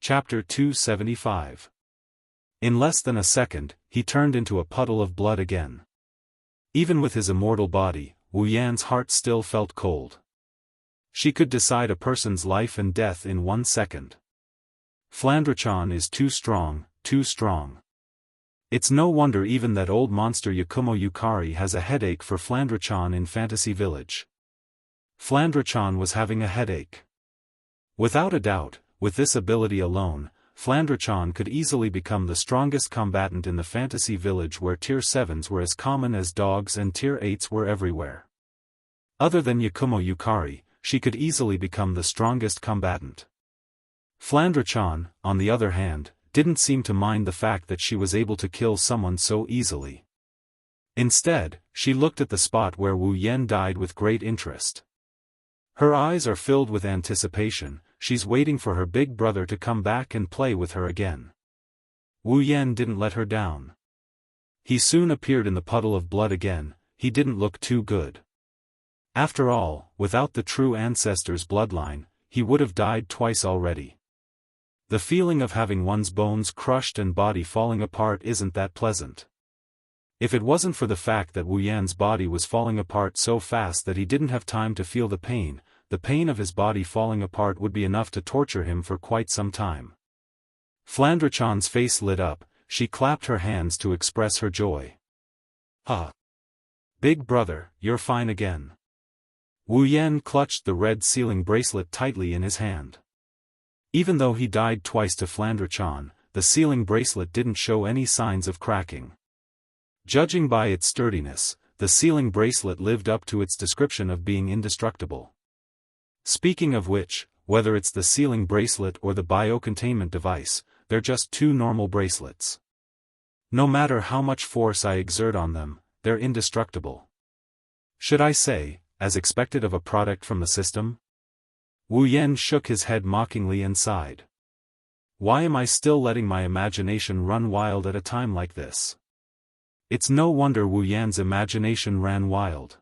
Chapter 275. In less than a second, he turned into a puddle of blood again. Even with his immortal body, Wu Yan's heart still felt cold. She could decide a person's life and death in 1 second. Flandre-chan is too strong, too strong. It's no wonder even that old monster Yakumo Yukari has a headache for Flandre-chan in Fantasy Village. Flandre-chan was having a headache. Without a doubt, with this ability alone, Flandre-chan could easily become the strongest combatant in the Fantasy Village, where Tier 7s were as common as dogs and Tier 8s were everywhere. Other than Yakumo Yukari, she could easily become the strongest combatant. Flandre-chan, on the other hand, didn't seem to mind the fact that she was able to kill someone so easily. Instead, she looked at the spot where Wu Yan died with great interest. Her eyes are filled with anticipation. She's waiting for her big brother to come back and play with her again. Wu Yan didn't let her down. He soon appeared in the puddle of blood again. He didn't look too good. After all, without the true ancestor's bloodline, he would have died twice already. The feeling of having one's bones crushed and body falling apart isn't that pleasant. If it wasn't for the fact that Wu Yan's body was falling apart so fast that he didn't have time to feel the pain of his body falling apart would be enough to torture him for quite some time. Flandre-chan's face lit up. She clapped her hands to express her joy. "Ha! Big brother, you're fine again." Wu Yan clutched the red sealing bracelet tightly in his hand. Even though he died twice to Flandre-chan, the sealing bracelet didn't show any signs of cracking. Judging by its sturdiness, the sealing bracelet lived up to its description of being indestructible. Speaking of which, whether it's the sealing bracelet or the biocontainment device, they're just two normal bracelets. No matter how much force I exert on them, they're indestructible. Should I say, as expected of a product from the system? Wu Yan shook his head mockingly and sighed. Why am I still letting my imagination run wild at a time like this? It's no wonder Wu Yan's imagination ran wild.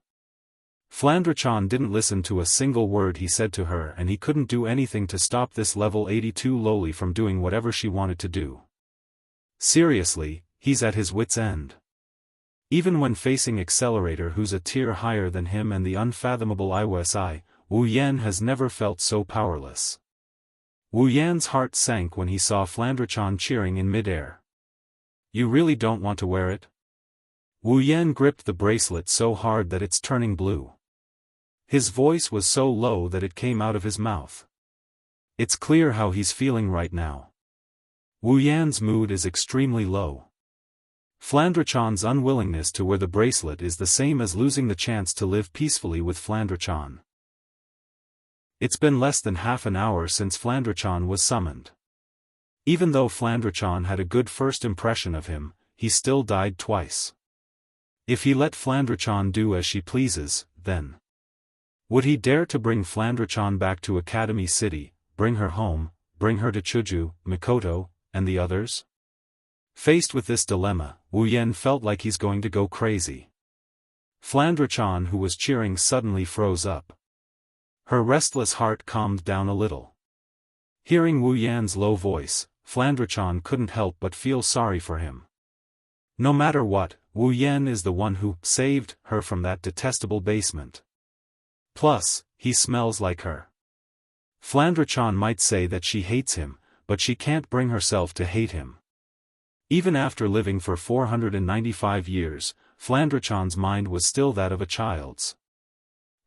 Flandre-chan didn't listen to a single word he said to her, and he couldn't do anything to stop this level 82 loli from doing whatever she wanted to do. Seriously, he's at his wit's end. Even when facing Accelerator, who's a tier higher than him, and the unfathomable IWSI, Wu Yan has never felt so powerless. Wu Yan's heart sank when he saw Flandre-chan cheering in midair. You really don't want to wear it? Wu Yan gripped the bracelet so hard that it's turning blue. His voice was so low that it came out of his mouth. It's clear how he's feeling right now. Wu Yan's mood is extremely low. Flandre-chan's unwillingness to wear the bracelet is the same as losing the chance to live peacefully with Flandre-chan. It's been less than half an hour since Flandre-chan was summoned. Even though Flandre-chan had a good first impression of him, he still died twice. If he let Flandre-chan do as she pleases, then would he dare to bring Flandre-chan back to Academy City, bring her home, bring her to Chuju, Mikoto, and the others? Faced with this dilemma, Wu Yan felt like he's going to go crazy. Flandre-chan, who was cheering, suddenly froze up. Her restless heart calmed down a little. Hearing Wu Yan's low voice, Flandre-chan couldn't help but feel sorry for him. No matter what, Wu Yan is the one who saved her from that detestable basement. Plus, he smells like her. Flandre-chan might say that she hates him, but she can't bring herself to hate him. Even after living for 495 years, Flandre-chan's mind was still that of a child's.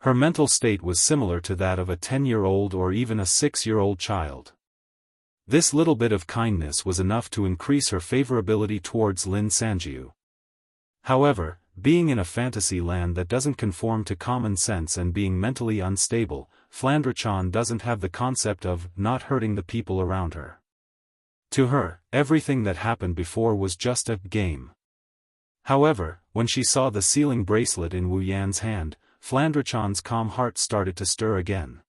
Her mental state was similar to that of a 10-year-old or even a 6-year-old child. This little bit of kindness was enough to increase her favorability towards Lin Sanjiu. However, being in a fantasy land that doesn't conform to common sense and being mentally unstable, Flandre-chan doesn't have the concept of not hurting the people around her. To her, everything that happened before was just a game. However, when she saw the sealing bracelet in Wu Yan's hand, Flandre-chan's calm heart started to stir again.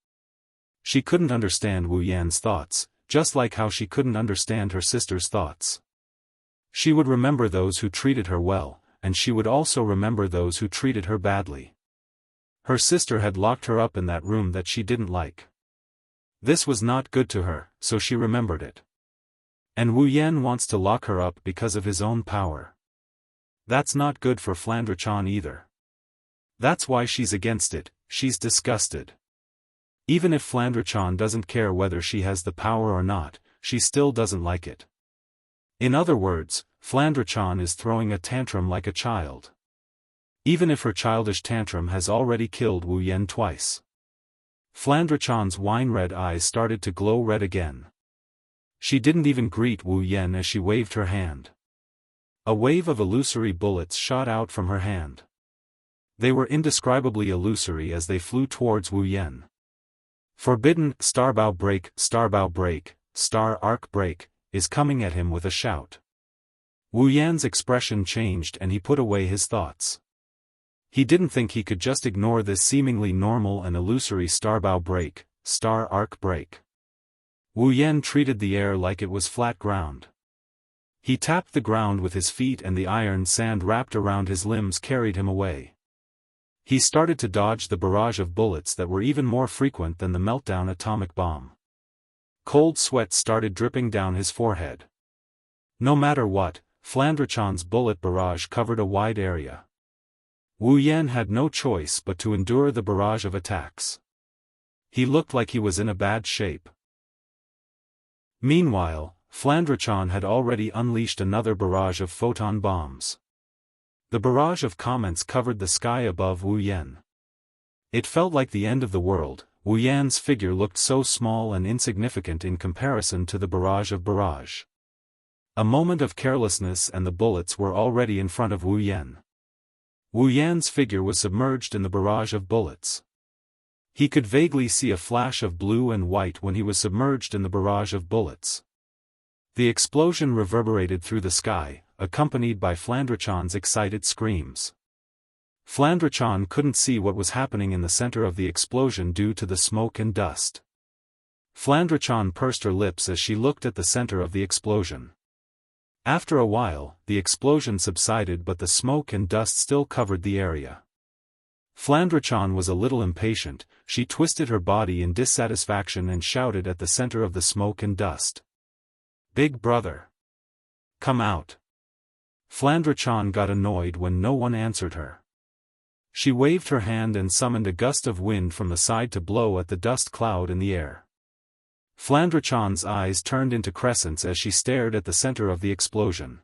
She couldn't understand Wu Yan's thoughts, just like how she couldn't understand her sister's thoughts. She would remember those who treated her well, and she would also remember those who treated her badly. Her sister had locked her up in that room that she didn't like. This was not good to her, so she remembered it. And Wu Yan wants to lock her up because of his own power. That's not good for Flandre-chan either. That's why she's against it, she's disgusted. Even if Flandre-chan doesn't care whether she has the power or not, she still doesn't like it. In other words, Flandre-chan is throwing a tantrum like a child. Even if her childish tantrum has already killed Wu Yan twice. Flandre-chan's wine-red eyes started to glow red again. She didn't even greet Wu Yan as she waved her hand. A wave of illusory bullets shot out from her hand. They were indescribably illusory as they flew towards Wu Yan. Forbidden, starbow break, star arc break, is coming at him with a shout. Wu Yan's expression changed and he put away his thoughts. He didn't think he could just ignore this seemingly normal and illusory starbow break, star arc break. Wu Yan treated the air like it was flat ground. He tapped the ground with his feet and the iron sand wrapped around his limbs carried him away. He started to dodge the barrage of bullets that were even more frequent than the meltdown atomic bomb. Cold sweat started dripping down his forehead. No matter what, Flandre-chan's bullet barrage covered a wide area. Wu Yan had no choice but to endure the barrage of attacks. He looked like he was in a bad shape. Meanwhile, Flandre-chan had already unleashed another barrage of photon bombs. The barrage of comments covered the sky above Wu Yan. It felt like the end of the world. Wu Yan's figure looked so small and insignificant in comparison to the barrage of barrage. A moment of carelessness and the bullets were already in front of Wu Yan. Wu Yan's figure was submerged in the barrage of bullets. He could vaguely see a flash of blue and white when he was submerged in the barrage of bullets. The explosion reverberated through the sky, accompanied by Flandre-chan's excited screams. Flandre-chan couldn't see what was happening in the center of the explosion due to the smoke and dust. Flandre-chan pursed her lips as she looked at the center of the explosion. After a while, the explosion subsided but the smoke and dust still covered the area. Flandre-chan was a little impatient, she twisted her body in dissatisfaction and shouted at the center of the smoke and dust. "Big brother! Come out!" Flandre-chan got annoyed when no one answered her. She waved her hand and summoned a gust of wind from the side to blow at the dust cloud in the air. Flandre-chan's eyes turned into crescents as she stared at the center of the explosion.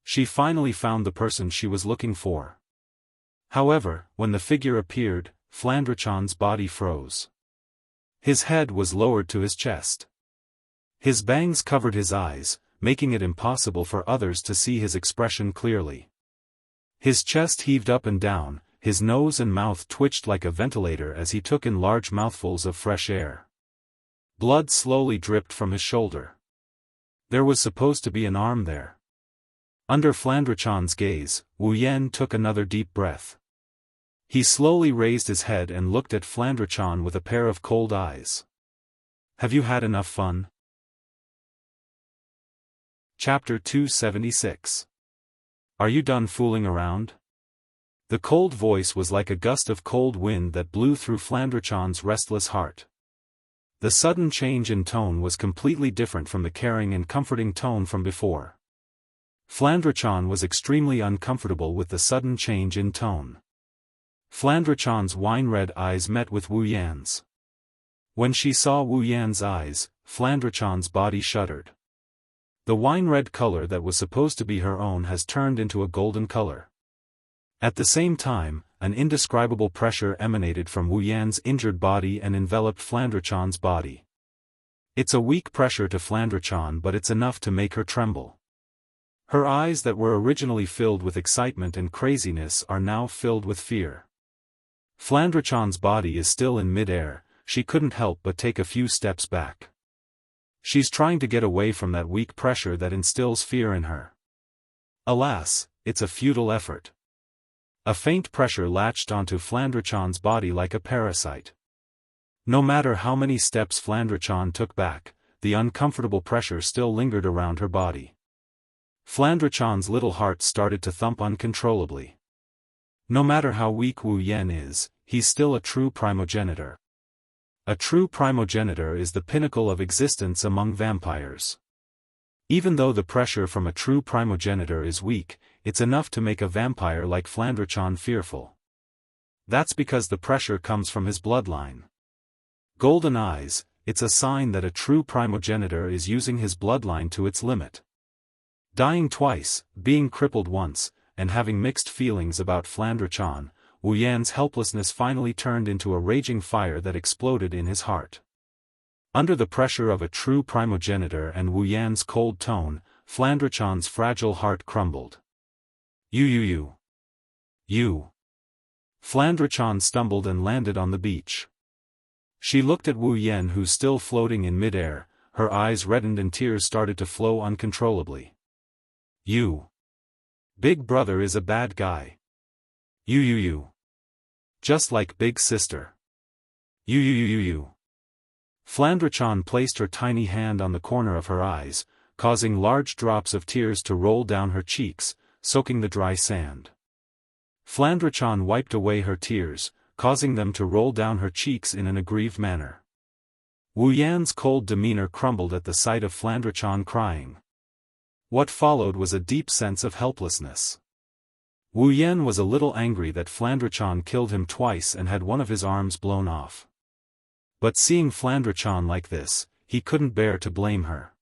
She finally found the person she was looking for. However, when the figure appeared, Flandre-chan's body froze. His head was lowered to his chest. His bangs covered his eyes, making it impossible for others to see his expression clearly. His chest heaved up and down, his nose and mouth twitched like a ventilator as he took in large mouthfuls of fresh air. Blood slowly dripped from his shoulder. There was supposed to be an arm there. Under Flandre-chan's gaze, Wu Yan took another deep breath. He slowly raised his head and looked at Flandre-chan with a pair of cold eyes. "Have you had enough fun?" Chapter 276. Are you done fooling around? The cold voice was like a gust of cold wind that blew through Flandre-chan's restless heart. The sudden change in tone was completely different from the caring and comforting tone from before. Flandre-chan was extremely uncomfortable with the sudden change in tone. Flandre-chan's wine-red eyes met with Wu Yan's. When she saw Wu Yan's eyes, Flandre-chan's body shuddered. The wine-red color that was supposed to be her own has turned into a golden color. At the same time, an indescribable pressure emanated from Wu Yan's injured body and enveloped Flandre-chan's body. It's a weak pressure to Flandre-chan, but it's enough to make her tremble. Her eyes that were originally filled with excitement and craziness are now filled with fear. Flandre-chan's body is still in mid-air, she couldn't help but take a few steps back. She's trying to get away from that weak pressure that instills fear in her. Alas, it's a futile effort. A faint pressure latched onto Flandre-chan's body like a parasite. No matter how many steps Flandre-chan took back, the uncomfortable pressure still lingered around her body. Flandre-chan's little heart started to thump uncontrollably. No matter how weak Wu Yan is, he's still a true primogenitor. A true primogenitor is the pinnacle of existence among vampires. Even though the pressure from a true primogenitor is weak, it's enough to make a vampire like Flandrachon fearful. That's because the pressure comes from his bloodline. Golden eyes, it's a sign that a true primogenitor is using his bloodline to its limit. Dying twice, being crippled once, and having mixed feelings about Flandrachon, Wu Yan's helplessness finally turned into a raging fire that exploded in his heart. Under the pressure of a true primogenitor and Wu Yan's cold tone, Flandrachon's fragile heart crumbled. You. Flandrachon stumbled and landed on the beach. She looked at Wu Yan, who's still floating in midair, her eyes reddened and tears started to flow uncontrollably. You. Big brother is a bad guy. You. Just like big sister. You. Flandrachon placed her tiny hand on the corner of her eyes, causing large drops of tears to roll down her cheeks, soaking the dry sand. Flandrachon wiped away her tears, causing them to roll down her cheeks in an aggrieved manner. Wu Yan's cold demeanor crumbled at the sight of Flandrachon crying. What followed was a deep sense of helplessness. Wu Yan was a little angry that Flandrachon killed him twice and had one of his arms blown off. But seeing Flandrachon like this, he couldn't bear to blame her.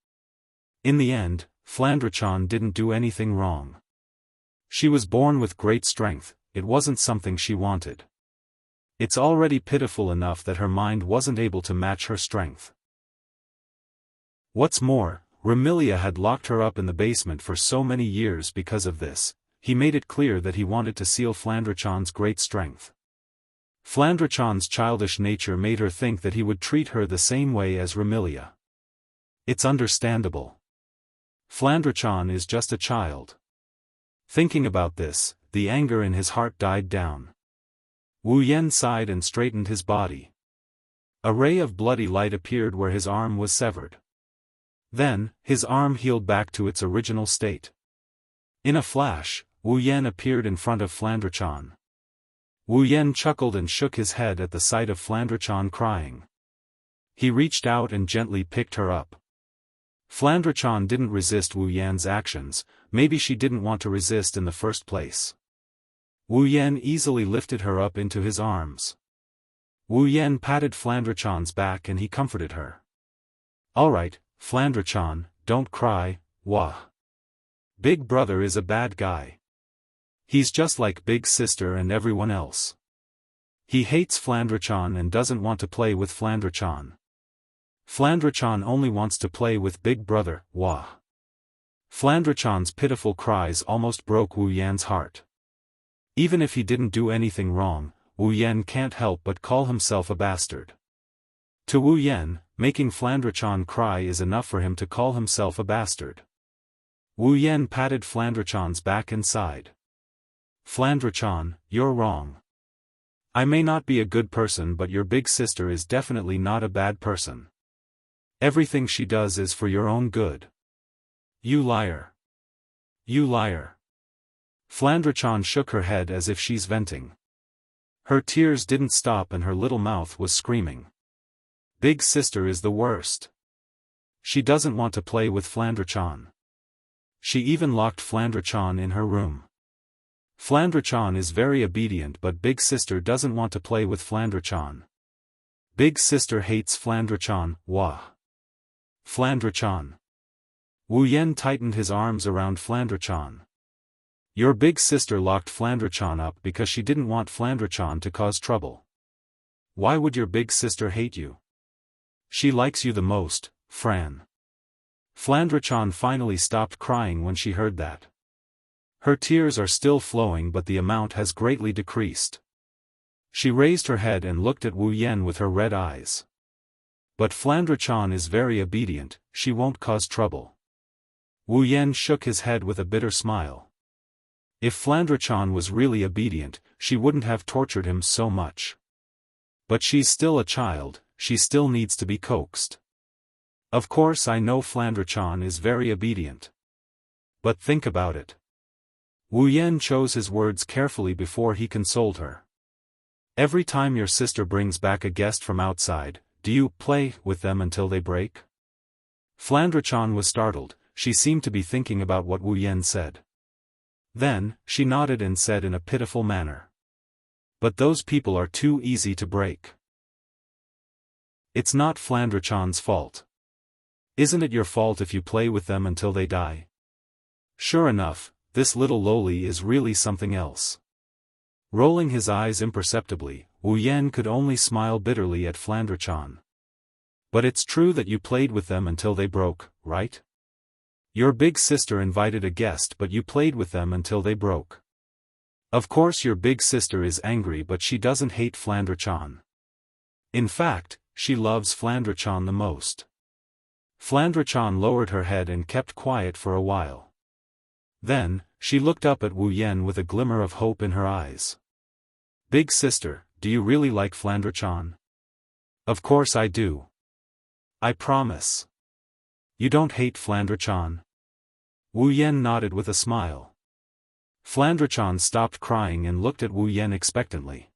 In the end, Flandrachon didn't do anything wrong. She was born with great strength, it wasn't something she wanted. It's already pitiful enough that her mind wasn't able to match her strength. What's more, Remilia had locked her up in the basement for so many years because of this. He made it clear that he wanted to seal Flandrachon's great strength. Flandrachon's childish nature made her think that he would treat her the same way as Remilia. It's understandable. Flandrachon is just a child. Thinking about this, the anger in his heart died down. Wu Yan sighed and straightened his body. A ray of bloody light appeared where his arm was severed. Then, his arm healed back to its original state. In a flash, Wu Yan appeared in front of Flandrachon. Wu Yan chuckled and shook his head at the sight of Flandrachon crying. He reached out and gently picked her up. Flandrachon didn't resist Wu Yan's actions, maybe she didn't want to resist in the first place. Wu Yan easily lifted her up into his arms. Wu Yan patted Flandrachon's back and he comforted her. Alright, Flandrachon, don't cry, wah. Big brother is a bad guy. He's just like big sister and everyone else. He hates Flandrachon and doesn't want to play with Flandrachon. Flandrachon only wants to play with big brother, wah. Flandrachon's pitiful cries almost broke Wu Yan's heart. Even if he didn't do anything wrong, Wu Yan can't help but call himself a bastard. To Wu Yan, making Flandrachon cry is enough for him to call himself a bastard. Wu Yan patted Flandrachon's back and sighed. Flandrachon, you're wrong. I may not be a good person, but your big sister is definitely not a bad person. Everything she does is for your own good. You liar. You liar. Flandrachon shook her head as if she's venting. Her tears didn't stop and her little mouth was screaming. Big sister is the worst. She doesn't want to play with Flandrachon. She even locked Flandrachon in her room. Flandrachon is very obedient, but big sister doesn't want to play with Flandrachon. Big sister hates Flandrachon, wah. Flandrachon. Wu Yan tightened his arms around Flandrachon. Your big sister locked Flandrachon up because she didn't want Flandrachon to cause trouble. Why would your big sister hate you? She likes you the most, Fran. Flandrachon finally stopped crying when she heard that. Her tears are still flowing, but the amount has greatly decreased. She raised her head and looked at Wu Yan with her red eyes. But Flandrachon is very obedient, she won't cause trouble. Wu Yan shook his head with a bitter smile. If Flandrachon was really obedient, she wouldn't have tortured him so much. But she's still a child, she still needs to be coaxed. Of course I know Flandrachon is very obedient. But think about it. Wu Yan chose his words carefully before he consoled her. Every time your sister brings back a guest from outside, do you play with them until they break? Flandrachon was startled, she seemed to be thinking about what Wu Yan said. Then, she nodded and said in a pitiful manner. But those people are too easy to break. It's not Flandrachon's fault. Isn't it your fault if you play with them until they die? Sure enough, this little loli is really something else. Rolling his eyes imperceptibly, Wu Yan could only smile bitterly at Flandrachon. But it's true that you played with them until they broke, right? Your big sister invited a guest but you played with them until they broke. Of course your big sister is angry but she doesn't hate Flandrachon. In fact, she loves Flandrachon the most. Flandrachon lowered her head and kept quiet for a while. Then, she looked up at Wu Yan with a glimmer of hope in her eyes. Big sister, do you really like Flandrachon? Of course I do. I promise. You don't hate Flandrachon? Wu Yan nodded with a smile. Flandrachon stopped crying and looked at Wu Yan expectantly.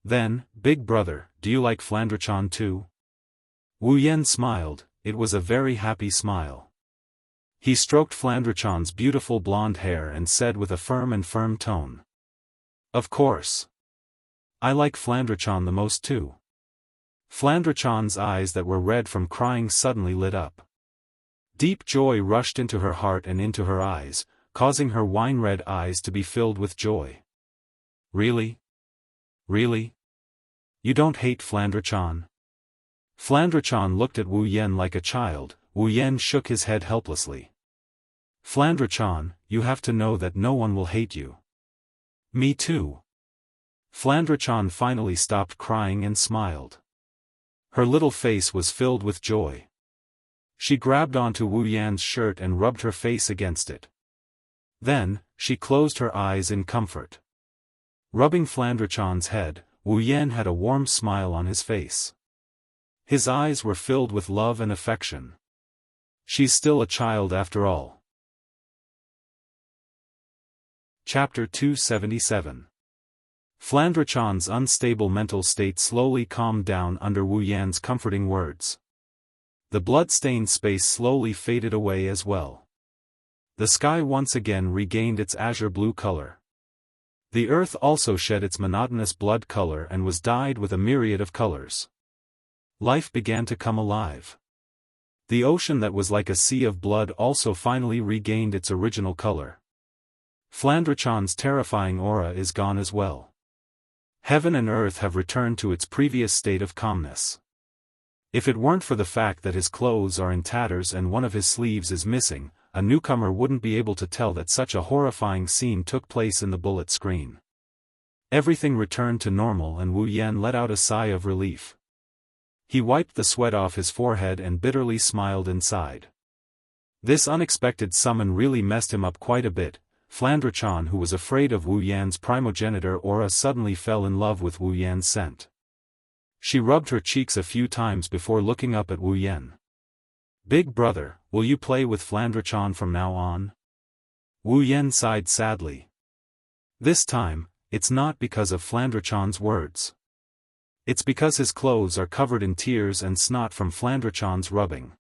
Then, big brother, do you like Flandrachon too? Wu Yan smiled, it was a very happy smile. He stroked Flandrachon's beautiful blonde hair and said with a firm tone. Of course. I like Flandrachon the most too. Flandrachon's eyes that were red from crying suddenly lit up. Deep joy rushed into her heart and into her eyes, causing her wine-red eyes to be filled with joy. Really? Really? You don't hate Flandrachon? Flandrachon looked at Wu Yan like a child. Wu Yan shook his head helplessly. Flandrachon, you have to know that no one will hate you. Me too. Flandrachon finally stopped crying and smiled. Her little face was filled with joy. She grabbed onto Wu Yan's shirt and rubbed her face against it. Then, she closed her eyes in comfort. Rubbing Flandrachon's head, Wu Yan had a warm smile on his face. His eyes were filled with love and affection. She's still a child after all. Chapter 277. Flandrachon's unstable mental state slowly calmed down under Wu Yan's comforting words. The blood-stained space slowly faded away as well. The sky once again regained its azure blue color. The earth also shed its monotonous blood color and was dyed with a myriad of colors. Life began to come alive. The ocean that was like a sea of blood also finally regained its original color. Flandrachon's terrifying aura is gone as well. Heaven and earth have returned to its previous state of calmness. If it weren't for the fact that his clothes are in tatters and one of his sleeves is missing, a newcomer wouldn't be able to tell that such a horrifying scene took place in the bullet screen. Everything returned to normal and Wu Yan let out a sigh of relief. He wiped the sweat off his forehead and bitterly smiled inside. This unexpected summon really messed him up quite a bit. Flandrachon, who was afraid of Wu Yan's primogenitor aura, suddenly fell in love with Wu Yan's scent. She rubbed her cheeks a few times before looking up at Wu Yan. Big brother, will you play with Flandrachon from now on? Wu Yan sighed sadly. This time, it's not because of Flandrachon's words. It's because his clothes are covered in tears and snot from Flandrachon's rubbing.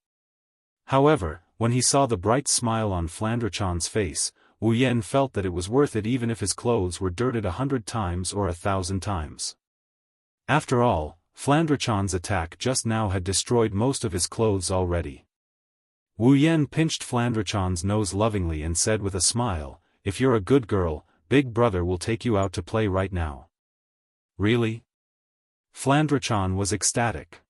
However, when he saw the bright smile on Flandrachon's face, Wu Yan felt that it was worth it even if his clothes were dirted 100 times or 1,000 times. After all, Flandrachon's attack just now had destroyed most of his clothes already. Wu Yan pinched Flandrachon's nose lovingly and said with a smile, "If you're a good girl, Big Brother will take you out to play right now." Really? Flandrachon was ecstatic.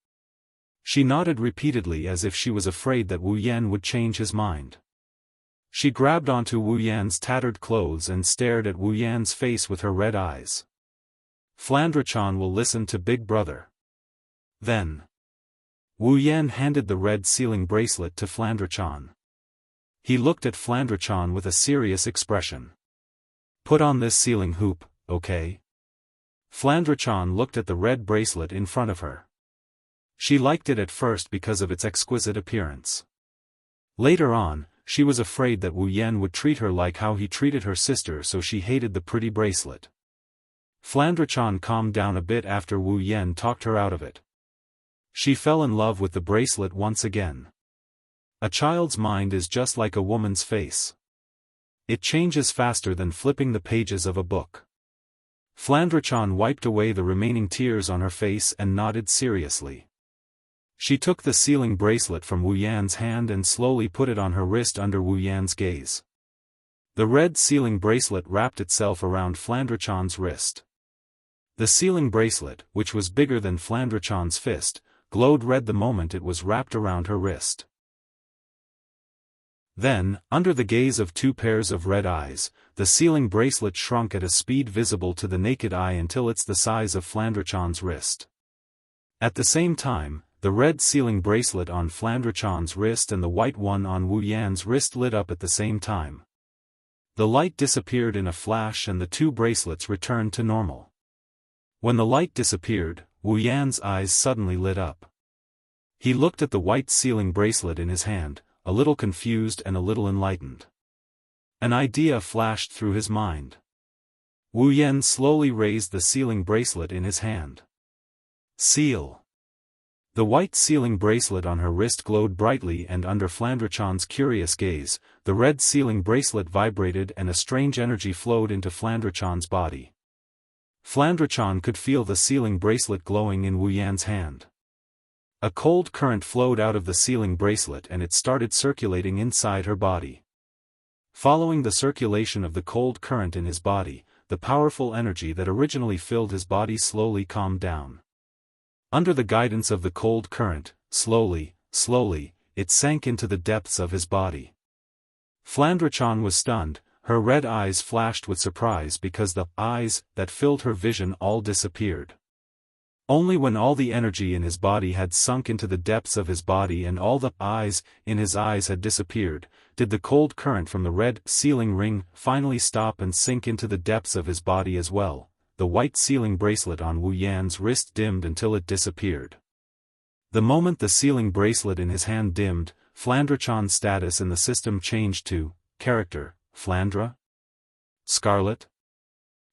She nodded repeatedly as if she was afraid that Wu Yan would change his mind. She grabbed onto Wu Yan's tattered clothes and stared at Wu Yan's face with her red eyes. Flandrachon will listen to Big Brother. Then, Wu Yan handed the red sealing bracelet to Flandrachon. He looked at Flandrachon with a serious expression. "Put on this sealing hoop, okay?" Flandrachon looked at the red bracelet in front of her. She liked it at first because of its exquisite appearance. Later on, she was afraid that Wu Yan would treat her like how he treated her sister, so she hated the pretty bracelet. Flandrachon calmed down a bit after Wu Yan talked her out of it. She fell in love with the bracelet once again. A child's mind is just like a woman's face. It changes faster than flipping the pages of a book. Flandrechan wiped away the remaining tears on her face and nodded seriously. She took the sealing bracelet from Wu Yan's hand and slowly put it on her wrist under Wu Yan's gaze. The red sealing bracelet wrapped itself around Flandrechan's wrist. The sealing bracelet, which was bigger than Flandrechan's fist, glowed red the moment it was wrapped around her wrist. Then, under the gaze of two pairs of red eyes, the sealing bracelet shrunk at a speed visible to the naked eye until it's the size of Flandrechan's wrist. At the same time, the red sealing bracelet on Flandrechan's wrist and the white one on Wu Yan's wrist lit up at the same time. The light disappeared in a flash and the two bracelets returned to normal. When the light disappeared, Wu Yan's eyes suddenly lit up. He looked at the white sealing bracelet in his hand, a little confused and a little enlightened. An idea flashed through his mind. Wu Yan slowly raised the sealing bracelet in his hand. Seal. The white sealing bracelet on her wrist glowed brightly, and under Flandrechan's curious gaze, the red sealing bracelet vibrated and a strange energy flowed into Flandrechan's body. Flandrechan could feel the sealing bracelet glowing in Wu Yan's hand. A cold current flowed out of the sealing bracelet and it started circulating inside her body. Following the circulation of the cold current in his body, the powerful energy that originally filled his body slowly calmed down. Under the guidance of the cold current, slowly, it sank into the depths of his body. Flandrechan was stunned, her red eyes flashed with surprise because the eyes that filled her vision all disappeared. Only when all the energy in his body had sunk into the depths of his body and all the eyes in his eyes had disappeared, did the cold current from the red sealing ring finally stop and sink into the depths of his body as well. The white sealing bracelet on Wu Yan's wrist dimmed until it disappeared. The moment the sealing bracelet in his hand dimmed, Flandrechan's status in the system changed to character, Flandre. Scarlet.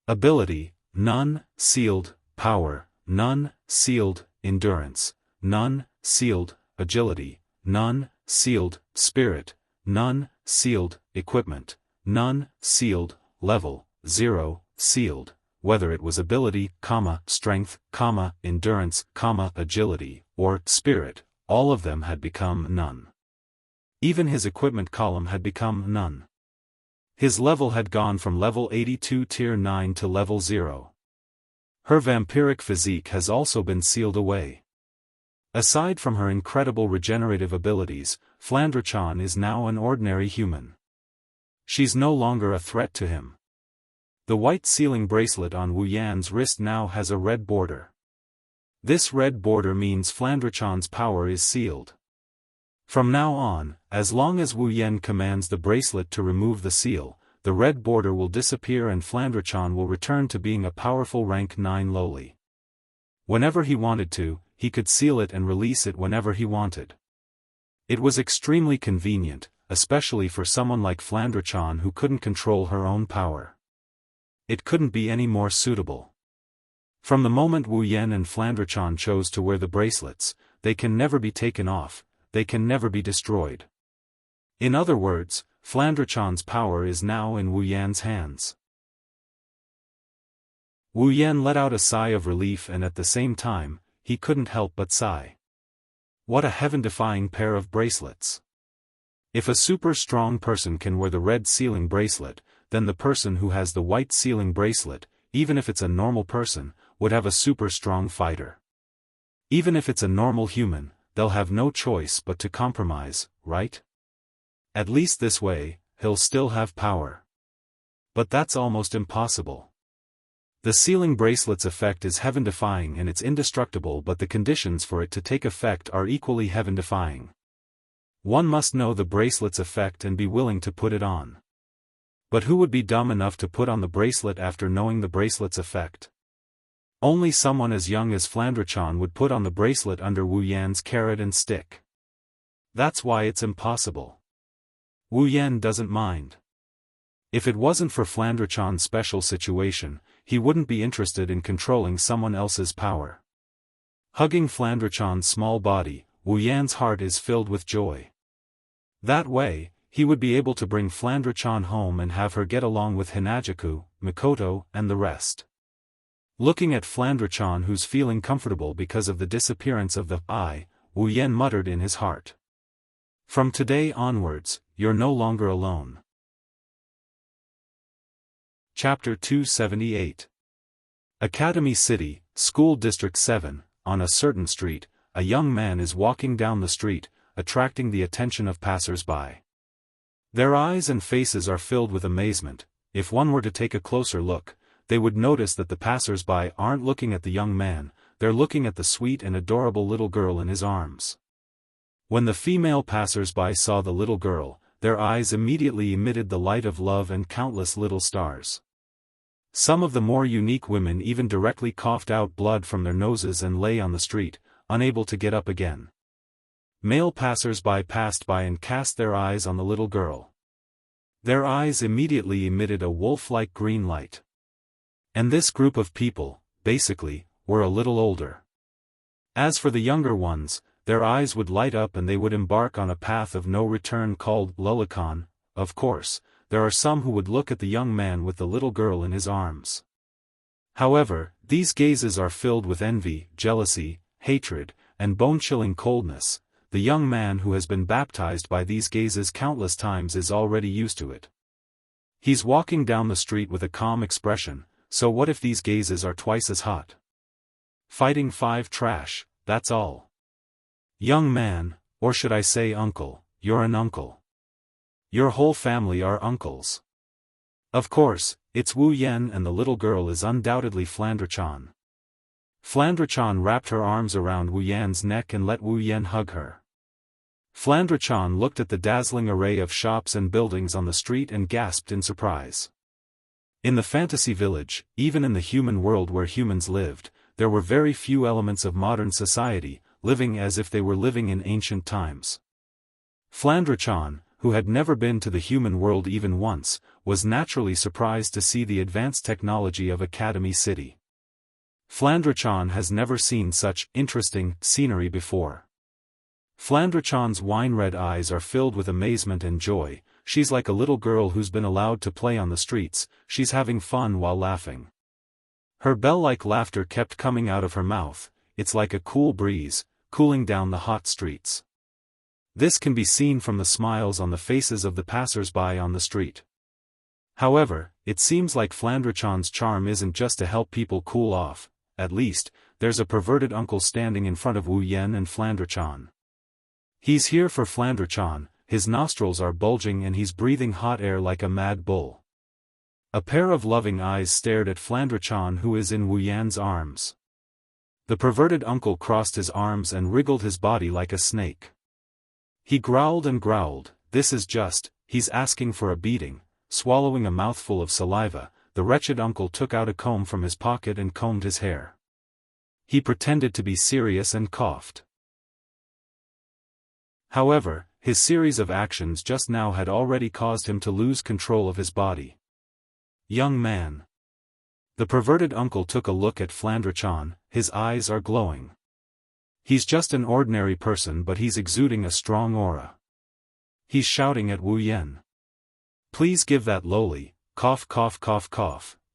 Ability, none, sealed, power, none, sealed, endurance, none, sealed, agility, none, sealed, spirit, none, sealed, equipment, none, sealed, level, 0, sealed. Whether it was ability, strength, endurance, agility, or spirit, all of them had become none. Even his equipment column had become none. His level had gone from level 82 tier 9 to level 0. Her vampiric physique has also been sealed away. Aside from her incredible regenerative abilities, Flandrechan is now an ordinary human. She's no longer a threat to him. The white sealing bracelet on Wu Yan's wrist now has a red border. This red border means Flandrechan's power is sealed. From now on, as long as Wu Yan commands the bracelet to remove the seal, the red border will disappear and Flandrechan will return to being a powerful rank 9 lowly. Whenever he wanted to, he could seal it and release it whenever he wanted. It was extremely convenient, especially for someone like Flandrechan who couldn't control her own power. It couldn't be any more suitable. From the moment Wu Yan and Flandrechan chose to wear the bracelets, they can never be taken off, they can never be destroyed. In other words, Flandrechan's power is now in Wu Yan's hands. Wu Yan let out a sigh of relief and at the same time, he couldn't help but sigh. What a heaven-defying pair of bracelets. If a super strong person can wear the red sealing bracelet, then the person who has the white sealing bracelet, even if it's a normal person, would have a super strong fighter. Even if it's a normal human, they'll have no choice but to compromise, right? At least this way, he'll still have power. But that's almost impossible. The sealing bracelet's effect is heaven-defying and it's indestructible, but the conditions for it to take effect are equally heaven-defying. One must know the bracelet's effect and be willing to put it on. But who would be dumb enough to put on the bracelet after knowing the bracelet's effect? Only someone as young as Flandrechan would put on the bracelet under Wu Yan's carrot and stick. That's why it's impossible. Wu Yan doesn't mind. If it wasn't for Flandrechan's special situation, he wouldn't be interested in controlling someone else's power. Hugging Flandrechan's small body, Wu Yan's heart is filled with joy. That way, he would be able to bring Flandre-chan home and have her get along with Hinajaku, Mikoto, and the rest. Looking at Flandre-chan, who's feeling comfortable because of the disappearance of the eye, Wu Yan muttered in his heart. From today onwards, you're no longer alone. Chapter 278. Academy City, School District 7, on a certain street, a young man is walking down the street, attracting the attention of passers-by. Their eyes and faces are filled with amazement. If one were to take a closer look, they would notice that the passers-by aren't looking at the young man, they're looking at the sweet and adorable little girl in his arms. When the female passers-by saw the little girl, their eyes immediately emitted the light of love and countless little stars. Some of the more unique women even directly coughed out blood from their noses and lay on the street, unable to get up again. Male passers-by passed by and cast their eyes on the little girl. Their eyes immediately emitted a wolf-like green light. And this group of people, basically, were a little older. As for the younger ones, their eyes would light up and they would embark on a path of no return called Lulakan. Of course, there are some who would look at the young man with the little girl in his arms. However, these gazes are filled with envy, jealousy, hatred, and bone-chilling coldness. The young man who has been baptized by these gazes countless times is already used to it. He's walking down the street with a calm expression, so what if these gazes are twice as hot? Fighting 5 trash, that's all. Young man, or should I say uncle, you're an uncle. Your whole family are uncles. Of course, it's Wu Yan and the little girl is undoubtedly Flandre-chan. Flandre-chan wrapped her arms around Wu Yan's neck and let Wu Yan hug her. Flandre-chan looked at the dazzling array of shops and buildings on the street and gasped in surprise. In the fantasy village, even in the human world where humans lived, there were very few elements of modern society, living as if they were living in ancient times. Flandre-chan, who had never been to the human world even once, was naturally surprised to see the advanced technology of Academy City. Flandre-chan has never seen such interesting scenery before. Flandre-chan's wine-red eyes are filled with amazement and joy. She's like a little girl who's been allowed to play on the streets, she's having fun while laughing. Her bell-like laughter kept coming out of her mouth, it's like a cool breeze, cooling down the hot streets. This can be seen from the smiles on the faces of the passers-by on the street. However, it seems like Flandre-chan's charm isn't just to help people cool off, at least, there's a perverted uncle standing in front of Wu Yan and Flandre-chan. He's here for Flandre-chan, his nostrils are bulging and he's breathing hot air like a mad bull. A pair of loving eyes stared at Flandre-chan who is in Wu Yan's arms. The perverted uncle crossed his arms and wriggled his body like a snake. He growled and growled, this is just, he's asking for a beating. Swallowing a mouthful of saliva, the wretched uncle took out a comb from his pocket and combed his hair. He pretended to be serious and coughed. However, his series of actions just now had already caused him to lose control of his body. Young man. The perverted uncle took a look at Flandre-chan, his eyes are glowing. He's just an ordinary person but he's exuding a strong aura. He's shouting at Wu Yan. Please give that lowly, cough,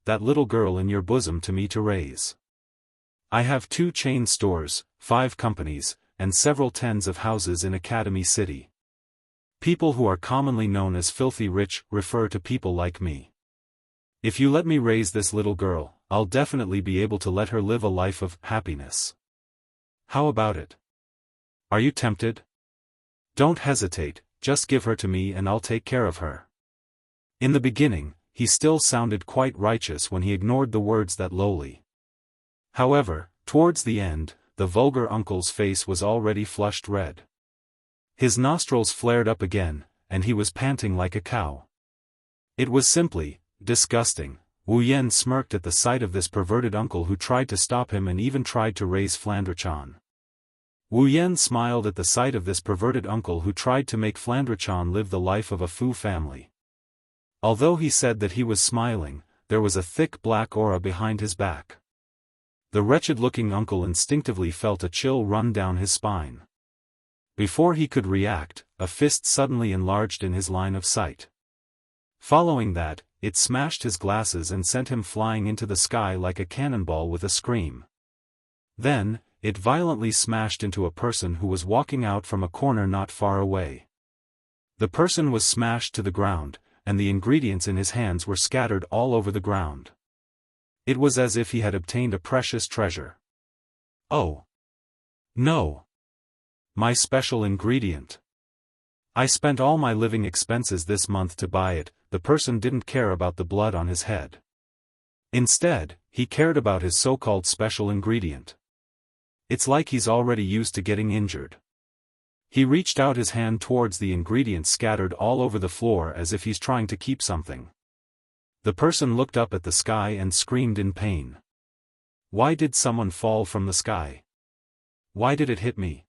that little girl in your bosom to me to raise. I have 2 chain stores, 5 companies, and several tens of houses in Academy City. People who are commonly known as filthy rich refer to people like me. If you let me raise this little girl, I'll definitely be able to let her live a life of happiness. How about it? Are you tempted? Don't hesitate, just give her to me and I'll take care of her. In the beginning, he still sounded quite righteous when he ignored the words that lowly. However, towards the end, the vulgar uncle's face was already flushed red. His nostrils flared up again, and he was panting like a cow. It was simply disgusting. Wu Yan smirked at the sight of this perverted uncle who tried to stop him and even tried to raise Flandre-chan. Wu Yan smiled at the sight of this perverted uncle who tried to make Flandre-chan live the life of a Fu family. Although he said that he was smiling, there was a thick black aura behind his back. The wretched-looking uncle instinctively felt a chill run down his spine. Before he could react, a fist suddenly enlarged in his line of sight. Following that, it smashed his glasses and sent him flying into the sky like a cannonball with a scream. Then, it violently smashed into a person who was walking out from a corner not far away. The person was smashed to the ground, and the ingredients in his hands were scattered all over the ground. It was as if he had obtained a precious treasure. Oh! No! My special ingredient. I spent all my living expenses this month to buy it. The person didn't care about the blood on his head. Instead, he cared about his so-called special ingredient. It's like he's already used to getting injured. He reached out his hand towards the ingredient scattered all over the floor as if he's trying to keep something. The person looked up at the sky and screamed in pain. Why did someone fall from the sky? Why did it hit me?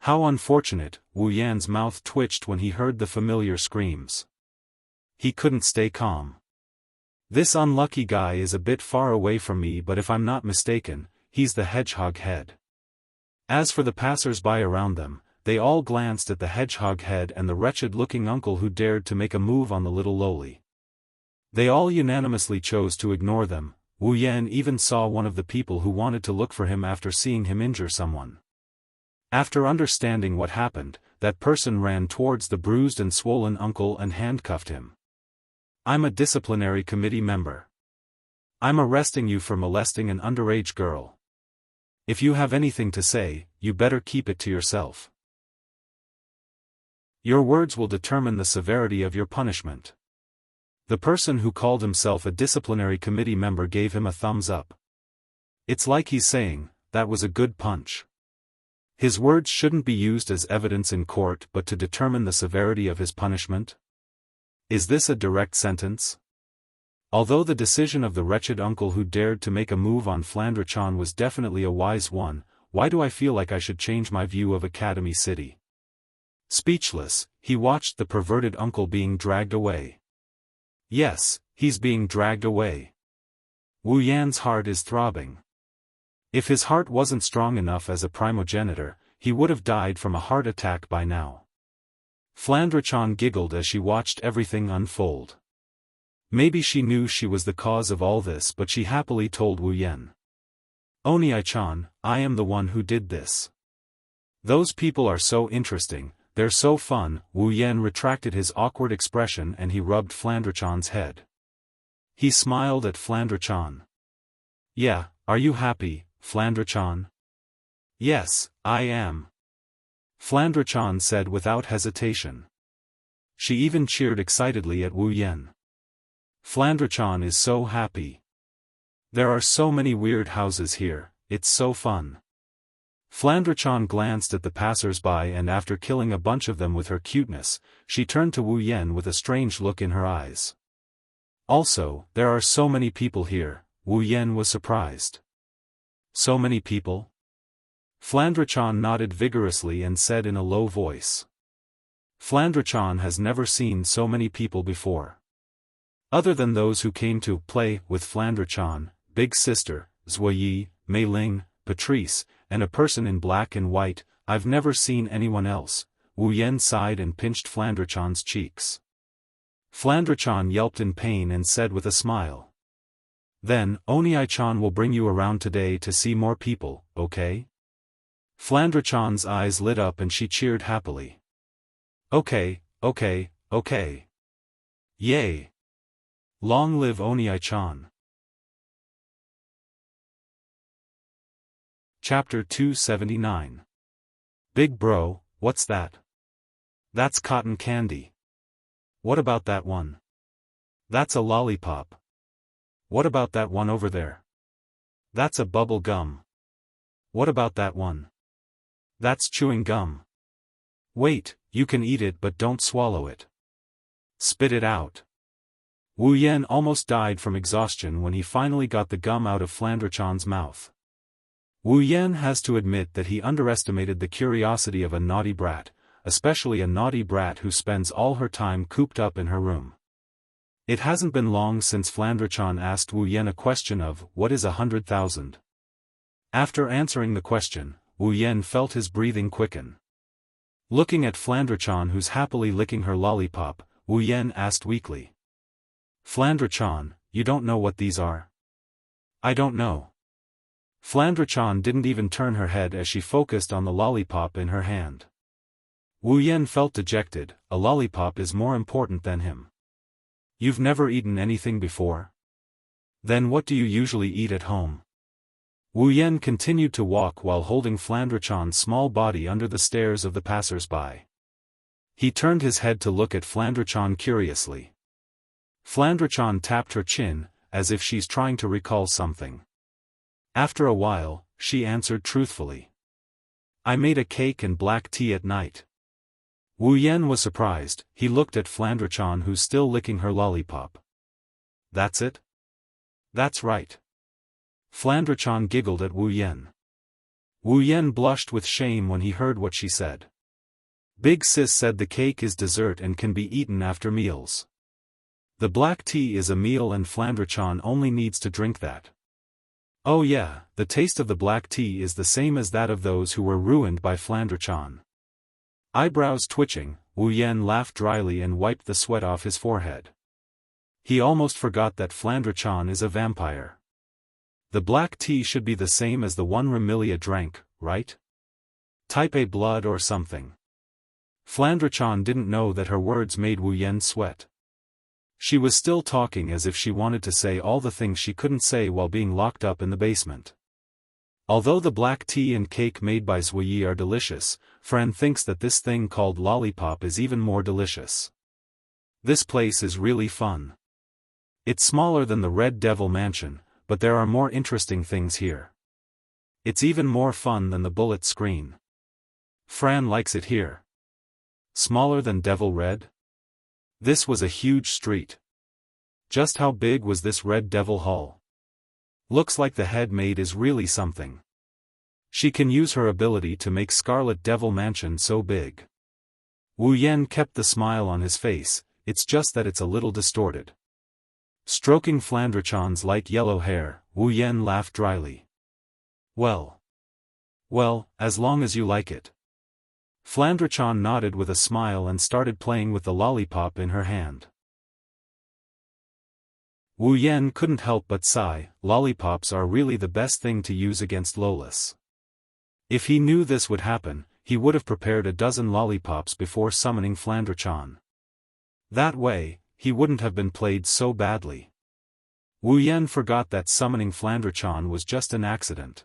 How unfortunate! Wu Yan's mouth twitched when he heard the familiar screams. He couldn't stay calm. This unlucky guy is a bit far away from me, but if I'm not mistaken, he's the hedgehog head. As for the passers-by around them, they all glanced at the hedgehog head and the wretched-looking uncle who dared to make a move on the little lowly. They all unanimously chose to ignore them. Wu Yan even saw one of the people who wanted to look for him after seeing him injure someone. After understanding what happened, that person ran towards the bruised and swollen uncle and handcuffed him. I'm a disciplinary committee member. I'm arresting you for molesting an underage girl. If you have anything to say, you better keep it to yourself. Your words will determine the severity of your punishment. The person who called himself a disciplinary committee member gave him a thumbs up. It's like he's saying, that was a good punch. His words shouldn't be used as evidence in court but to determine the severity of his punishment? Is this a direct sentence? Although the decision of the wretched uncle who dared to make a move on Flandre-chan was definitely a wise one, why do I feel like I should change my view of Academy City? Speechless, he watched the perverted uncle being dragged away. Yes, he's being dragged away. Wu Yan's heart is throbbing. If his heart wasn't strong enough as a primogenitor, he would have died from a heart attack by now. Flandre-chan giggled as she watched everything unfold. Maybe she knew she was the cause of all this, but she happily told Wu Yan. Onii-chan, I am the one who did this. Those people are so interesting, they're so fun. Wu Yan retracted his awkward expression and he rubbed Flandre-chan's head. He smiled at Flandre-chan. Yeah, are you happy, Flandre-chan? Yes, I am. Flandre-chan said without hesitation. She even cheered excitedly at Wu Yan. Flandre-chan is so happy. There are so many weird houses here, it's so fun. Flandre-chan glanced at the passers-by and after killing a bunch of them with her cuteness, she turned to Wu Yan with a strange look in her eyes. Also, there are so many people here. Wu Yan was surprised. So many people? Flandre-chan nodded vigorously and said in a low voice. Flandre-chan has never seen so many people before. Other than those who came to play with Flandre-chan, Big Sister, Zhuoyi, Mei Ling, Patrice, and a person in black and white, I've never seen anyone else. Wu Yan sighed and pinched Flandre-chan's cheeks. Flandre-chan yelped in pain and said with a smile. Then, Onii-chan will bring you around today to see more people, okay? Flandre-chan's eyes lit up and she cheered happily. Okay, okay, okay. Yay! Long live Onii-chan. Chapter 279. Big bro, what's that? That's cotton candy. What about that one? That's a lollipop. What about that one over there? That's a bubble gum. What about that one? That's chewing gum. Wait, you can eat it but don't swallow it. Spit it out. Wu Yan almost died from exhaustion when he finally got the gum out of Flandre-chan's mouth. Wu Yan has to admit that he underestimated the curiosity of a naughty brat, especially a naughty brat who spends all her time cooped up in her room. It hasn't been long since Flandre-chan asked Wu Yan a question of, what is 100,000? After answering the question, Wu Yan felt his breathing quicken. Looking at Flandre-chan, who's happily licking her lollipop, Wu Yan asked weakly. Flandre-chan, you don't know what these are? I don't know. Flandre-chan didn't even turn her head as she focused on the lollipop in her hand. Wu Yan felt dejected. A lollipop is more important than him. You've never eaten anything before? Then what do you usually eat at home? Wu Yan continued to walk while holding Flandre-chan's small body under the stares of the passers-by. He turned his head to look at Flandre-chan curiously. Flandre-chan tapped her chin, as if she's trying to recall something. After a while, she answered truthfully. I made a cake and black tea at night. Wu Yan was surprised. He looked at Flandre-chan, who's still licking her lollipop. That's it? That's right. Flandre-chan giggled at Wu Yan. Wu Yan blushed with shame when he heard what she said. Big Sis said the cake is dessert and can be eaten after meals. The black tea is a meal and Flandre-chan only needs to drink that. Oh yeah, the taste of the black tea is the same as that of those who were ruined by Flandre-chan. Eyebrows twitching, Wu Yan laughed dryly and wiped the sweat off his forehead. He almost forgot that Flandre-chan is a vampire. The black tea should be the same as the one Remilia drank, right? Type A blood or something. Flandre-chan didn't know that her words made Wu Yan sweat. She was still talking as if she wanted to say all the things she couldn't say while being locked up in the basement. Although the black tea and cake made by Zhuyi are delicious, Fran thinks that this thing called lollipop is even more delicious. This place is really fun. It's smaller than the Red Devil Mansion, but there are more interesting things here. It's even more fun than the bullet screen. Fran likes it here. Smaller than Devil Red? This was a huge street. Just how big was this Red Devil Hall? Looks like the head maid is really something. She can use her ability to make Scarlet Devil Mansion so big. Wu Yan kept the smile on his face, it's just that it's a little distorted. Stroking Flandre-chan's light yellow hair, Wu Yan laughed dryly. Well, as long as you like it. Flandre-chan nodded with a smile and started playing with the lollipop in her hand. Wu Yan couldn't help but sigh. Lollipops are really the best thing to use against Lolis. If he knew this would happen, he would have prepared a dozen lollipops before summoning Flandre-chan. That way, he wouldn't have been played so badly. Wu Yan forgot that summoning Flandre-chan was just an accident.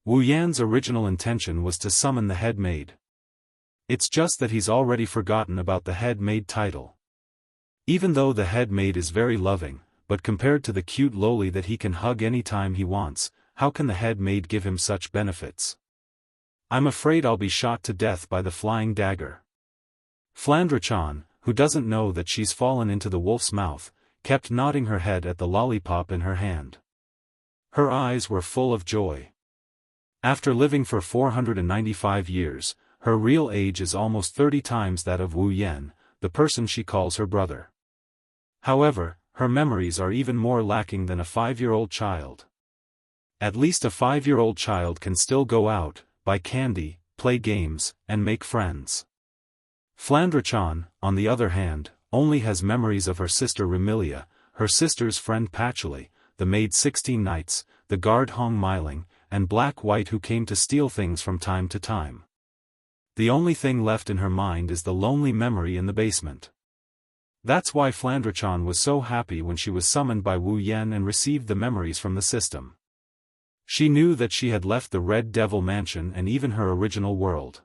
Wu Yan's original intention was to summon the head maid. It's just that he's already forgotten about the head maid title. Even though the head maid is very loving, but compared to the cute loli that he can hug anytime he wants, how can the head maid give him such benefits? I'm afraid I'll be shot to death by the flying dagger. Flandre-chan, who doesn't know that she's fallen into the wolf's mouth, kept nodding her head at the lollipop in her hand. Her eyes were full of joy. After living for 495 years, her real age is almost 30 times that of Wu Yan, the person she calls her brother. However, her memories are even more lacking than a 5-year-old child. At least a 5-year-old child can still go out, buy candy, play games, and make friends. Flandre-chan, on the other hand, only has memories of her sister Remilia, her sister's friend Patchouli, the maid 16 Knights, the guard Hong Miling, and Black White who came to steal things from time to time. The only thing left in her mind is the lonely memory in the basement. That's why Flandre-chan was so happy when she was summoned by Wu Yan and received the memories from the system. She knew that she had left the Red Devil Mansion and even her original world.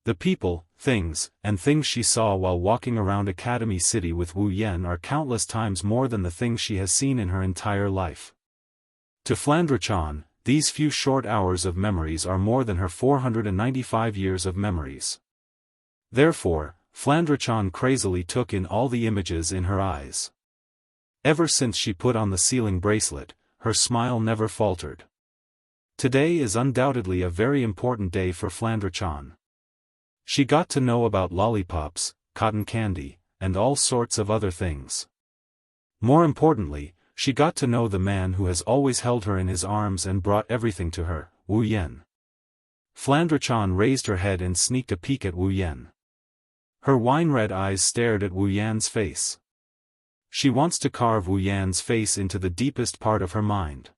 The people, things, and things she saw while walking around Academy City with Wu Yan are countless times more than the things she has seen in her entire life. To Flandre-chan, these few short hours of memories are more than her 495 years of memories. Therefore, Flandre-chan crazily took in all the images in her eyes. Ever since she put on the sealing bracelet, her smile never faltered. Today is undoubtedly a very important day for Flandre-chan. She got to know about lollipops, cotton candy, and all sorts of other things. More importantly, she got to know the man who has always held her in his arms and brought everything to her, Wu Yan. Flandre-chan raised her head and sneaked a peek at Wu Yan. Her wine-red eyes stared at Wu Yan's face. She wants to carve Wu Yan's face into the deepest part of her mind.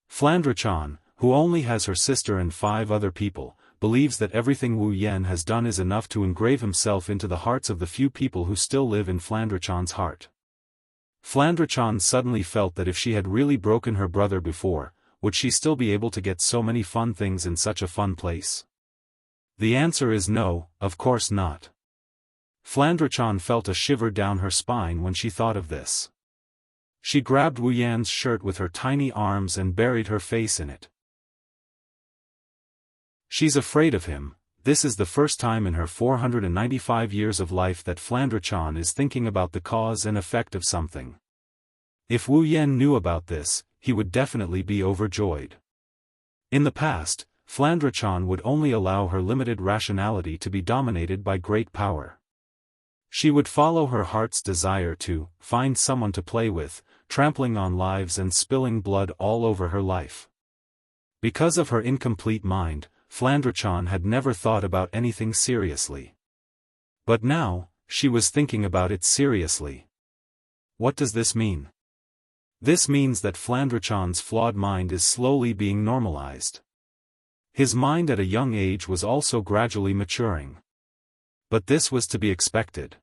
Flandre-chan, who only has her sister and 5 other people, believes that everything Wu Yan has done is enough to engrave himself into the hearts of the few people who still live in Flandre-chan's heart. Flandre-chan suddenly felt that if she had really broken her brother before, would she still be able to get so many fun things in such a fun place? The answer is no, of course not. Flandre-chan felt a shiver down her spine when she thought of this. She grabbed Wu Yan's shirt with her tiny arms and buried her face in it. She's afraid of him. This is the first time in her 495 years of life that Flandre-chan is thinking about the cause and effect of something. If Wu Yan knew about this, he would definitely be overjoyed. In the past, Flandre-chan would only allow her limited rationality to be dominated by great power. She would follow her heart's desire to find someone to play with, trampling on lives and spilling blood all over her life. Because of her incomplete mind, Flandre-chan had never thought about anything seriously. But now, she was thinking about it seriously. What does this mean? This means that Flandre-chan's flawed mind is slowly being normalized. His mind at a young age was also gradually maturing. But this was to be expected.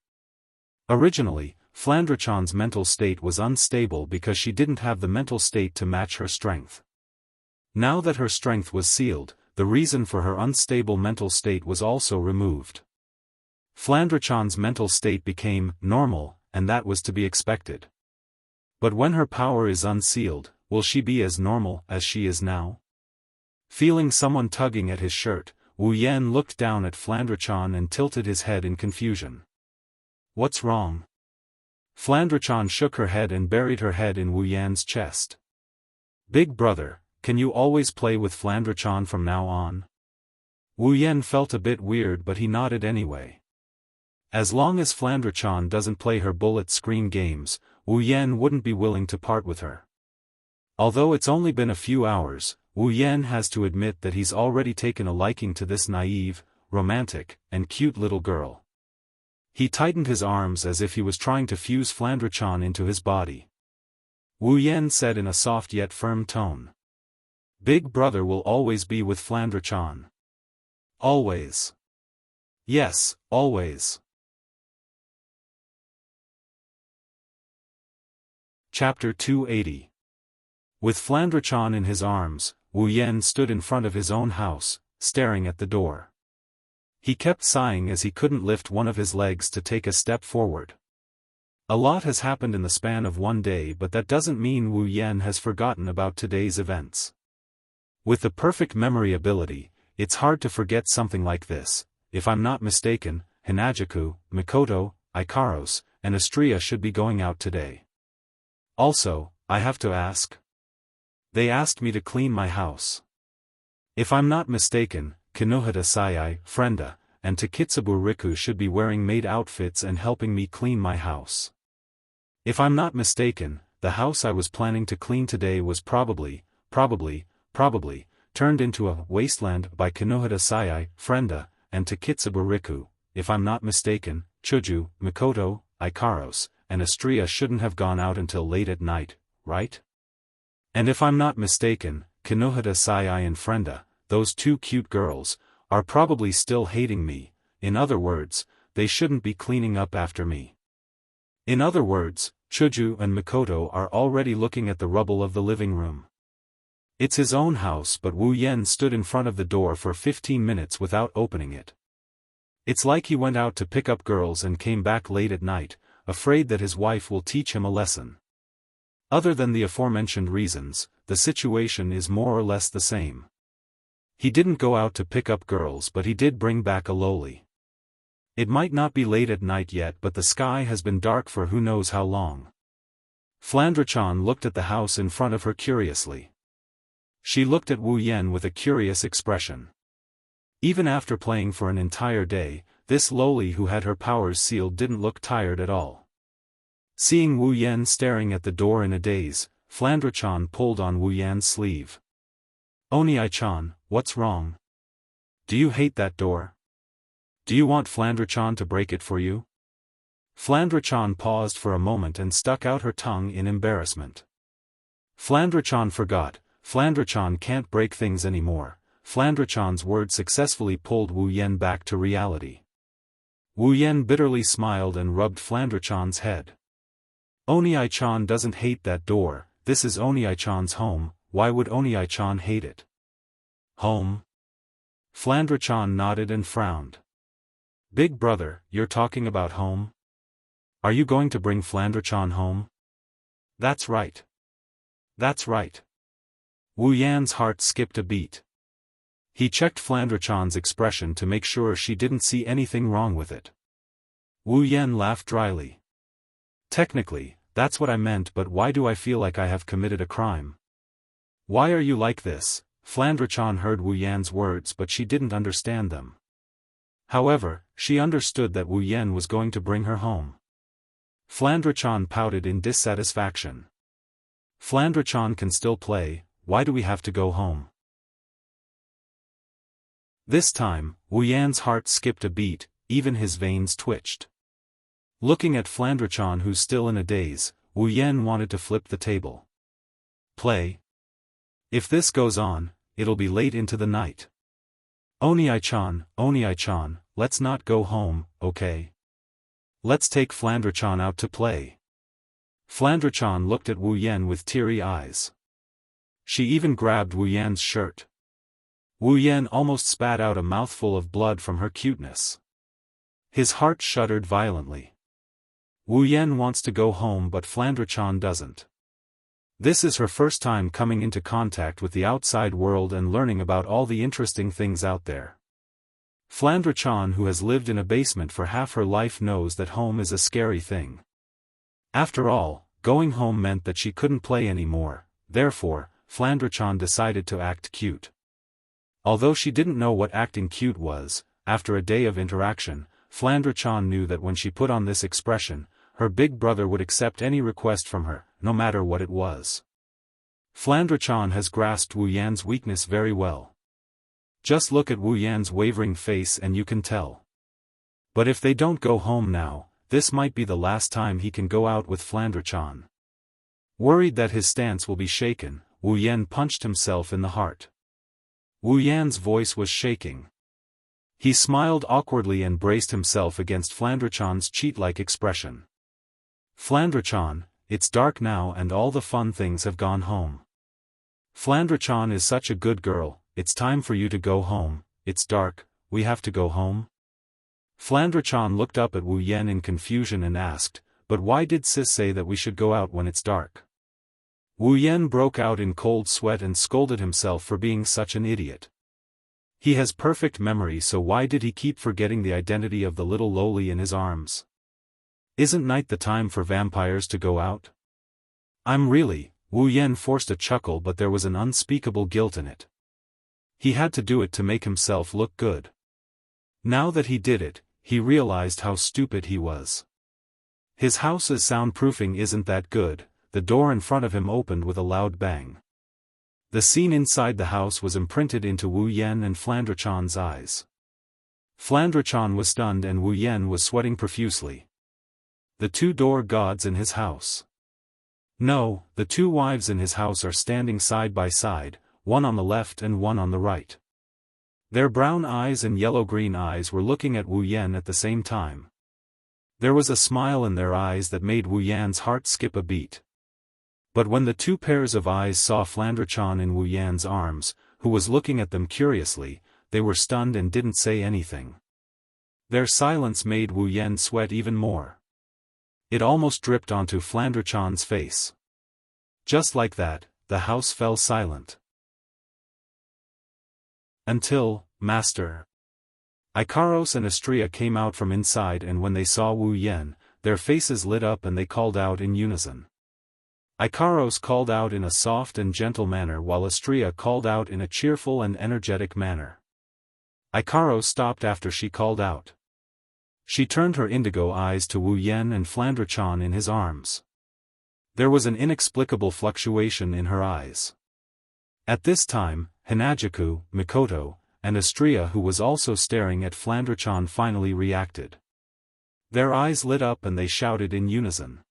Originally, Flandre-chan's mental state was unstable because she didn't have the mental state to match her strength. Now that her strength was sealed, the reason for her unstable mental state was also removed. Flandre-chan's mental state became normal, and that was to be expected. But when her power is unsealed, will she be as normal as she is now? Feeling someone tugging at his shirt, Wu Yan looked down at Flandre-chan and tilted his head in confusion. What's wrong? Flandre-chan shook her head and buried her head in Wu Yan's chest. Big brother, can you always play with Flandre-chan from now on? Wu Yan felt a bit weird, but he nodded anyway. As long as Flandre-chan doesn't play her bullet screen games, Wu Yan wouldn't be willing to part with her. Although it's only been a few hours, Wu Yan has to admit that he's already taken a liking to this naive, romantic, and cute little girl. He tightened his arms as if he was trying to fuse Flandre-chan into his body. Wu Yan said in a soft yet firm tone. Big brother will always be with Flandre-chan. Always. Yes, always. Chapter 280. With Flandre-chan in his arms, Wu Yan stood in front of his own house, staring at the door. He kept sighing as he couldn't lift one of his legs to take a step forward. A lot has happened in the span of one day, but that doesn't mean Wu Yan has forgotten about today's events. With the perfect memory ability, it's hard to forget something like this. If I'm not mistaken, Hinajaku, Mikoto, Ikaros, and Astria should be going out today. Also, I have to ask. They asked me to clean my house. If I'm not mistaken, Kinohita Sayai, Frenda, and Takitsubu Riku should be wearing maid outfits and helping me clean my house. If I'm not mistaken, the house I was planning to clean today was probably, turned into a wasteland by Kinohita Sayai, Frenda, and Takitsubu Riku. If I'm not mistaken, Chuju, Mikoto, Ikaros, and Astria shouldn't have gone out until late at night, right? And if I'm not mistaken, Kinohita Sayai and Frenda, those 2 cute girls, are probably still hating me. In other words, they shouldn't be cleaning up after me. In other words, Chuju and Mikoto are already looking at the rubble of the living room. It's his own house, but Wu Yan stood in front of the door for 15 minutes without opening it. It's like he went out to pick up girls and came back late at night, afraid that his wife will teach him a lesson. Other than the aforementioned reasons, the situation is more or less the same. He didn't go out to pick up girls, but he did bring back a loli. It might not be late at night yet, but the sky has been dark for who knows how long. Flandre-chan looked at the house in front of her curiously. She looked at Wu Yan with a curious expression. Even after playing for an entire day, this loli who had her powers sealed didn't look tired at all. Seeing Wu Yan staring at the door in a daze, Flandre-chan pulled on Wu Yan's sleeve. Onii-chan, what's wrong? Do you hate that door? Do you want Flandre-chan to break it for you? Flandre-chan paused for a moment and stuck out her tongue in embarrassment. Flandre-chan forgot, Flandre-chan can't break things anymore. Flandre-chan's words successfully pulled Wu Yan back to reality. Wu Yan bitterly smiled and rubbed Flandre-chan's head. Onii-chan doesn't hate that door, this is Onii-chan's home, why would Onii-chan hate it? Home? Flandre-chan nodded and frowned. Big brother, you're talking about home? Are you going to bring Flandre-chan home? That's right. That's right. Wu Yan's heart skipped a beat. He checked Flandre-chan's expression to make sure she didn't see anything wrong with it. Wu Yan laughed dryly. Technically, that's what I meant, but why do I feel like I have committed a crime? Why are you like this? Flandre-chan heard Wu Yan's words but she didn't understand them. However, she understood that Wu Yan was going to bring her home. Flandre-chan pouted in dissatisfaction. Flandre-chan can still play, why do we have to go home? This time, Wu Yan's heart skipped a beat, even his veins twitched. Looking at Flandre-chan who's still in a daze, Wu Yan wanted to flip the table. Play? If this goes on, it'll be late into the night. Onii-chan, let's not go home, okay? Let's take Flandre-chan out to play. Flandre-chan looked at Wu Yan with teary eyes. She even grabbed Wu Yan's shirt. Wu Yan almost spat out a mouthful of blood from her cuteness. His heart shuddered violently. Wu Yan wants to go home but Flandre-chan doesn't. This is her first time coming into contact with the outside world and learning about all the interesting things out there. Flandre-chan, who has lived in a basement for half her life, knows that home is a scary thing. After all, going home meant that she couldn't play anymore, therefore, Flandre-chan decided to act cute. Although she didn't know what acting cute was, after a day of interaction, Flandre-chan knew that when she put on this expression, her big brother would accept any request from her, no matter what it was. Flandre-chan has grasped Wu Yan's weakness very well. Just look at Wu Yan's wavering face and you can tell. But if they don't go home now, this might be the last time he can go out with Flandre-chan. Worried that his stance will be shaken, Wu Yan punched himself in the heart. Wu Yan's voice was shaking. He smiled awkwardly and braced himself against Flandre-chan's cheat-like expression. Flandre-chan, it's dark now and all the fun things have gone home. Flandre-chan is such a good girl, it's time for you to go home, it's dark, we have to go home? Flandre-chan looked up at Wu Yan in confusion and asked, but why did sis say that we should go out when it's dark? Wu Yan broke out in cold sweat and scolded himself for being such an idiot. He has perfect memory, so why did he keep forgetting the identity of the little loli in his arms? Isn't night the time for vampires to go out? Wu Yan forced a chuckle but there was an unspeakable guilt in it. He had to do it to make himself look good. Now that he did it, he realized how stupid he was. His house's soundproofing isn't that good. The door in front of him opened with a loud bang. The scene inside the house was imprinted into Wu Yan and Flandre-chan's eyes. Flandre-chan was stunned and Wu Yan was sweating profusely. The two door gods in his house. No, the two wives in his house are standing side by side, one on the left and one on the right. Their brown eyes and yellow-green eyes were looking at Wu Yan at the same time. There was a smile in their eyes that made Wu Yan's heart skip a beat. But when the two pairs of eyes saw Flandre-chan in Wu Yan's arms, who was looking at them curiously, they were stunned and didn't say anything. Their silence made Wu Yan sweat even more. It almost dripped onto Flandre-chan's face. Just like that, the house fell silent. Until, Master Ikaros and Astria came out from inside, and when they saw Wu Yan, their faces lit up and they called out in unison. Ikaros called out in a soft and gentle manner while Astria called out in a cheerful and energetic manner. Ikaros stopped after she called out. She turned her indigo eyes to Wu Yan and Flandre-chan in his arms. There was an inexplicable fluctuation in her eyes. At this time, Hanajaku, Mikoto, and Astria, who was also staring at Flandrachan, finally reacted. Their eyes lit up and they shouted in unison.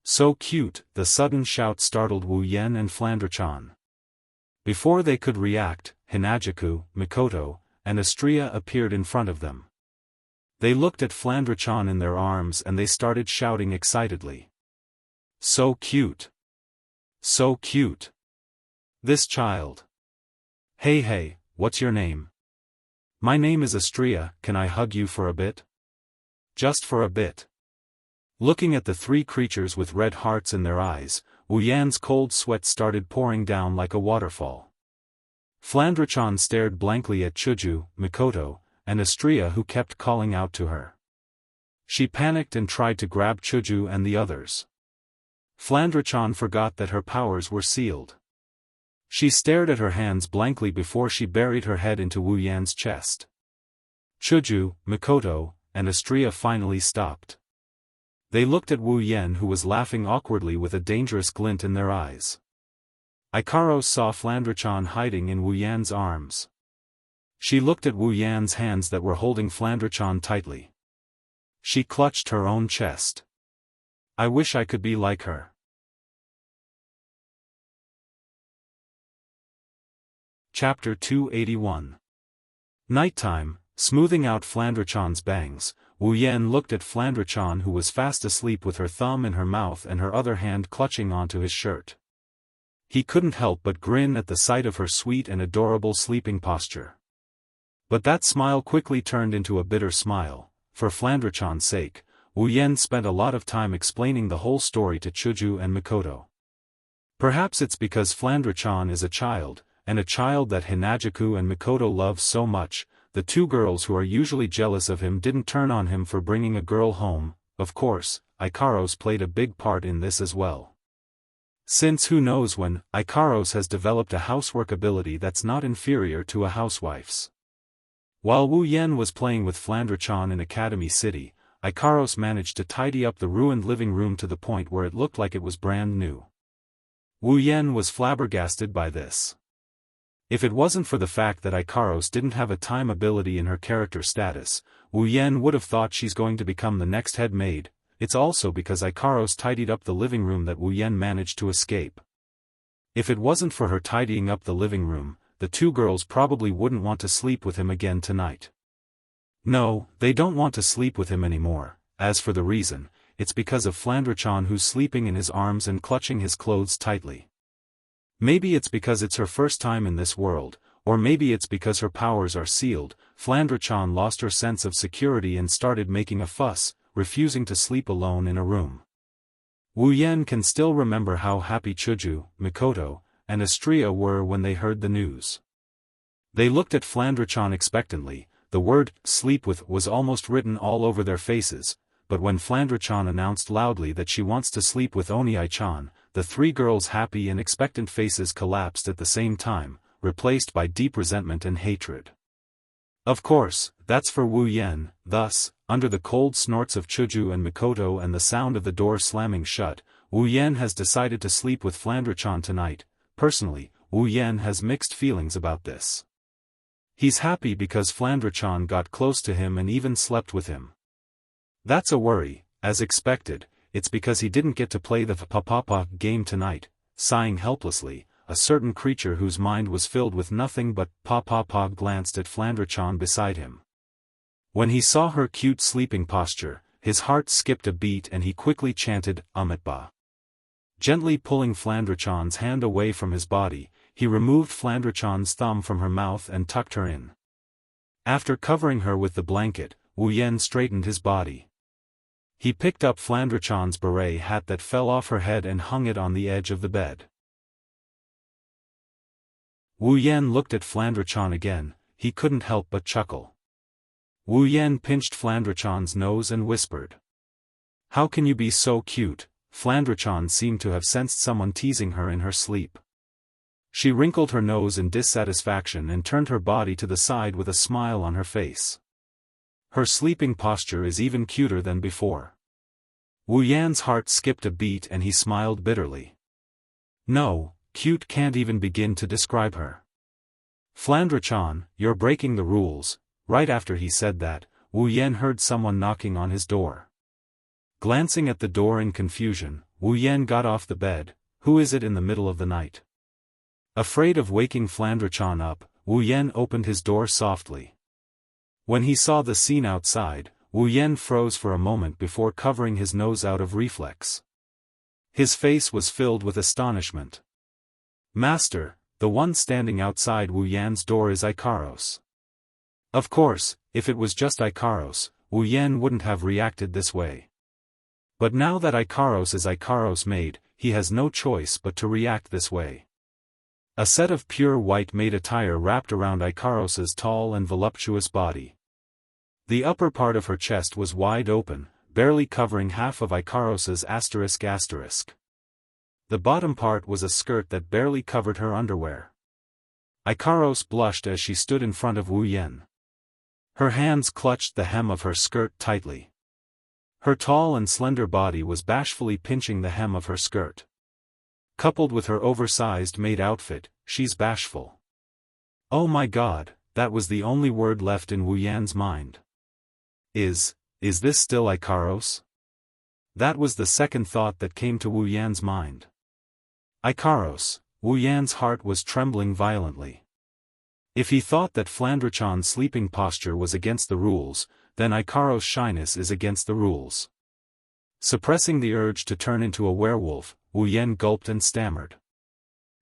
"So cute!" The sudden shout startled Wu Yan and Flandrachan. Before they could react, Hinajaku, Mikoto, and Astria appeared in front of them. They looked at Flandrachan in their arms and they started shouting excitedly. "So cute! So cute! This child! Hey, what's your name?" "My name is Astria, can I hug you for a bit?" "Just for a bit." Looking at the three creatures with red hearts in their eyes, Wu Yan's cold sweat started pouring down like a waterfall. Flandrachan stared blankly at Chuju, Mikoto, and Astria, who kept calling out to her. She panicked and tried to grab Chuju and the others. Flandrachan forgot that her powers were sealed. She stared at her hands blankly before she buried her head into Wu Yan's chest. Chuju, Mikoto, and Astria finally stopped. They looked at Wu Yan, who was laughing awkwardly with a dangerous glint in their eyes. Ikaros saw Flandrachan hiding in Wu Yan's arms. She looked at Wu Yan's hands that were holding Flandrachan tightly. She clutched her own chest. "I wish I could be like her." Chapter 281. Nighttime, smoothing out Flandrachan's bangs, Wu Yan looked at Flandrachan, who was fast asleep with her thumb in her mouth and her other hand clutching onto his shirt. He couldn't help but grin at the sight of her sweet and adorable sleeping posture. But that smile quickly turned into a bitter smile. For Flandrachan's sake, Wu Yan spent a lot of time explaining the whole story to Chuju and Mikoto. Perhaps it's because Flandrachan is a child, and a child that Hinajaku and Mikoto love so much. The two girls who are usually jealous of him didn't turn on him for bringing a girl home. Of course, Ikaros played a big part in this as well. Since who knows when, Ikaros has developed a housework ability that's not inferior to a housewife's. While Wu Yan was playing with Flandrachan in Academy City, Ikaros managed to tidy up the ruined living room to the point where it looked like it was brand new. Wu Yan was flabbergasted by this. If it wasn't for the fact that Ikaros didn't have a time ability in her character status, Wu Yan would have thought she's going to become the next head maid. It's also because Ikaros tidied up the living room that Wu Yan managed to escape. If it wasn't for her tidying up the living room, the two girls probably wouldn't want to sleep with him again tonight. No, they don't want to sleep with him anymore. As for the reason, it's because of Flandrachan, who's sleeping in his arms and clutching his clothes tightly. Maybe it's because it's her first time in this world, or maybe it's because her powers are sealed. Flandrachan lost her sense of security and started making a fuss, refusing to sleep alone in a room. Wu Yan can still remember how happy Chuju, Mikoto, and Astria were when they heard the news. They looked at Flandrachan expectantly. The word, "sleep with," was almost written all over their faces, but when Flandrachan announced loudly that she wants to sleep with Oni-chan, the three girls' happy and expectant faces collapsed at the same time, replaced by deep resentment and hatred. Of course, that's for Wu Yan. Thus, under the cold snorts of Chuju and Mikoto and the sound of the door slamming shut, Wu Yan has decided to sleep with Flandrachan tonight. Personally, Wu Yan has mixed feelings about this. He's happy because Flandrachan got close to him and even slept with him. That's a worry. As expected, it's because he didn't get to play the Papa game tonight. Sighing helplessly, a certain creature whose mind was filled with nothing but Papa glanced at Flandrachan beside him. When he saw her cute sleeping posture, his heart skipped a beat and he quickly chanted, Amitba. Gently pulling Flandrachan's hand away from his body, he removed Flandrachan's thumb from her mouth and tucked her in. After covering her with the blanket, Wu Yan straightened his body. He picked up Flandrachan's beret hat that fell off her head and hung it on the edge of the bed. Wu Yan looked at Flandrachan again. He couldn't help but chuckle. Wu Yan pinched Flandrachan's nose and whispered, "How can you be so cute?" Flandrachan seemed to have sensed someone teasing her in her sleep. She wrinkled her nose in dissatisfaction and turned her body to the side with a smile on her face. Her sleeping posture is even cuter than before. Wu Yan's heart skipped a beat and he smiled bitterly. No, cute can't even begin to describe her. Flandre-chan, you're breaking the rules." Right after he said that, Wu Yan heard someone knocking on his door. Glancing at the door in confusion, Wu Yan got off the bed. Who is it in the middle of the night? Afraid of waking Flandre-chan up, Wu Yan opened his door softly. When he saw the scene outside, Wu Yan froze for a moment before covering his nose out of reflex. His face was filled with astonishment. "Master, the one standing outside Wu Yan's door is Ikaros." Of course, if it was just Ikaros, Wu Yan wouldn't have reacted this way. But now that Ikaros is Ikaros' maid, he has no choice but to react this way. A set of pure white maid attire wrapped around Ikaros's tall and voluptuous body. The upper part of her chest was wide open, barely covering half of Ikaros's ***. The bottom part was a skirt that barely covered her underwear. Ikaros blushed as she stood in front of Wu Yan. Her hands clutched the hem of her skirt tightly. Her tall and slender body was bashfully pinching the hem of her skirt. Coupled with her oversized maid outfit, she's bashful. Oh my god, that was the only word left in Wu Yan's mind. Is this still Ikaros? That was the second thought that came to Wu Yan's mind. Ikaros, Wu Yan's heart was trembling violently. If he thought that Flandre-chan's sleeping posture was against the rules, then Ikaros' shyness is against the rules. Suppressing the urge to turn into a werewolf, Wu Yan gulped and stammered.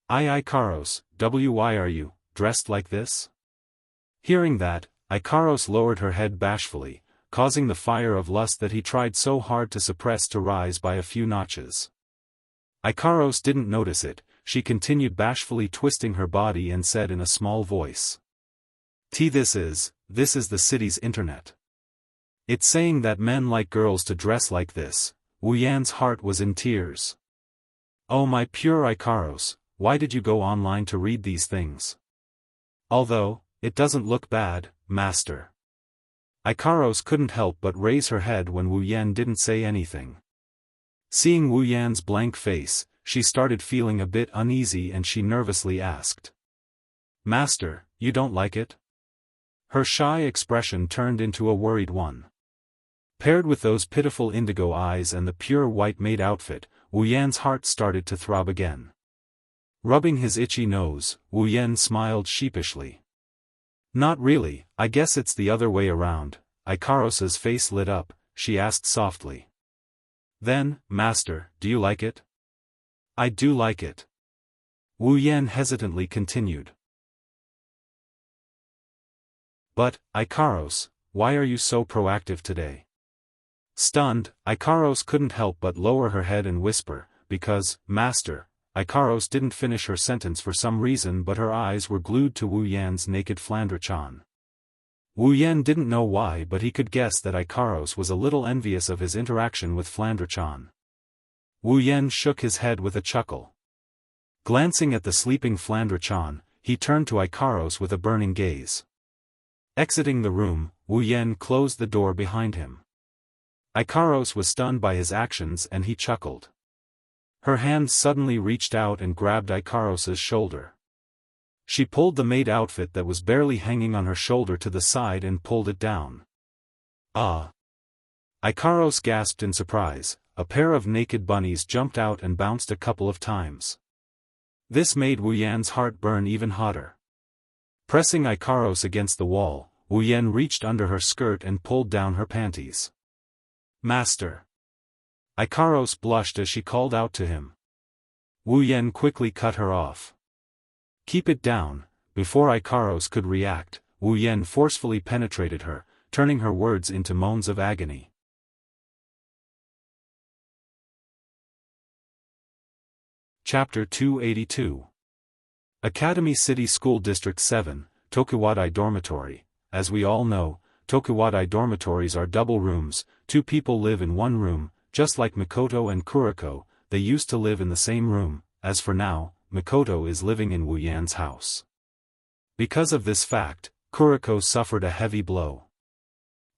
Ikaros, why are you dressed like this?" Hearing that, Ikaros lowered her head bashfully, causing the fire of lust that he tried so hard to suppress to rise by a few notches. Ikaros didn't notice it. She continued bashfully twisting her body and said in a small voice. This is the city's internet. It's saying that men like girls to dress like this." Wu Yan's heart was in tears. "Oh my pure Ikaros, why did you go online to read these things? Although, it doesn't look bad, master." Ikaros couldn't help but raise her head when Wu Yan didn't say anything. Seeing Wu Yan's blank face, she started feeling a bit uneasy and she nervously asked. "Master, you don't like it?" Her shy expression turned into a worried one. Paired with those pitiful indigo eyes and the pure white maid outfit, Wu Yan's heart started to throb again. Rubbing his itchy nose, Wu Yan smiled sheepishly. "Not really, I guess it's the other way around." Ikaros's face lit up, she asked softly. "Then, master, do you like it?" "I do like it." Wu Yan hesitantly continued. "But, Ikaros, why are you so proactive today?" Stunned, Ikaros couldn't help but lower her head and whisper, "Because, master." Ikaros didn't finish her sentence for some reason, but her eyes were glued to Wu Yan's naked Flandre-chan. Wu Yan didn't know why, but he could guess that Ikaros was a little envious of his interaction with Flandre-chan. Wu Yan shook his head with a chuckle. Glancing at the sleeping Flandre-chan, he turned to Ikaros with a burning gaze. Exiting the room, Wu Yan closed the door behind him. Ikaros was stunned by his actions and he chuckled. Her hand suddenly reached out and grabbed Ikaros's shoulder. She pulled the maid outfit that was barely hanging on her shoulder to the side and pulled it down. "Ah!" Ikaros gasped in surprise. A pair of naked bunnies jumped out and bounced a couple of times. This made Wu Yan's heart burn even hotter. Pressing Ikaros against the wall, Wu Yan reached under her skirt and pulled down her panties. "Master!" Ikaros blushed as she called out to him. Wu Yan quickly cut her off. "Keep it down." Before Ikaros could react, Wu Yan forcefully penetrated her, turning her words into moans of agony. Chapter 282. Academy City School District 7, Tokuwadai Dormitory. As we all know, Tokuwadai dormitories are double rooms. Two people live in one room, just like Mikoto and Kuriko. They used to live in the same room. As for now, Mikoto is living in Wu Yan's house. Because of this fact, Kuriko suffered a heavy blow.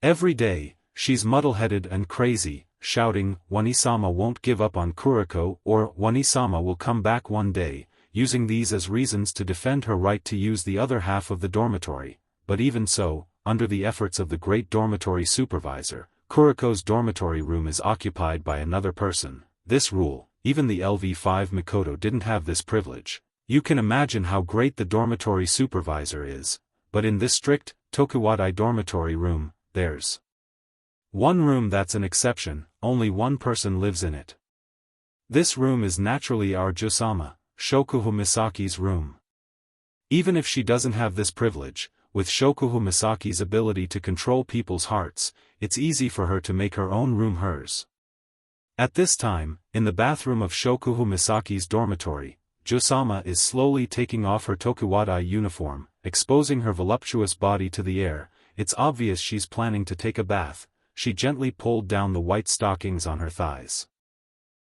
Every day, she's muddle-headed and crazy, shouting, "Wani-sama won't give up on Kuriko," or "Wani-sama will come back one day." using these as reasons to defend her right to use the other half of the dormitory, but even so, under the efforts of the great dormitory supervisor, Kuriko's dormitory room is occupied by another person. This rule, even the LV5 Mikoto didn't have this privilege. You can imagine how great the dormitory supervisor is, but in this strict, Tokuwadai dormitory room, there's one room that's an exception, only one person lives in it. This room is naturally our Josama, Shokuhu Misaki's room. Even if she doesn't have this privilege, with Shokuhu Misaki's ability to control people's hearts, it's easy for her to make her own room hers. At this time, in the bathroom of Shokuhu Misaki's dormitory, Josama is slowly taking off her Tokuwadai uniform, exposing her voluptuous body to the air. It's obvious she's planning to take a bath. She gently pulled down the white stockings on her thighs.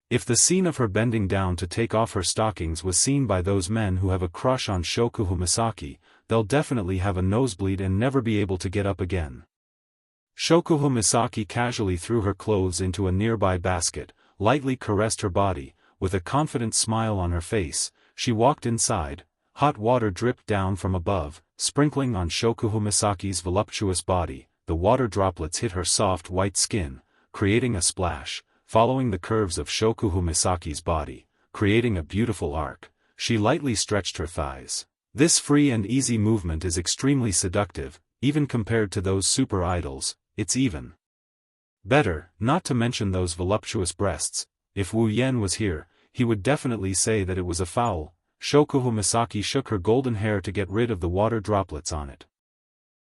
If the scene of her bending down to take off her stockings was seen by those men who have a crush on Shokuhu Misaki, they'll definitely have a nosebleed and never be able to get up again. Shokuhu Misaki casually threw her clothes into a nearby basket, lightly caressed her body. With a confident smile on her face, she walked inside. Hot water dripped down from above, sprinkling on Shokuhu Misaki's voluptuous body. The water droplets hit her soft white skin, creating a splash, following the curves of Shokuhu Misaki's body, creating a beautiful arc. She lightly stretched her thighs. This free and easy movement is extremely seductive, even compared to those super idols. It's even better, not to mention those voluptuous breasts. If Wu Yan was here, he would definitely say that it was a foul. Shokuhu Misaki shook her golden hair to get rid of the water droplets on it.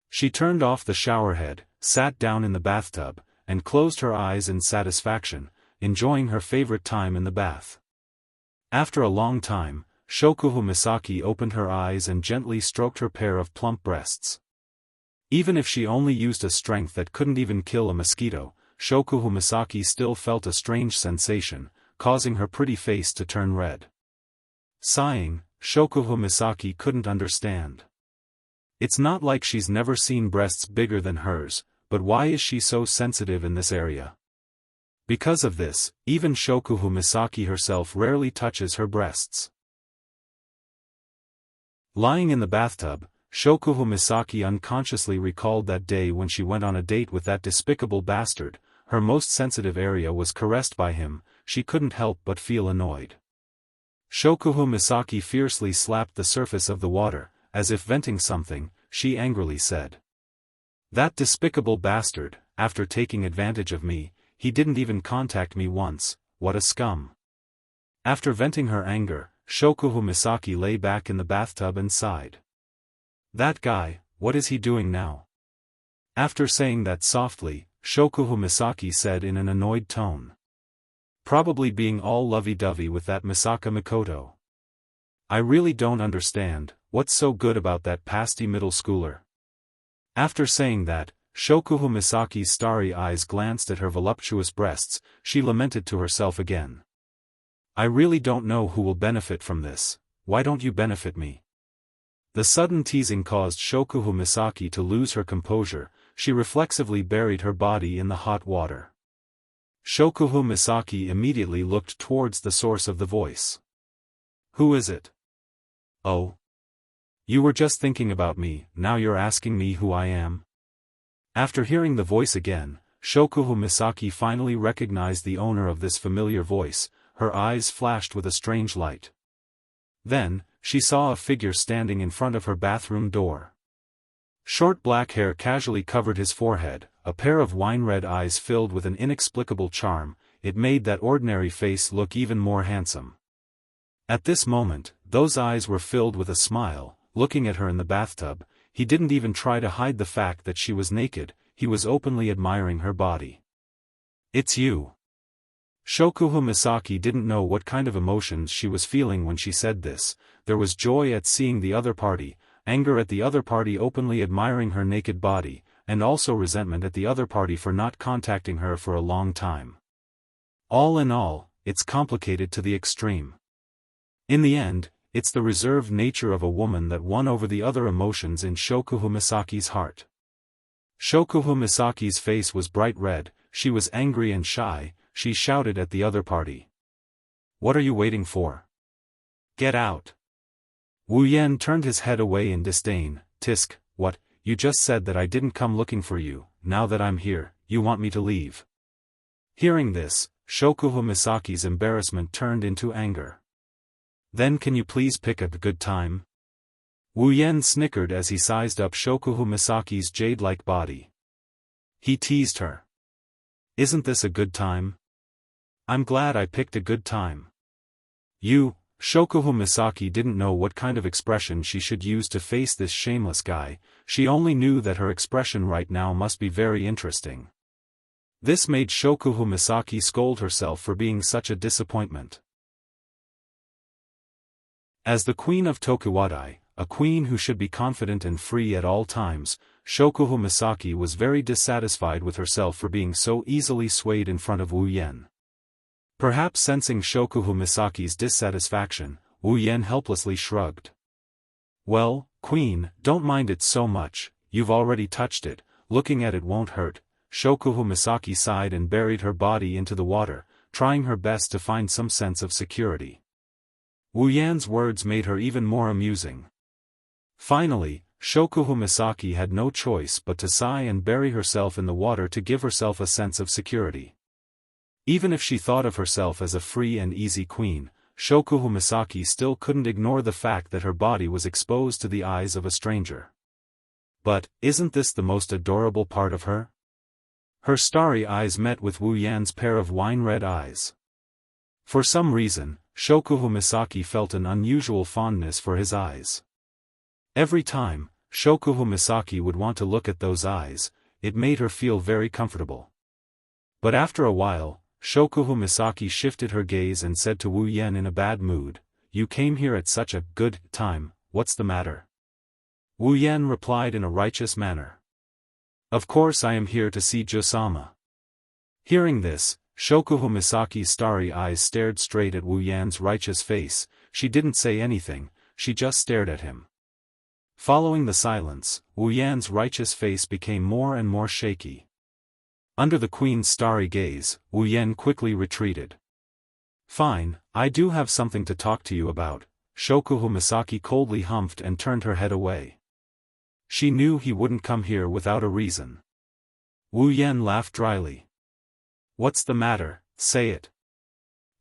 She turned off the showerhead, sat down in the bathtub, and closed her eyes in satisfaction, enjoying her favorite time in the bath. After a long time, Shokuhu Misaki opened her eyes and gently stroked her pair of plump breasts. Even if she only used a strength that couldn't even kill a mosquito, Shokuhu Misaki still felt a strange sensation, causing her pretty face to turn red. Sighing, Shokuhu Misaki couldn't understand. It's not like she's never seen breasts bigger than hers, but why is she so sensitive in this area? Because of this, even Shokuhu Misaki herself rarely touches her breasts. Lying in the bathtub, Shokuhu Misaki unconsciously recalled that day when she went on a date with that despicable bastard. Her most sensitive area was caressed by him. She couldn't help but feel annoyed. Shokuhu Misaki fiercely slapped the surface of the water. As if venting something, she angrily said, "That despicable bastard, after taking advantage of me, he didn't even contact me once. What a scum." After venting her anger, Shokuhu Misaki lay back in the bathtub and sighed. "That guy, what is he doing now?" After saying that softly, Shokuhu Misaki said in an annoyed tone, "Probably being all lovey-dovey with that Misaka Mikoto. I really don't understand, what's so good about that pasty middle schooler?" After saying that, Shokuhu Misaki's starry eyes glanced at her voluptuous breasts. She lamented to herself again. "I really don't know who will benefit from this. Why don't you benefit me?" The sudden teasing caused Shokuhu Misaki to lose her composure. She reflexively buried her body in the hot water. Shokuhu Misaki immediately looked towards the source of the voice. "Who is it?" "Oh. You were just thinking about me, now you're asking me who I am?" After hearing the voice again, Shokuhu Misaki finally recognized the owner of this familiar voice. Her eyes flashed with a strange light. Then, she saw a figure standing in front of her bathroom door. Short black hair casually covered his forehead, a pair of wine-red eyes filled with an inexplicable charm. It made that ordinary face look even more handsome. At this moment, those eyes were filled with a smile. Looking at her in the bathtub, he didn't even try to hide the fact that she was naked. He was openly admiring her body. "It's you." Shokuhu Misaki didn't know what kind of emotions she was feeling when she said this. There was joy at seeing the other party, anger at the other party openly admiring her naked body, and also resentment at the other party for not contacting her for a long time. All in all, it's complicated to the extreme. In the end, it's the reserved nature of a woman that won over the other emotions in Shokuhu Misaki's heart. Shokuhu Misaki's face was bright red. She was angry and shy. She shouted at the other party. "What are you waiting for? Get out." Wu Yan turned his head away in disdain. Tisk, what, you just said that I didn't come looking for you, now that I'm here, you want me to leave. Hearing this, Shokuho Misaki's embarrassment turned into anger. Then can you please pick a good time? Wu Yan snickered as he sized up Shokuho Misaki's jade-like body. He teased her. Isn't this a good time? I'm glad I picked a good time. Shokuho Misaki didn't know what kind of expression she should use to face this shameless guy. She only knew that her expression right now must be very interesting. This made Shokuho Misaki scold herself for being such a disappointment. As the queen of Tokuwadai, a queen who should be confident and free at all times, Shokuho Misaki was very dissatisfied with herself for being so easily swayed in front of Wu Yan. Perhaps sensing Shokuho Misaki's dissatisfaction, Wu Yan helplessly shrugged. Well, queen, don't mind it so much, you've already touched it, looking at it won't hurt. Shokuho Misaki sighed and buried her body into the water, trying her best to find some sense of security. Wu Yan's words made her even more amusing. Finally, Shokuho Misaki had no choice but to sigh and bury herself in the water to give herself a sense of security. Even if she thought of herself as a free and easy queen, Shokuho Misaki still couldn't ignore the fact that her body was exposed to the eyes of a stranger. But, isn't this the most adorable part of her? Her starry eyes met with Wu Yan's pair of wine-red eyes. For some reason, Shokuho Misaki felt an unusual fondness for his eyes. Every time, Shokuho Misaki would want to look at those eyes, it made her feel very comfortable. But after a while, Shokuho Misaki shifted her gaze and said to Wu Yan in a bad mood, "You came here at such a good time, what's the matter?" Wu Yan replied in a righteous manner. "Of course I am here to see Jo-sama." Hearing this, Shokuho Misaki's starry eyes stared straight at Wu Yan's righteous face. She didn't say anything, she just stared at him. Following the silence, Wu Yan's righteous face became more and more shaky. Under the queen's starry gaze, Wu Yan quickly retreated. "Fine, I do have something to talk to you about." Shokuho Misaki coldly humphed and turned her head away. She knew he wouldn't come here without a reason. Wu Yan laughed dryly. "What's the matter, say it."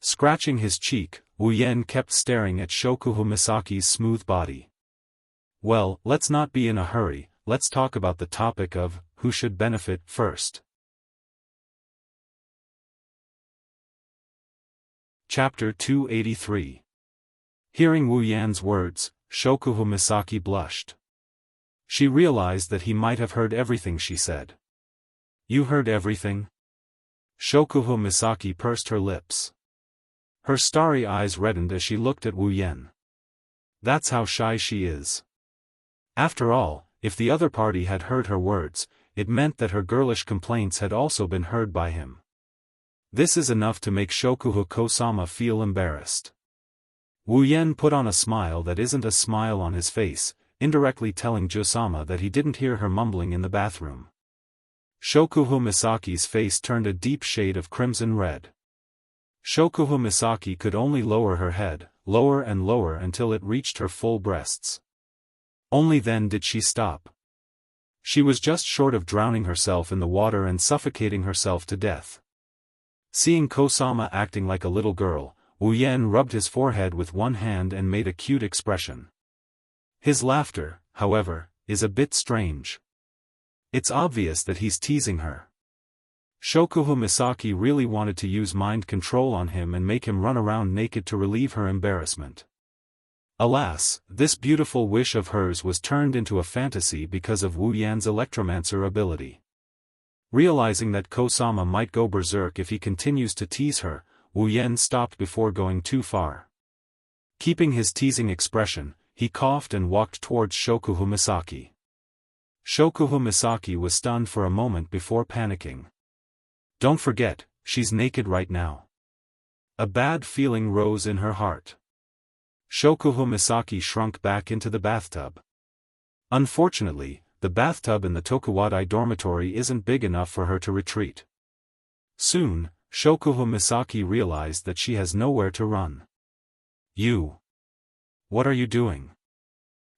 Scratching his cheek, Wu Yan kept staring at Shokuho Misaki's smooth body. "Well, let's not be in a hurry, let's talk about the topic of, who should benefit first. Chapter 283. Hearing Wu Yan's words, Shokuho Misaki blushed. She realized that he might have heard everything she said. "You heard everything?" Shokuho Misaki pursed her lips. Her starry eyes reddened as she looked at Wu Yan. That's how shy she is. After all, if the other party had heard her words, it meant that her girlish complaints had also been heard by him. This is enough to make Shokuho Kosama feel embarrassed. Wu Yan put on a smile that isn't a smile on his face, indirectly telling Jo-sama that he didn't hear her mumbling in the bathroom. Shokuho Misaki's face turned a deep shade of crimson red. Shokuho Misaki could only lower her head, lower and lower until it reached her full breasts. Only then did she stop. She was just short of drowning herself in the water and suffocating herself to death. Seeing Kosama acting like a little girl, Wu Yan rubbed his forehead with one hand and made a cute expression. His laughter, however, is a bit strange. It's obvious that he's teasing her. Shokuho Misaki really wanted to use mind control on him and make him run around naked to relieve her embarrassment. Alas, this beautiful wish of hers was turned into a fantasy because of Wu Yan's electromancer ability. Realizing that Kosama might go berserk if he continues to tease her, Wu Yan stopped before going too far. Keeping his teasing expression, he coughed and walked towards Shokuho Misaki. Shokuho Misaki was stunned for a moment before panicking. Don't forget, she's naked right now. A bad feeling rose in her heart. Shokuho Misaki shrunk back into the bathtub. Unfortunately, the bathtub in the Tokuwadai dormitory isn't big enough for her to retreat. Soon, Shokuho Misaki realized that she has nowhere to run. "You. What are you doing?"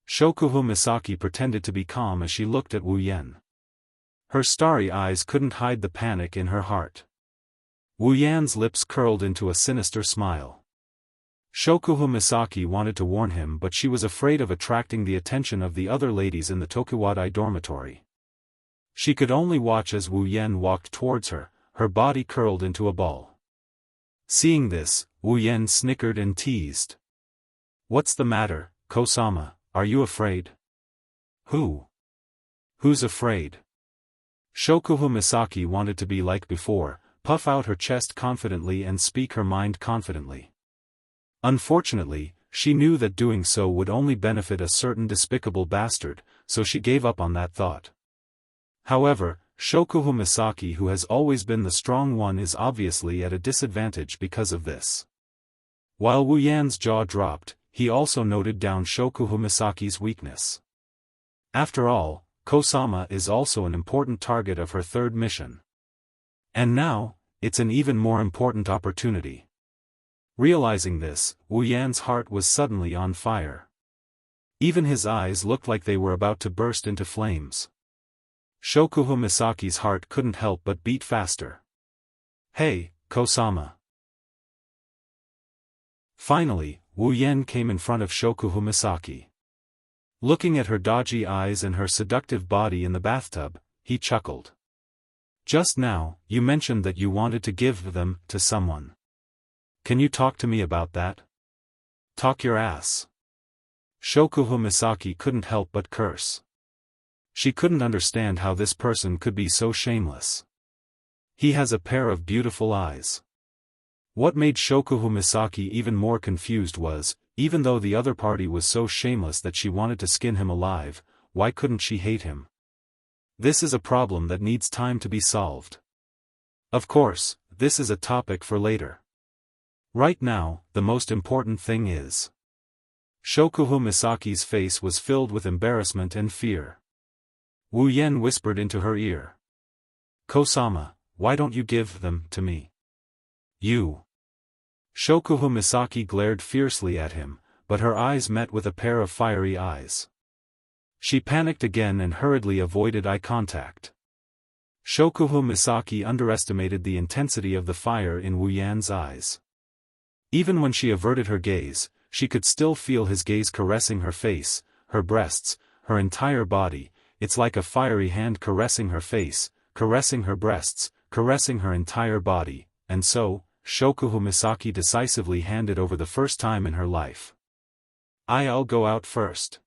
Shokuhu Misaki pretended to be calm as she looked at Wu Yan. Her starry eyes couldn't hide the panic in her heart. Wu Yan's lips curled into a sinister smile. Shokuhu Misaki wanted to warn him, but she was afraid of attracting the attention of the other ladies in the Tokuwadai dormitory. She could only watch as Wu Yan walked towards her, her body curled into a ball. Seeing this, Wu Yan snickered and teased. "What's the matter, Kosama, are you afraid?" Who's afraid?" Shokuhu Misaki wanted to be like before, puff out her chest confidently and speak her mind confidently. Unfortunately, she knew that doing so would only benefit a certain despicable bastard, so she gave up on that thought. However, Shokuhu Misaki, who has always been the strong one, is obviously at a disadvantage because of this. While Wu Yan's jaw dropped, he also noted down Shokuhu Misaki's weakness. After all, Kosama is also an important target of her third mission. And now, it's an even more important opportunity. Realizing this, Wu Yan's heart was suddenly on fire. Even his eyes looked like they were about to burst into flames. Shokuhu Misaki's heart couldn't help but beat faster. "Hey, Kosama." Finally, Wu Yan came in front of Shokuhu Misaki. Looking at her dodgy eyes and her seductive body in the bathtub, he chuckled. "Just now, you mentioned that you wanted to give them to someone. Can you talk to me about that?" "Talk your ass." Shokuhu Misaki couldn't help but curse. She couldn't understand how this person could be so shameless. He has a pair of beautiful eyes. What made Shokuhu Misaki even more confused was, even though the other party was so shameless that she wanted to skin him alive, why couldn't she hate him? This is a problem that needs time to be solved. Of course, this is a topic for later. Right now, the most important thing is. Shokuhu Misaki's face was filled with embarrassment and fear. Wu Yan whispered into her ear. "Kosama, why don't you give them to me?" "You." Shokuhu Misaki glared fiercely at him, but her eyes met with a pair of fiery eyes. She panicked again and hurriedly avoided eye contact. Shokuhu Misaki underestimated the intensity of the fire in Wu Yan's eyes. Even when she averted her gaze, she could still feel his gaze caressing her face, her breasts, her entire body. It's like a fiery hand caressing her face, caressing her breasts, caressing her entire body, and so, Shokuhu Misaki decisively handed over the first time in her life. "I'll go out first."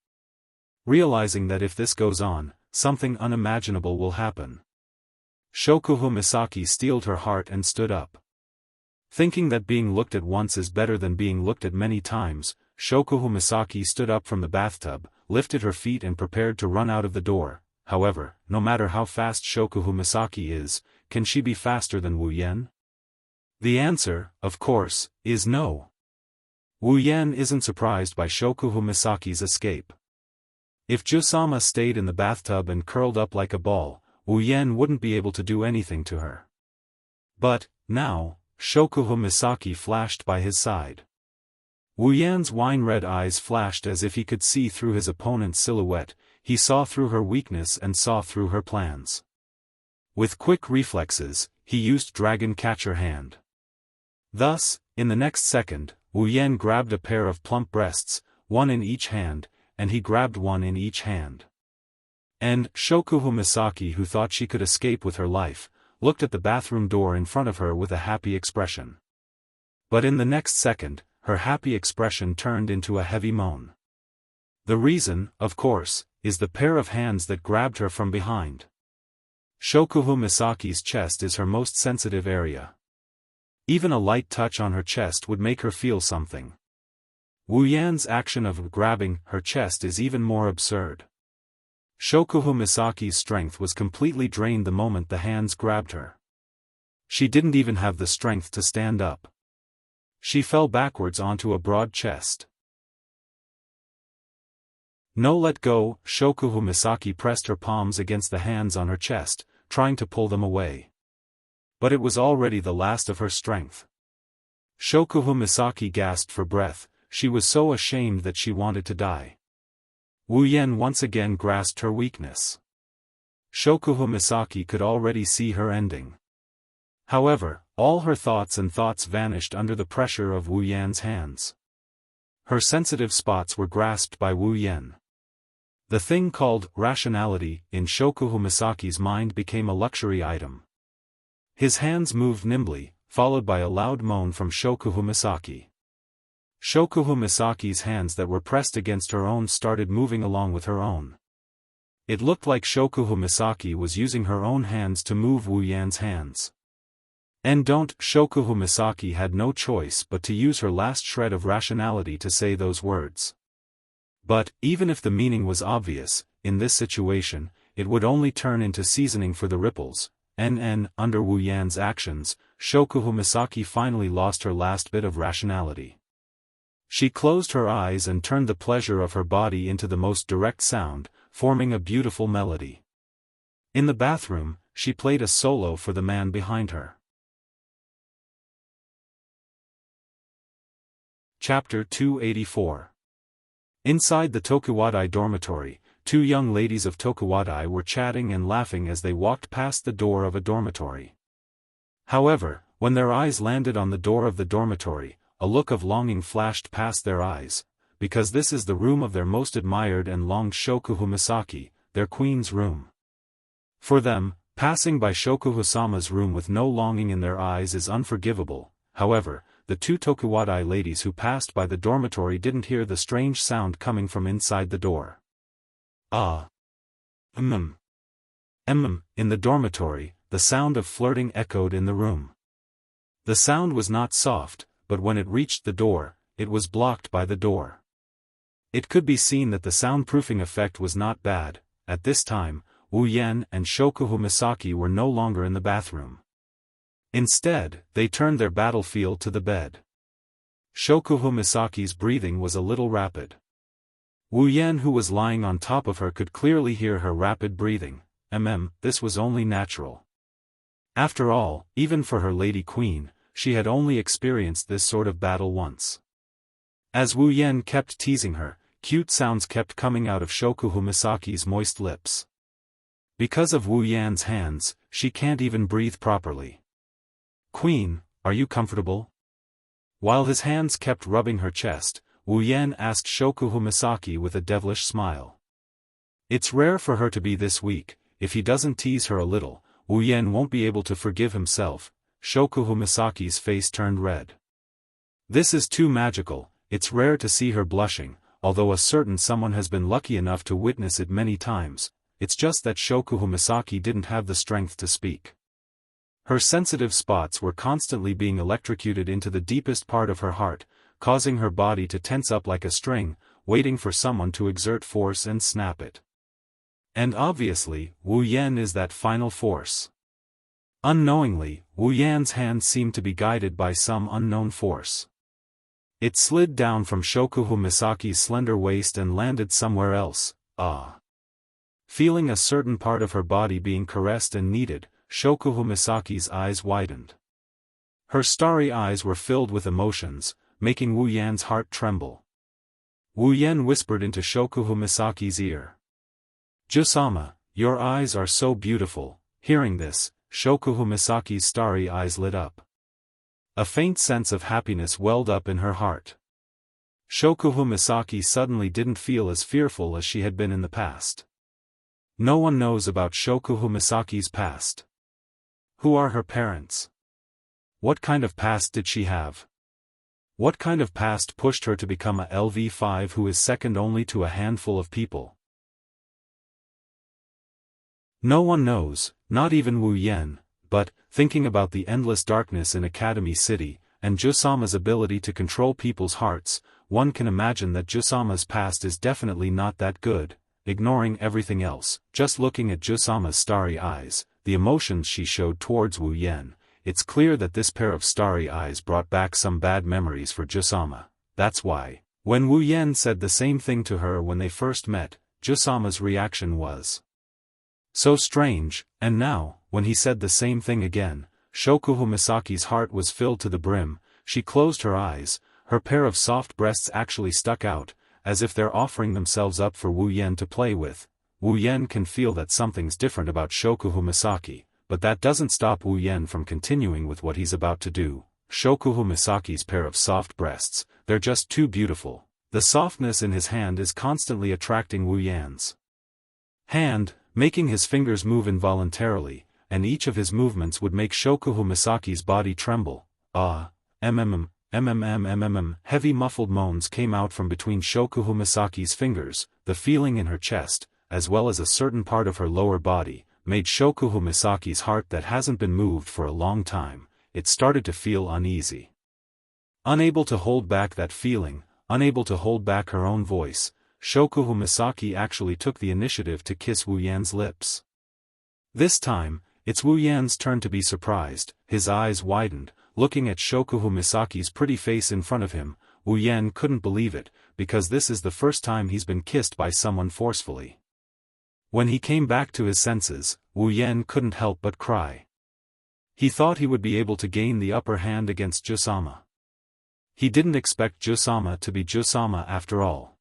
Realizing that if this goes on, something unimaginable will happen. Shokuhu Misaki steeled her heart and stood up. Thinking that being looked at once is better than being looked at many times, Shokuhu Misaki stood up from the bathtub, lifted her feet and prepared to run out of the door. However, no matter how fast Shokuhu Misaki is, can she be faster than Wu Yan? The answer, of course, is no. Wu Yan isn't surprised by Shokuhu Misaki's escape. If Jusama stayed in the bathtub and curled up like a ball, Wu Yan wouldn't be able to do anything to her. But, now, Shokuhu Misaki flashed by his side. Wu Yan's wine-red eyes flashed as if he could see through his opponent's silhouette. He saw through her weakness and saw through her plans. With quick reflexes, he used Dragon Catcher Hand. Thus, in the next second, Wu Yan grabbed a pair of plump breasts, one in each hand, and he grabbed one in each hand. And Shokuhu Misaki, who thought she could escape with her life, looked at the bathroom door in front of her with a happy expression. But in the next second, her happy expression turned into a heavy moan. The reason, of course, is the pair of hands that grabbed her from behind. Shokuhu Misaki's chest is her most sensitive area. Even a light touch on her chest would make her feel something. Wu Yan's action of grabbing her chest is even more absurd. Shokuhu Misaki's strength was completely drained the moment the hands grabbed her. She didn't even have the strength to stand up. She fell backwards onto a broad chest. "No, let go." Shokuhu Misaki pressed her palms against the hands on her chest, trying to pull them away. But it was already the last of her strength. Shokuhu Misaki gasped for breath. She was so ashamed that she wanted to die. Wu Yan once again grasped her weakness. Shokuhu Misaki could already see her ending. However, all her thoughts vanished under the pressure of Wu Yan's hands. Her sensitive spots were grasped by Wu Yan. The thing called rationality in Shokuhu Misaki's mind became a luxury item. His hands moved nimbly, followed by a loud moan from Shokuhu Misaki. Shokuhu Misaki's hands that were pressed against her own started moving along with her own. It looked like Shokuhu Misaki was using her own hands to move Wu Yan's hands. Shokuhu Misaki had no choice but to use her last shred of rationality to say those words. But, even if the meaning was obvious, in this situation, it would only turn into seasoning for the ripples. Under Wu Yan's actions, Shokuhu Misaki finally lost her last bit of rationality. She closed her eyes and turned the pleasure of her body into the most direct sound, forming a beautiful melody. In the bathroom, she played a solo for the man behind her. Chapter 284. Inside the Tokuwadai dormitory, two young ladies of Tokuwadai were chatting and laughing as they walked past the door of a dormitory. However, when their eyes landed on the door of the dormitory, a look of longing flashed past their eyes, because this is the room of their most admired and longed Shokuhu Misaki, their queen's room. For them, passing by Shokuhu-sama's room with no longing in their eyes is unforgivable. However, the two Tokuwadai ladies who passed by the dormitory didn't hear the strange sound coming from inside the door. In the dormitory, the sound of flirting echoed in the room. The sound was not soft, but when it reached the door, it was blocked by the door. It could be seen that the soundproofing effect was not bad. At this time, Wu Yan and Shokuhu Misaki were no longer in the bathroom. Instead, they turned their battlefield to the bed. Shokuhu Misaki's breathing was a little rapid. Wu Yan, who was lying on top of her, could clearly hear her rapid breathing. This was only natural. After all, even for her lady queen, she had only experienced this sort of battle once. As Wu Yan kept teasing her, cute sounds kept coming out of Shokuhu Misaki's moist lips. Because of Wu Yan's hands, she can't even breathe properly. "Queen, are you comfortable?" While his hands kept rubbing her chest, Wu Yan asked Shokuhu Misaki with a devilish smile. It's rare for her to be this weak. If he doesn't tease her a little, Wu Yan won't be able to forgive himself. Shokuhu Misaki's face turned red. This is too magical. It's rare to see her blushing, although a certain someone has been lucky enough to witness it many times. It's just that Shokuhu Misaki didn't have the strength to speak. Her sensitive spots were constantly being electrocuted into the deepest part of her heart, causing her body to tense up like a string, waiting for someone to exert force and snap it. And obviously, Wu Yan is that final force. Unknowingly, Wu Yan's hand seemed to be guided by some unknown force. It slid down from Shokuhu Misaki's slender waist and landed somewhere else. Feeling a certain part of her body being caressed and kneaded, Shokuhu Misaki's eyes widened. Her starry eyes were filled with emotions, making Wu Yan's heart tremble. Wu Yan whispered into Shokuhu Misaki's ear. "Jusama, your eyes are so beautiful." Hearing this, Shokuhu Misaki's starry eyes lit up. A faint sense of happiness welled up in her heart. Shokuhu Misaki suddenly didn't feel as fearful as she had been in the past. No one knows about Shokuhu Misaki's past. Who are her parents? What kind of past did she have? What kind of past pushed her to become a LV5 who is second only to a handful of people? No one knows, not even Wu Yan, but, thinking about the endless darkness in Academy City, and Jusama's ability to control people's hearts, one can imagine that Jusama's past is definitely not that good. Ignoring everything else, just looking at Jusama's starry eyes, the emotions she showed towards Wu Yan, it's clear that this pair of starry eyes brought back some bad memories for Jusama. That's why, when Wu Yan said the same thing to her when they first met, Jusama's reaction was so strange, and now, when he said the same thing again, Shokuhu Misaki's heart was filled to the brim. She closed her eyes, her pair of soft breasts actually stuck out, as if they're offering themselves up for Wu Yan to play with. Wu Yan can feel that something's different about Shokuhu Misaki, but that doesn't stop Wu Yan from continuing with what he's about to do. Shokuhu Misaki's pair of soft breasts, they're just too beautiful. The softness in his hand is constantly attracting Wu Yan's hand, making his fingers move involuntarily, and each of his movements would make Shokuhu Misaki's body tremble. Heavy muffled moans came out from between Shokuhu Misaki's fingers. The feeling in her chest, as well as a certain part of her lower body, made Shokuhu Misaki's heart that hasn't been moved for a long time. It started to feel uneasy. Unable to hold back that feeling, unable to hold back her own voice, Shokuhu Misaki actually took the initiative to kiss Wu Yan's lips. This time, it's Wu Yan's turn to be surprised. His eyes widened, looking at Shokuhu Misaki's pretty face in front of him. Wu Yan couldn't believe it, because this is the first time he's been kissed by someone forcefully. When he came back to his senses, Wu Yan couldn't help but cry. He thought he would be able to gain the upper hand against Jusama. He didn't expect Jusama to be Jusama after all.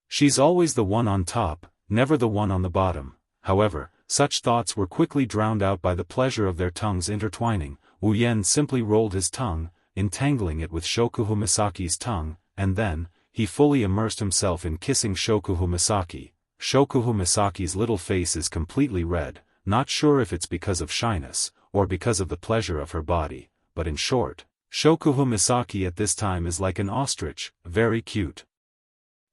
She's always the one on top, never the one on the bottom. However, such thoughts were quickly drowned out by the pleasure of their tongues intertwining. Wu Yan simply rolled his tongue, entangling it with Shokuhu Misaki's tongue, and then, he fully immersed himself in kissing Shokuhu Misaki. Shokuhu Misaki's little face is completely red, not sure if it's because of shyness, or because of the pleasure of her body, but in short, Shokuhu Misaki at this time is like an ostrich, very cute.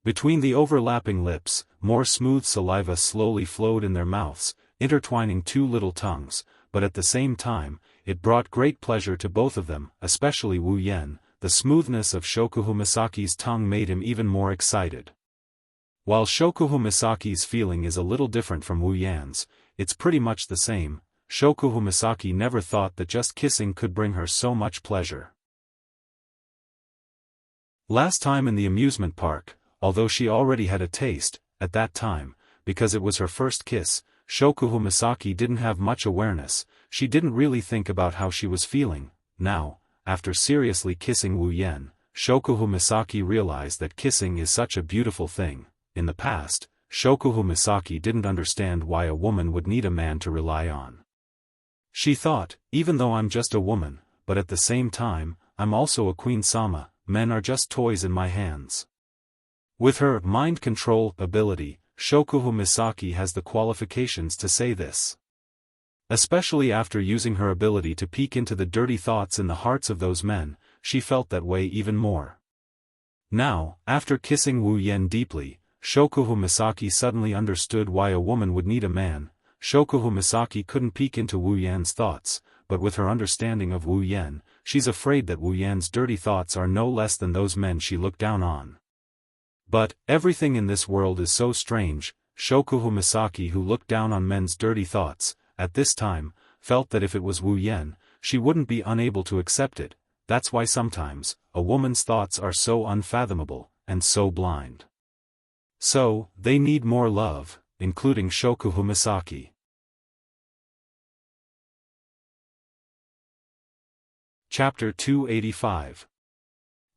Between the overlapping lips, more smooth saliva slowly flowed in their mouths, intertwining two little tongues, but at the same time, it brought great pleasure to both of them, especially Wu Yan. The smoothness of Shokuhu Misaki's tongue made him even more excited. While Shokuhu Misaki's feeling is a little different from Wu Yan's, it's pretty much the same. Shokuhu Misaki never thought that just kissing could bring her so much pleasure. Last time in the amusement park, although she already had a taste, at that time, because it was her first kiss, Shokuhu Misaki didn't have much awareness. She didn't really think about how she was feeling. Now, after seriously kissing Wu Yan, Shokuhu Misaki realized that kissing is such a beautiful thing. In the past, Shokuhu Misaki didn't understand why a woman would need a man to rely on. She thought, even though I'm just a woman, but at the same time, I'm also a queen-sama, men are just toys in my hands. With her mind control ability, Shokuhu Misaki has the qualifications to say this. Especially after using her ability to peek into the dirty thoughts in the hearts of those men, she felt that way even more. Now, after kissing Wu Yan deeply, Shokuhu Misaki suddenly understood why a woman would need a man. Shokuhu Misaki couldn't peek into Wu Yan's thoughts, but with her understanding of Wu Yan, she's afraid that Wu Yan's dirty thoughts are no less than those men she looked down on. But, everything in this world is so strange. Shokuhu Misaki, who looked down on men's dirty thoughts, at this time, felt that if it was Wu Yan, she wouldn't be unable to accept it. That's why sometimes, a woman's thoughts are so unfathomable, and so blind. So, they need more love, including Shokuhu Misaki. Chapter 285.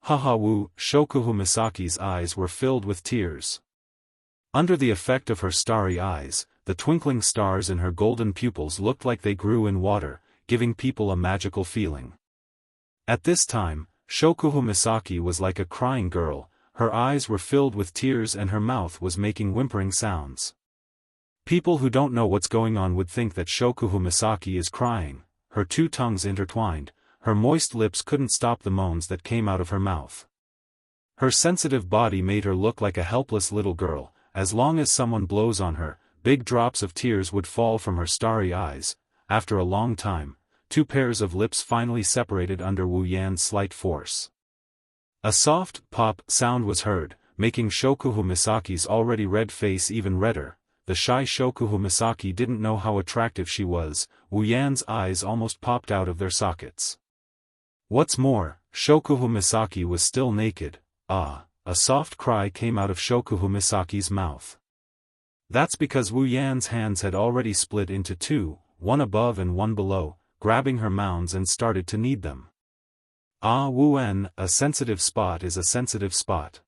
Haha Wu. Shokuhu Misaki's eyes were filled with tears. Under the effect of her starry eyes, the twinkling stars in her golden pupils looked like they grew in water, giving people a magical feeling. At this time, Shokuhu Misaki was like a crying girl. Her eyes were filled with tears and her mouth was making whimpering sounds. People who don't know what's going on would think that Shokuhu Misaki is crying. Her two tongues intertwined, her moist lips couldn't stop the moans that came out of her mouth. Her sensitive body made her look like a helpless little girl. As long as someone blows on her, big drops of tears would fall from her starry eyes. After a long time, two pairs of lips finally separated under Wu Yan's slight force. A soft pop sound was heard, making Shokuhu Misaki's already red face even redder. The shy Shokuhu Misaki didn't know how attractive she was. Wu Yan's eyes almost popped out of their sockets. What's more, Shokuhu Misaki was still naked. Ah! A soft cry came out of Shokuhu Misaki's mouth. That's because Wu Yan's hands had already split into two, one above and one below, grabbing her mounds and started to knead them. Ah Wu En, a sensitive spot is a sensitive spot.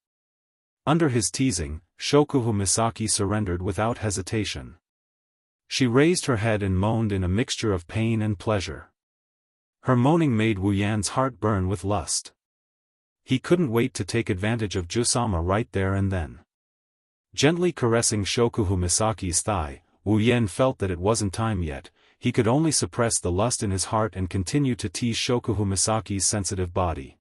Under his teasing, Shokuhu Misaki surrendered without hesitation. She raised her head and moaned in a mixture of pain and pleasure. Her moaning made Wu Yan's heart burn with lust. He couldn't wait to take advantage of Jusama right there and then. Gently caressing Shokuhu Misaki's thigh, Wu Yan felt that it wasn't time yet. He could only suppress the lust in his heart and continue to tease Shokuhu Misaki's sensitive body.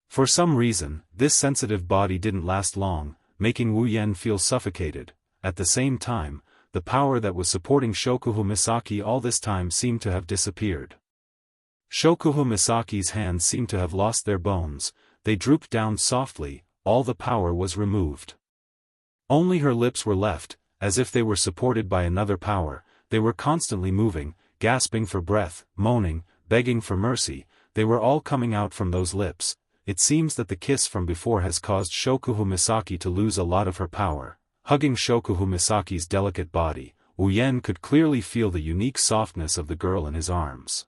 For some reason, this sensitive body didn't last long, making Wu Yan feel suffocated. At the same time, the power that was supporting Shokuhu Misaki all this time seemed to have disappeared. Shokuhu Misaki's hands seemed to have lost their bones, they drooped down softly, all the power was removed. Only her lips were left, as if they were supported by another power. They were constantly moving, gasping for breath, moaning, begging for mercy. They were all coming out from those lips. It seems that the kiss from before has caused Shokuhu Misaki to lose a lot of her power. Hugging Shokuhu Misaki's delicate body, Wu Yan could clearly feel the unique softness of the girl in his arms.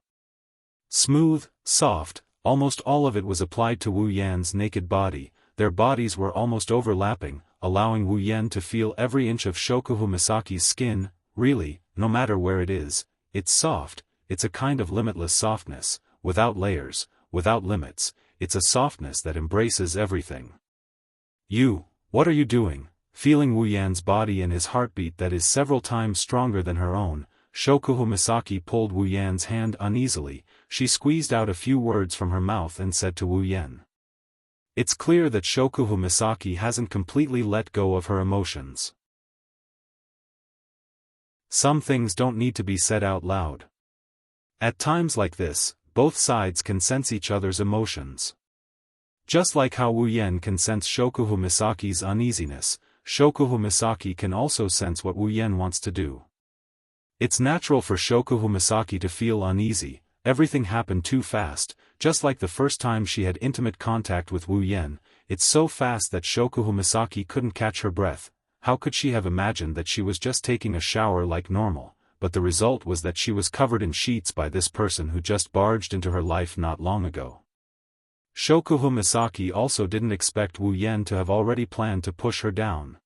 Smooth, soft, almost all of it was applied to Wu Yan's naked body. Their bodies were almost overlapping, allowing Wu Yan to feel every inch of Shokuhu Misaki's skin. Really, no matter where it is, it's soft. It's a kind of limitless softness, without layers, without limits. It's a softness that embraces everything. What are you doing? Feeling Wu Yan's body and his heartbeat that is several times stronger than her own, Shokuhu Misaki pulled Wu Yan's hand uneasily. She squeezed out a few words from her mouth and said to Wu Yan. It's clear that Shokuhu Misaki hasn't completely let go of her emotions. Some things don't need to be said out loud. At times like this, both sides can sense each other's emotions. Just like how Wu Yan can sense Shokuhu Misaki's uneasiness, Shokuhu Misaki can also sense what Wu Yan wants to do. It's natural for Shokuhu Misaki to feel uneasy. Everything happened too fast, just like the first time she had intimate contact with Wu Yan. It's so fast that Shokuhu Misaki couldn't catch her breath. How could she have imagined that she was just taking a shower like normal, but the result was that she was covered in sheets by this person who just barged into her life not long ago. Shokuhu Misaki also didn't expect Wu Yan to have already planned to push her down.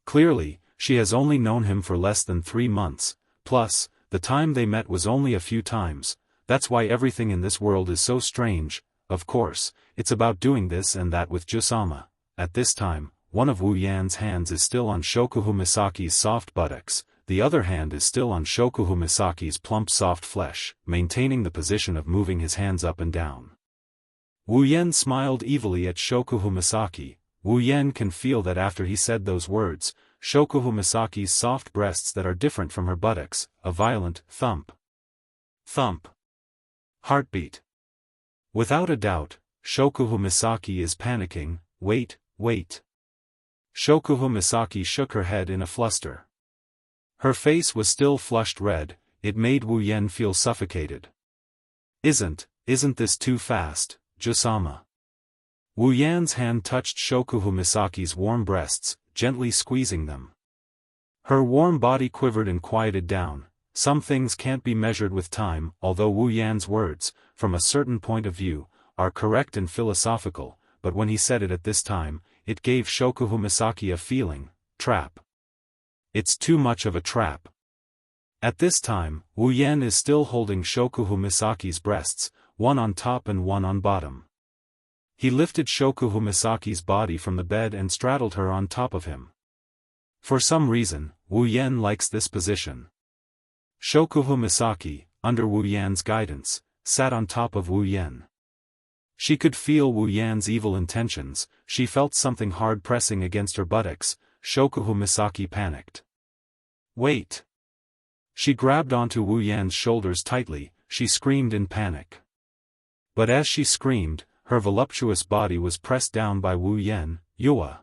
Clearly, she has only known him for less than 3 months, plus, the time they met was only a few times. That's why everything in this world is so strange. Of course, it's about doing this and that with Jusama. At this time, one of Wu Yan's hands is still on Shokuhu Misaki's soft buttocks, the other hand is still on Shokuhu Misaki's plump soft flesh, maintaining the position of moving his hands up and down. Wu Yan smiled evilly at Shokuhu Misaki. Wu Yan can feel that after he said those words, Shokuhu Misaki's soft breasts that are different from her buttocks, a violent thump. Thump. Heartbeat. Without a doubt, Shokuhu Misaki is panicking. Wait. Shokuhu Misaki shook her head in a fluster. Her face was still flushed red. It made Wu Yan feel suffocated. Isn't this too fast, Jusama? Wu Yan's hand touched Shokuhu Misaki's warm breasts, gently squeezing them. Her warm body quivered and quieted down. Some things can't be measured with time, although Wu Yan's words, from a certain point of view, are correct and philosophical, but when he said it at this time, it gave Shokuhu Misaki a feeling, trap. It's too much of a trap. At this time, Wu Yan is still holding Shokuhu Misaki's breasts, one on top and one on bottom. He lifted Shokuhu Misaki's body from the bed and straddled her on top of him. For some reason, Wu Yan likes this position. Shokuhu Misaki, under Wu Yan's guidance, sat on top of Wu Yan. She could feel Wu Yan's evil intentions. She felt something hard pressing against her buttocks. Shokuhu Misaki panicked. Wait! She grabbed onto Wu Yan's shoulders tightly. She screamed in panic. But as she screamed, her voluptuous body was pressed down by Wu Yan. Yua!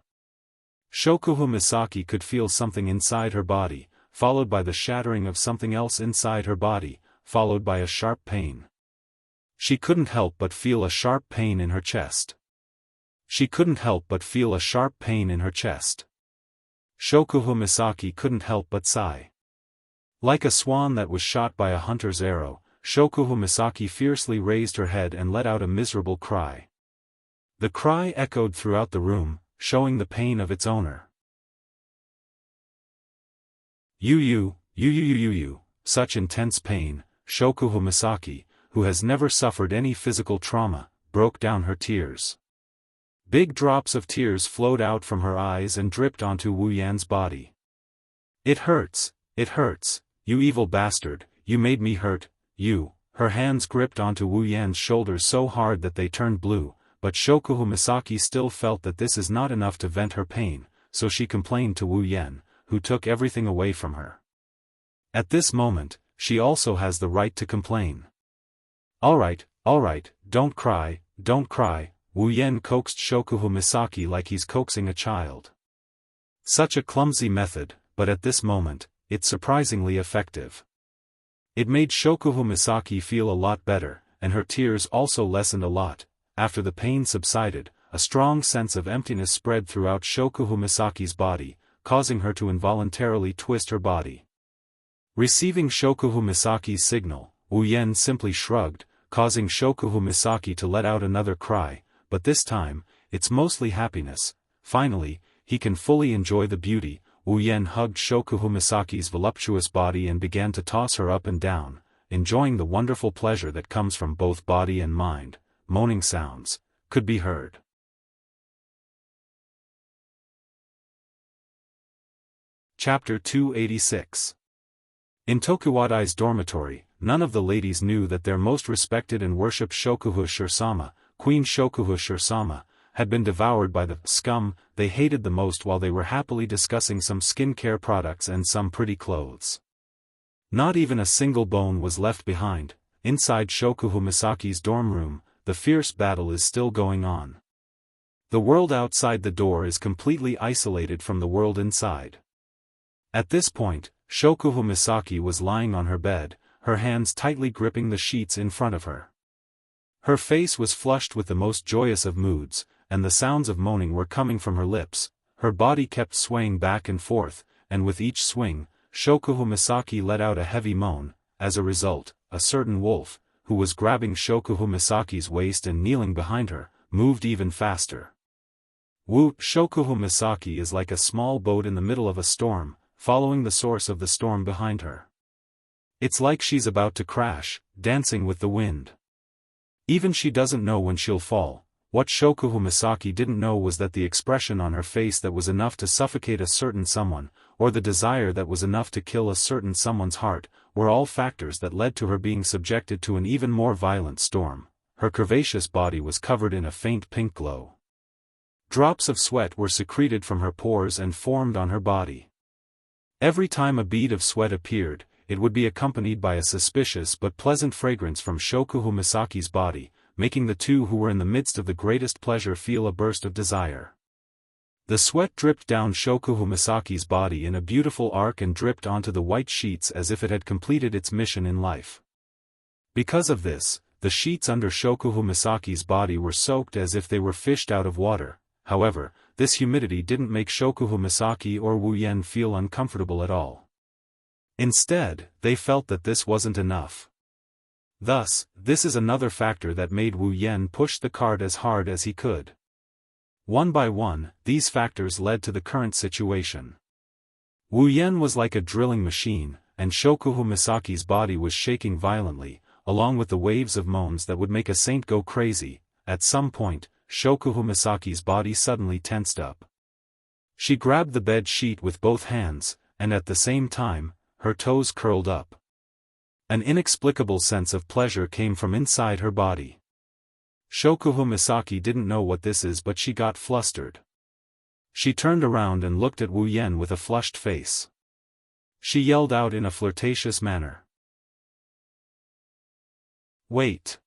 Shokuhu Misaki could feel something inside her body, followed by the shattering of something else inside her body, followed by a sharp pain. She couldn't help but feel a sharp pain in her chest. Shokuhu Misaki couldn't help but sigh. Like a swan that was shot by a hunter's arrow, Shokuhu Misaki fiercely raised her head and let out a miserable cry. The cry echoed throughout the room. showing the pain of its owner. You, such intense pain. Shokuhu Misaki, who has never suffered any physical trauma, broke down her tears. Big drops of tears flowed out from her eyes and dripped onto Wu Yan's body. It hurts, you evil bastard, you made me hurt, you. Her hands gripped onto Wu Yan's shoulders so hard that they turned blue, but Shokuhu Misaki still felt that this is not enough to vent her pain, so she complained to Wu Yan, who took everything away from her. At this moment, she also has the right to complain. Alright, don't cry, Wu Yan coaxed Shokuhu Misaki like he's coaxing a child. Such a clumsy method, but at this moment, it's surprisingly effective. It made Shokuhu Misaki feel a lot better, and her tears also lessened a lot. After the pain subsided, a strong sense of emptiness spread throughout Shokuhu Misaki's body, causing her to involuntarily twist her body. Receiving Shokuhu Misaki's signal, Wu Yan simply shrugged, causing Shokuhu Misaki to let out another cry, but this time, it's mostly happiness. Finally, he can fully enjoy the beauty. Wu Yan hugged Shokuhu Misaki's voluptuous body and began to toss her up and down, enjoying the wonderful pleasure that comes from both body and mind. Moaning sounds could be heard. Chapter 286. In Tokuwadai's dormitory, none of the ladies knew that their most respected and worshipped Shokuhu Shirsama, Queen Shokuhu Shirsama, had been devoured by the scum they hated the most while they were happily discussing some skincare products and some pretty clothes. Not even a single bone was left behind. Inside Shokuhu Misaki's dorm room, the fierce battle is still going on. The world outside the door is completely isolated from the world inside. At this point, Shokuhu Misaki was lying on her bed, her hands tightly gripping the sheets in front of her. Her face was flushed with the most joyous of moods, and the sounds of moaning were coming from her lips. Her body kept swaying back and forth, and with each swing, Shokuhu Misaki let out a heavy moan. As a result, a certain wolf, who was grabbing Shokuhu Misaki's waist and kneeling behind her, moved even faster. Shokuhu Misaki is like a small boat in the middle of a storm, following the source of the storm behind her. It's like she's about to crash, dancing with the wind. Even she doesn't know when she'll fall. What Shokuhu Misaki didn't know was that the expression on her face that was enough to suffocate a certain someone, or the desire that was enough to kill a certain someone's heart, were all factors that led to her being subjected to an even more violent storm. Her curvaceous body was covered in a faint pink glow. Drops of sweat were secreted from her pores and formed on her body. Every time a bead of sweat appeared, it would be accompanied by a suspicious but pleasant fragrance from Shokuhu Misaki's body, making the two who were in the midst of the greatest pleasure feel a burst of desire. The sweat dripped down Shokuhu Misaki's body in a beautiful arc and dripped onto the white sheets as if it had completed its mission in life. Because of this, the sheets under Shokuhu Misaki's body were soaked as if they were fished out of water. However, this humidity didn't make Shokuhu Misaki or Wu Yan feel uncomfortable at all. Instead, they felt that this wasn't enough. Thus, this is another factor that made Wu Yan push the cart as hard as he could. One by one, these factors led to the current situation. Wu Yan was like a drilling machine, and Shokuhu Misaki's body was shaking violently, along with the waves of moans that would make a saint go crazy. At some point, Shokuhu Misaki's body suddenly tensed up. She grabbed the bed sheet with both hands, and at the same time, her toes curled up. An inexplicable sense of pleasure came from inside her body. Shokuhu Misaki didn't know what this is, but she got flustered. She turned around and looked at Wu Yan with a flushed face. She yelled out in a flirtatious manner. "Wait!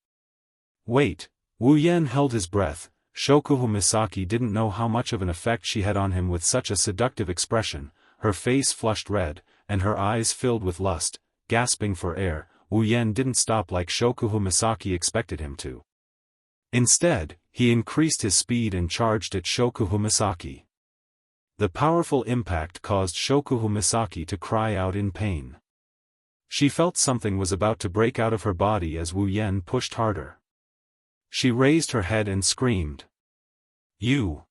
Wait!" Wu Yan held his breath. Shokuhu Misaki didn't know how much of an effect she had on him with such a seductive expression. Her face flushed red, and her eyes filled with lust. Gasping for air, Wu Yan didn't stop like Shokuhu Misaki expected him to. Instead, he increased his speed and charged at Shokuhu Misaki. The powerful impact caused Shokuhu Misaki to cry out in pain. She felt something was about to break out of her body as Wu Yan pushed harder. She raised her head and screamed. "You!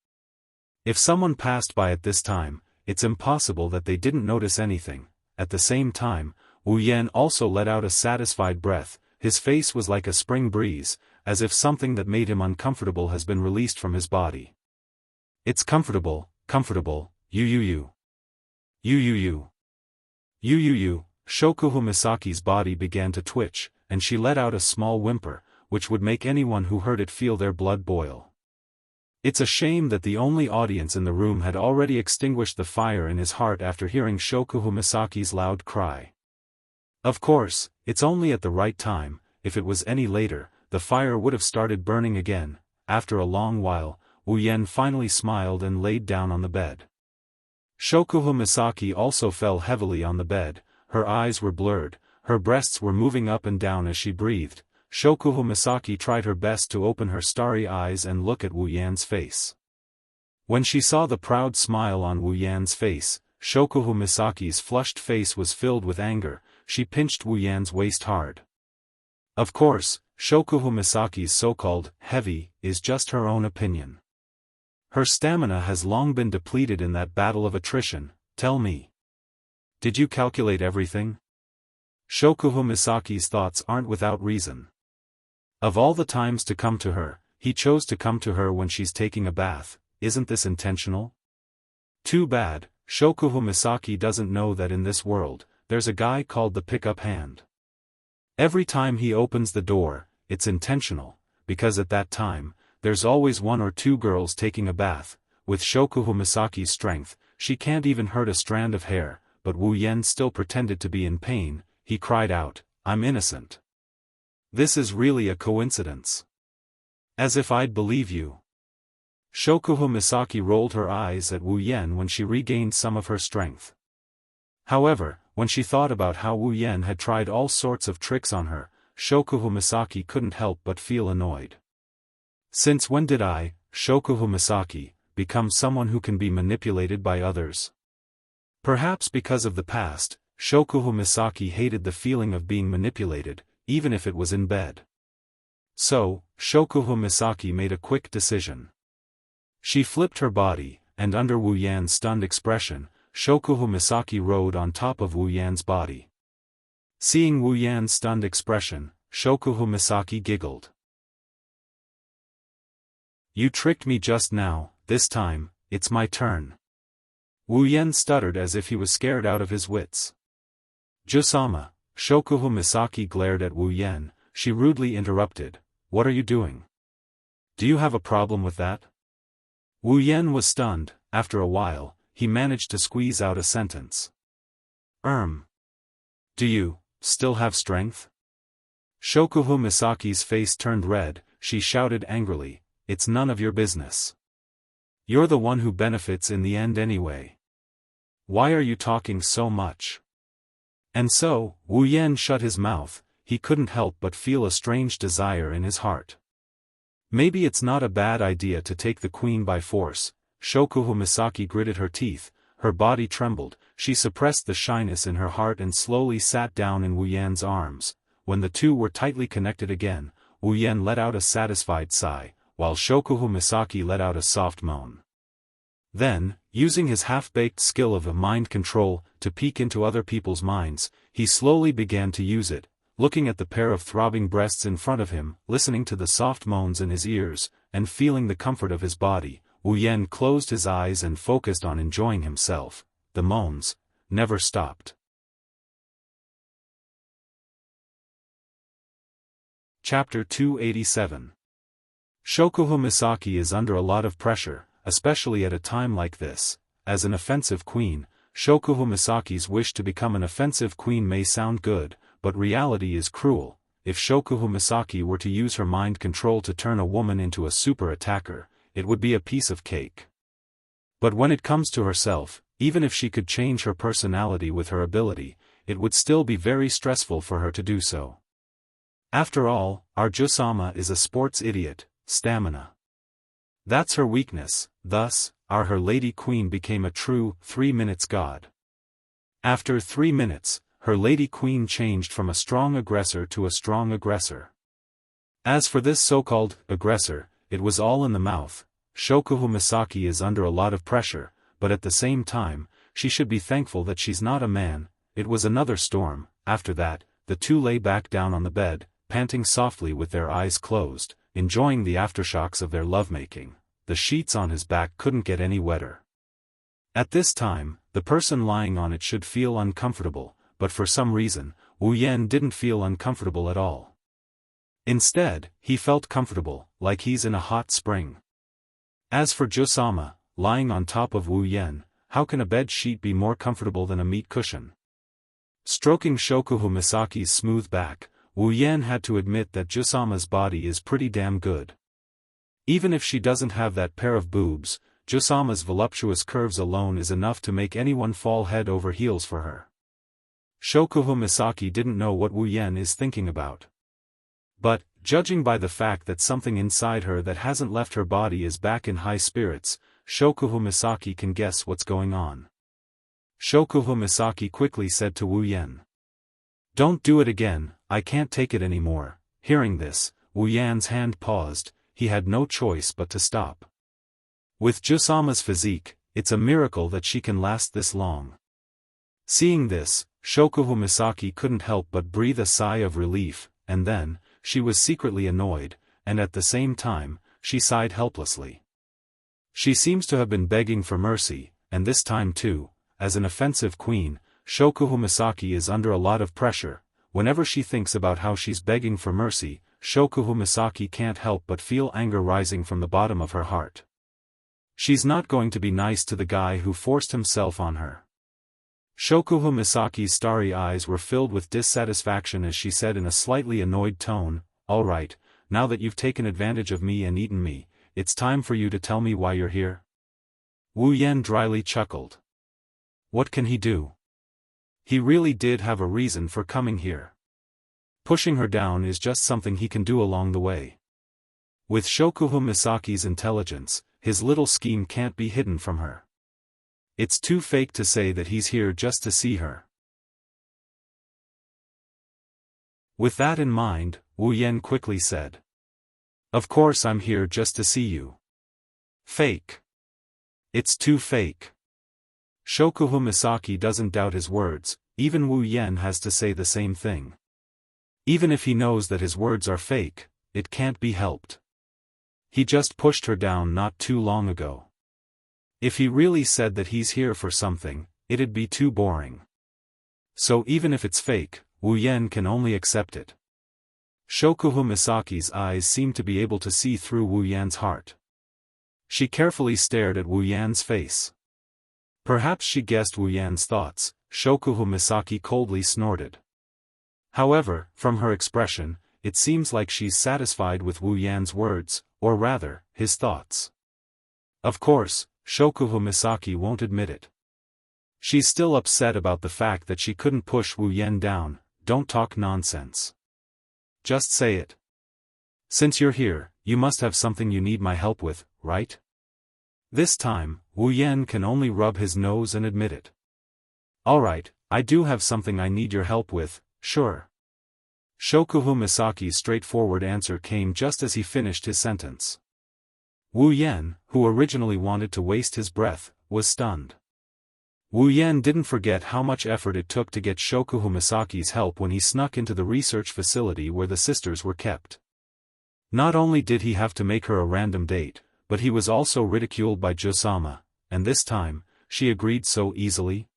If someone passed by at this time, it's impossible that they didn't notice anything. At the same time, Wu Yan also let out a satisfied breath. His face was like a spring breeze, as if something that made him uncomfortable has been released from his body. It's comfortable, comfortable, you. Shokuhu Misaki's body began to twitch, and she let out a small whimper, which would make anyone who heard it feel their blood boil. It's a shame that the only audience in the room had already extinguished the fire in his heart after hearing Shokuhu Misaki's loud cry. Of course, it's only at the right time. If it was any later, the fire would have started burning again. After a long while, Wu Yan finally smiled and laid down on the bed. Shokuhu Misaki also fell heavily on the bed. Her eyes were blurred, her breasts were moving up and down as she breathed. Shokuhu Misaki tried her best to open her starry eyes and look at Wu Yan's face. When she saw the proud smile on Wu Yan's face, Shokuhu Misaki's flushed face was filled with anger. She pinched Wu Yan's waist hard. Of course, Shokuhu Misaki's so-called heavy is just her own opinion. Her stamina has long been depleted in that battle of attrition. Tell me. Did you calculate everything? Shokuhu Misaki's thoughts aren't without reason. Of all the times to come to her, he chose to come to her when she's taking a bath. Isn't this intentional? Too bad, Shokuhu Misaki doesn't know that in this world, there's a guy called the pickup hand. Every time he opens the door, it's intentional, because at that time, there's always one or two girls taking a bath. With Shokuhu Misaki's strength, she can't even hurt a strand of hair, but Wu Yan still pretended to be in pain. He cried out, "I'm innocent. This is really a coincidence. As if I'd believe you." Shokuhu Misaki rolled her eyes at Wu Yan when she regained some of her strength. However, when she thought about how Wu Yan had tried all sorts of tricks on her, Shokuhu Misaki couldn't help but feel annoyed. Since when did I, Shokuhu Misaki, become someone who can be manipulated by others? Perhaps because of the past, Shokuhu Misaki hated the feeling of being manipulated, even if it was in bed. So, Shokuhu Misaki made a quick decision. She flipped her body, and under Wu Yan's stunned expression, Shokuhu Misaki rode on top of Wu Yan's body. Seeing Wu Yan's stunned expression, Shokuhu Misaki giggled. "You tricked me just now. This time, it's my turn." Wu Yan stuttered as if he was scared out of his wits. "Jusama," Shokuhu Misaki glared at Wu Yan. She rudely interrupted, "What are you doing? Do you have a problem with that?" Wu Yan was stunned. After a while, he managed to squeeze out a sentence. Do you still have strength?" Shokuhu Misaki's face turned red. She shouted angrily, "It's none of your business. You're the one who benefits in the end anyway. Why are you talking so much?" And so, Wu Yan shut his mouth. He couldn't help but feel a strange desire in his heart. Maybe it's not a bad idea to take the queen by force. Shokuhu Misaki gritted her teeth, her body trembled. She suppressed the shyness in her heart and slowly sat down in Wu Yan's arms. When the two were tightly connected again, Wu Yan let out a satisfied sigh, while Shokuhu Misaki let out a soft moan. Then, using his half-baked skill of mind control to peek into other people's minds, he slowly began to use it, looking at the pair of throbbing breasts in front of him, listening to the soft moans in his ears, and feeling the comfort of his body. Wu Yan closed his eyes and focused on enjoying himself. The moans never stopped. Chapter 287. Shokuhu Misaki is under a lot of pressure, especially at a time like this. As an offensive queen, Shokuhu Misaki's wish to become an offensive queen may sound good, but reality is cruel. If Shokuhu Misaki were to use her mind control to turn a woman into a super attacker, it would be a piece of cake. But when it comes to herself, even if she could change her personality with her ability, it would still be very stressful for her to do so. After all, our Jusama is a sports idiot, stamina. That's her weakness. Thus, her Lady Queen became a true 3 minutes god. After 3 minutes, her Lady Queen changed from a strong aggressor to a strong aggressor. As for this so-called aggressor, it was all in the mouth. Shokuhu Misaki is under a lot of pressure, but at the same time, she should be thankful that she's not a man. It was another storm. After that, the two lay back down on the bed, panting softly with their eyes closed, enjoying the aftershocks of their lovemaking. The sheets on his back couldn't get any wetter. At this time, the person lying on it should feel uncomfortable, but for some reason, Wu Yan didn't feel uncomfortable at all. Instead, he felt comfortable, like he's in a hot spring. As for Jusama, lying on top of Wu Yan, how can a bed sheet be more comfortable than a meat cushion? Stroking Shokuhu Misaki's smooth back, Wu Yan had to admit that Jusama's body is pretty damn good. Even if she doesn't have that pair of boobs, Jusama's voluptuous curves alone is enough to make anyone fall head over heels for her. Shokuhu Misaki didn't know what Wu Yan is thinking about. But, judging by the fact that something inside her that hasn't left her body is back in high spirits, Shokuhu Misaki can guess what's going on. Shokuhu Misaki quickly said to Wu Yan, "Don't do it again, I can't take it anymore." Hearing this, Wu Yan's hand paused. He had no choice but to stop. With Jusama's physique, it's a miracle that she can last this long. Seeing this, Shokuhu Misaki couldn't help but breathe a sigh of relief, and then, she was secretly annoyed, and at the same time, she sighed helplessly. She seems to have been begging for mercy, and this time too, as an offensive queen, Shokuhu Misaki is under a lot of pressure. Whenever she thinks about how she's begging for mercy, Shokuhu Misaki can't help but feel anger rising from the bottom of her heart. She's not going to be nice to the guy who forced himself on her. Shokuhu Misaki's starry eyes were filled with dissatisfaction as she said in a slightly annoyed tone, "All right, now that you've taken advantage of me and eaten me, it's time for you to tell me why you're here." Wu Yan dryly chuckled. What can he do? He really did have a reason for coming here. Pushing her down is just something he can do along the way. With Shokuhu Misaki's intelligence, his little scheme can't be hidden from her. It's too fake to say that he's here just to see her. With that in mind, Wu Yan quickly said, "Of course I'm here just to see you." Fake. It's too fake. Shokuhu Misaki doesn't doubt his words, even Wu Yan has to say the same thing. Even if he knows that his words are fake, it can't be helped. He just pushed her down not too long ago. If he really said that he's here for something, it'd be too boring. So even if it's fake, Wu Yan can only accept it. Shokuhu Misaki's eyes seemed to be able to see through Wu Yan's heart. She carefully stared at Wu Yan's face. Perhaps she guessed Wu Yan's thoughts. Shokuhu Misaki coldly snorted. However, from her expression, it seems like she's satisfied with Wu Yan's words, or rather, his thoughts. Of course, Shokuhu Misaki won't admit it. She's still upset about the fact that she couldn't push Wu Yan down. Don't talk nonsense. Just say it. Since you're here, you must have something you need my help with, right? This time, Wu Yan can only rub his nose and admit it. Alright, I do have something I need your help with, sure. Shokuhu Misaki's straightforward answer came just as he finished his sentence. Wu Yan, who originally wanted to waste his breath, was stunned. Wu Yan didn't forget how much effort it took to get Shokuhu Misaki's help when he snuck into the research facility where the sisters were kept. Not only did he have to make her a random date, but he was also ridiculed by Jusama, and this time, she agreed so easily.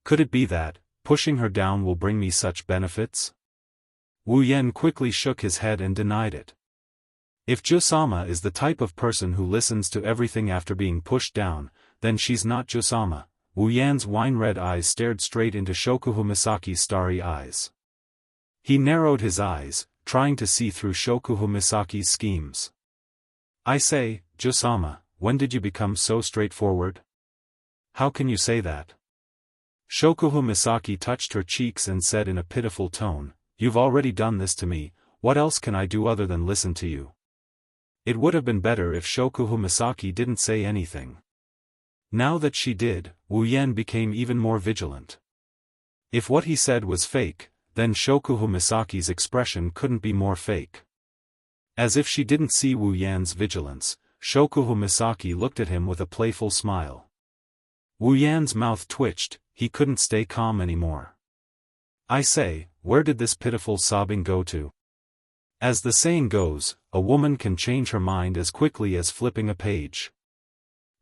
Could it be that, pushing her down will bring me such benefits? Wu Yan quickly shook his head and denied it. If Jusama is the type of person who listens to everything after being pushed down, then she's not Jusama. Wu Yan's wine-red eyes stared straight into Shokuhu Misaki's starry eyes. He narrowed his eyes, trying to see through Shokuhu Misaki's schemes. I say, Jusama, when did you become so straightforward? How can you say that? Shokuhu Misaki touched her cheeks and said in a pitiful tone, "You've already done this to me, what else can I do other than listen to you?" It would have been better if Shokuhu Misaki didn't say anything. Now that she did, Wu Yan became even more vigilant. If what he said was fake, then Shokuhu Misaki's expression couldn't be more fake. As if she didn't see Wu Yan's vigilance, Shokuhu Misaki looked at him with a playful smile. Wu Yan's mouth twitched, he couldn't stay calm anymore. I say, where did this pitiful sobbing go to? As the saying goes, a woman can change her mind as quickly as flipping a page.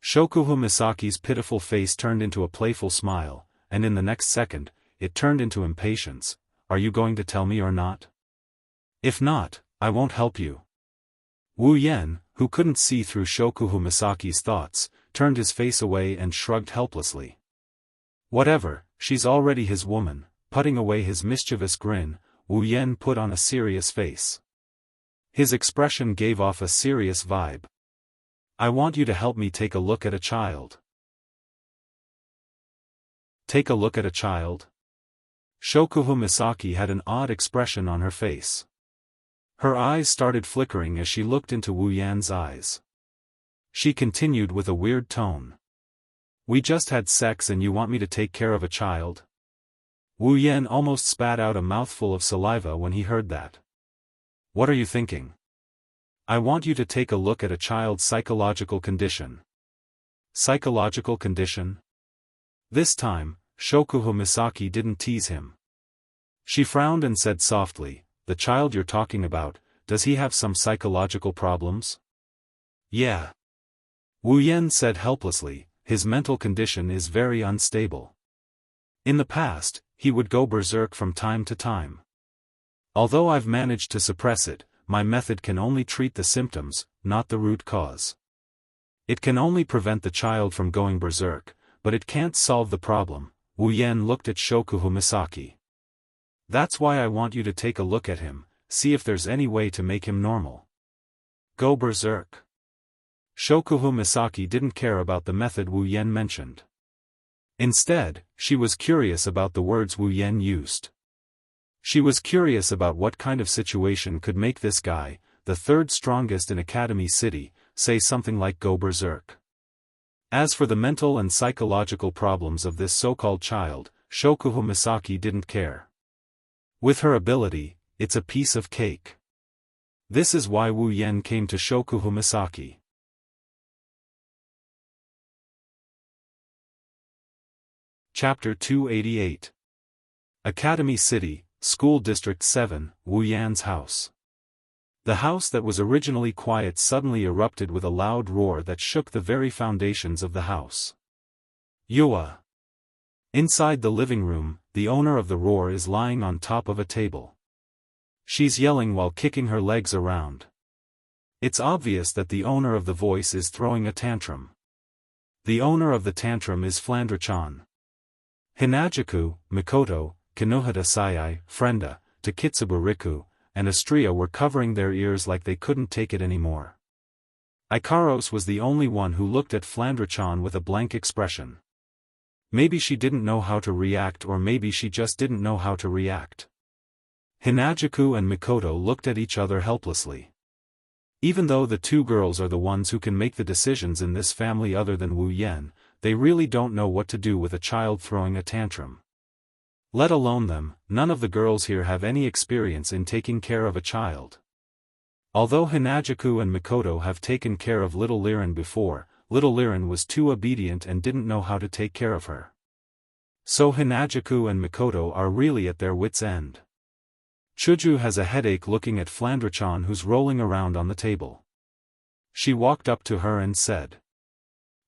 Shokuhu Misaki's pitiful face turned into a playful smile, and in the next second, it turned into impatience. Are you going to tell me or not? If not, I won't help you. Wu Yan, who couldn't see through Shokuhu Misaki's thoughts, turned his face away and shrugged helplessly. Whatever, she's already his woman. Putting away his mischievous grin, Wu Yan put on a serious face. His expression gave off a serious vibe. I want you to help me take a look at a child. Take a look at a child? Shokuhu Misaki had an odd expression on her face. Her eyes started flickering as she looked into Wu Yan's eyes. She continued with a weird tone. We just had sex and you want me to take care of a child? Wu Yan almost spat out a mouthful of saliva when he heard that. What are you thinking? I want you to take a look at a child's psychological condition. Psychological condition? This time, Shokuhu Misaki didn't tease him. She frowned and said softly, the child you're talking about, does he have some psychological problems? Yeah. Wu Yan said helplessly, his mental condition is very unstable. In the past, he would go berserk from time to time. Although I've managed to suppress it, my method can only treat the symptoms, not the root cause. It can only prevent the child from going berserk, but it can't solve the problem. Wu Yan looked at Shokuhu Misaki. That's why I want you to take a look at him, see if there's any way to make him normal. Go berserk. Shokuhu Misaki didn't care about the method Wu Yan mentioned. Instead, she was curious about the words Wu Yan used. She was curious about what kind of situation could make this guy, the third strongest in Academy City, say something like go berserk. As for the mental and psychological problems of this so-called child, Shokuhu Misaki didn't care. With her ability, it's a piece of cake. This is why Wu Yan came to Shokuhu Misaki. Chapter 288. Academy City, School District 7, Wu Yan's house. The house that was originally quiet suddenly erupted with a loud roar that shook the very foundations of the house. Yua. Inside the living room, the owner of the roar is lying on top of a table. She's yelling while kicking her legs around. It's obvious that the owner of the voice is throwing a tantrum. The owner of the tantrum is Flandre-chan. Hinajaku, Mikoto, Kinohata Sayai, Frenda, Takitsubu Riku, and Astria were covering their ears like they couldn't take it anymore. Ikaros was the only one who looked at Flandre-chan with a blank expression. Maybe she didn't know how to react, or maybe she just didn't know how to react. Hinajaku and Mikoto looked at each other helplessly. Even though the two girls are the ones who can make the decisions in this family other than Wu Yan, they really don't know what to do with a child throwing a tantrum. Let alone them, none of the girls here have any experience in taking care of a child. Although Hinajaku and Mikoto have taken care of little Liren before, little Liren was too obedient and didn't know how to take care of her. So Hinajaku and Mikoto are really at their wits' end. Chuju has a headache looking at Flandre-chan, who's rolling around on the table. She walked up to her and said,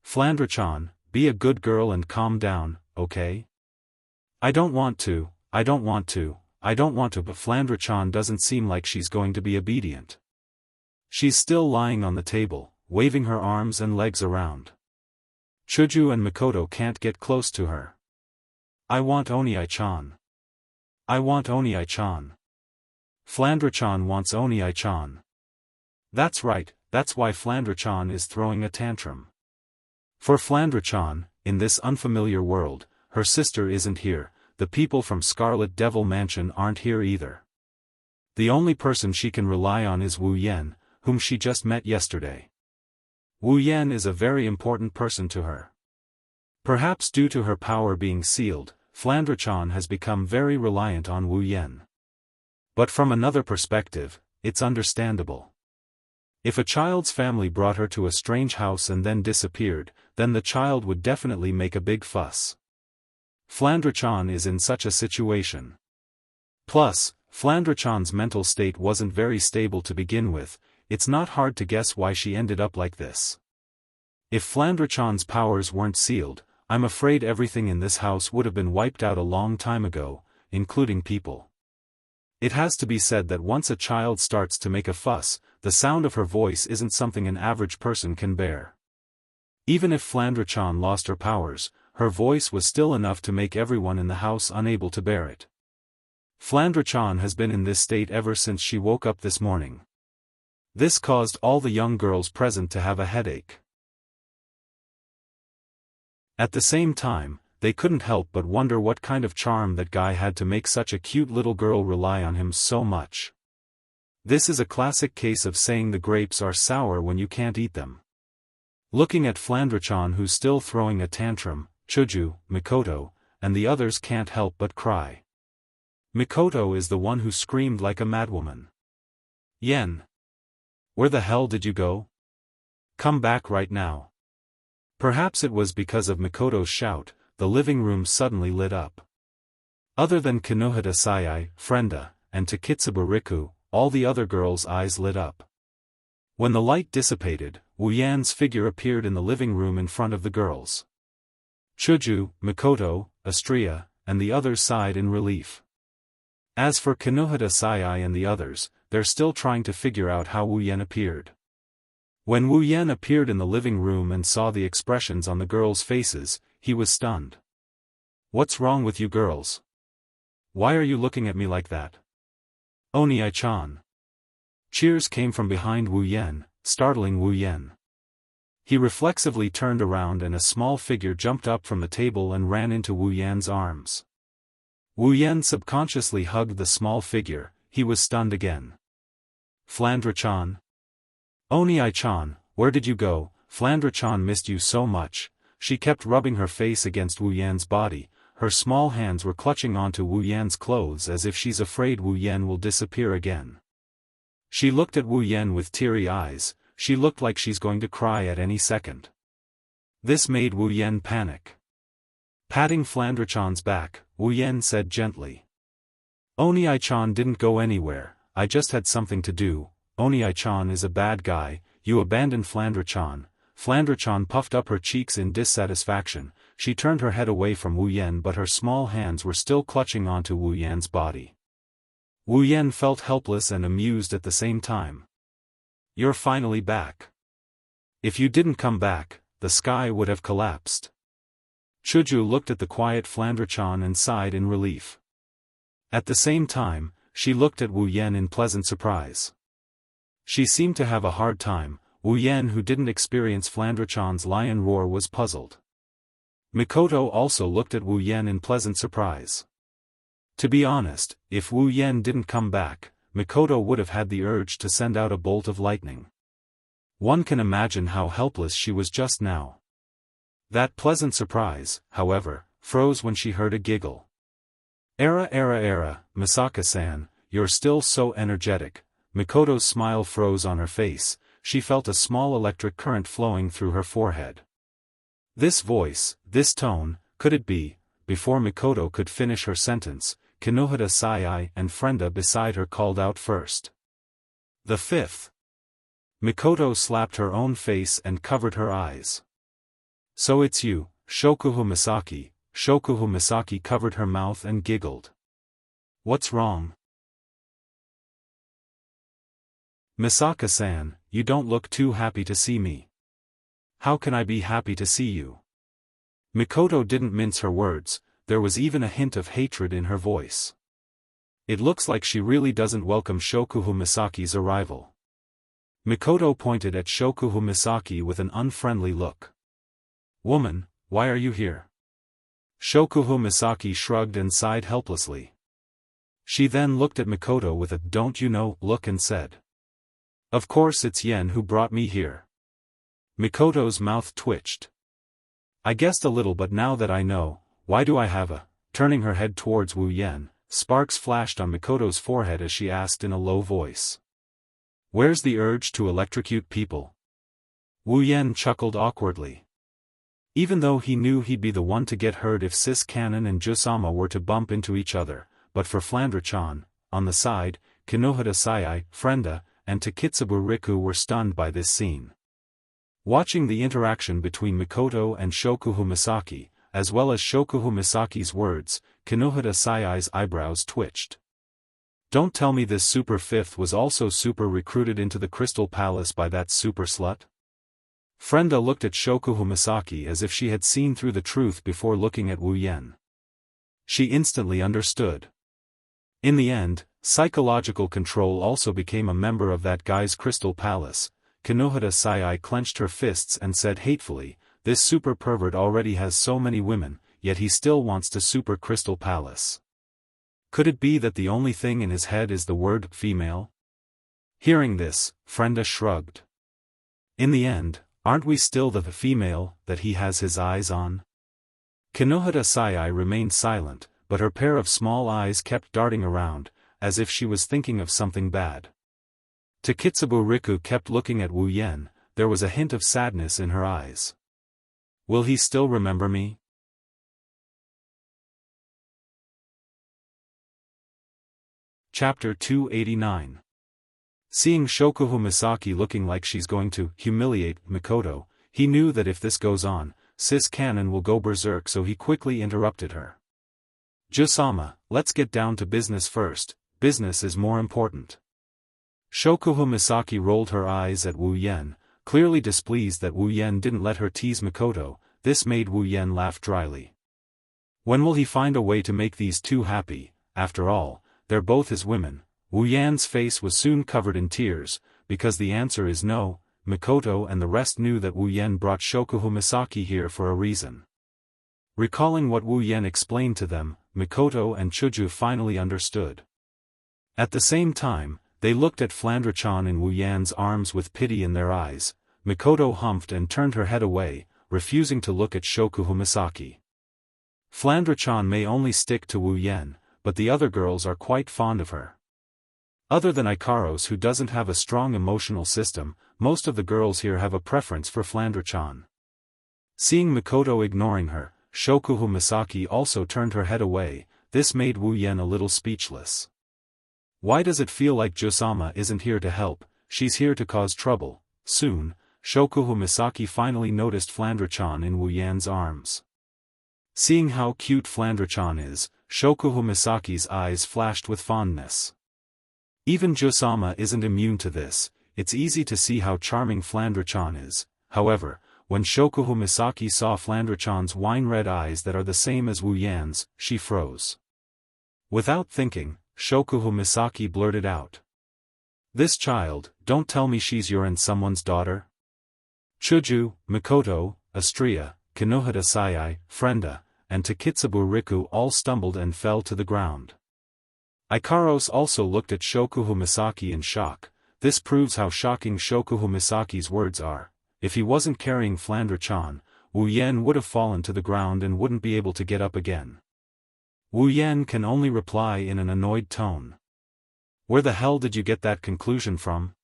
Flandre-chan, be a good girl and calm down, okay? I don't want to, but Flandre-chan doesn't seem like she's going to be obedient. She's still lying on the table, waving her arms and legs around. Chuju and Mikoto can't get close to her. I want Onii-chan. I want Onii-chan. Flandre-chan wants Onii-chan. That's right, that's why Flandre-chan is throwing a tantrum. For Flandre-chan, in this unfamiliar world, her sister isn't here, the people from Scarlet Devil Mansion aren't here either. The only person she can rely on is Wu Yan, whom she just met yesterday. Wu Yan is a very important person to her. Perhaps due to her power being sealed, Flandre-chan has become very reliant on Wu Yan. But from another perspective, it's understandable. If a child's family brought her to a strange house and then disappeared, then the child would definitely make a big fuss. Flandre-chan is in such a situation. Plus, Flandre-chan's mental state wasn't very stable to begin with. It's not hard to guess why she ended up like this. If Flandre-chan's powers weren't sealed, I'm afraid everything in this house would have been wiped out a long time ago, including people. It has to be said that once a child starts to make a fuss, the sound of her voice isn't something an average person can bear. Even if Flandre-chan lost her powers, her voice was still enough to make everyone in the house unable to bear it. Flandre-chan has been in this state ever since she woke up this morning. This caused all the young girls present to have a headache. At the same time, they couldn't help but wonder what kind of charm that guy had to make such a cute little girl rely on him so much. This is a classic case of saying the grapes are sour when you can't eat them. Looking at Flandre-chan, who's still throwing a tantrum, Chuju, Mikoto, and the others can't help but cry. Mikoto is the one who screamed like a madwoman. Yen! Where the hell did you go? Come back right now. Perhaps it was because of Mikoto's shout, the living room suddenly lit up. Other than Kinohita Sayai, Frenda, and Takitsuba Riku, all the other girls' eyes lit up. When the light dissipated, Wu Yan's figure appeared in the living room in front of the girls. Chuju, Mikoto, Astria, and the others sighed in relief. As for Kinohita Sayai and the others, they're still trying to figure out how Wu Yan appeared. When Wu Yan appeared in the living room and saw the expressions on the girls' faces, he was stunned. What's wrong with you girls? Why are you looking at me like that? Oni-chan. Cheers came from behind Wu Yan, startling Wu Yan. He reflexively turned around and a small figure jumped up from the table and ran into Wu Yan's arms. Wu Yan subconsciously hugged the small figure. He was stunned again. Flandre-chan? Oni-chan, where did you go? Flandre-chan missed you so much. She kept rubbing her face against Wu Yan's body. Her small hands were clutching onto Wu Yan's clothes as if she's afraid Wu Yan will disappear again. She looked at Wu Yan with teary eyes. She looked like she's going to cry at any second. This made Wu Yan panic. Patting Flandre-chan's back, Wu Yan said gently. Oni-chan didn't go anywhere, I just had something to do. Oni-chan is a bad guy, you abandoned Flandre-chan. Flandre-chan puffed up her cheeks in dissatisfaction. She turned her head away from Wu Yan, but her small hands were still clutching onto Wu Yan's body. Wu Yan felt helpless and amused at the same time. You're finally back. If you didn't come back, the sky would have collapsed. Chuju looked at the quiet Flandre-chan and sighed in relief. At the same time, she looked at Wu Yan in pleasant surprise. She seemed to have a hard time. Wu Yan, who didn't experience Flandre-chan's lion roar, was puzzled. Mikoto also looked at Wu Yan in pleasant surprise. To be honest, if Wu Yan didn't come back, Mikoto would have had the urge to send out a bolt of lightning. One can imagine how helpless she was just now. That pleasant surprise, however, froze when she heard a giggle. Misaka-san, you're still so energetic. Mikoto's smile froze on her face. She felt a small electric current flowing through her forehead. This voice, this tone, could it be? Before Mikoto could finish her sentence, Kinohita Sayai and Frenda beside her called out first. The fifth. Mikoto slapped her own face and covered her eyes. So it's you, Shokuho Misaki. Shokuho Misaki covered her mouth and giggled. What's wrong? Misaka-san, you don't look too happy to see me. How can I be happy to see you? Mikoto didn't mince her words, there was even a hint of hatred in her voice. It looks like she really doesn't welcome Shokuho Misaki's arrival. Mikoto pointed at Shokuho Misaki with an unfriendly look. Woman, why are you here? Shokuho Misaki shrugged and sighed helplessly. She then looked at Mikoto with a don't you know look and said. Of course it's Yen who brought me here. Mikoto's mouth twitched. I guessed a little, but now that I know, why do I have a... Turning her head towards Wu Yan, sparks flashed on Mikoto's forehead as she asked in a low voice. Where's the urge to electrocute people? Wu Yan chuckled awkwardly. Even though he knew he'd be the one to get hurt if Sis Cannon and Jusama were to bump into each other, but for Flandre-chan, on the side, Kinohara Sayai, Frenda, and Takitsubu Riku were stunned by this scene. Watching the interaction between Mikoto and Shokuhu Misaki, as well as Shokuhu Misaki's words, Kinohara Sayai's eyebrows twitched. Don't tell me this super fifth was also super recruited into the Crystal Palace by that super slut? Frenda looked at Shokuhu Misaki as if she had seen through the truth before looking at Wu Yan. She instantly understood. In the end, psychological control also became a member of that guy's Crystal Palace. Kinohara Sayai clenched her fists and said hatefully, this super pervert already has so many women, yet he still wants to super Crystal Palace. Could it be that the only thing in his head is the word female? Hearing this, Frenda shrugged. In the end, aren't we still the female that he has his eyes on? Kinohara Sayai remained silent, but her pair of small eyes kept darting around, as if she was thinking of something bad. Takitsubu Riku kept looking at Wu Yan, there was a hint of sadness in her eyes. Will he still remember me? Chapter 289. Seeing Shokuhu Misaki looking like she's going to humiliate Mikoto, he knew that if this goes on, Sis Cannon will go berserk, so he quickly interrupted her. Jusama, let's get down to business first, business is more important. Shokuhu Misaki rolled her eyes at Wu Yan, clearly displeased that Wu Yan didn't let her tease Mikoto. This made Wu Yan laugh dryly. When will he find a way to make these two happy? After all, they're both his women. Wu Yan's face was soon covered in tears, because the answer is no. Mikoto and the rest knew that Wu Yan brought Shokuhu Misaki here for a reason. Recalling what Wu Yan explained to them, Mikoto and Chuju finally understood. At the same time, they looked at Flandre-chan in Wu Yan's arms with pity in their eyes. Mikoto humphed and turned her head away, refusing to look at Shokuhu Misaki. Flandre-chan may only stick to Wu Yan, but the other girls are quite fond of her. Other than Ikaros, who doesn't have a strong emotional system, most of the girls here have a preference for Flandre-chan. Seeing Mikoto ignoring her, Shokuhu Misaki also turned her head away. This made Wu Yan a little speechless. Why does it feel like Jusama isn't here to help? She's here to cause trouble. Soon, Shokuhu Misaki finally noticed Flandre-chan in Wu Yan's arms. Seeing how cute Flandre-chan is, Shokuhu Misaki's eyes flashed with fondness. Even Jusama isn't immune to this. It's easy to see how charming Flandre-chan is. However, when Shokuhu Misaki saw Flandre-chan's wine-red eyes that are the same as Wu Yan's, she froze. Without thinking, Shokuhu Misaki blurted out. This child, don't tell me she's your and someone's daughter? Chuju, Mikoto, Astria, Kinohara Sayai, Frenda, and Takitsubu Riku all stumbled and fell to the ground. Ikaros also looked at Shokuhu Misaki in shock. This proves how shocking Shokuhu Misaki's words are. If he wasn't carrying Flandre-chan, Wu Yan would have fallen to the ground and wouldn't be able to get up again. Wu Yan can only reply in an annoyed tone. Where the hell did you get that conclusion from?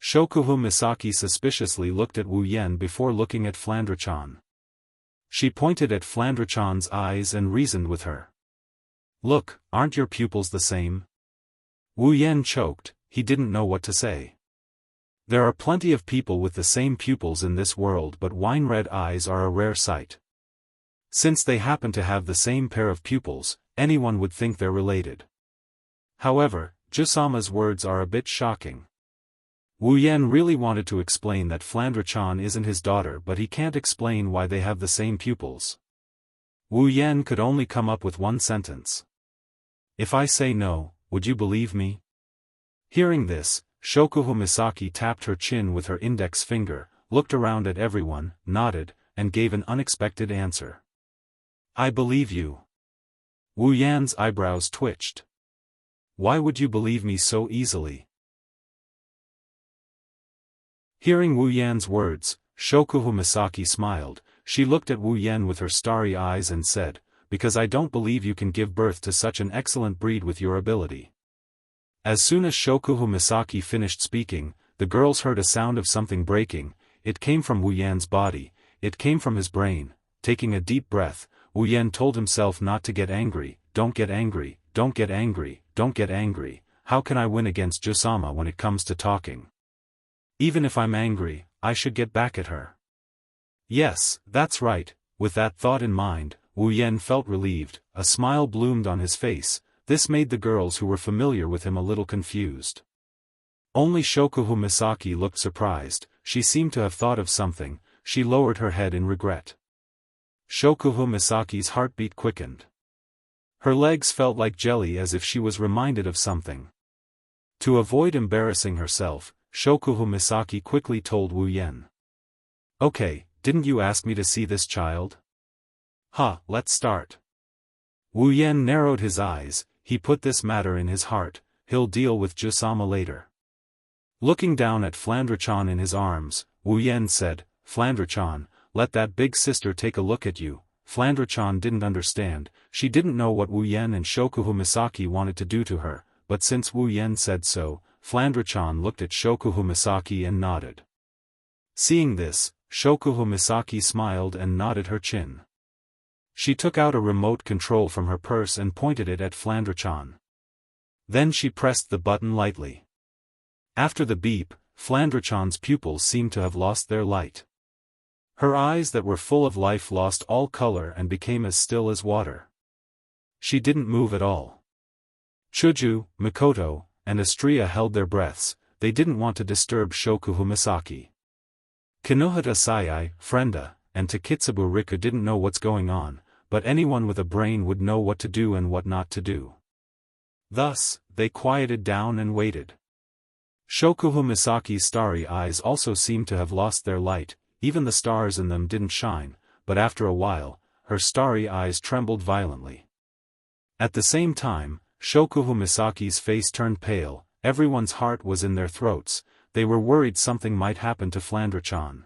Shokuhu Misaki suspiciously looked at Wu Yan before looking at Flandre-chan. She pointed at Flandre-chan's eyes and reasoned with her. Look, aren't your pupils the same? Wu Yan choked, he didn't know what to say. There are plenty of people with the same pupils in this world, but wine-red eyes are a rare sight. Since they happen to have the same pair of pupils, anyone would think they're related. However, Jusama's words are a bit shocking. Wu Yan really wanted to explain that Flandre-chan isn't his daughter, but he can't explain why they have the same pupils. Wu Yan could only come up with one sentence. If I say no, would you believe me? Hearing this, Shokuhu Misaki tapped her chin with her index finger, looked around at everyone, nodded, and gave an unexpected answer. I believe you. Wu Yan's eyebrows twitched. Why would you believe me so easily? Hearing Wu Yan's words, Shokuhu Misaki smiled. She looked at Wu Yan with her starry eyes and said, because I don't believe you can give birth to such an excellent breed with your ability. As soon as Shokuhu Misaki finished speaking, the girls heard a sound of something breaking. It came from Wu Yan's body, it came from his brain. Taking a deep breath, Wu Yan told himself not to get angry. Don't get angry, don't get angry, don't get angry. How can I win against Jusama when it comes to talking? Even if I'm angry, I should get back at her. Yes, that's right. With that thought in mind, Wu Yan felt relieved, a smile bloomed on his face. This made the girls who were familiar with him a little confused. Only Shokuhu Misaki looked surprised. She seemed to have thought of something. She lowered her head in regret. Shokuhu Misaki's heartbeat quickened. Her legs felt like jelly as if she was reminded of something. To avoid embarrassing herself, Shokuhu Misaki quickly told Wu Yan. Okay, didn't you ask me to see this child? Let's start. Wu Yan narrowed his eyes. He put this matter in his heart. He'll deal with Jusama later. Looking down at Flandre-chan in his arms, Wu Yan said, Flandre-chan, let that big sister take a look at you. Flandre-chan didn't understand. She didn't know what Wu Yan and Shokuhu Misaki wanted to do to her, but since Wu Yan said so, Flandre-chan looked at Shokuhu Misaki and nodded. Seeing this, Shokuhu Misaki smiled and nodded her chin. She took out a remote control from her purse and pointed it at Flandre-chan. Then she pressed the button lightly. After the beep, Flandre-chan's pupils seemed to have lost their light. Her eyes that were full of life lost all color and became as still as water. She didn't move at all. Chuju, Mikoto, and Astria held their breaths. They didn't want to disturb Shokuhu Misaki. Kinohata Sayai, Frenda, and Takitsubu Rika didn't know what's going on, but anyone with a brain would know what to do and what not to do. Thus, they quieted down and waited. Shokuhu Misaki's starry eyes also seemed to have lost their light. Even the stars in them didn't shine, but after a while, her starry eyes trembled violently. At the same time, Shokuhu Misaki's face turned pale. Everyone's heart was in their throats. They were worried something might happen to Flandre-chan.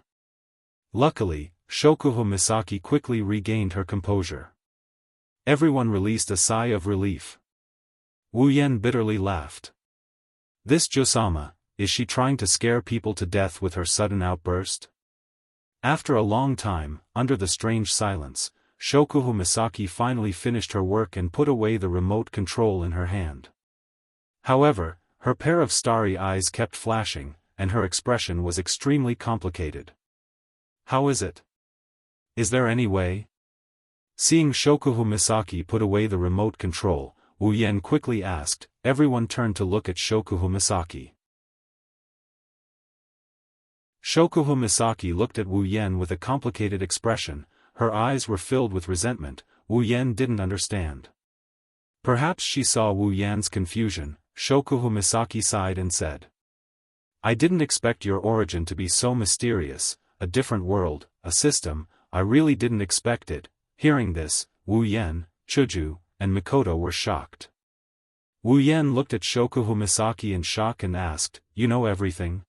Luckily, Shokuhu Misaki quickly regained her composure. Everyone released a sigh of relief. Wu Yan bitterly laughed. This Jusama, is she trying to scare people to death with her sudden outburst? After a long time, under the strange silence, Shokuhu Misaki finally finished her work and put away the remote control in her hand. However, her pair of starry eyes kept flashing, and her expression was extremely complicated. How is it? Is there any way? Seeing Shokuhu Misaki put away the remote control, Wu Yan quickly asked. Everyone turned to look at Shokuhu Misaki. Shokuhu Misaki looked at Wu Yan with a complicated expression. Her eyes were filled with resentment. Wu Yan didn't understand. Perhaps she saw Wu Yan's confusion. Shokuhu Misaki sighed and said, I didn't expect your origin to be so mysterious, a different world, a system, I really didn't expect it. Hearing this, Wu Yan, Chuju, and Mikoto were shocked. Wu Yan looked at Shokuhu Misaki in shock and asked, You know everything?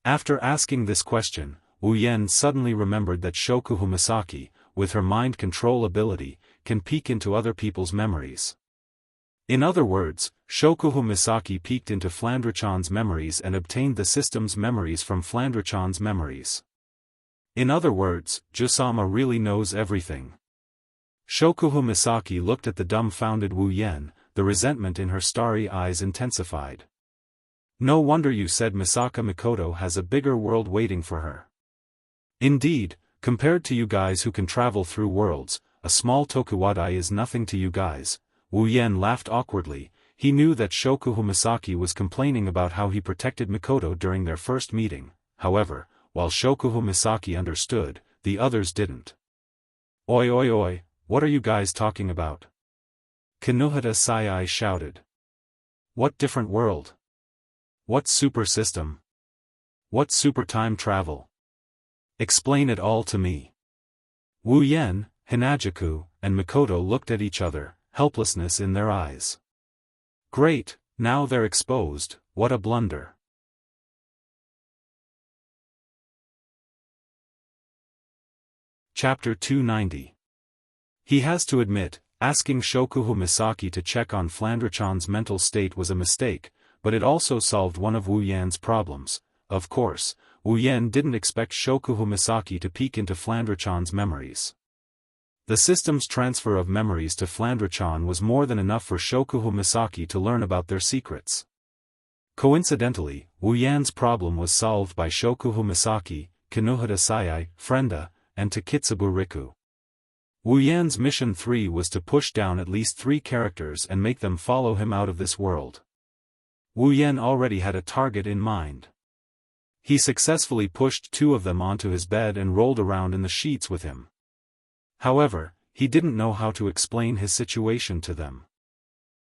After asking this question, Wu Yan suddenly remembered that Shokuhu Misaki, with her mind control ability, can peek into other people's memories. In other words, Shokuhu Misaki peeked into Flandre-chan's memories and obtained the system's memories from Flandre-chan's memories. In other words, Jusama really knows everything. Shokuhu Misaki looked at the dumbfounded Wu Yan. The resentment in her starry eyes intensified. No wonder you said Misaka Mikoto has a bigger world waiting for her. Indeed, compared to you guys who can travel through worlds, a small Tokuwadai is nothing to you guys. Wu Yan laughed awkwardly. He knew that Shokuhu Misaki was complaining about how he protected Mikoto during their first meeting. However, while Shokuhu Misaki understood, the others didn't. Oi oi oi, what are you guys talking about? Kinohata Sayai shouted. What different world? What super system? What super time travel? Explain it all to me. Wu Yan, Hinajaku, and Mikoto looked at each other, helplessness in their eyes. Great, now they're exposed, what a blunder. Chapter 290. He has to admit, asking Shokuhu Misaki to check on Flandre-chan's mental state was a mistake. but it also solved one of Wu Yan's problems. Of course, Wu Yan didn't expect Shokuhu Misaki to peek into Flandre-chan's memories. The system's transfer of memories to Flandre-chan was more than enough for Shokuhu Misaki to learn about their secrets. Coincidentally, Wu Yan's problem was solved by Shokuhu Misaki, Kinohara Sayai, Frenda, and Takitsubu Riku. Wu Yan's mission 3 was to push down at least 3 characters and make them follow him out of this world. Wu Yan already had a target in mind. He successfully pushed 2 of them onto his bed and rolled around in the sheets with him. However, he didn't know how to explain his situation to them.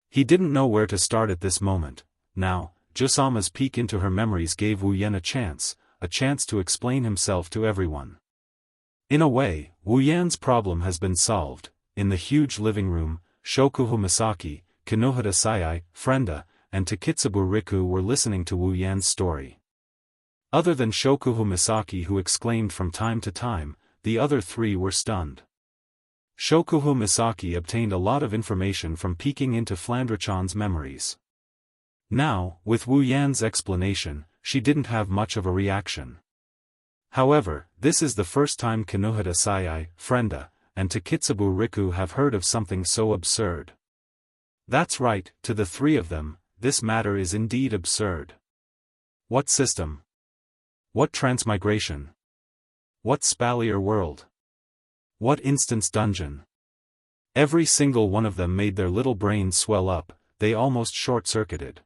He didn't know where to start at this moment. Now, Josama's peek into her memories gave Wu Yan a chance to explain himself to everyone. In a way, Wu Yan's problem has been solved. In the huge living room, Shokuhu Misaki, Kinohara Sayai, Frenda, and Takitsubu Riku were listening to Wu Yan's story. Other than Shokuhu Misaki, who exclaimed from time to time, the other 3 were stunned. Shokuhu Misaki obtained a lot of information from peeking into Flandre-chan's memories. Now, with Wu Yan's explanation, she didn't have much of a reaction. However, this is the first time Kinohara Sayai, Frenda, and Takitsubu Riku have heard of something so absurd. That's right, to the 3 of them, this matter is indeed absurd. What system? What transmigration? What spalier world? What instance dungeon? Every single one of them made their little brains swell up, they almost short-circuited.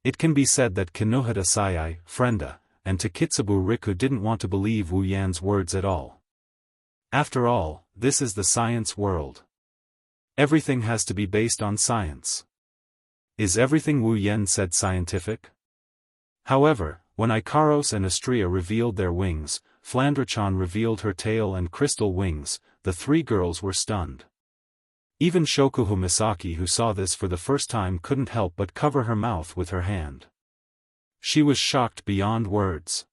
It can be said that Kinohara Sayai, Frenda, and Takitsubu Riku didn't want to believe Wu Yan's words at all. After all, this is the science world. Everything has to be based on science. Is everything Wu Yan said scientific? However, when Ikaros and Astrea revealed their wings, Flandre-chan revealed her tail and crystal wings, the 3 girls were stunned. Even Shokuhu Misaki, who saw this for the first time, couldn't help but cover her mouth with her hand. She was shocked beyond words.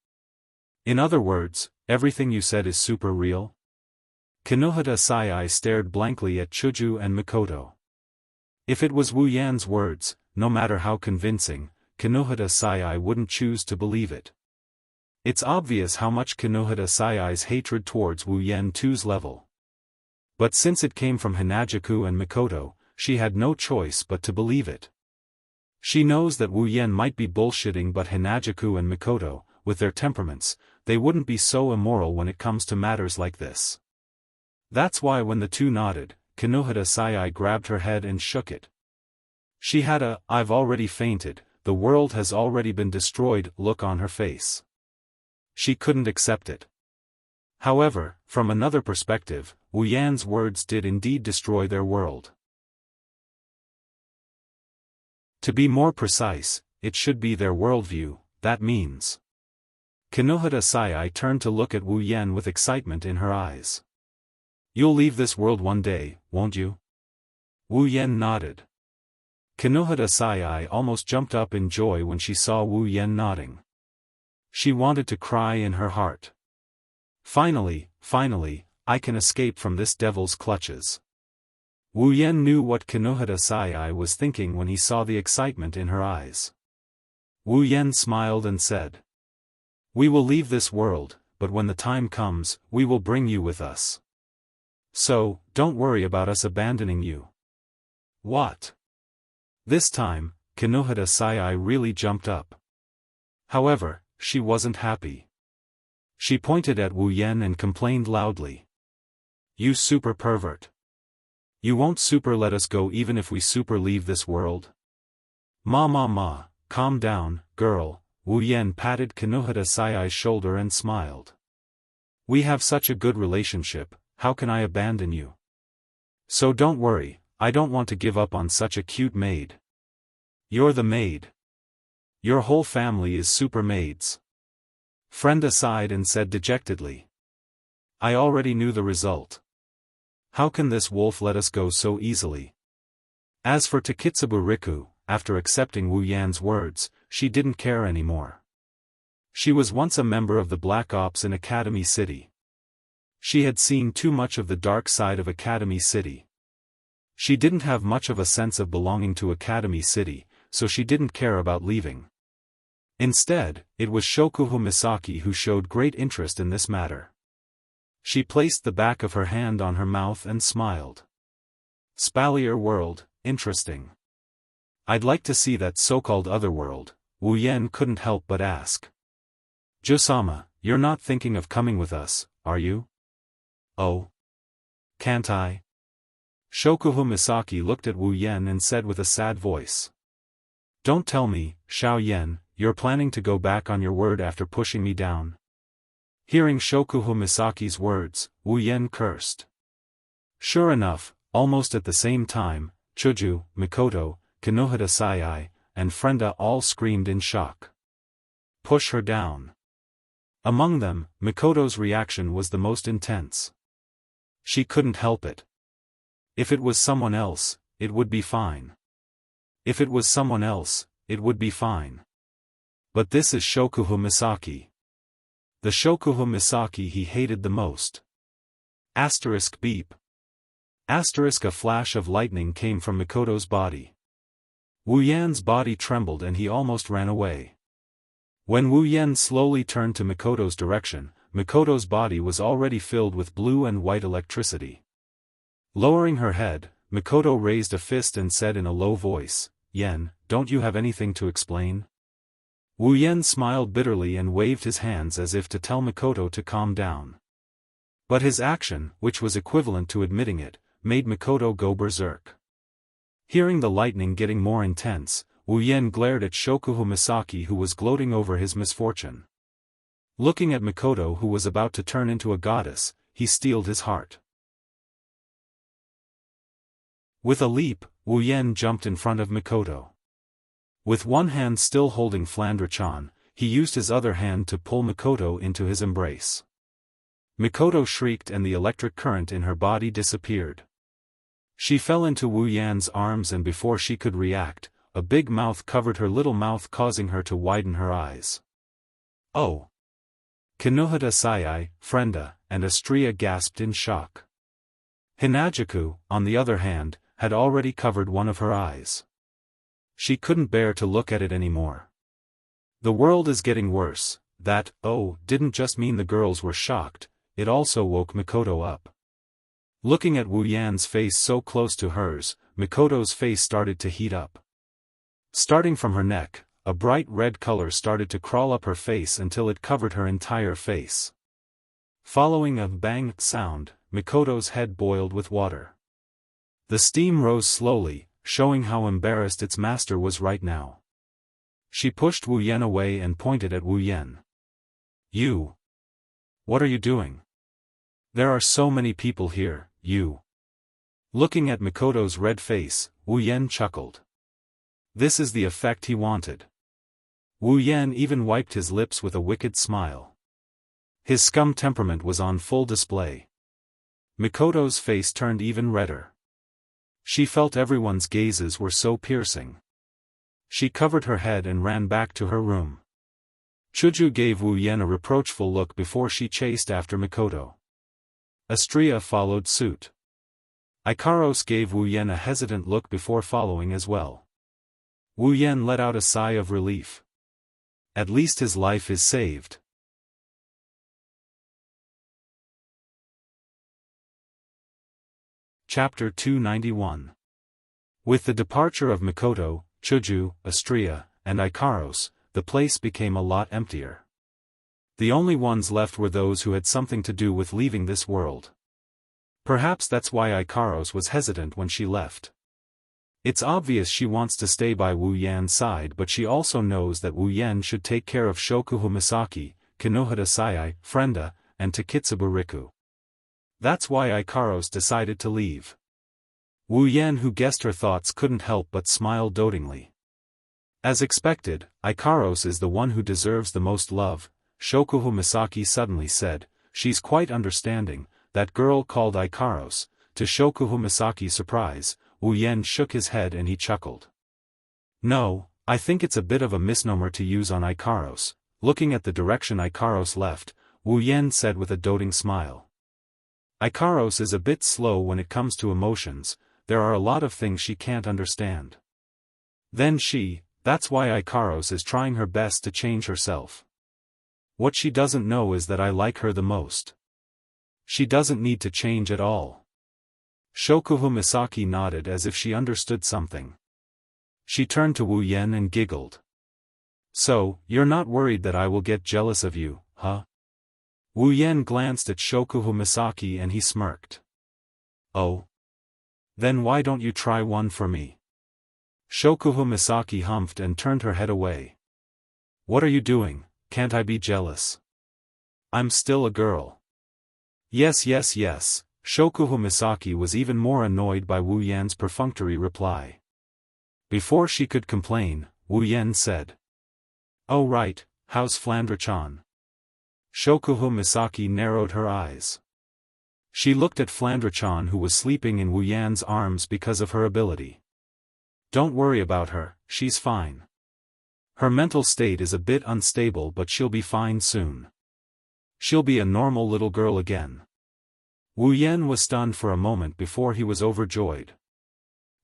In other words, everything you said is super real? Kinohara Sayai stared blankly at Chuju and Mikoto. If it was Wu Yan's words, no matter how convincing, Kinohara Sayai wouldn't choose to believe it. It's obvious how much Kinohara Sayai's hatred towards Wu Yan 2's level. But since it came from Hanajaku and Mikoto, she had no choice but to believe it. She knows that Wu Yan might be bullshitting, but Hanajaku and Mikoto, with their temperaments, they wouldn't be so immoral when it comes to matters like this. That's why when the 2 nodded, Kinohara Sayai grabbed her head and shook it. She had a "I've already fainted, the world has already been destroyed" look on her face. She couldn't accept it. However, from another perspective, Wu Yan's words did indeed destroy their world. To be more precise, it should be their worldview, that means. Kinohara Sayai turned to look at Wu Yan with excitement in her eyes. You'll leave this world one day, won't you? Wu Yan nodded. Kinohara Sayai almost jumped up in joy when she saw Wu Yan nodding. She wanted to cry in her heart. Finally, I can escape from this devil's clutches. Wu Yan knew what Kinohara Sayai was thinking when he saw the excitement in her eyes. Wu Yan smiled and said, "We will leave this world, but when the time comes, we will bring you with us. So, don't worry about us abandoning you." What? This time, Kinohara Sayai really jumped up. However, she wasn't happy. She pointed at Wu Yan and complained loudly. "You super pervert. You won't super let us go even if we super leave this world?" Ma, calm down, girl," Wu Yan patted Kinohara Sayai's shoulder and smiled. "We have such a good relationship, how can I abandon you? So don't worry, I don't want to give up on such a cute maid. You're the maid. Your whole family is super maids." Frenda sighed and said dejectedly. "I already knew the result. How can this wolf let us go so easily?" As for Takitsubu Riku, after accepting Wu Yan's words, she didn't care anymore. She was once a member of the Black Ops in Academy City. She had seen too much of the dark side of Academy City. She didn't have much of a sense of belonging to Academy City, so she didn't care about leaving. Instead, it was Shokuhu Misaki who showed great interest in this matter. She placed the back of her hand on her mouth and smiled. Spalier world, interesting. I'd like to see that so-called other world, Wu Yan couldn't help but ask. Jo-sama, you're not thinking of coming with us, are you? Oh. Can't I? Shokuhu Misaki looked at Wu Yan and said with a sad voice. Don't tell me, Xiao Yan, you're planning to go back on your word after pushing me down. Hearing Shokuhu Misaki's words, Wu Yan cursed. Sure enough, almost at the same time, Chuju, Mikoto, Kinohita Sai, and Frenda all screamed in shock. Push her down. Among them, Mikoto's reaction was the most intense. She couldn't help it. If it was someone else, it would be fine. If it was someone else, it would be fine. But this is Shokuhu Misaki. The Shokuhu Misaki he hated the most. Asterisk beep. Asterisk a flash of lightning came from Mikoto's body. Wu Yan's body trembled and he almost ran away. When Wu Yan slowly turned to Mikoto's direction, Mikoto's body was already filled with blue and white electricity. Lowering her head, Mikoto raised a fist and said in a low voice, Yan, don't you have anything to explain? Wu Yan smiled bitterly and waved his hands as if to tell Mikoto to calm down. But his action, which was equivalent to admitting it, made Mikoto go berserk. Hearing the lightning getting more intense, Wu Yan glared at Shokuhu Misaki who was gloating over his misfortune. Looking at Mikoto who was about to turn into a goddess, he steeled his heart. With a leap, Wu Yan jumped in front of Mikoto. With one hand still holding Flandre-chan, he used his other hand to pull Mikoto into his embrace. Mikoto shrieked and the electric current in her body disappeared. She fell into Wu Yan's arms and before she could react, a big mouth covered her little mouth causing her to widen her eyes. Oh! Kinohita Sai, Frenda, and Astria gasped in shock. Hinajaku, on the other hand, had already covered one of her eyes. She couldn't bear to look at it anymore. The world is getting worse. That, oh, didn't just mean the girls were shocked, it also woke Mikoto up. Looking at Wu Yan's face so close to hers, Mikoto's face started to heat up. Starting from her neck, a bright red color started to crawl up her face until it covered her entire face. Following a bang sound, Mikoto's head boiled with water. The steam rose slowly, showing how embarrassed its master was right now. She pushed Wu Yan away and pointed at Wu Yan. You! What are you doing? There are so many people here, you! Looking at Mikoto's red face, Wu Yan chuckled. This is the effect he wanted. Wu Yan even wiped his lips with a wicked smile. His scum temperament was on full display. Mikoto's face turned even redder. She felt everyone's gazes were so piercing. She covered her head and ran back to her room. Chuju gave Wu Yan a reproachful look before she chased after Mikoto. Astria followed suit. Ikaros gave Wu Yan a hesitant look before following as well. Wu Yan let out a sigh of relief. At least his life is saved. Chapter 291. With the departure of Mikoto, Chuju, Astria, and Ikaros, the place became a lot emptier. The only ones left were those who had something to do with leaving this world. Perhaps that's why Ikaros was hesitant when she left. It's obvious she wants to stay by Wu Yan's side but she also knows that Wu Yan should take care of Shokuhu Misaki, Kinohita Sai, Frenda, and Takitsubu Riku. That's why Ikaros decided to leave. Wu Yan who guessed her thoughts couldn't help but smile dotingly. As expected, Ikaros is the one who deserves the most love, Shokuhu Misaki suddenly said. She's quite understanding, that girl called Ikaros. To Shokuhu Misaki's surprise, Wu Yan shook his head and he chuckled. No, I think it's a bit of a misnomer to use on Ikaros. Looking at the direction Ikaros left, Wu Yan said with a doting smile. Ikaros is a bit slow when it comes to emotions, there are a lot of things she can't understand. Then she, That's why Ikaros is trying her best to change herself. What she doesn't know is that I like her the most. She doesn't need to change at all. Shokuhu Misaki nodded as if she understood something. She turned to Wu Yan and giggled. So, you're not worried that I will get jealous of you, huh? Wu Yan glanced at Shokuhu Misaki and he smirked. Oh? Then why don't you try one for me? Shokuhu Misaki humphed and turned her head away. What are you doing? Can't I be jealous? I'm still a girl. Yes. Shokuhu Misaki was even more annoyed by Wu Yan's perfunctory reply. Before she could complain, Wu Yan said. Oh right, how's Flandre-chan? Shokuhu Misaki narrowed her eyes. She looked at Flandre-chan who was sleeping in Wu Yan's arms because of her ability. Don't worry about her, she's fine. Her mental state is a bit unstable but she'll be fine soon. She'll be a normal little girl again. Wu Yan was stunned for a moment before he was overjoyed.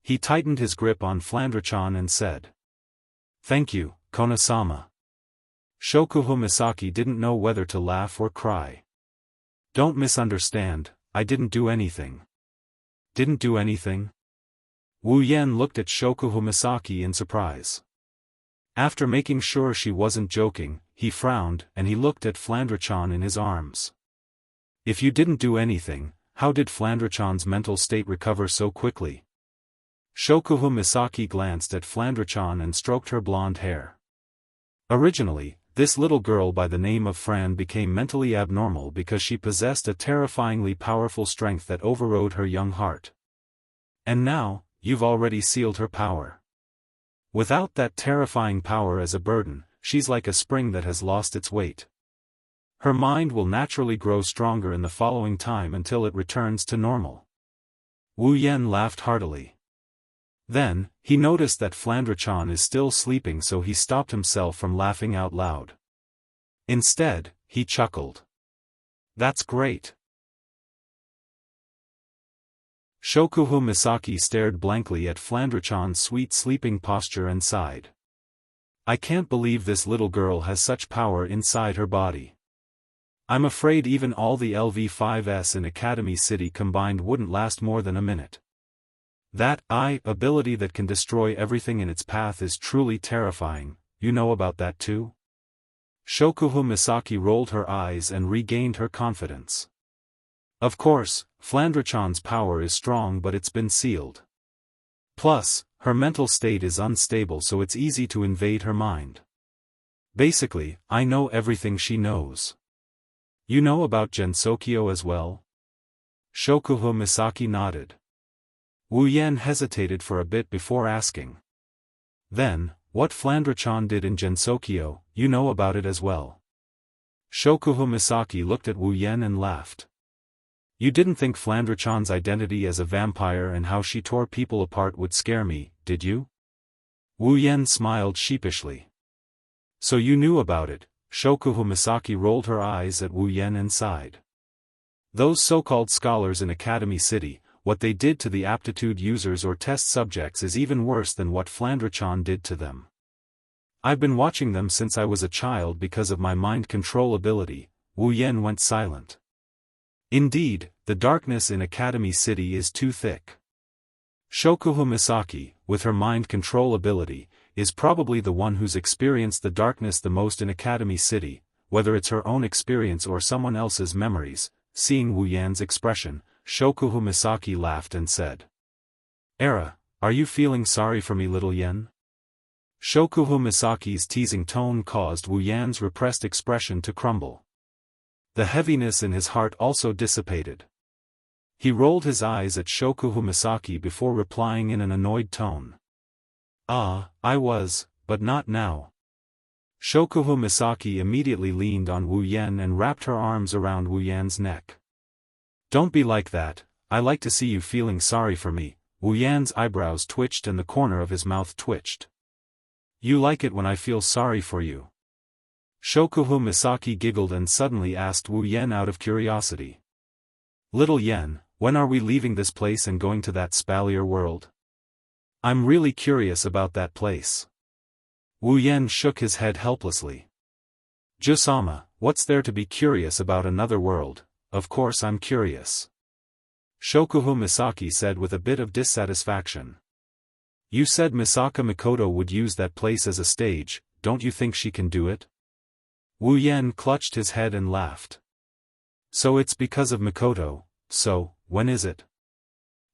He tightened his grip on Flandre-chan and said. Thank you, Kona-sama. Shokuhu Misaki didn't know whether to laugh or cry. Don't misunderstand, I didn't do anything. Didn't do anything? Wu Yan looked at Shokuhu Misaki in surprise. After making sure she wasn't joking, he frowned and he looked at Flandre-chan in his arms. If you didn't do anything, how did Flandre-chan's mental state recover so quickly? Shokuhu Misaki glanced at Flandre-chan and stroked her blonde hair. Originally, this little girl by the name of Fran became mentally abnormal because she possessed a terrifyingly powerful strength that overrode her young heart. And now, you've already sealed her power. Without that terrifying power as a burden, she's like a spring that has lost its weight. Her mind will naturally grow stronger in the following time until it returns to normal. Wu Yan laughed heartily. Then, he noticed that Flandre-chan is still sleeping, so he stopped himself from laughing out loud. Instead, he chuckled. That's great. Shokuhu Misaki stared blankly at Flandre-chan's sweet sleeping posture and sighed. I can't believe this little girl has such power inside her body. I'm afraid even all the LV5s in Academy City combined wouldn't last more than a minute. That ability that can destroy everything in its path is truly terrifying. You know about that too? Shokuhu Misaki rolled her eyes and regained her confidence. Of course, Flandre-chan's power is strong but it's been sealed. Plus, her mental state is unstable so it's easy to invade her mind. Basically, I know everything she knows. You know about Gensokyo as well? Shokuhu Misaki nodded. Wu Yan hesitated for a bit before asking. Then, what Flandre-chan did in Gensokyo, you know about it as well. Shokuhu Misaki looked at Wu Yan and laughed. You didn't think Flandre-chan's identity as a vampire and how she tore people apart would scare me, did you? Wu Yan smiled sheepishly. So you knew about it. Shokuhu Misaki rolled her eyes at Wu Yan and sighed. Those so-called scholars in Academy City, what they did to the aptitude users or test subjects is even worse than what Flandre-chan did to them. I've been watching them since I was a child because of my mind control ability. Wu Yan went silent. Indeed, the darkness in Academy City is too thick. Shokuhu Misaki, with her mind control ability, is probably the one who's experienced the darkness the most in Academy City, whether it's her own experience or someone else's memories. Seeing Wu Yan's expression, Shokuhu Misaki laughed and said. Era, are you feeling sorry for me, little Yen? Shokuhu Misaki's teasing tone caused Wu Yan's repressed expression to crumble. The heaviness in his heart also dissipated. He rolled his eyes at Shokuhu Misaki before replying in an annoyed tone. I was, but not now. Shokuhu Misaki immediately leaned on Wu Yan and wrapped her arms around Wu Yan's neck. Don't be like that, I like to see you feeling sorry for me. Wu Yan's eyebrows twitched and the corner of his mouth twitched. You like it when I feel sorry for you. Shokuhu Misaki giggled and suddenly asked Wu Yan out of curiosity. Little Yen, when are we leaving this place and going to that spalier world? I'm really curious about that place. Wu Yan shook his head helplessly. "Jusama, what's there to be curious about another world? Of course I'm curious." Shokuhu Misaki said with a bit of dissatisfaction. "You said Misaka Mikoto would use that place as a stage, don't you think she can do it?" Wu Yan clutched his head and laughed. "So it's because of Mikoto, so, when is it?"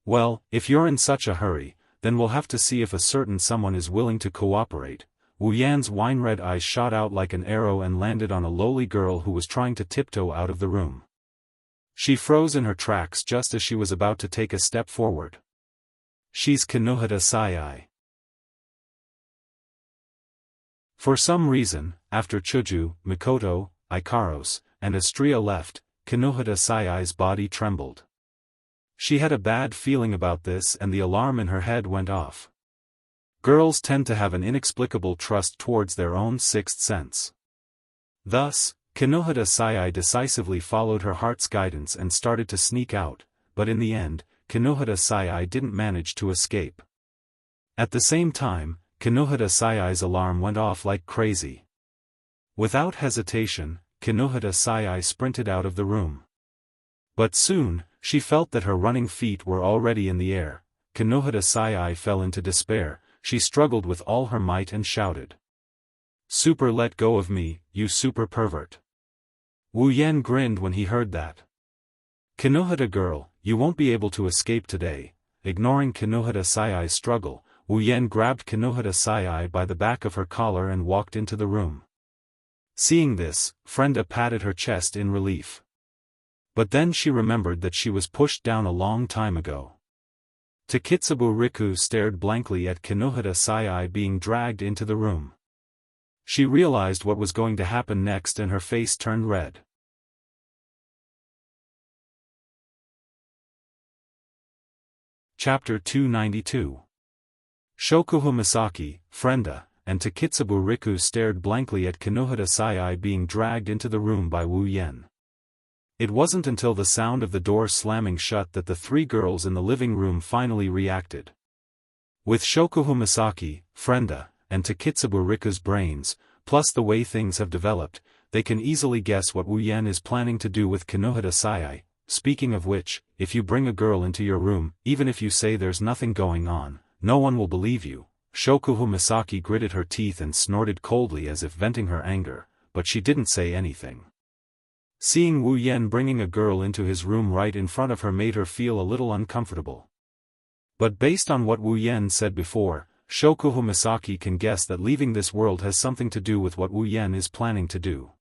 "Well, if you're in such a hurry, then we'll have to see if a certain someone is willing to cooperate." Wu Yan's wine-red eyes shot out like an arrow and landed on a lowly girl who was trying to tiptoe out of the room. She froze in her tracks just as she was about to take a step forward. "She's Kinohara Sai." For some reason, after Chuju, Mikoto, Ikaros, and Astria left, Kinohara Sai's body trembled. She had a bad feeling about this and the alarm in her head went off. Girls tend to have an inexplicable trust towards their own sixth sense. Thus, Kinohara Sai decisively followed her heart's guidance and started to sneak out, but in the end, Kinohara Sai didn't manage to escape. At the same time, Kinohara Sai's alarm went off like crazy. Without hesitation, Kinohara Sai sprinted out of the room. But soon, she felt that her running feet were already in the air. Kinohara Sai fell into despair. She struggled with all her might and shouted. "Super, let go of me, you super pervert." Wu Yan grinned when he heard that. "Kinohara girl, you won't be able to escape today." Ignoring Kinohara Sai's struggle, Wu Yan grabbed Kinohara Sai by the back of her collar and walked into the room. Seeing this, Frenda patted her chest in relief. But then she remembered that she was pushed down a long time ago. Takitsubo Riku stared blankly at Kinohara Sai being dragged into the room. She realized what was going to happen next and her face turned red. Chapter 292. Shokuhu Misaki, Frenda, and Takitsubo Riku stared blankly at Kinohara Sai being dragged into the room by Wu Yan. It wasn't until the sound of the door slamming shut that the three girls in the living room finally reacted. With Shokuhu Misaki, Frenda, and Takitsubo Riku's brains, plus the way things have developed, they can easily guess what Wu Yan is planning to do with Kinohara Sai. Speaking of which, if you bring a girl into your room, even if you say there's nothing going on, no one will believe you. Shokuhu Misaki gritted her teeth and snorted coldly as if venting her anger, but she didn't say anything. Seeing Wu Yan bringing a girl into his room right in front of her made her feel a little uncomfortable. But based on what Wu Yan said before, Shokuhu Misaki can guess that leaving this world has something to do with what Wu Yan is planning to do.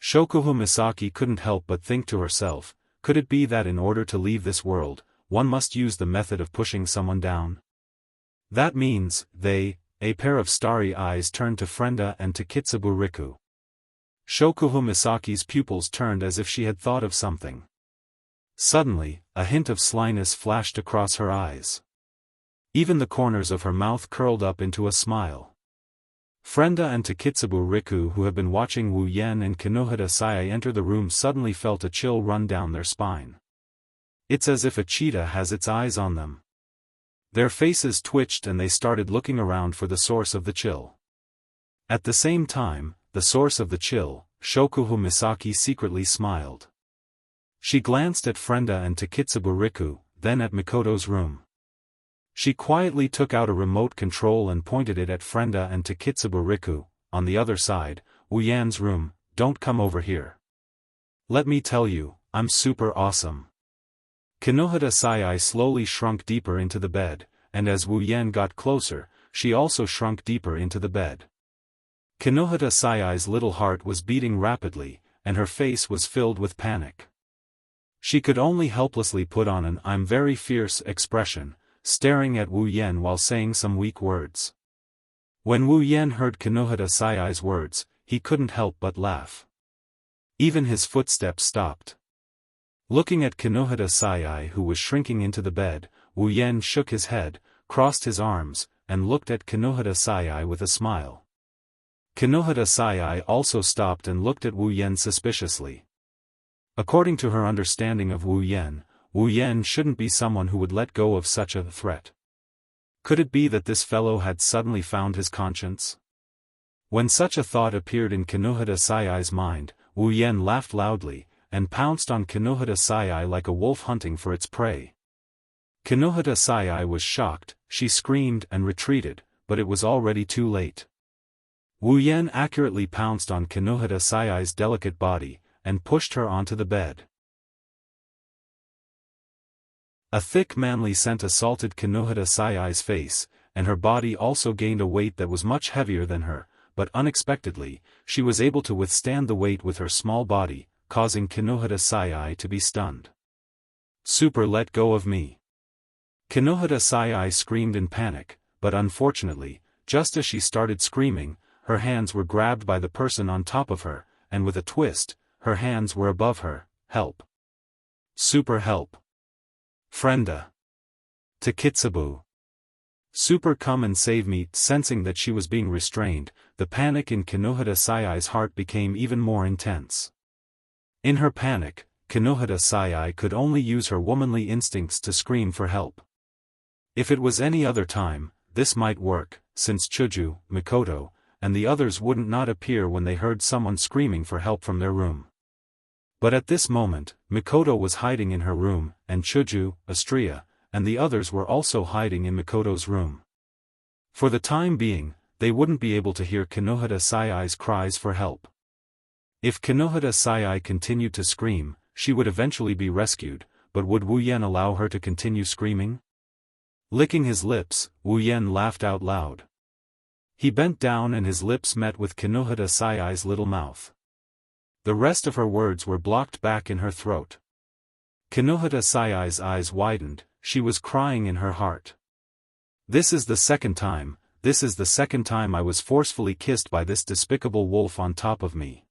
Shokuhu Misaki couldn't help but think to herself, could it be that in order to leave this world, one must use the method of pushing someone down? That means, a pair of starry eyes turned to Frenda and to Takitsubo Riku. Shokuhu Misaki's pupils turned as if she had thought of something. Suddenly, a hint of slyness flashed across her eyes. Even the corners of her mouth curled up into a smile. Frenda and Takitsubo Riku, who have been watching Wu Yan and Kinohara Sai enter the room, suddenly felt a chill run down their spine. It's as if a cheetah has its eyes on them. Their faces twitched and they started looking around for the source of the chill. At the same time, the source of the chill, Shokuhu Misaki secretly smiled. She glanced at Frenda and Takitsubo Riku, then at Mikoto's room. She quietly took out a remote control and pointed it at Frenda and Takitsubo Riku. On the other side, Wu Yan's room. "Don't come over here. Let me tell you, I'm super awesome." Kinohara Sai slowly shrunk deeper into the bed, and as Wu Yan got closer, she also shrunk deeper into the bed. Kinohara Sai's little heart was beating rapidly, and her face was filled with panic. She could only helplessly put on an "I'm very fierce" expression, staring at Wu Yan while saying some weak words. When Wu Yan heard Kinohara Sai's words, he couldn't help but laugh. Even his footsteps stopped. Looking at Kinohara Sai, who was shrinking into the bed, Wu Yan shook his head, crossed his arms, and looked at Kinohara Sai with a smile. Kinohara Sai also stopped and looked at Wu Yan suspiciously. According to her understanding of Wu Yan shouldn't be someone who would let go of such a threat. Could it be that this fellow had suddenly found his conscience? When such a thought appeared in Kinohita Saiai's mind, Wu Yan laughed loudly, and pounced on Kinohita Saiai like a wolf hunting for its prey. Kinohita Saiai was shocked, she screamed and retreated, but it was already too late. Wu Yan accurately pounced on Kinohita Saiai's delicate body, and pushed her onto the bed. A thick manly scent assaulted Kinohita Saiai's face, and her body also gained a weight that was much heavier than her, but unexpectedly, she was able to withstand the weight with her small body, causing Kinohita Saiai to be stunned. Super, let go of me. Kinohita Saiai screamed in panic, but unfortunately, just as she started screaming, her hands were grabbed by the person on top of her, and with a twist, her hands were above her. Help. Super, help. Frienda. Takitsubu. Super, come and save me. Sensing that she was being restrained, the panic in Kinohita Saiai's heart became even more intense. In her panic, Kinohita Saiai could only use her womanly instincts to scream for help. If it was any other time, this might work, since Chuju, Mikoto, and the others wouldn't not appear when they heard someone screaming for help from their room. But at this moment, Mikoto was hiding in her room, and Chuju, Astria, and the others were also hiding in Mikoto's room. For the time being, they wouldn't be able to hear Kinohita Saiai's cries for help. If Kinohita Saiai continued to scream, she would eventually be rescued, but would Wu Yan allow her to continue screaming? Licking his lips, Wu Yan laughed out loud. He bent down and his lips met with Kinohita Saiai's little mouth. The rest of her words were blocked back in her throat. Kinohita Saiai's eyes widened, she was crying in her heart. This is the second time I was forcefully kissed by this despicable wolf on top of me.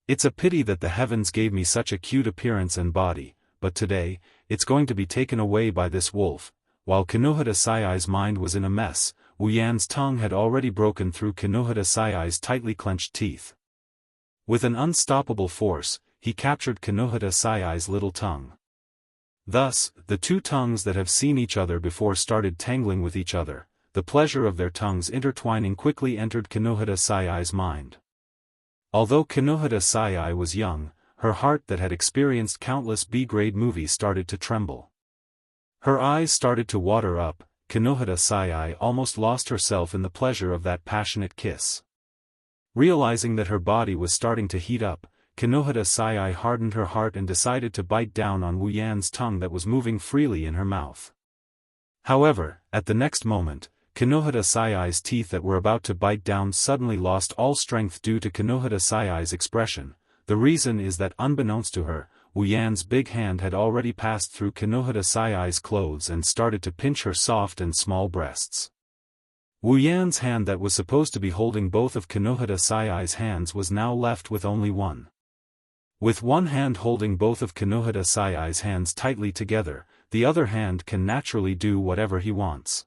It's a pity that the heavens gave me such a cute appearance and body, but today, it's going to be taken away by this wolf. While Kinohita Saiai's mind was in a mess, Wu Yan's tongue had already broken through Kinohita Saiai's tightly clenched teeth. With an unstoppable force, he captured Kinohita Saiai's little tongue. Thus, the two tongues that have seen each other before started tangling with each other. The pleasure of their tongues intertwining quickly entered Kinohita Saiai's mind. Although Kinohita Saiai was young, her heart that had experienced countless B-grade movies started to tremble. Her eyes started to water up. Kinohita Saiai almost lost herself in the pleasure of that passionate kiss. Realizing that her body was starting to heat up, Kinohita Saiai hardened her heart and decided to bite down on Wu Yan's tongue that was moving freely in her mouth. However, at the next moment, Kinohita Saiai's teeth that were about to bite down suddenly lost all strength due to Kinohita Saiai's expression. The reason is that unbeknownst to her, Wu Yan's big hand had already passed through Kinohita Saiai's clothes and started to pinch her soft and small breasts. Wu Yan's hand that was supposed to be holding both of Kinohita Saiai's hands was now left with only one. With one hand holding both of Kinohita Saiai's hands tightly together, the other hand can naturally do whatever he wants.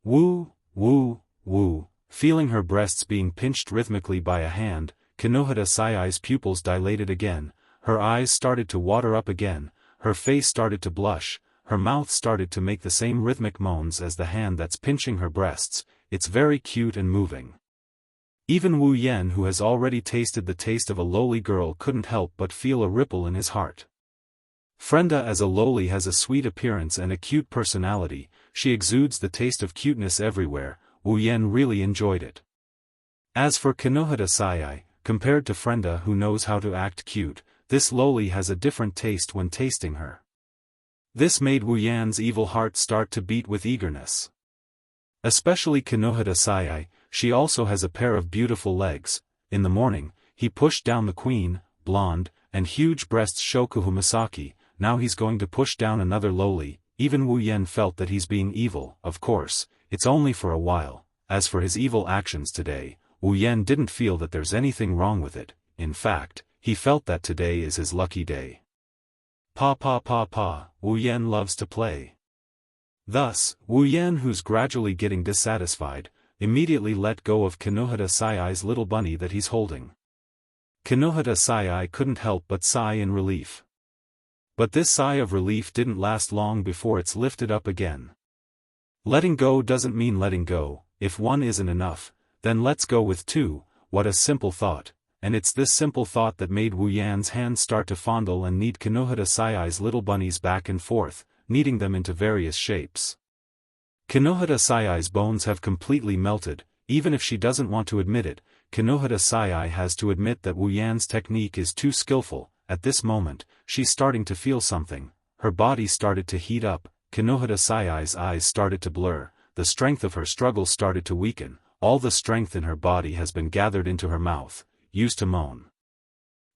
Woo, woo, woo, feeling her breasts being pinched rhythmically by a hand, Kinohita Saiai's pupils dilated again, her eyes started to water up again, her face started to blush, her mouth started to make the same rhythmic moans as the hand that's pinching her breasts. It's very cute and moving. Even Wu Yan, who has already tasted the taste of a lowly girl, couldn't help but feel a ripple in his heart. Frienda as a lowly has a sweet appearance and a cute personality, she exudes the taste of cuteness everywhere. Wu Yan really enjoyed it. As for Kinohita Saiai, compared to Frienda who knows how to act cute, this lowly has a different taste when tasting her. This made Wu Yan's evil heart start to beat with eagerness. Especially Kinohita Saiai, she also has a pair of beautiful legs. In the morning, he pushed down the queen, blonde, and huge-breasts Shokuhu Misaki. Now he's going to push down another lowly. Even Wu Yan felt that he's being evil. Of course, it's only for a while. As for his evil actions today, Wu Yan didn't feel that there's anything wrong with it. In fact, he felt that today is his lucky day. Pa, Wu Yan loves to play. Thus, Wu Yan, who's gradually getting dissatisfied, immediately let go of Kinohita Saiai's little bunny that he's holding. Kinohita Saiai couldn't help but sigh in relief. But this sigh of relief didn't last long before it's lifted up again. Letting go doesn't mean letting go. if one isn't enough, then let's go with two. What a simple thought, and it's this simple thought that made Wu Yan's hands start to fondle and knead Kinohita Saiai's little bunnies back and forth, kneading them into various shapes. Kinohita Saiai's bones have completely melted. Even if she doesn't want to admit it, Kinohita Saiai has to admit that Wu Yan's technique is too skillful. At this moment, she's starting to feel something. Her body started to heat up, Kinohita Saiai's eyes started to blur, the strength of her struggle started to weaken, all the strength in her body has been gathered into her mouth, used to moan.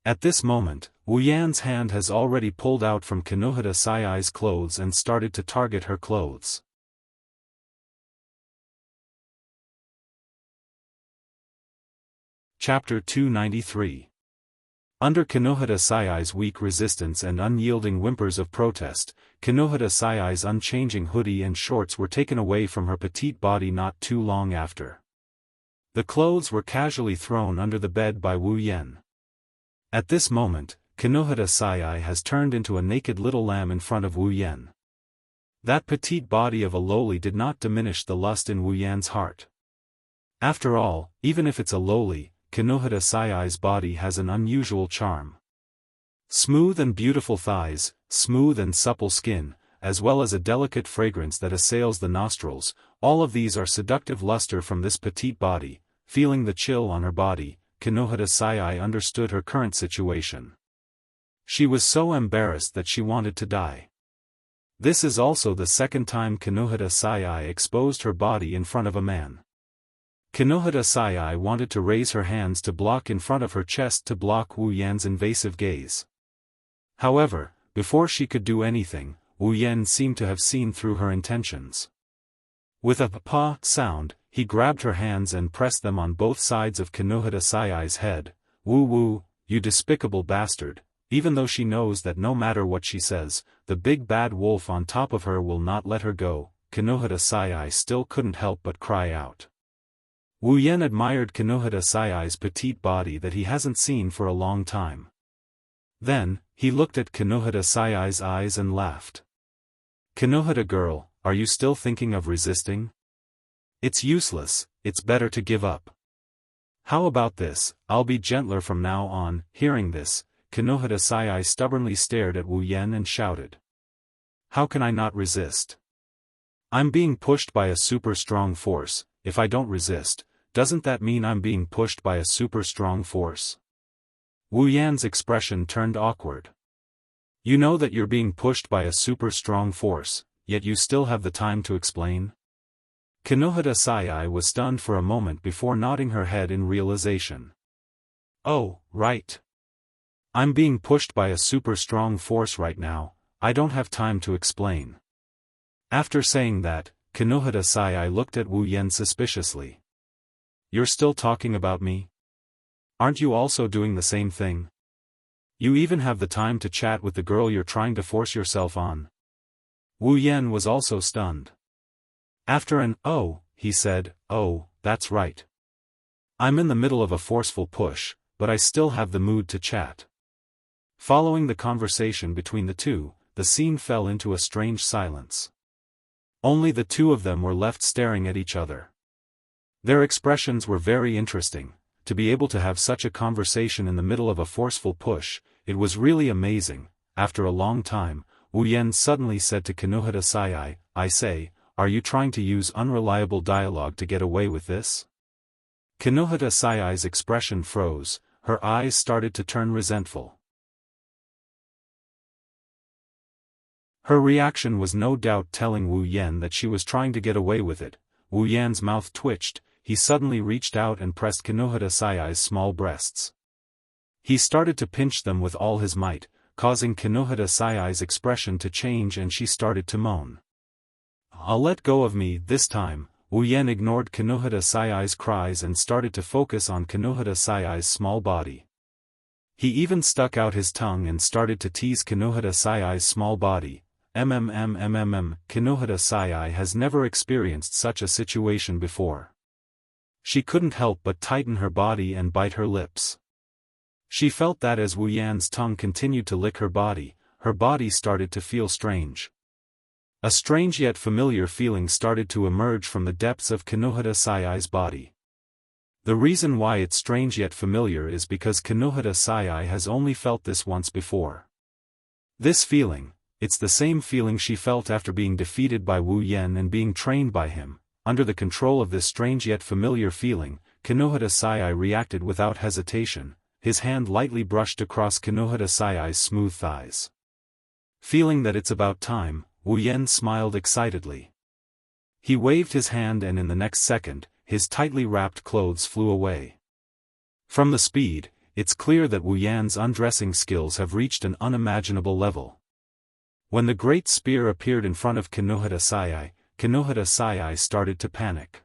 At this moment, Wu Yan's hand has already pulled out from Kinohita Saiai's clothes and started to target her clothes. Chapter 293. Under Kinohita Saiai's weak resistance and unyielding whimpers of protest, Kinohita Saiai's unchanging hoodie and shorts were taken away from her petite body not too long after. The clothes were casually thrown under the bed by Wu Yan. At this moment, Kinohita Saiai has turned into a naked little lamb in front of Wu Yan. That petite body of a loli did not diminish the lust in Wu Yan's heart. After all, even if it's a loli, Kinohita Saiai's body has an unusual charm. Smooth and beautiful thighs, smooth and supple skin, as well as a delicate fragrance that assails the nostrils, all of these are seductive luster from this petite body. Feeling the chill on her body, Kinohita Saiai understood her current situation. She was so embarrassed that she wanted to die. This is also the second time Kinohita Saiai exposed her body in front of a man. Kinohita Saiai wanted to raise her hands to block in front of her chest to block Wu Yan's invasive gaze. However, before she could do anything, Wu Yan seemed to have seen through her intentions. With a pa sound, he grabbed her hands and pressed them on both sides of Kinohita Saiai's head. Wu, you despicable bastard, even though she knows that no matter what she says, the big bad wolf on top of her will not let her go, Kinohita Saiai still couldn't help but cry out. Wu Yan admired Kinohita Saiai's petite body that he hasn't seen for a long time. Then, he looked at Kinohita Saiai's eyes and laughed. Kinohita girl, are you still thinking of resisting? It's useless, it's better to give up. How about this, I'll be gentler from now on. Hearing this, Kinohita Saiai stubbornly stared at Wu Yan and shouted. How can I not resist? I'm being pushed by a super strong force. If I don't resist, doesn't that mean I'm being pushed by a super strong force? Wu Yan's expression turned awkward. You know that you're being pushed by a super strong force, yet you still have the time to explain? Kinohita Saiai was stunned for a moment before nodding her head in realization. Oh, right. I'm being pushed by a super strong force right now, I don't have time to explain. After saying that, Kinohita Saiai looked at Wu Yan suspiciously. You're still talking about me? Aren't you also doing the same thing? You even have the time to chat with the girl you're trying to force yourself on. Wu Yan was also stunned. After an "oh," he said, "Oh, that's right. I'm in the middle of a forceful push, but I still have the mood to chat." Following the conversation between the two, the scene fell into a strange silence. Only the two of them were left staring at each other. Their expressions were very interesting. To be able to have such a conversation in the middle of a forceful push, it was really amazing. After a long time, Wu Yan suddenly said to Kinohita Saiai, I say, are you trying to use unreliable dialogue to get away with this? Kinohita Saiai's expression froze, her eyes started to turn resentful. Her reaction was no doubt telling Wu Yan that she was trying to get away with it. Wu Yan's mouth twitched, he suddenly reached out and pressed Kinohita Saiai's small breasts. He started to pinch them with all his might, causing Kinohita Saiai's expression to change and she started to moan. I'll let go of me this time. Wu Yan ignored Kinohita Saiai's cries and started to focus on Kinohita Saiai's small body. He even stuck out his tongue and started to tease Kinohita Saiai's small body. Kinohita Saiai has never experienced such a situation before. She couldn't help but tighten her body and bite her lips. She felt that as Wu Yan's tongue continued to lick her body started to feel strange. A strange yet familiar feeling started to emerge from the depths of Kinohara Sayai's body. The reason why it's strange yet familiar is because Kinohara Sayai has only felt this once before. This feeling, it's the same feeling she felt after being defeated by Wu Yan and being trained by him. Under the control of this strange yet familiar feeling, Kinohara Sayai reacted without hesitation. His hand lightly brushed across Kinohara Sayai's smooth thighs. Feeling that it's about time, Wu Yan smiled excitedly. He waved his hand and in the next second, his tightly wrapped clothes flew away. From the speed, it's clear that Wu Yan's undressing skills have reached an unimaginable level. When the great spear appeared in front of Kinohara Sayai started to panic.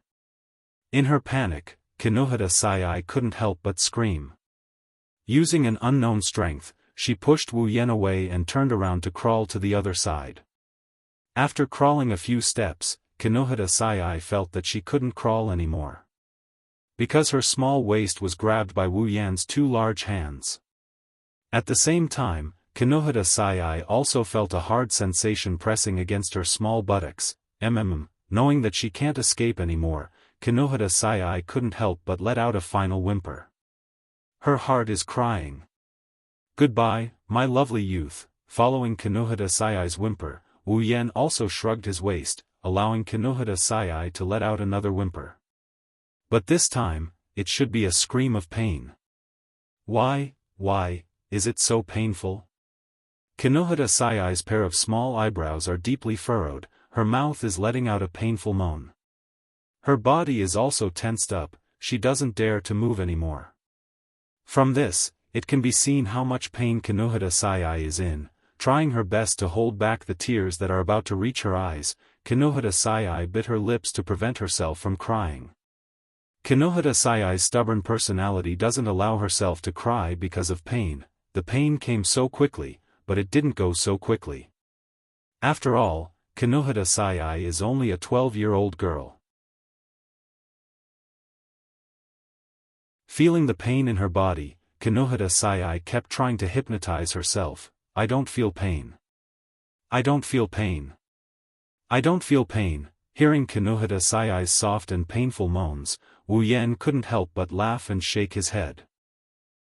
In her panic, Kinohara Sayai couldn't help but scream. Using an unknown strength, she pushed Wu Yan away and turned around to crawl to the other side. After crawling a few steps, Kinohara Sayai felt that she couldn't crawl anymore. Because her small waist was grabbed by Wu Yan's two large hands. At the same time, Kinohara Sayai also felt a hard sensation pressing against her small buttocks. Knowing that she can't escape anymore, Kinohara Sayai couldn't help but let out a final whimper. Her heart is crying. Goodbye, my lovely youth. Following Kinohara Sayai's whimper, Wu Yan also shrugged his waist, allowing Kinohara Sayai to let out another whimper. But this time, it should be a scream of pain. Why, is it so painful? Kinohara Sayai's pair of small eyebrows are deeply furrowed, her mouth is letting out a painful moan. Her body is also tensed up, she doesn't dare to move anymore. From this, it can be seen how much pain Kinohara Sayai is in. Trying her best to hold back the tears that are about to reach her eyes, Kinohara Sayai bit her lips to prevent herself from crying. Kinohara Sayai's stubborn personality doesn't allow herself to cry because of pain. The pain came so quickly, but it didn't go so quickly. After all, Kinohara Sayai is only a 12-year-old girl. Feeling the pain in her body, Kinohara Sayai kept trying to hypnotize herself. I don't feel pain. I don't feel pain. I don't feel pain. Hearing Kinohara Sayai's soft and painful moans, Wu Yan couldn't help but laugh and shake his head.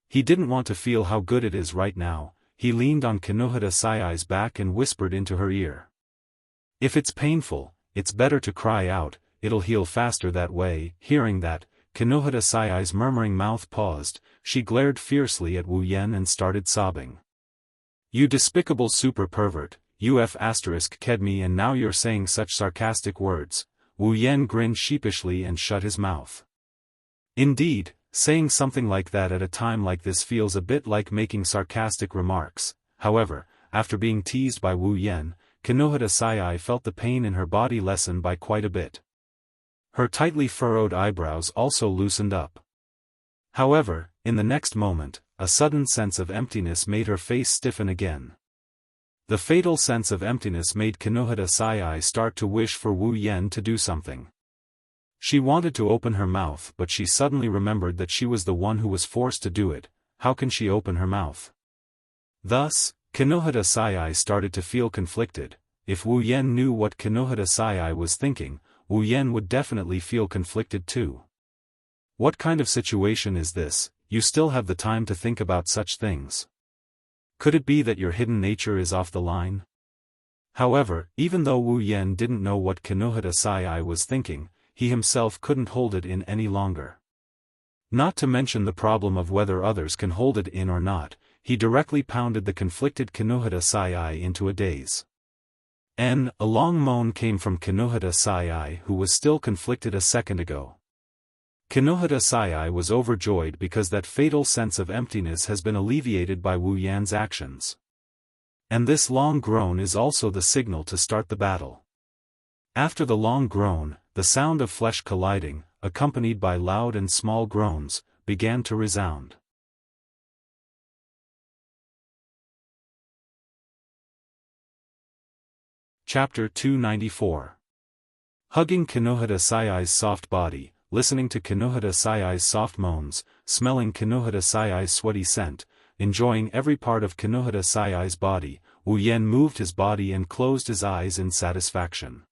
He didn't want to feel how good it is right now. He leaned on Kinohara Sayai's back and whispered into her ear. If it's painful, it's better to cry out, it'll heal faster that way. Hearing that, Kinohara Sayai's murmuring mouth paused, she glared fiercely at Wu Yan and started sobbing. You despicable super pervert, ked me and now you're saying such sarcastic words. Wu Yan grinned sheepishly and shut his mouth. Indeed, saying something like that at a time like this feels a bit like making sarcastic remarks. However, after being teased by Wu Yan, Kinohara Sayai felt the pain in her body lessen by quite a bit. Her tightly furrowed eyebrows also loosened up. However, in the next moment, a sudden sense of emptiness made her face stiffen again. The fatal sense of emptiness made Kinohara Sayai start to wish for Wu Yan to do something. She wanted to open her mouth but she suddenly remembered that she was the one who was forced to do it. How can she open her mouth? Thus, Kinohara Sayai started to feel conflicted. If Wu Yan knew what Kinohara Sayai was thinking, Wu Yan would definitely feel conflicted too. What kind of situation is this? You still have the time to think about such things. Could it be that your hidden nature is off the line? However, even though Wu Yan didn't know what Kinohara Sayai was thinking, he himself couldn't hold it in any longer. Not to mention the problem of whether others can hold it in or not, he directly pounded the conflicted Kinohara Sayai into a daze. A long moan came from Kinohara Sayai who was still conflicted a second ago. Kinohara Sayai was overjoyed because that fatal sense of emptiness has been alleviated by Wu Yan's actions. And this long groan is also the signal to start the battle. After the long groan, the sound of flesh colliding, accompanied by loud and small groans, began to resound. Chapter 294. Hugging Kinohara Sayai's soft body, listening to Kinohara Sayai's soft moans, smelling Kinohara Sayai's sweaty scent, enjoying every part of Kinohara Sayai's body, Wu Yan moved his body and closed his eyes in satisfaction.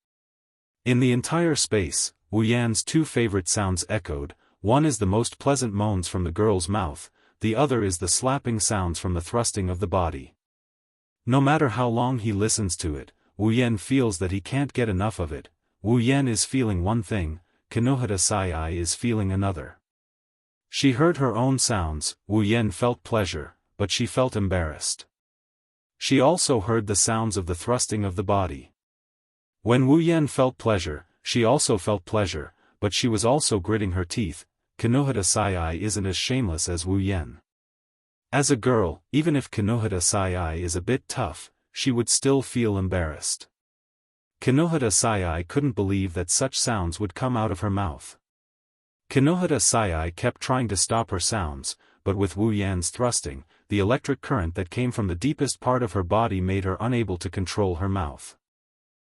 In the entire space, Wu Yan's two favorite sounds echoed. One is the most pleasant moans from the girl's mouth, the other is the slapping sounds from the thrusting of the body. No matter how long he listens to it, Wu Yan feels that he can't get enough of it. Wu Yan is feeling one thing, Kinohita Sai is feeling another. She heard her own sounds. Wu Yan felt pleasure, but she felt embarrassed. She also heard the sounds of the thrusting of the body. When Wu Yan felt pleasure, she also felt pleasure, but she was also gritting her teeth. Kinohita Sai isn't as shameless as Wu Yan. As a girl, even if Kinohita Sai is a bit tough, she would still feel embarrassed. Kinohita Sai couldn't believe that such sounds would come out of her mouth. Kinohita Sai kept trying to stop her sounds, but with Wu Yan's thrusting, the electric current that came from the deepest part of her body made her unable to control her mouth.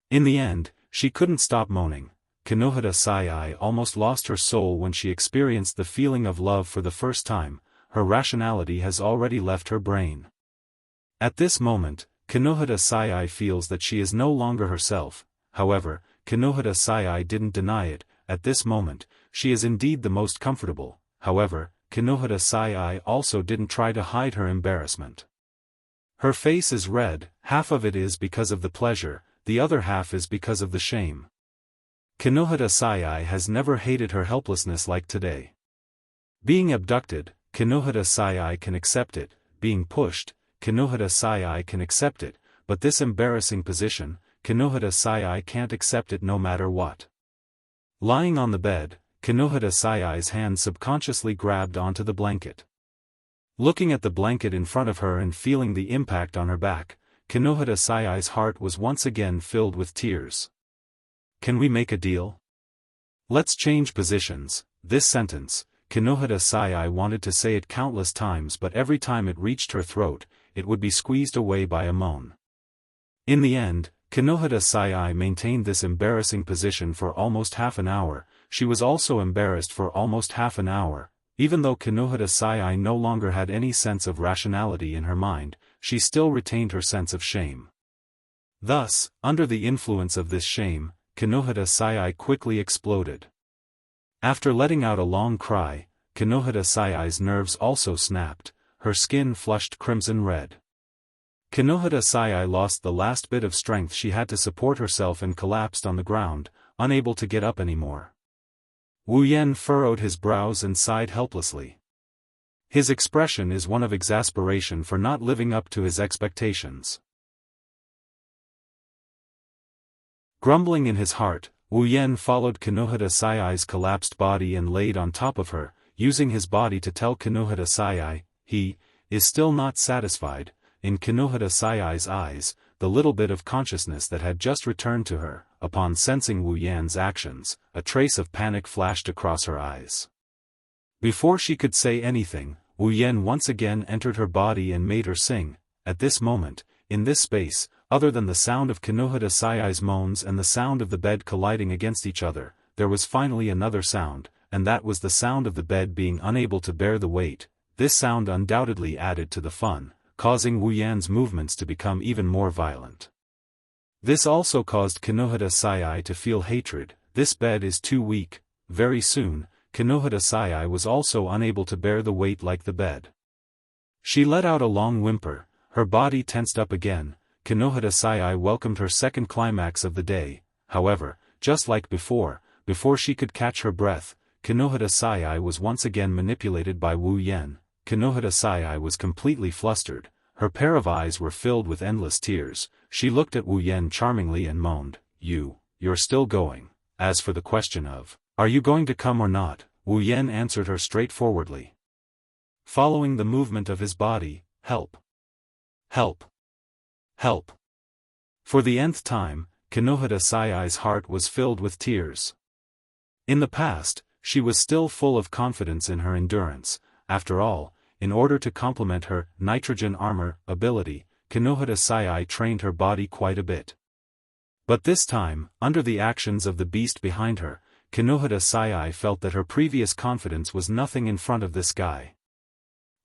In the end, she couldn't stop moaning. Kinohita Sai almost lost her soul when she experienced the feeling of love for the first time. Her rationality has already left her brain. At this moment, Kinohita Sai feels that she is no longer herself. However, Kinohita Sai didn't deny it. At this moment, she is indeed the most comfortable. However, Kinohita Sai also didn't try to hide her embarrassment. Her face is red. Half of it is because of the pleasure, the other half is because of the shame. Kinohita Sai has never hated her helplessness like today. Being abducted, Kinohita Sai can accept it. Being pushed, Kinohita Sai can accept it, but this embarrassing position, Kinohita Sai can't accept it no matter what. Lying on the bed, Kinohita Sai's hand subconsciously grabbed onto the blanket. Looking at the blanket in front of her and feeling the impact on her back, Kinohita Sai's heart was once again filled with tears. Can we make a deal? Let's change positions. This sentence, Kinohita Sai wanted to say it countless times, but every time it reached her throat, it would be squeezed away by a moan. In the end, Kinohita Sai maintained this embarrassing position for almost half an hour. She was also embarrassed for almost half an hour. Even though Kinohita Sai no longer had any sense of rationality in her mind, she still retained her sense of shame. Thus, under the influence of this shame, Kinohita Sai quickly exploded. After letting out a long cry, Kinohita Sai's nerves also snapped, her skin flushed crimson red. Kinohita Sai lost the last bit of strength she had to support herself and collapsed on the ground, unable to get up anymore. Wu Yan furrowed his brows and sighed helplessly. His expression is one of exasperation for not living up to his expectations. Grumbling in his heart, Wu Yan followed Kinohita Sai's collapsed body and laid on top of her, using his body to tell Kinohita Sai, he is still not satisfied. In Kinohita Sai's eyes, the little bit of consciousness that had just returned to her, upon sensing Wu Yan's actions, a trace of panic flashed across her eyes. Before she could say anything, Wu Yan once again entered her body and made her sing. At this moment, in this space, other than the sound of Kinohita Sai's moans and the sound of the bed colliding against each other, there was finally another sound, and that was the sound of the bed being unable to bear the weight. This sound undoubtedly added to the fun, causing Wu Yan's movements to become even more violent. This also caused Kinohita Sai to feel hatred. This bed is too weak. Very soon, Kinohita Sai was also unable to bear the weight like the bed. She let out a long whimper, her body tensed up again. Kinohita Sai welcomed her second climax of the day. However, just like before she could catch her breath, Kinohita Sai was once again manipulated by Wu Yan. Kinohita Sai was completely flustered, her pair of eyes were filled with endless tears. She looked at Wu Yan charmingly and moaned, You're still going. As for the question of, are you going to come or not, Wu Yan answered her straightforwardly. Following the movement of his body, help. Help. Help. For the nth time, Kinohita Sai's heart was filled with tears. In the past, she was still full of confidence in her endurance. After all, in order to complement her nitrogen armor ability, Kinohita Sai trained her body quite a bit. But this time, under the actions of the beast behind her, Kinohita Sai felt that her previous confidence was nothing in front of this guy.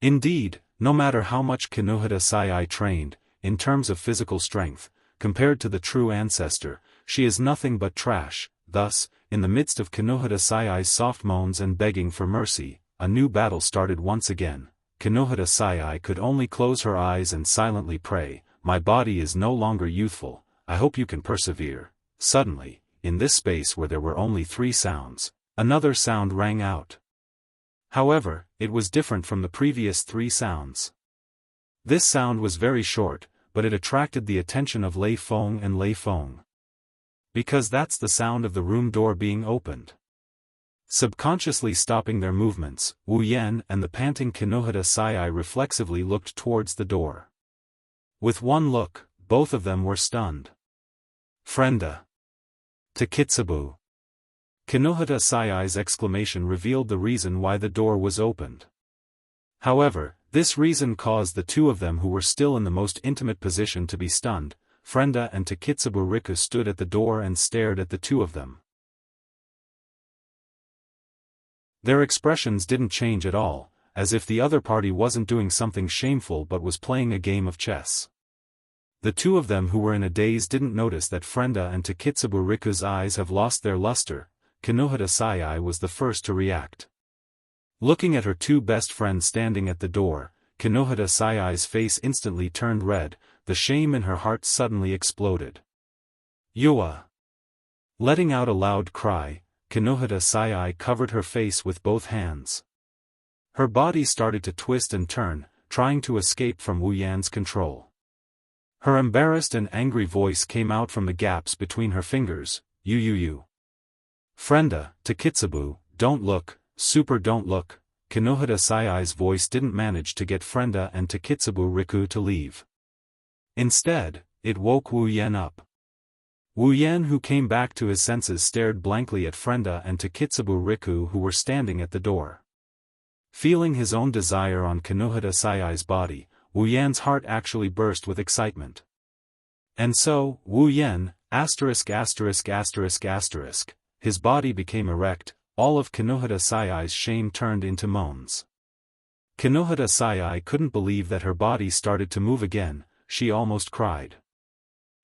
Indeed, no matter how much Kinohita Sai trained, in terms of physical strength, compared to the true ancestor, she is nothing but trash. Thus, in the midst of Kinohara Sayai's soft moans and begging for mercy, a new battle started once again. Kinohara Sayai could only close her eyes and silently pray, "My body is no longer youthful, I hope you can persevere." Suddenly, in this space where there were only 3 sounds, another sound rang out. However, it was different from the previous 3 sounds. This sound was very short, but it attracted the attention of Lei Feng and Lei Feng. Because that's the sound of the room door being opened. Subconsciously stopping their movements, Wu Yan and the panting Kinohara Sayai reflexively looked towards the door. With one look, both of them were stunned. "Frenda! Takitsubu!" Kinohara Sayai's exclamation revealed the reason why the door was opened. However, this reason caused the 2 of them who were still in the most intimate position to be stunned. Frenda and Takitsubu Riku stood at the door and stared at the 2 of them. Their expressions didn't change at all, as if the other party wasn't doing something shameful but was playing a game of chess. The 2 of them who were in a daze didn't notice that Frenda and Takitsubu Riku's eyes have lost their luster. Kinohara Sayai was the first to react. Looking at her 2 best friends standing at the door, Kinohara Sayai's face instantly turned red, the shame in her heart suddenly exploded. "Yua!" Letting out a loud cry, Kinohara Sayai covered her face with both hands. Her body started to twist and turn, trying to escape from Wu Yan's control. Her embarrassed and angry voice came out from the gaps between her fingers, "You. Frenda, Takitsubu, don't look, super don't look." Kinohara Sayai's voice didn't manage to get Frenda and Takitsubu Riku to leave. Instead, it woke Wu Yan up. Wu Yan, who came back to his senses, stared blankly at Frenda and Takitsubu Riku, who were standing at the door. Feeling his own desire on Kinohara Sayai's body, Wu Yan's heart actually burst with excitement. And so, Wu Yan, his body became erect, all of Kinohara Sayai's shame turned into moans. Kinohara Sayai couldn't believe that her body started to move again, she almost cried.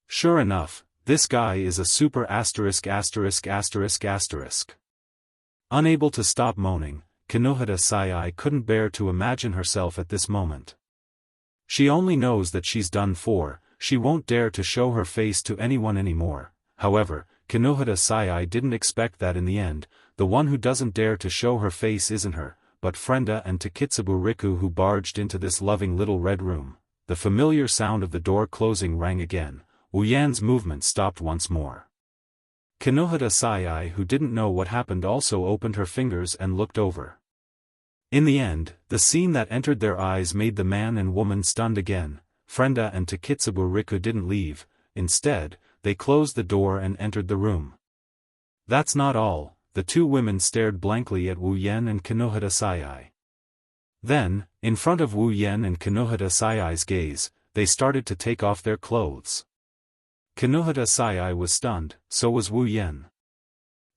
Sure enough, this guy is a super *******. Unable to stop moaning, Kinohara Sayai couldn't bear to imagine herself at this moment. She only knows that she's done for, she won't dare to show her face to anyone anymore. However, Kinohara Sayai didn't expect that in the end, the one who doesn't dare to show her face isn't her, but Frenda and Takitsubu Riku, who barged into this loving little red room. The familiar sound of the door closing rang again. Wu Yan's movement stopped once more. Kinohara Sayai, who didn't know what happened, also opened her fingers and looked over. In the end, the scene that entered their eyes made the man and woman stunned again. Frenda and Takitsubu Riku didn't leave, instead, they closed the door and entered the room. That's not all, the 2 women stared blankly at Wu Yan and Kinohara Sayai. Then, in front of Wu Yan and Kinohara Sayai's gaze, they started to take off their clothes. Kinohara Sayai was stunned, so was Wu Yan.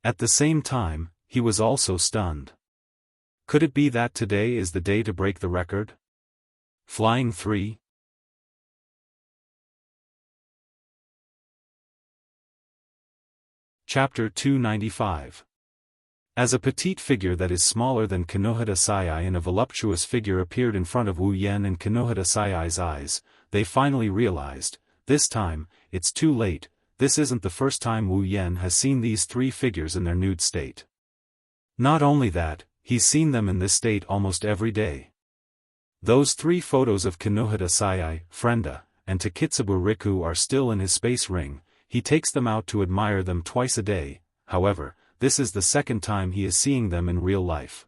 At the same time, he was also stunned. Could it be that today is the day to break the record? Flying 3? Chapter 295. As a petite figure that is smaller than Kinohara Sayai and a voluptuous figure appeared in front of Wu Yan and Kinohara Sayai's eyes, they finally realized, this time, it's too late. This isn't the first time Wu Yan has seen these 3 figures in their nude state. Not only that, he's seen them in this state almost every day. Those 3 photos of Kinohara Sayai, Frenda, and Takitsubu Riku are still in his space ring. He takes them out to admire them twice a day. However, this is the second time he is seeing them in real life.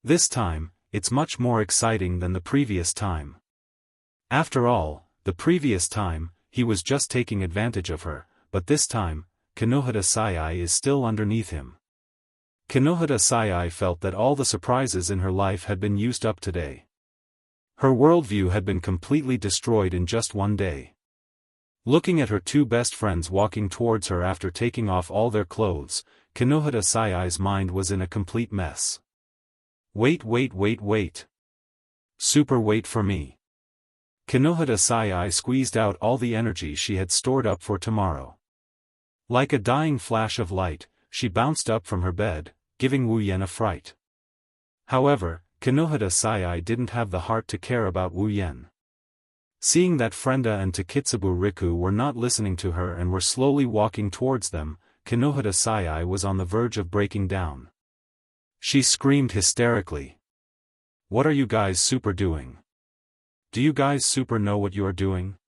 This time, it's much more exciting than the previous time. After all, the previous time, he was just taking advantage of her, but this time, Kinohara Sayai is still underneath him. Kinohara Sayai felt that all the surprises in her life had been used up today. Her worldview had been completely destroyed in just one day. Looking at her 2 best friends walking towards her after taking off all their clothes, Kinohara Sayai's mind was in a complete mess. Wait. Super wait for me. Kinohada Sai squeezed out all the energy she had stored up for tomorrow. Like a dying flash of light, she bounced up from her bed, giving Wu Yan a fright. However, Kinohada Sai didn't have the heart to care about Wu Yan. Seeing that Frenda and Takitsubu Riku were not listening to her and were slowly walking towards them, Kinohada Sai was on the verge of breaking down. She screamed hysterically. "What are you guys super doing? Do you guys super know what you are doing?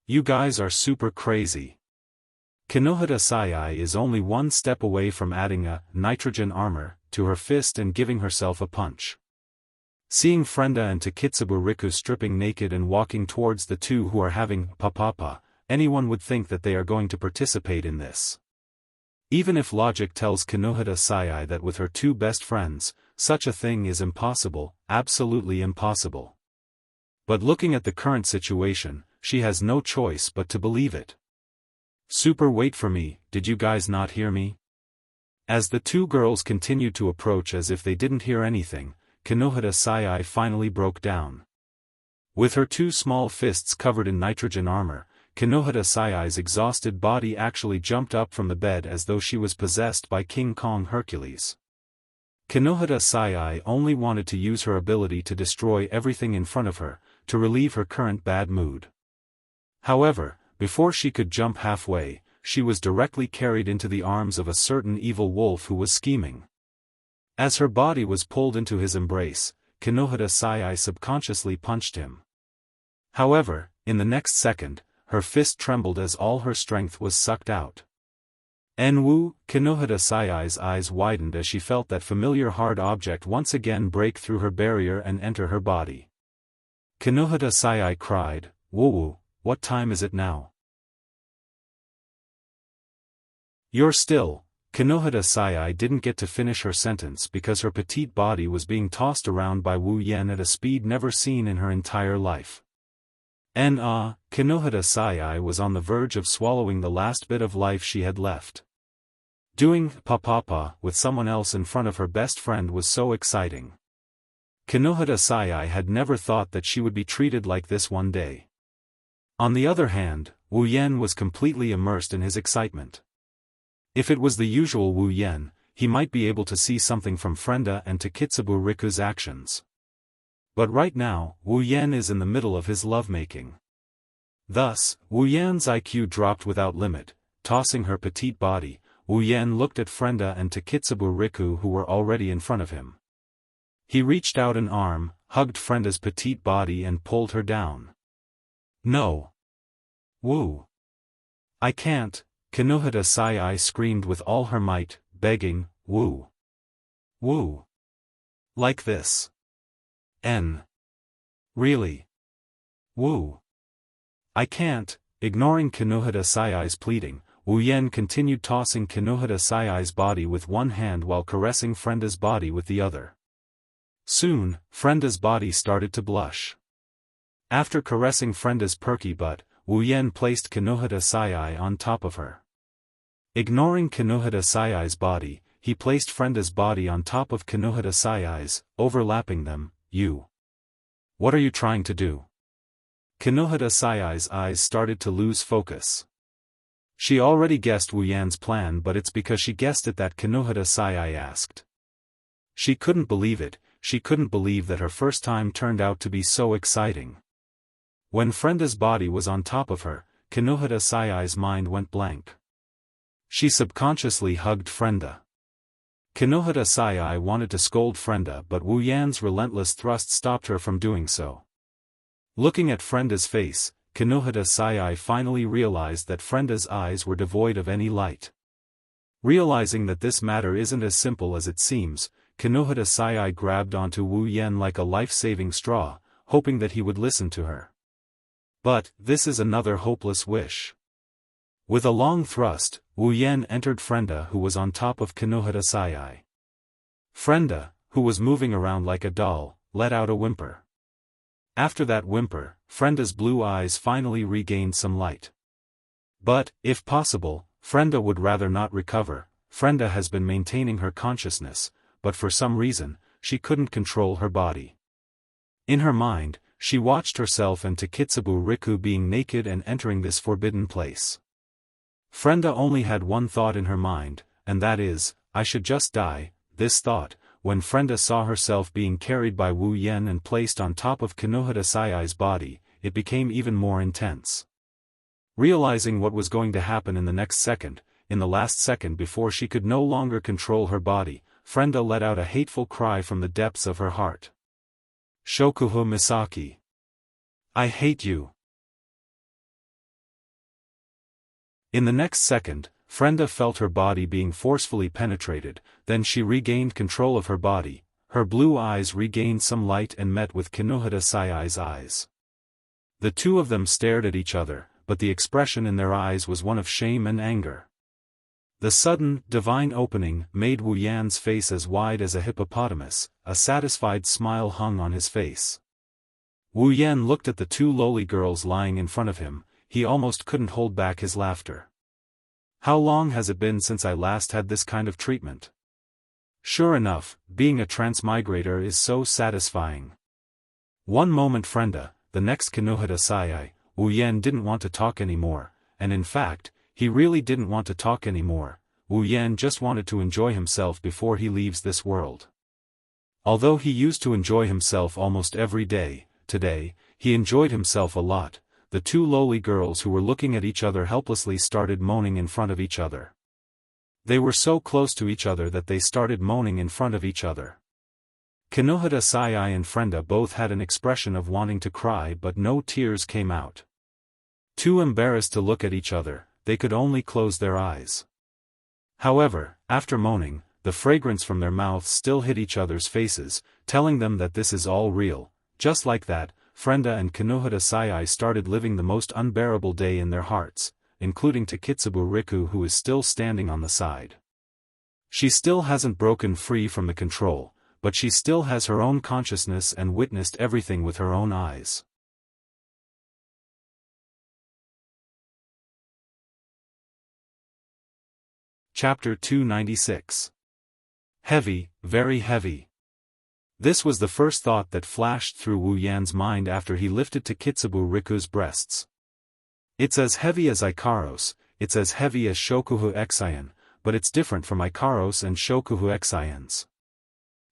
You guys are super crazy." Kinohada Sai is only one step away from adding a nitrogen armor to her fist and giving herself a punch. Seeing Frenda and Takitsubu Riku stripping naked and walking towards the two who are having papapa, anyone would think that they are going to participate in this. Even if logic tells Kinohada Sai that with her two best friends, such a thing is impossible, absolutely impossible. But looking at the current situation, she has no choice but to believe it. "Super, wait for me, did you guys not hear me?" As the two girls continued to approach as if they didn't hear anything, Kinohada Sai finally broke down. With her two small fists covered in nitrogen armor, Kinohada Sai's exhausted body actually jumped up from the bed as though she was possessed by King Kong Hercules. Kinohada Sai only wanted to use her ability to destroy everything in front of her, to relieve her current bad mood. However, before she could jump halfway, she was directly carried into the arms of a certain evil wolf who was scheming. As her body was pulled into his embrace, Kinohada Sai subconsciously punched him. However, in the next second, her fist trembled as all her strength was sucked out. Enwu, Kinohada Sai's eyes widened as she felt that familiar hard object once again break through her barrier and enter her body. Kinohada Sai cried, "Woo, what time is it now?" "You're still." Kinohada Sai didn't get to finish her sentence because her petite body was being tossed around by Wu Yan at a speed never seen in her entire life. Kinohada Sai was on the verge of swallowing the last bit of life she had left. Doing papapa with someone else in front of her best friend was so exciting. Kinohada Sai had never thought that she would be treated like this one day. On the other hand, Wu Yan was completely immersed in his excitement. If it was the usual Wu Yan, he might be able to see something from Frenda and Takitsubu Riku's actions. But right now, Wu Yan is in the middle of his lovemaking. Thus, Wu Yan's IQ dropped without limit. Tossing her petite body, Wu Yan looked at Frenda and Takitsubu Riku who were already in front of him. He reached out an arm, hugged Frenda's petite body and pulled her down. "No. Wu. I can't," Kinohada Sai screamed with all her might, begging, "Wu. Wu. Like this. Really. Wu. I can't." Ignoring Kinohada Sai's pleading, Wu Yan continued tossing Kinohada Sai's body with one hand while caressing Frenda's body with the other. Soon, Frenda's body started to blush. After caressing Frenda's perky butt, Wu Yan placed Kinohada Sai on top of her. Ignoring Kinohada Sai's body, he placed Frenda's body on top of Kinohada Sai's, overlapping them. "You. What are you trying to do?" Kinohada Sai's eyes started to lose focus. She already guessed Wu Yan's plan, but it's because she guessed it that Kinohada Sai asked. She couldn't believe it, she couldn't believe that her first time turned out to be so exciting. When Frenda's body was on top of her, Kinohada Sai's mind went blank. She subconsciously hugged Frenda. Kinohada Sai wanted to scold Frenda, but Wu Yan's relentless thrust stopped her from doing so. Looking at Frenda's face, Kinohada Sai finally realized that Frenda's eyes were devoid of any light. Realizing that this matter isn't as simple as it seems, Kinohada Sai grabbed onto Wu Yan like a life-saving straw, hoping that he would listen to her. But, this is another hopeless wish. With a long thrust, Wu Yan entered Frenda who was on top of Kinohada Sai. Frenda, who was moving around like a doll, let out a whimper. After that whimper, Frenda's blue eyes finally regained some light. But, if possible, Frenda would rather not recover. Frenda has been maintaining her consciousness, but for some reason, she couldn't control her body. In her mind, she watched herself and Takitsubu Riku being naked and entering this forbidden place. Frenda only had one thought in her mind, and that is, I should just die. This thought, when Frenda saw herself being carried by Wu Yan and placed on top of Kinohita Sayai's body, it became even more intense. Realizing what was going to happen in the next second, in the last second before she could no longer control her body, Frenda let out a hateful cry from the depths of her heart. Shokuho Misaki. I hate you. In the next second, Frenda felt her body being forcefully penetrated, then she regained control of her body, her blue eyes regained some light and met with Kinohita Sayai's eyes. The two of them stared at each other, but the expression in their eyes was one of shame and anger. The sudden, divine opening made Wu Yan's face as wide as a hippopotamus, a satisfied smile hung on his face. Wu Yan looked at the two lowly girls lying in front of him, he almost couldn't hold back his laughter. How long has it been since I last had this kind of treatment? Sure enough, being a transmigrator is so satisfying. One moment Frenda, the next Kinohita Sayai, Wu Yan didn't want to talk anymore, and in fact, he really didn't want to talk anymore. Wu Yan just wanted to enjoy himself before he leaves this world. Although he used to enjoy himself almost every day, today, he enjoyed himself a lot. The two lowly girls who were looking at each other helplessly started moaning in front of each other. They were so close to each other that they started moaning in front of each other. Kinohita Sayai and Frenda both had an expression of wanting to cry but no tears came out. Too embarrassed to look at each other, they could only close their eyes. However, after moaning, the fragrance from their mouths still hit each other's faces, telling them that this is all real. Just like that, Frenda and Kinohita Sayai started living the most unbearable day in their hearts, including Takitsubu Riku, who is still standing on the side. She still hasn't broken free from the control, but she still has her own consciousness and witnessed everything with her own eyes. Chapter 296. Heavy, very heavy. This was the first thought that flashed through Wu Yan's mind after he lifted Takitsubu Riku's breasts. It's as heavy as Ikaros, it's as heavy as Shokuhu Xian, but it's different from Ikaros and Shokuhu Xian's.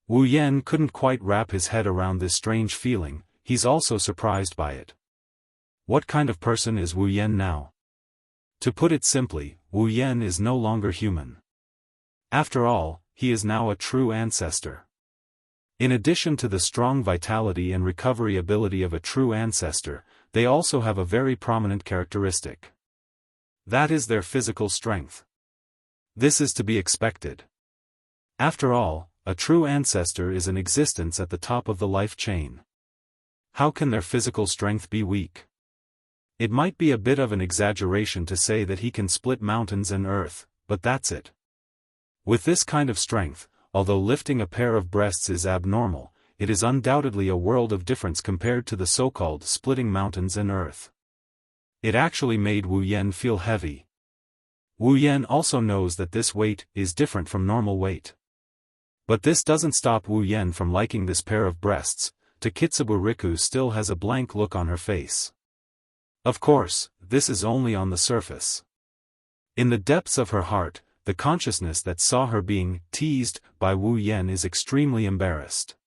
Wu Yan couldn't quite wrap his head around this strange feeling, he's also surprised by it. What kind of person is Wu Yan now? To put it simply, Wu Yan is no longer human. After all, he is now a true ancestor. In addition to the strong vitality and recovery ability of a true ancestor, they also have a very prominent characteristic. That is their physical strength. This is to be expected. After all, a true ancestor is in existence at the top of the life chain. How can their physical strength be weak? It might be a bit of an exaggeration to say that he can split mountains and earth, but that's it. With this kind of strength, although lifting a pair of breasts is abnormal, it is undoubtedly a world of difference compared to the so-called splitting mountains and earth. It actually made Wu Yan feel heavy. Wu Yan also knows that this weight is different from normal weight. But this doesn't stop Wu Yan from liking this pair of breasts. Takitsubu Riku still has a blank look on her face. Of course, this is only on the surface. In the depths of her heart, the consciousness that saw her being teased by Wu Yan is extremely embarrassed.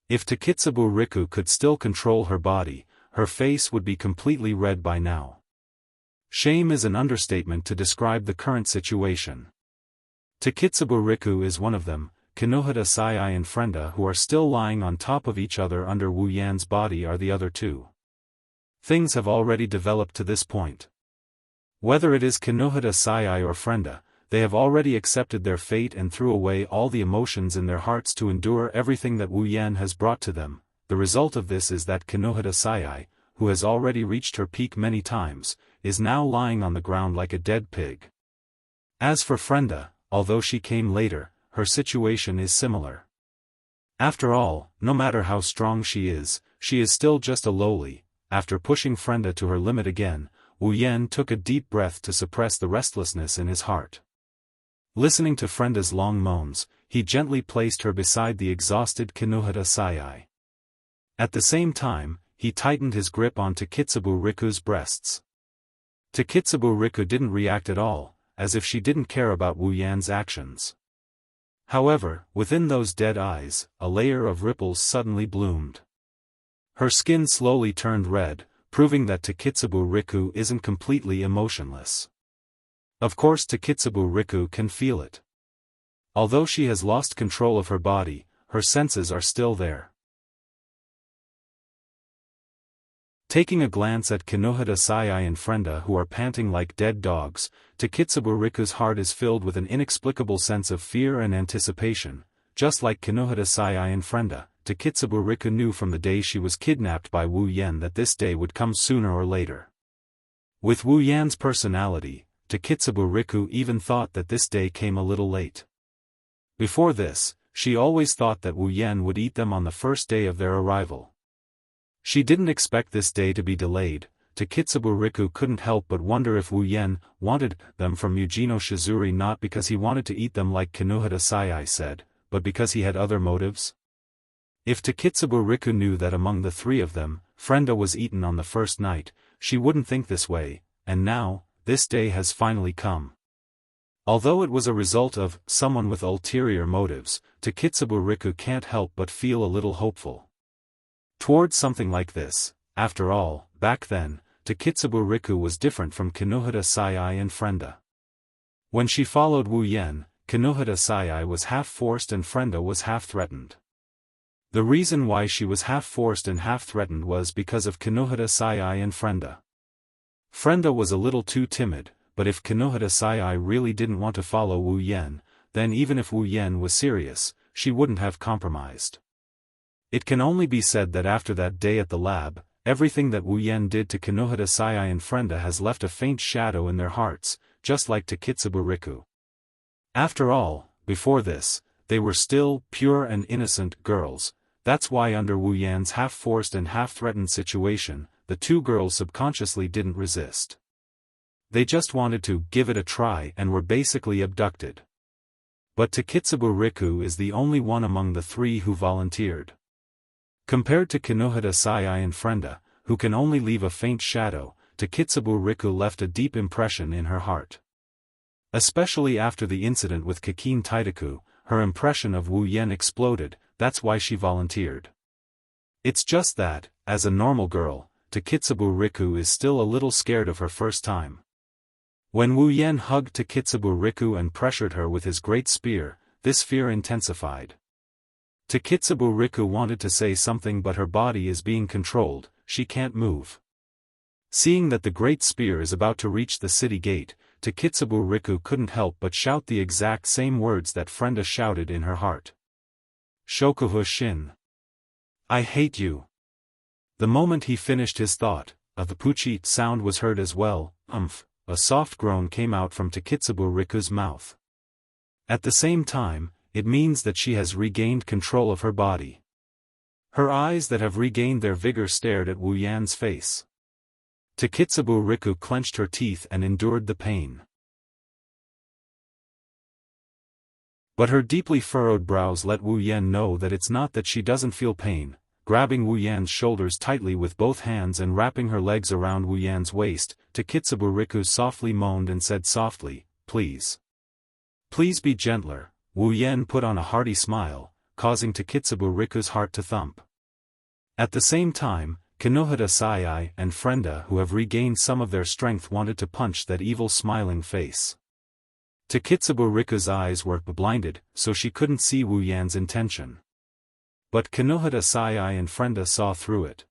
If Takitsubu Riku could still control her body, her face would be completely red by now. Shame is an understatement to describe the current situation. Takitsubu Riku is one of them, Kinohita Sayai and Frenda, who are still lying on top of each other under Wu Yan's body, are the other two. Things have already developed to this point. Whether it is Kinohita Sayai or Frenda, they have already accepted their fate and threw away all the emotions in their hearts to endure everything that Wu Yan has brought to them. The result of this is that Kinohita Sayai, who has already reached her peak many times, is now lying on the ground like a dead pig. As for Frenda, although she came later, her situation is similar. After all, no matter how strong she is still just a lowly. After pushing Frenda to her limit again, Wu Yan took a deep breath to suppress the restlessness in his heart. Listening to Frenda's long moans, he gently placed her beside the exhausted Kinohita Sayai. At the same time, he tightened his grip on Takitsubo Riku's breasts. Takitsubo Riku didn't react at all, as if she didn't care about Wu Yan's actions. However, within those dead eyes, a layer of ripples suddenly bloomed. Her skin slowly turned red, proving that Takitsubo Riku isn't completely emotionless. Of course Takitsubo Riku can feel it. Although she has lost control of her body, her senses are still there. Taking a glance at Kinohara Sai and Frenda who are panting like dead dogs, Takitsubo Riku's heart is filled with an inexplicable sense of fear and anticipation. Just like Kinohara Sai and Frenda, Takitsubo Riku knew from the day she was kidnapped by Wu Yan that this day would come sooner or later. With Wu Yan's personality, Takitsubo Riku even thought that this day came a little late. Before this, she always thought that Wu Yan would eat them on the first day of their arrival. She didn't expect this day to be delayed. Takitsubo Riku couldn't help but wonder if Wu Yan wanted them from Yujino Shizuri not because he wanted to eat them like Kinohara Sai said, but because he had other motives. If Takitsubo Riku knew that among the three of them, Frenda was eaten on the first night, she wouldn't think this way, and now, this day has finally come. Although it was a result of someone with ulterior motives, Takitsubo Riku can't help but feel a little hopeful. Towards something like this. After all, back then, Takitsubo Riku was different from Kinohara Sai and Frenda. When she followed Wu Yan, Kinohara Sai was half forced and Frenda was half threatened. The reason why she was half forced and half threatened was because of Kinohara Sai and Frenda. Frenda was a little too timid, but if Kinohara Sai really didn't want to follow Wu Yan, then even if Wu Yan was serious, she wouldn't have compromised. It can only be said that after that day at the lab, everything that Wu Yan did to Kinohara Sai and Frenda has left a faint shadow in their hearts, just like Takitsubo Riku. After all, before this, they were still pure and innocent girls. That's why under Wu Yan's half-forced and half-threatened situation, the two girls subconsciously didn't resist. They just wanted to give it a try and were basically abducted. But Takitsubo Riku is the only one among the three who volunteered. Compared to Kinohara Sai and Frenda, who can only leave a faint shadow, Takitsubo Riku left a deep impression in her heart. Especially after the incident with Kakin Taidaku, her impression of Wu Yan exploded. That's why she volunteered. It's just that, as a normal girl, Takitsubo Riku is still a little scared of her first time. When Wu Yan hugged Takitsubo Riku and pressured her with his great spear, this fear intensified. Takitsubo Riku wanted to say something but her body is being controlled, she can't move. Seeing that the great spear is about to reach the city gate, Takitsubo Riku couldn't help but shout the exact same words that Frenda shouted in her heart. Shokuhu Shin. I hate you. The moment he finished his thought, a puchit sound was heard as well. A soft groan came out from Takitsubo Riku's mouth. At the same time, it means that she has regained control of her body. Her eyes that have regained their vigor stared at Wu Yan's face. Takitsubo Riku clenched her teeth and endured the pain. But her deeply furrowed brows let Wu Yan know that it's not that she doesn't feel pain. Grabbing Wu Yan's shoulders tightly with both hands and wrapping her legs around Wu Yan's waist, Takitsubo Riku softly moaned and said softly, "Please. Please be gentler." Wu Yan put on a hearty smile, causing Takitsubo Riku's heart to thump. At the same time, Kinohara Sai and Frenda who have regained some of their strength wanted to punch that evil smiling face. Takitsubo Riku's eyes were blinded, so she couldn't see Wu Yan's intention. But Kinohara Sai and Frenda saw through it.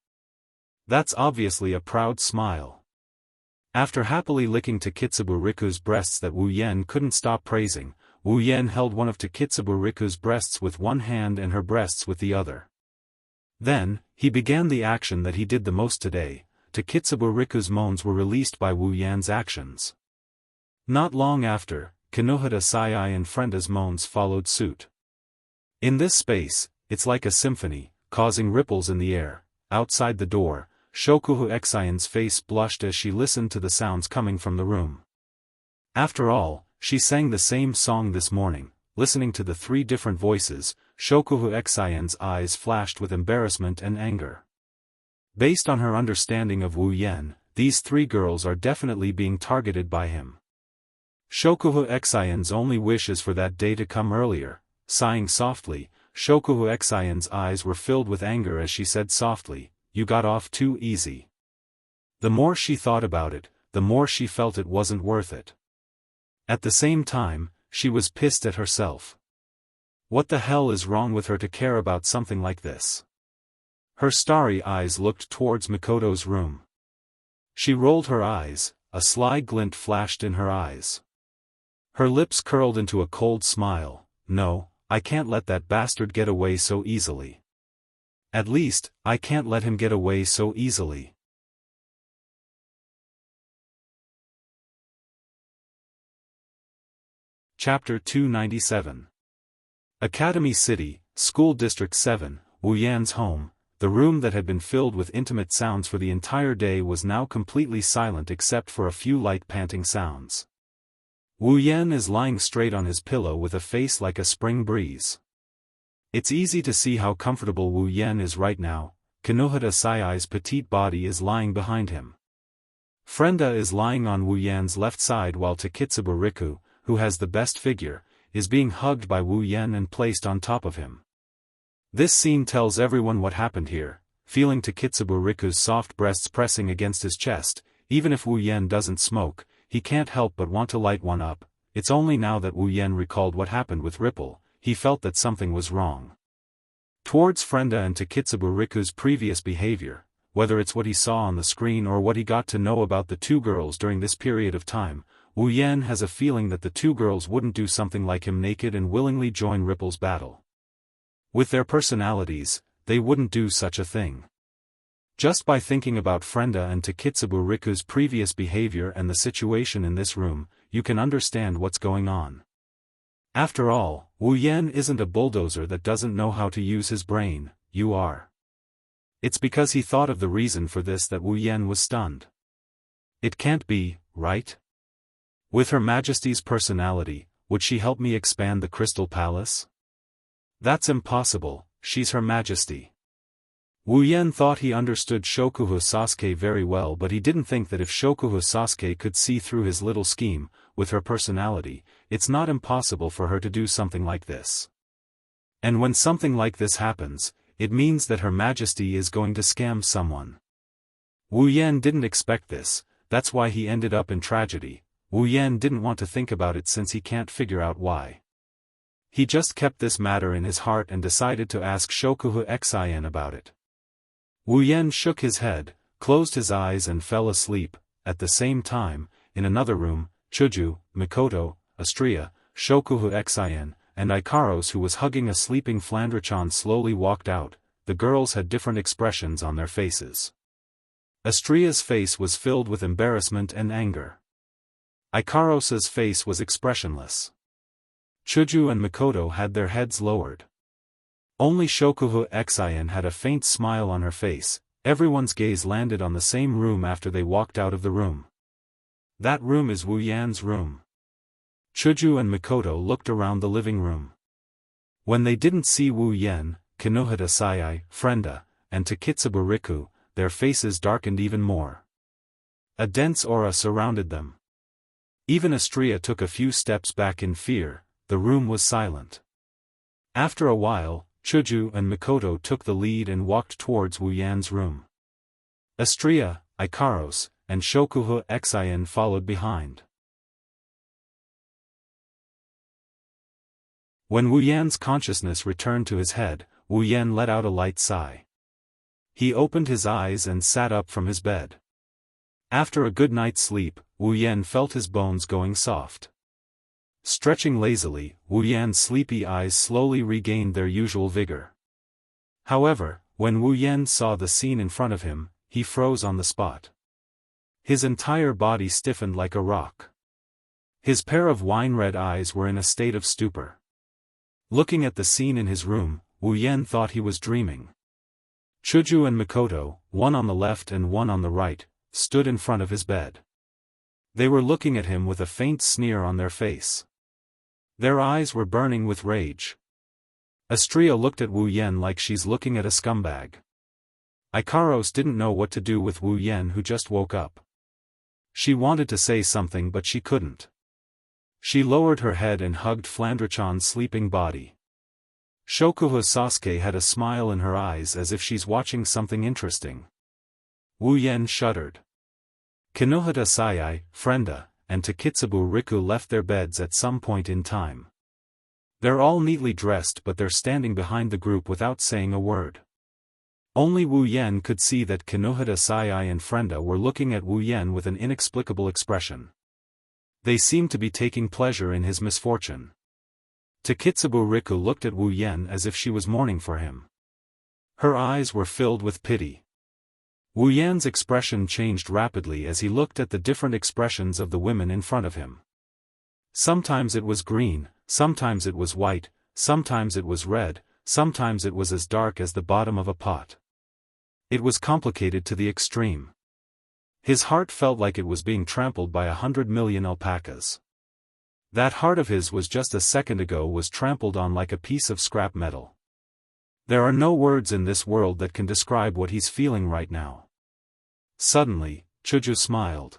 That's obviously a proud smile. After happily licking Takitsubo Riku's breasts that Wu Yan couldn't stop praising, Wu Yan held one of Takitsubo Riku's breasts with one hand and her breasts with the other. Then, he began the action that he did the most today. Takitsubo Riku's moans were released by Wu Yan's actions. Not long after, Kinohara Sai and Frenda's moans followed suit. In this space, it's like a symphony, causing ripples in the air. Outside the door, Shokuhu Xianxia's face blushed as she listened to the sounds coming from the room. After all, she sang the same song this morning. Listening to the three different voices, Shokuhu Xianxia's eyes flashed with embarrassment and anger. Based on her understanding of Wu Yan, these three girls are definitely being targeted by him. Shokuhu Xian's only wish is for that day to come earlier. Sighing softly, Shokuhu Xian's eyes were filled with anger as she said softly, "You got off too easy." The more she thought about it, the more she felt it wasn't worth it. At the same time, she was pissed at herself. What the hell is wrong with her to care about something like this? Her starry eyes looked towards Mikoto's room. She rolled her eyes, a sly glint flashed in her eyes. Her lips curled into a cold smile. No, I can't let that bastard get away so easily. At least, I can't let him get away so easily. Chapter 297. Academy City, School District 7, Wu Yan's home. The room that had been filled with intimate sounds for the entire day was now completely silent except for a few light panting sounds. Wu Yan is lying straight on his pillow with a face like a spring breeze. It's easy to see how comfortable Wu Yan is right now. Kinohita Sai's petite body is lying behind him. Frenda is lying on Wu Yan's left side while Takitsubo Riku, who has the best figure, is being hugged by Wu Yan and placed on top of him. This scene tells everyone what happened here. Feeling Takitsubo Riku's soft breasts pressing against his chest, even if Wu Yan doesn't smoke, he can't help but want to light one up. It's only now that Wu Yan recalled what happened with Ripple, he felt that something was wrong. Towards Frenda and Takitsubo Riku's previous behavior, whether it's what he saw on the screen or what he got to know about the two girls during this period of time, Wu Yan has a feeling that the two girls wouldn't do something like him naked and willingly join Ripple's battle. With their personalities, they wouldn't do such a thing. Just by thinking about Frenda and Takitsubo Riku's previous behavior and the situation in this room, you can understand what's going on. After all, Wu Yan isn't a bulldozer that doesn't know how to use his brain, you are. It's because he thought of the reason for this that Wu Yan was stunned. It can't be, right? With Her Majesty's personality, would she help me expand the Crystal Palace? That's impossible, she's Her Majesty. Wu Yan thought he understood Shokuhu Sasuke very well, but he didn't think that if Shokuhu Sasuke could see through his little scheme, with her personality, it's not impossible for her to do something like this. And when something like this happens, it means that Her Majesty is going to scam someone. Wu Yan didn't expect this, that's why he ended up in tragedy. Wu Yan didn't want to think about it since he can't figure out why. He just kept this matter in his heart and decided to ask Shokuhu Xian about it. Wu Yan shook his head, closed his eyes and fell asleep. At the same time, in another room, Chuju, Mikoto, Astria, Shokuhu Xian, and Ikaros, who was hugging a sleeping Flandrechan, slowly walked out. The girls had different expressions on their faces. Astria's face was filled with embarrassment and anger. Ikaros's face was expressionless. Chuju and Mikoto had their heads lowered. Only Shokuhu Xian had a faint smile on her face. Everyone's gaze landed on the same room after they walked out of the room. That room is Wu Yan's room. Chuju and Mikoto looked around the living room. When they didn't see Wu Yan, Kinohita Sai, Frenda, and Takitsubo Riku, their faces darkened even more. A dense aura surrounded them. Even Astria took a few steps back in fear. The room was silent. After a while, Chuju and Mikoto took the lead and walked towards Wu Yan's room. Astria, Ikaros, and Shokuhu Xian followed behind. When Wu Yan's consciousness returned to his head, Wu Yan let out a light sigh. He opened his eyes and sat up from his bed. After a good night's sleep, Wu Yan felt his bones going soft. Stretching lazily, Wu Yan's sleepy eyes slowly regained their usual vigor. However, when Wu Yan saw the scene in front of him, he froze on the spot. His entire body stiffened like a rock. His pair of wine-red eyes were in a state of stupor. Looking at the scene in his room, Wu Yan thought he was dreaming. Chuju and Mikoto, one on the left and one on the right, stood in front of his bed. They were looking at him with a faint sneer on their face. Their eyes were burning with rage. Astria looked at Wu Yan like she's looking at a scumbag. Ikaros didn't know what to do with Wu Yan, who just woke up. She wanted to say something but she couldn't. She lowered her head and hugged Flandrachan's sleeping body. Shokuha Sasuke had a smile in her eyes as if she's watching something interesting. Wu Yan shuddered. Kinohata Sayai, Frenda, and Takitsubu Riku left their beds at some point in time. They're all neatly dressed but they're standing behind the group without saying a word. Only Wu Yan could see that Kinohata Sayai and Frenda were looking at Wu Yan with an inexplicable expression. They seemed to be taking pleasure in his misfortune. Takitsubu Riku looked at Wu Yan as if she was mourning for him. Her eyes were filled with pity. Wu Yan's expression changed rapidly as he looked at the different expressions of the women in front of him. Sometimes it was green, sometimes it was white, sometimes it was red, sometimes it was as dark as the bottom of a pot. It was complicated to the extreme. His heart felt like it was being trampled by 100 million alpacas. That heart of his was just a second ago was trampled on like a piece of scrap metal. There are no words in this world that can describe what he's feeling right now. Suddenly, Chuju smiled.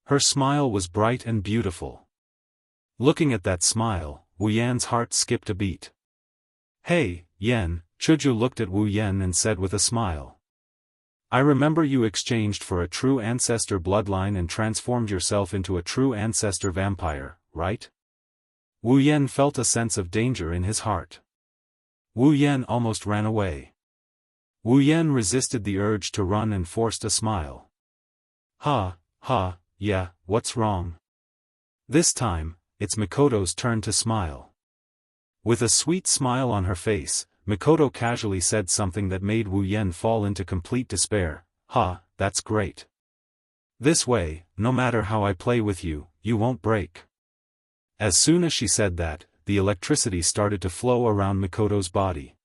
Her smile was bright and beautiful. Looking at that smile, Wu Yan's heart skipped a beat. "Hey, Yan," Chuju looked at Wu Yan and said with a smile. "I remember you exchanged for a true ancestor bloodline and transformed yourself into a true ancestor vampire, right?" Wu Yan felt a sense of danger in his heart. Wu Yan almost ran away. Wu Yan resisted the urge to run and forced a smile. "Ha, ha, yeah, what's wrong?" This time, it's Mikoto's turn to smile. With a sweet smile on her face, Mikoto casually said something that made Wu Yan fall into complete despair. "Ha, that's great. This way, no matter how I play with you, you won't break." As soon as she said that, the electricity started to flow around Mikoto's body.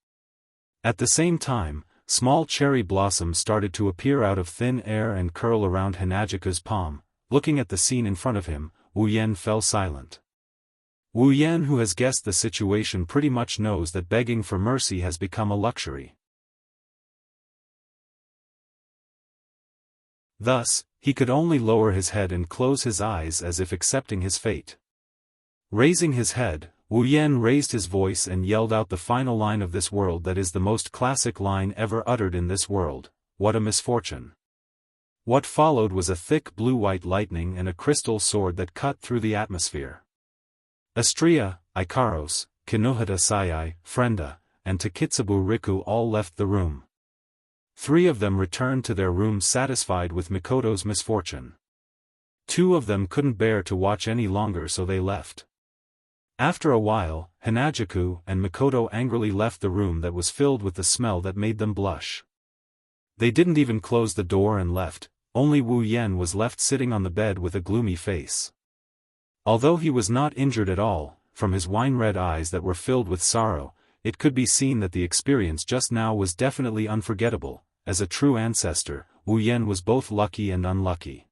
At the same time, small cherry blossoms started to appear out of thin air and curl around Hinajika's palm. Looking at the scene in front of him, Wu Yan fell silent. Wu Yan, who has guessed the situation, pretty much knows that begging for mercy has become a luxury. Thus, he could only lower his head and close his eyes as if accepting his fate. Raising his head, Wu Yan raised his voice and yelled out the final line of this world that is the most classic line ever uttered in this world: "What a misfortune." What followed was a thick blue-white lightning and a crystal sword that cut through the atmosphere. Astria, Ikaros, Kinohata Sayai, Frenda, and Takitsubu Riku all left the room. 3 of them returned to their rooms satisfied with Mikoto's misfortune. 2 of them couldn't bear to watch any longer, so they left. After a while, Hinajiku and Mikoto angrily left the room that was filled with the smell that made them blush. They didn't even close the door and left. Only Wu Yan was left sitting on the bed with a gloomy face. Although he was not injured at all, from his wine-red eyes that were filled with sorrow, it could be seen that the experience just now was definitely unforgettable. As a true ancestor, Wu Yan was both lucky and unlucky.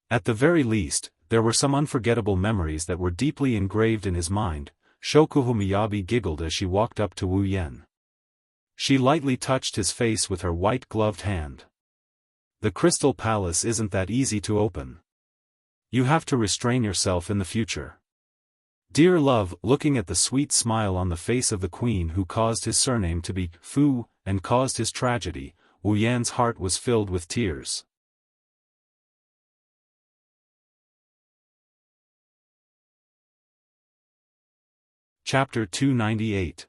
At the very least, there were some unforgettable memories that were deeply engraved in his mind. Shokuho Miyabi giggled as she walked up to Wu Yan. She lightly touched his face with her white-gloved hand. "The Crystal Palace isn't that easy to open. You have to restrain yourself in the future." Dear love, looking at the sweet smile on the face of the queen who caused his surname to be Fu, and caused his tragedy, Wu Yan's heart was filled with tears. Chapter 298.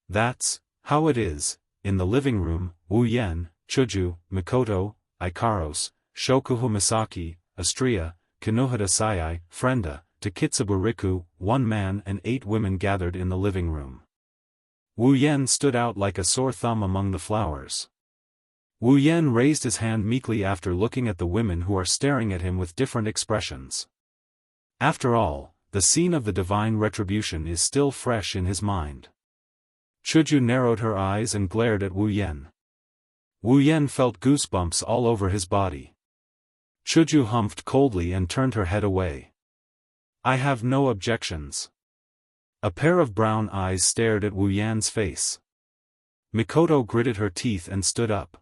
That's how it is. In the living room, Wu Yan, Chuju, Mikoto, Ikaros, Shokuho Misaki, Astria, Kinohata Sayai, Frenda, Takitsubu Riku, 1 man and 8 women gathered in the living room. Wu Yan stood out like a sore thumb among the flowers. Wu Yan raised his hand meekly after looking at the women who are staring at him with different expressions. After all, the scene of the divine retribution is still fresh in his mind. Chuju narrowed her eyes and glared at Wu Yan. Wu Yan felt goosebumps all over his body. Chuju humphed coldly and turned her head away. "I have no objections." A pair of brown eyes stared at Wu Yan's face. Mikoto gritted her teeth and stood up.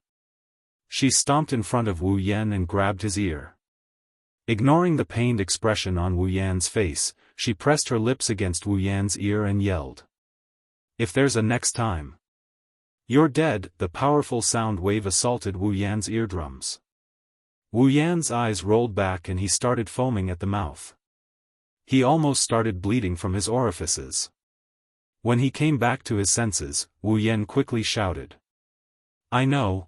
She stomped in front of Wu Yan and grabbed his ear. Ignoring the pained expression on Wu Yan's face, she pressed her lips against Wu Yan's ear and yelled. "If there's a next time, you're dead." The powerful sound wave assaulted Wu Yan's eardrums. Wu Yan's eyes rolled back and he started foaming at the mouth. He almost started bleeding from his orifices. When he came back to his senses, Wu Yan quickly shouted. I know.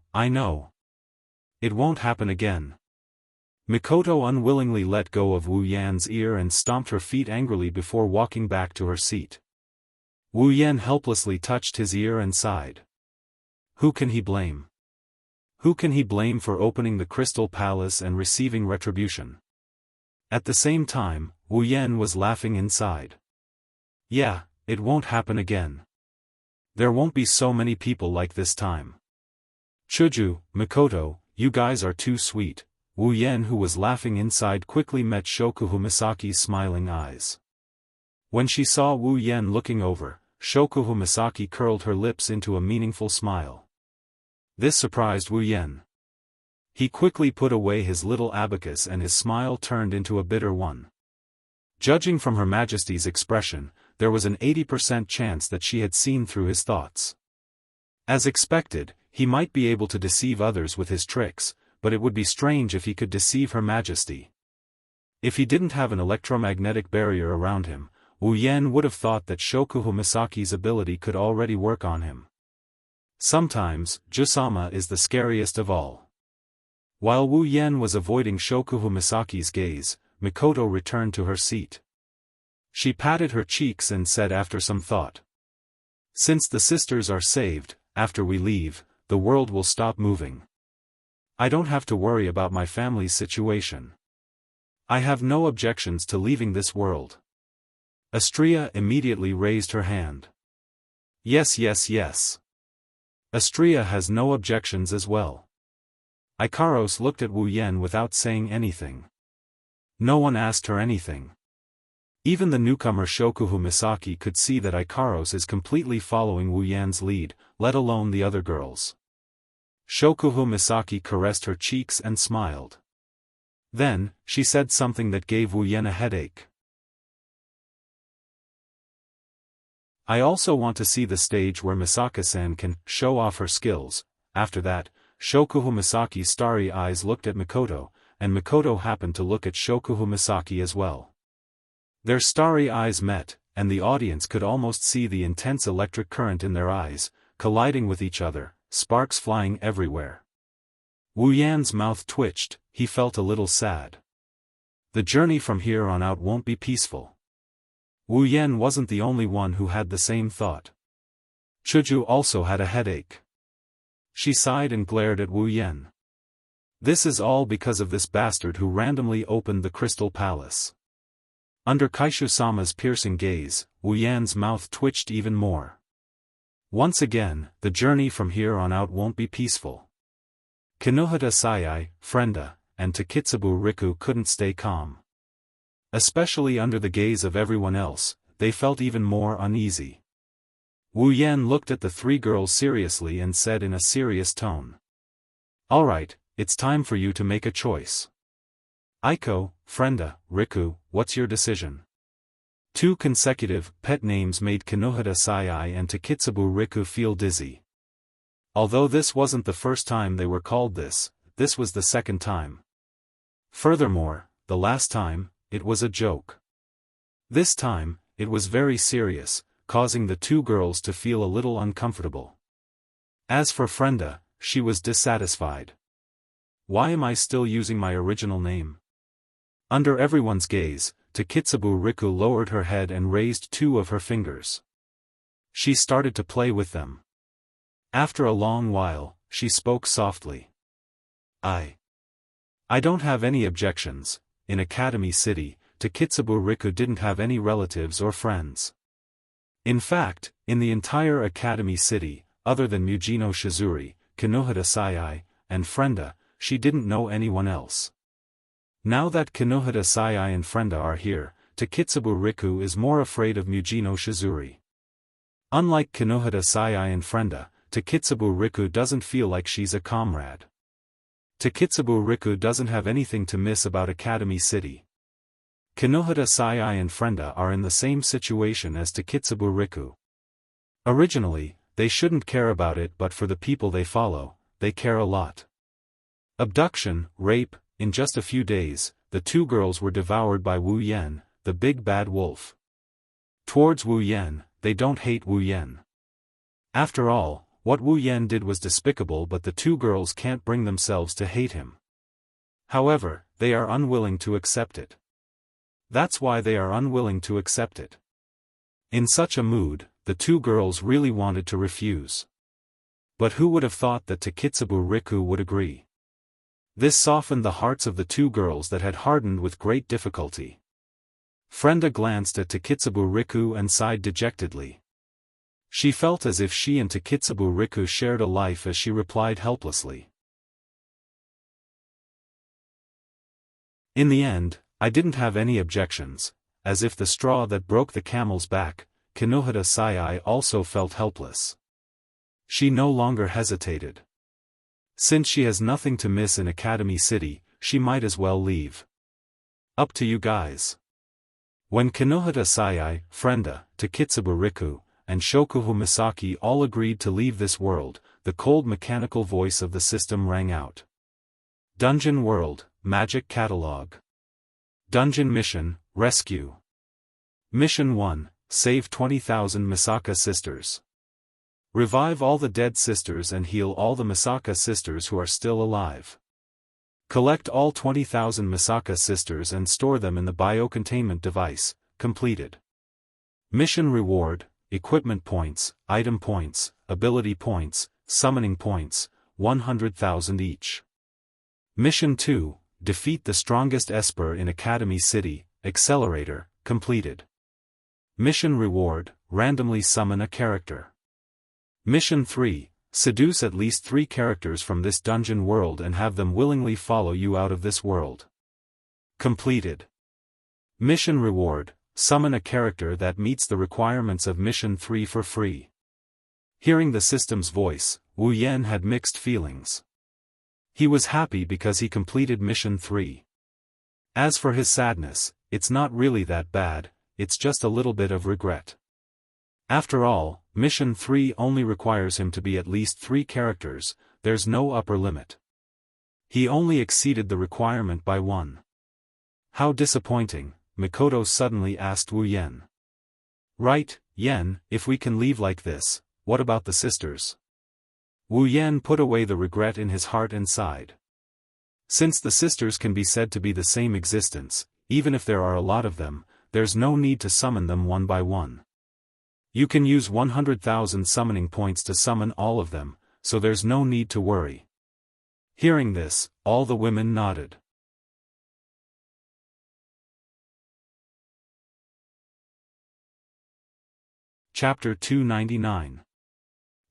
It won't happen again." Mikoto unwillingly let go of Wu Yan's ear and stomped her feet angrily before walking back to her seat. Wu Yan helplessly touched his ear and sighed. Who can he blame? Who can he blame for opening the Crystal Palace and receiving retribution? At the same time, Wu Yan was laughing inside. Yeah, it won't happen again. There won't be so many people like this time. Chuju, Mikoto, you guys are too sweet. Wu Yan, who was laughing inside, quickly met Shokuhu Misaki's smiling eyes. When she saw Wu Yan looking over, Shokuhu Misaki curled her lips into a meaningful smile. This surprised Wu Yan. He quickly put away his little abacus and his smile turned into a bitter one. Judging from Her Majesty's expression, there was an 80% chance that she had seen through his thoughts. As expected, he might be able to deceive others with his tricks, but it would be strange if he could deceive Her Majesty. If he didn't have an electromagnetic barrier around him, Wu Yan would have thought that Shokuhu Misaki's ability could already work on him. Sometimes, Jusama is the scariest of all. While Wu Yan was avoiding Shokuhu Misaki's gaze, Mikoto returned to her seat. She patted her cheeks and said after some thought. Since the sisters are saved, after we leave, the world will stop moving. I don't have to worry about my family's situation. I have no objections to leaving this world. Astria immediately raised her hand. Yes. Astria has no objections as well. Ikaros looked at Wu Yan without saying anything. No one asked her anything. Even the newcomer Shokuhu Misaki could see that Ikaros is completely following Wu Yan's lead, let alone the other girls. Shokuhu Misaki caressed her cheeks and smiled. Then, she said something that gave Wu Yan a headache. I also want to see the stage where Misaka-san can show off her skills. After that, Shokuhu Misaki's starry eyes looked at Mikoto, and Mikoto happened to look at Shokuhu Misaki as well. Their starry eyes met, and the audience could almost see the intense electric current in their eyes, colliding with each other, sparks flying everywhere. Wu Yan's mouth twitched, he felt a little sad. The journey from here on out won't be peaceful. Wu Yan wasn't the only one who had the same thought. Chuju also had a headache. She sighed and glared at Wu Yan. This is all because of this bastard who randomly opened the Crystal Palace. Under Kaishu-sama's piercing gaze, Wu Yan's mouth twitched even more. Once again, the journey from here on out won't be peaceful. Kinohita Sayai, Frenda, and Takitsubu Riku couldn't stay calm. Especially under the gaze of everyone else, they felt even more uneasy. Wu Yan looked at the three girls seriously and said in a serious tone. Alright, it's time for you to make a choice. Aiko, Frenda, Riku, what's your decision? Two consecutive pet names made Kinohita Sayai and Takitsubu Riku feel dizzy. Although this wasn't the first time they were called this was the second time. Furthermore, the last time, it was a joke. This time, it was very serious, causing the two girls to feel a little uncomfortable. As for Frenda, she was dissatisfied. Why am I still using my original name? Under everyone's gaze, Takitsubu Riku lowered her head and raised two of her fingers. She started to play with them. After a long while, she spoke softly. I don't have any objections. In Academy City, Takitsubu Riku didn't have any relatives or friends. In fact, in the entire Academy City, other than Mujino Shizuri, Kinohita Sayai, and Frenda, she didn't know anyone else. Now that Kinohita Sayai and Frenda are here, Takitsubu Riku is more afraid of Mujino Shizuri. Unlike Kinohita Sayai and Frenda, Takitsubo Riku doesn't feel like she's a comrade. Takitsubo Riku doesn't have anything to miss about Academy City. Kinohita Sai and Frenda are in the same situation as Takitsubo Riku. Originally, they shouldn't care about it, but for the people they follow, they care a lot. Abduction, rape, in just a few days, the two girls were devoured by Wu Yan, the big bad wolf. Towards Wu Yan, they don't hate Wu Yan. After all, what Wu Yan did was despicable, but the two girls can't bring themselves to hate him. However, they are unwilling to accept it. That's why they are unwilling to accept it. In such a mood, the two girls really wanted to refuse. But who would have thought that Takitsubo Riku would agree? This softened the hearts of the two girls that had hardened with great difficulty. Frenda glanced at Takitsubo Riku and sighed dejectedly. She felt as if she and Takitsubo Riku shared a life as she replied helplessly. In the end, I didn't have any objections. As if the straw that broke the camel's back, Kinohita Sai also felt helpless. She no longer hesitated. Since she has nothing to miss in Academy City, she might as well leave. Up to you guys. When Kinohita Sai, Frenda, Takitsubo Riku, and Shokuhu Misaki all agreed to leave this world, the cold mechanical voice of the system rang out. Dungeon World, Magic Catalog. Dungeon Mission, Rescue. Mission 1, Save 20,000 Misaka Sisters. Revive all the dead sisters and heal all the Misaka sisters who are still alive. Collect all 20,000 Misaka sisters and store them in the biocontainment device. Completed. Mission Reward, Equipment Points, Item Points, Ability Points, Summoning Points, 100,000 each. Mission 2, Defeat the strongest Esper in Academy City, Accelerator, completed. Mission Reward, Randomly summon a character. Mission 3, Seduce at least 3 characters from this dungeon world and have them willingly follow you out of this world. Completed. Mission Reward, Summon a character that meets the requirements of Mission 3 for free. Hearing the system's voice, Wu Yan had mixed feelings. He was happy because he completed Mission 3. As for his sadness, it's not really that bad, it's just a little bit of regret. After all, Mission 3 only requires him to be at least 3 characters, there's no upper limit. He only exceeded the requirement by 1. How disappointing, Mikoto suddenly asked Wu Yan. Right, Yen, if we can leave like this, what about the sisters? Wu Yan put away the regret in his heart and sighed. Since the sisters can be said to be the same existence, even if there are a lot of them, there's no need to summon them one by one. You can use 100,000 summoning points to summon all of them, so there's no need to worry. Hearing this, all the women nodded. Chapter 299.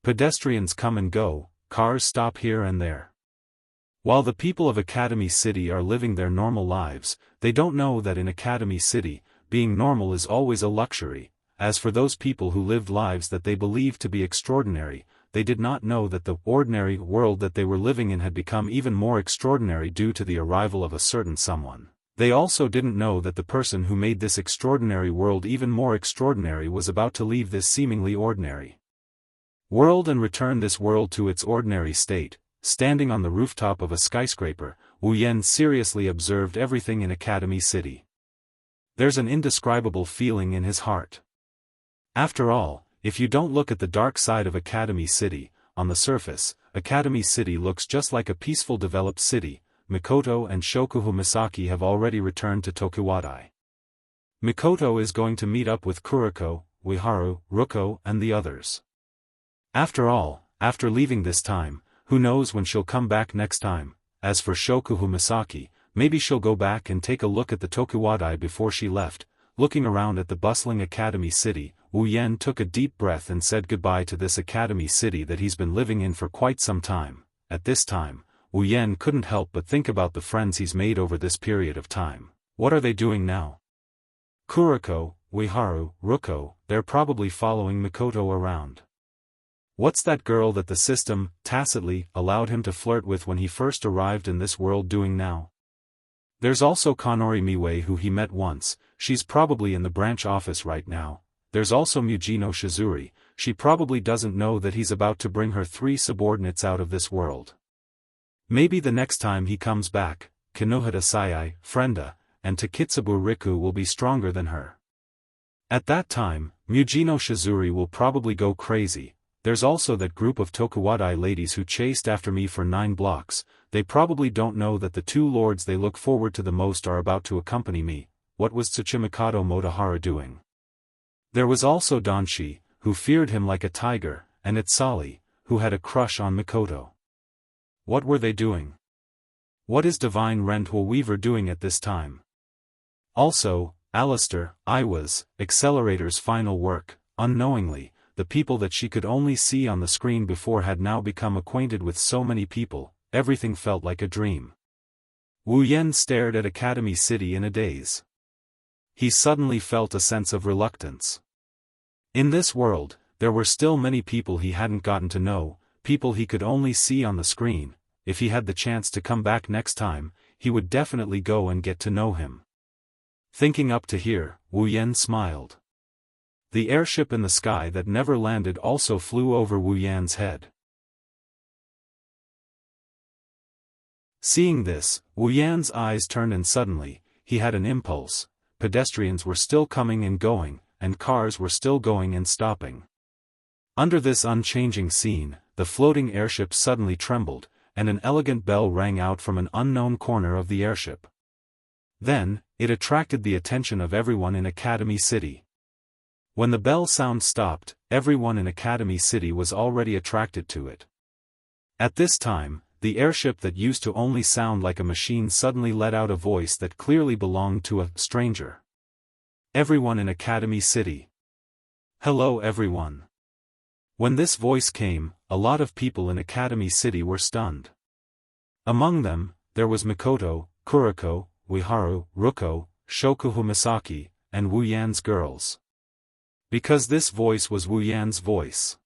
Pedestrians come and go, cars stop here and there. While the people of Academy City are living their normal lives, they don't know that in Academy City, being normal is always a luxury. As for those people who lived lives that they believed to be extraordinary, they did not know that the ordinary world that they were living in had become even more extraordinary due to the arrival of a certain someone. They also didn't know that the person who made this extraordinary world even more extraordinary was about to leave this seemingly ordinary world and return this world to its ordinary state. Standing on the rooftop of a skyscraper, Wu Yan seriously observed everything in Academy City. There's an indescribable feeling in his heart. After all, if you don't look at the dark side of Academy City, on the surface, Academy City looks just like a peaceful developed city. Mikoto and Shokuhu Misaki have already returned to Tokuwadai. Mikoto is going to meet up with Kuriko, Ueharu, Ruko and the others. After all, after leaving this time, who knows when she'll come back next time. As for Shokuhu Misaki, maybe she'll go back and take a look at the Tokuwadai before she left. Looking around at the bustling Academy City, Wu Yan took a deep breath and said goodbye to this Academy City that he's been living in for quite some time. At this time, Wu Yan couldn't help but think about the friends he's made over this period of time. What are they doing now? Kuriko, Ueharu, Ruko, they're probably following Mikoto around. What's that girl that the system, tacitly, allowed him to flirt with when he first arrived in this world doing now? There's also Kanori Miwei who he met once, she's probably in the branch office right now. There's also Mujino Shizuri, she probably doesn't know that he's about to bring her 3 subordinates out of this world. Maybe the next time he comes back, Kinohata Sayai, Frenda, and Takitsubu Riku will be stronger than her. At that time, Mujino Shizuri will probably go crazy. There's also that group of Tokuwadai ladies who chased after me for 9 blocks, they probably don't know that the 2 lords they look forward to the most are about to accompany me. What was Tsuchimikado Motohara doing? There was also Danshi, who feared him like a tiger, and Itsali, who had a crush on Mikoto. What were they doing? What is Divine Renthul Weaver doing at this time? Also, Alistair, I was, Accelerator's final work. Unknowingly, the people that she could only see on the screen before had now become acquainted with so many people, everything felt like a dream. Wu Yen stared at Academy City in a daze. He suddenly felt a sense of reluctance. In this world, there were still many people he hadn't gotten to know, people he could only see on the screen. If he had the chance to come back next time, he would definitely go and get to know him. Thinking up to here, Wu Yen smiled. The airship in the sky that never landed also flew over Wu Yan's head. Seeing this, Wu Yan's eyes turned and suddenly, he had an impulse. Pedestrians were still coming and going, and cars were still going and stopping. Under this unchanging scene, the floating airship suddenly trembled, and an elegant bell rang out from an unknown corner of the airship. Then, it attracted the attention of everyone in Academy City. When the bell sound stopped, everyone in Academy City was already attracted to it. At this time, the airship that used to only sound like a machine suddenly let out a voice that clearly belonged to a stranger. Everyone in Academy City. Hello everyone. When this voice came, a lot of people in Academy City were stunned. Among them, there was Mikoto, Kuriko, Ueharu, Ruko, Shokuhu Misaki, and Wu Yan's girls. Because this voice was Wu Yan's voice.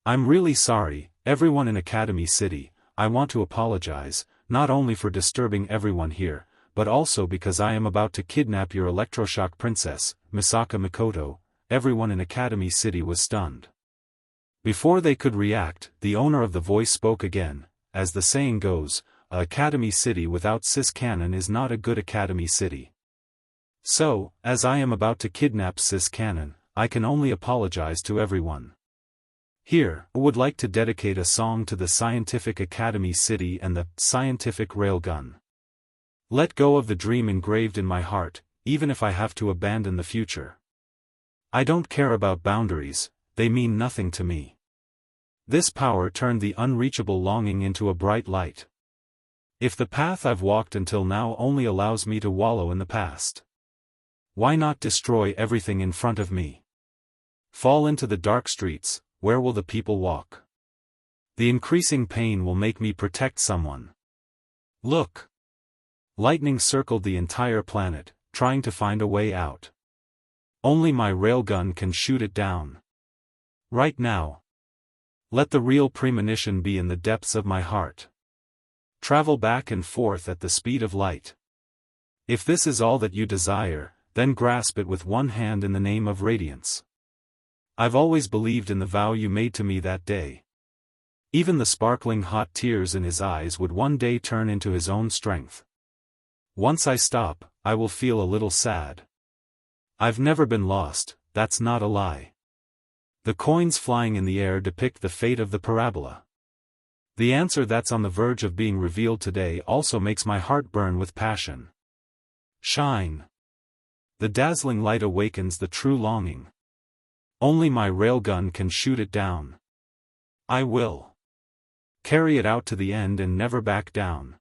I'm really sorry, everyone in Academy City. I want to apologize, not only for disturbing everyone here, but also because I am about to kidnap your electroshock princess, Misaka Mikoto. Everyone in Academy City was stunned. Before they could react, the owner of the voice spoke again. As the saying goes, a Academy City without Sis Cannon is not a good Academy City. So, as I am about to kidnap Sis Cannon, I can only apologize to everyone. Here, I would like to dedicate a song to the Scientific Academy City and the Scientific Railgun. Let go of the dream engraved in my heart, even if I have to abandon the future. I don't care about boundaries, they mean nothing to me. This power turned the unreachable longing into a bright light. If the path I've walked until now only allows me to wallow in the past, why not destroy everything in front of me? Fall into the dark streets. Where will the people walk? The increasing pain will make me protect someone. Look! Lightning circled the entire planet, trying to find a way out. Only my railgun can shoot it down. Right now. Let the real premonition be in the depths of my heart. Travel back and forth at the speed of light. If this is all that you desire, then grasp it with one hand in the name of radiance. I've always believed in the vow you made to me that day. Even the sparkling hot tears in his eyes would one day turn into his own strength. Once I stop, I will feel a little sad. I've never been lost, that's not a lie. The coins flying in the air depict the fate of the parabola. The answer that's on the verge of being revealed today also makes my heart burn with passion. Shine. The dazzling light awakens the true longing. Only my railgun can shoot it down. I will carry it out to the end and never back down.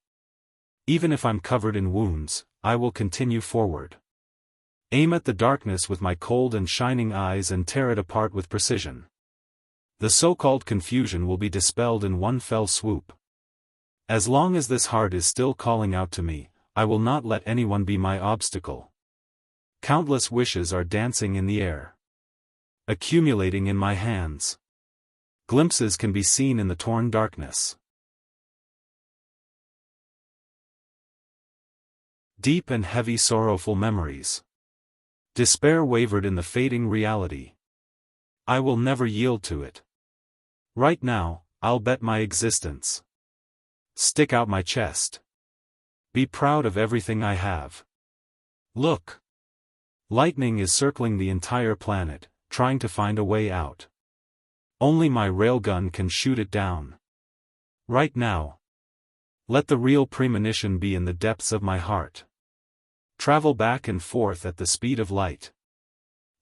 Even if I'm covered in wounds, I will continue forward. Aim at the darkness with my cold and shining eyes and tear it apart with precision. The so-called confusion will be dispelled in one fell swoop. As long as this heart is still calling out to me, I will not let anyone be my obstacle. Countless wishes are dancing in the air, accumulating in my hands. Glimpses can be seen in the torn darkness. Deep and heavy sorrowful memories. Despair wavered in the fading reality. I will never yield to it. Right now, I'll bet my existence. Stick out my chest. Be proud of everything I have. Look. Lightning is circling the entire planet, trying to find a way out. Only my railgun can shoot it down. Right now. Let the real premonition be in the depths of my heart. Travel back and forth at the speed of light.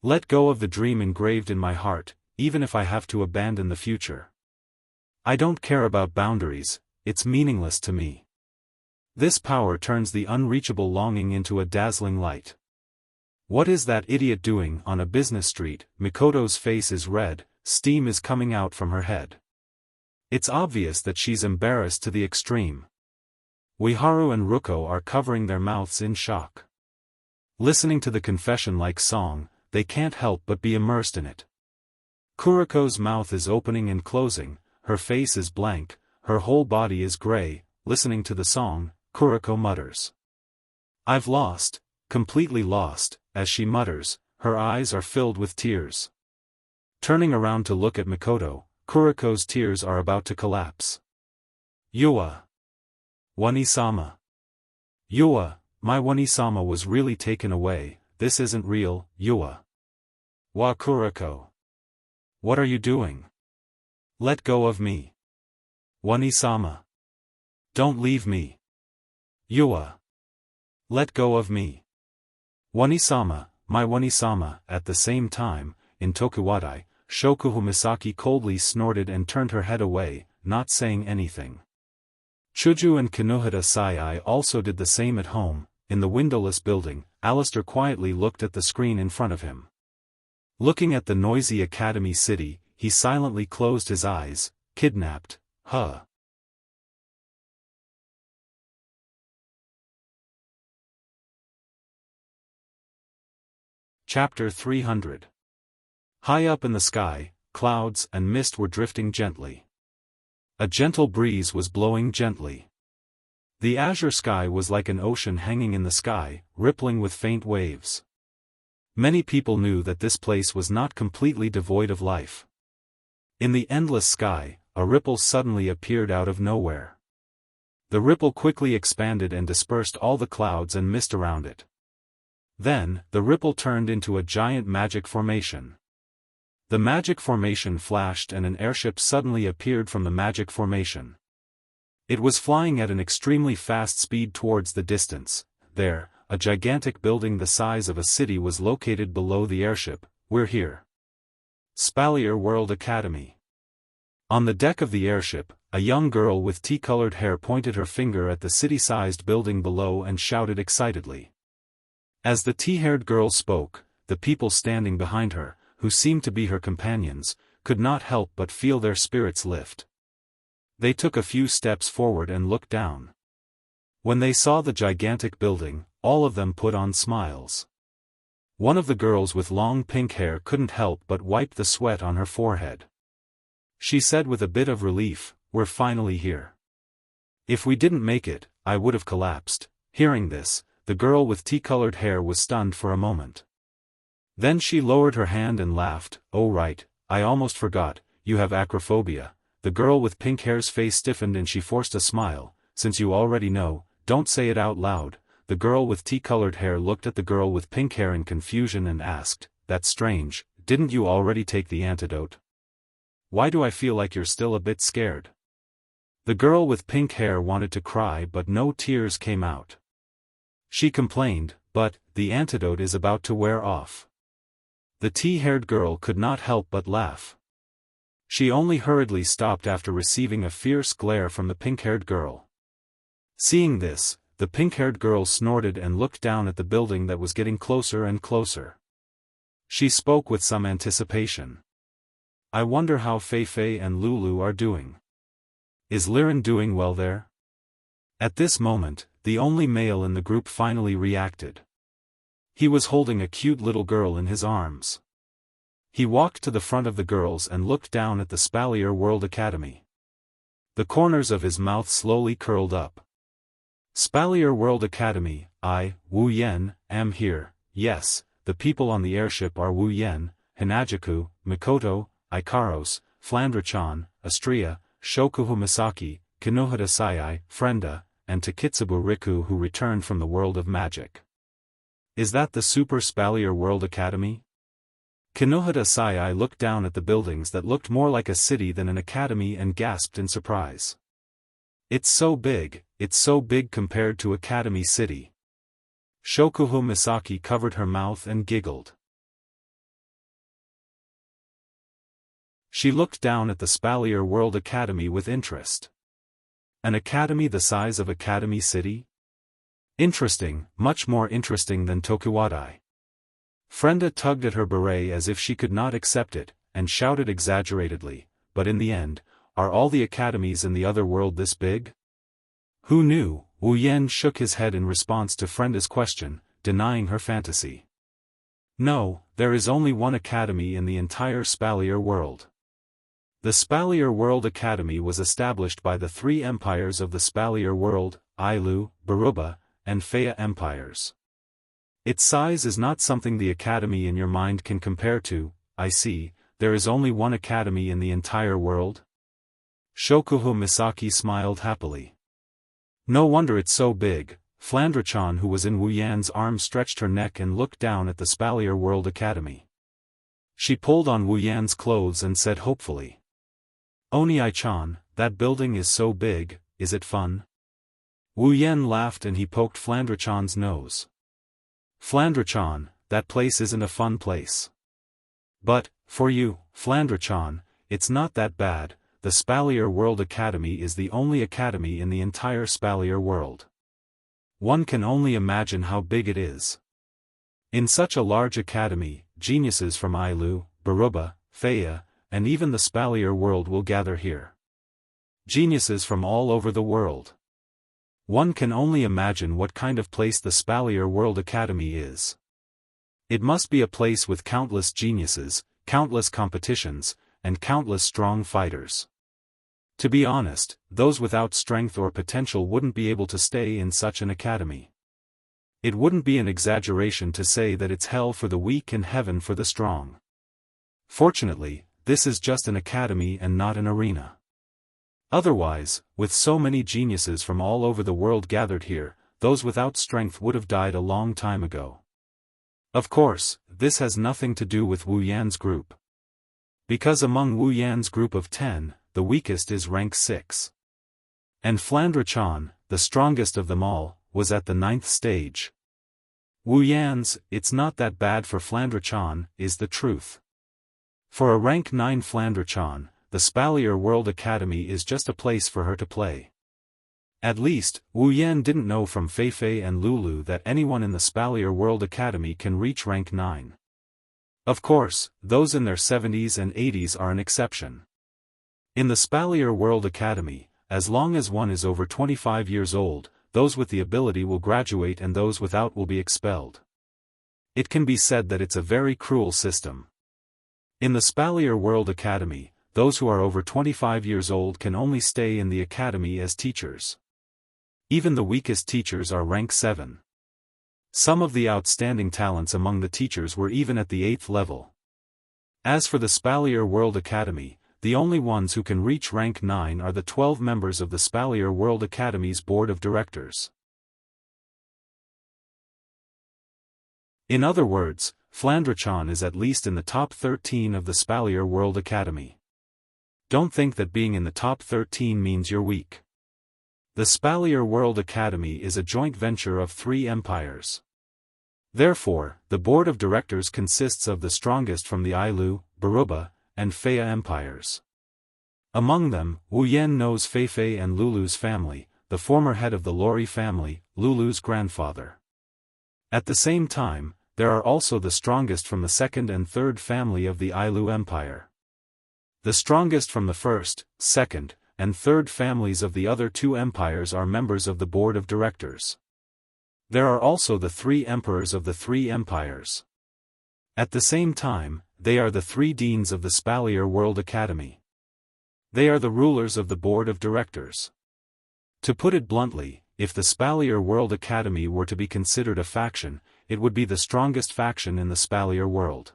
Let go of the dream engraved in my heart, even if I have to abandon the future. I don't care about boundaries, it's meaningless to me. This power turns the unreachable longing into a dazzling light. What is that idiot doing on a business street? Mikoto's face is red, steam is coming out from her head. It's obvious that she's embarrassed to the extreme. Ueharu and Ruko are covering their mouths in shock. Listening to the confession-like song, they can't help but be immersed in it. Kuriko's mouth is opening and closing, her face is blank, her whole body is gray. Listening to the song, Kuriko mutters. I've lost, completely lost, as she mutters, her eyes are filled with tears. Turning around to look at Mikoto, Kuriko's tears are about to collapse. Yua. Wani-sama. Yua, my Wani-sama was really taken away, this isn't real, Yua. Wa Kuriko. What are you doing? Let go of me. Wani-sama. Don't leave me. Yua. Let go of me. Wani-sama, my Wani-sama. At the same time, in Tokuwadai, Shokuhu Misaki coldly snorted and turned her head away, not saying anything. Chuju and Kinohita Sai also did the same at home. In the windowless building, Alistair quietly looked at the screen in front of him. Looking at the noisy academy city, he silently closed his eyes. Kidnapped, huh? Chapter 300. High up in the sky, clouds and mist were drifting gently. A gentle breeze was blowing gently. The azure sky was like an ocean hanging in the sky, rippling with faint waves. Many people knew that this place was not completely devoid of life. In the endless sky, a ripple suddenly appeared out of nowhere. The ripple quickly expanded and dispersed all the clouds and mist around it. Then, the ripple turned into a giant magic formation. The magic formation flashed and an airship suddenly appeared from the magic formation. It was flying at an extremely fast speed towards the distance. There, a gigantic building the size of a city was located below the airship. We're here. Spalier World Academy. On the deck of the airship, a young girl with tea-colored hair pointed her finger at the city-sized building below and shouted excitedly. As the tea-haired girl spoke, the people standing behind her, who seemed to be her companions, could not help but feel their spirits lift. They took a few steps forward and looked down. When they saw the gigantic building, all of them put on smiles. One of the girls with long pink hair couldn't help but wipe the sweat on her forehead. She said with a bit of relief, "We're finally here. If we didn't make it, I would have collapsed." Hearing this, the girl with tea-colored hair was stunned for a moment. Then she lowered her hand and laughed. "Oh right, I almost forgot, you have acrophobia." The girl with pink hair's face stiffened and she forced a smile. "Since you already know, don't say it out loud." The girl with tea-colored hair looked at the girl with pink hair in confusion and asked, "That's strange, didn't you already take the antidote? Why do I feel like you're still a bit scared?" The girl with pink hair wanted to cry but no tears came out. She complained, "But, the antidote is about to wear off." The tea-haired girl could not help but laugh. She only hurriedly stopped after receiving a fierce glare from the pink-haired girl. Seeing this, the pink-haired girl snorted and looked down at the building that was getting closer and closer. She spoke with some anticipation. "I wonder how Fei-Fei and Lulu are doing. Is Liren doing well there?" At this moment, the only male in the group finally reacted. He was holding a cute little girl in his arms. He walked to the front of the girls and looked down at the Spalier World Academy. The corners of his mouth slowly curled up. Spalier World Academy, I, Wu Yan, am here. Yes, the people on the airship are Wu Yan, Hinajaku, Mikoto, Ikaros, Flandrachan, Astria, Shokuhu Misaki, Kinohita Sayai, Frenda, and Takitsubu Riku, who returned from the world of magic. Is that the Super Spalier World Academy? Kinohita Sayai looked down at the buildings that looked more like a city than an academy and gasped in surprise. It's so big compared to Academy City. Shokuhu Misaki covered her mouth and giggled. She looked down at the Spalier World Academy with interest. An academy the size of Academy City? Interesting, much more interesting than Tokuwadai. Frenda tugged at her beret as if she could not accept it, and shouted exaggeratedly, but in the end, are all the academies in the other world this big? Who knew? Wu Yan shook his head in response to Frenda's question, denying her fantasy. No, there is only one academy in the entire Spalier world. The Spalier World Academy was established by the three empires of the Spalier world, Ailu, Baruba, and Faya empires. Its size is not something the academy in your mind can compare to. I see, there is only one academy in the entire world? Shokuhu Misaki smiled happily. No wonder it's so big. Flandrachan, who was in Wu Yan's arm, stretched her neck and looked down at the Spalier World Academy. She pulled on Wu Yan's clothes and said hopefully, Oni-chan, that building is so big, is it fun? Wu Yan laughed and he poked Flandrachan's nose. Flandrachan, that place isn't a fun place. But, for you, Flandrachan, it's not that bad. The Spalier World Academy is the only academy in the entire Spalier world. One can only imagine how big it is. In such a large academy, geniuses from Ailu, Baruba, Faya, and even the Spalier world will gather here. Geniuses from all over the world. One can only imagine what kind of place the Spalier World Academy is. It must be a place with countless geniuses, countless competitions, and countless strong fighters. To be honest, those without strength or potential wouldn't be able to stay in such an academy. It wouldn't be an exaggeration to say that it's hell for the weak and heaven for the strong. Fortunately, this is just an academy and not an arena. Otherwise, with so many geniuses from all over the world gathered here, those without strength would have died a long time ago. Of course, this has nothing to do with Wu Yan's group. Because among Wu Yan's group of 10, the weakest is rank 6. And Flandrachan, the strongest of them all, was at the 9th stage. Wu Yan's, it's not that bad for Flandrachan, is the truth. For a rank 9 Flandrachan, the Spalier World Academy is just a place for her to play. At least, Wu Yan didn't know from Feifei and Lulu that anyone in the Spalier World Academy can reach rank 9. Of course, those in their 70s and 80s are an exception. In the Spalier World Academy, as long as one is over 25 years old, those with the ability will graduate and those without will be expelled. It can be said that it's a very cruel system. In the Spalier World Academy, those who are over 25 years old can only stay in the academy as teachers. Even the weakest teachers are rank 7. Some of the outstanding talents among the teachers were even at the 8th level. As for the Spalier World Academy, the only ones who can reach rank 9 are the 12 members of the Spalier World Academy's board of directors. In other words, Flandrachan is at least in the top 13 of the Spalier World Academy. Don't think that being in the top 13 means you're weak. The Spalier World Academy is a joint venture of 3 empires. Therefore, the board of directors consists of the strongest from the Ailu, Baruba, and Faya empires. Among them, Wu Yan knows Feifei and Lulu's family, the former head of the Lori family, Lulu's grandfather. At the same time, there are also the strongest from the second and third family of the Ailu Empire. The strongest from the first, second, and third families of the other 2 empires are members of the board of directors. There are also the 3 emperors of the 3 empires. At the same time, they are the three deans of the Spalier World Academy. They are the rulers of the board of directors. To put it bluntly, if the Spalier World Academy were to be considered a faction, it would be the strongest faction in the Spalier world.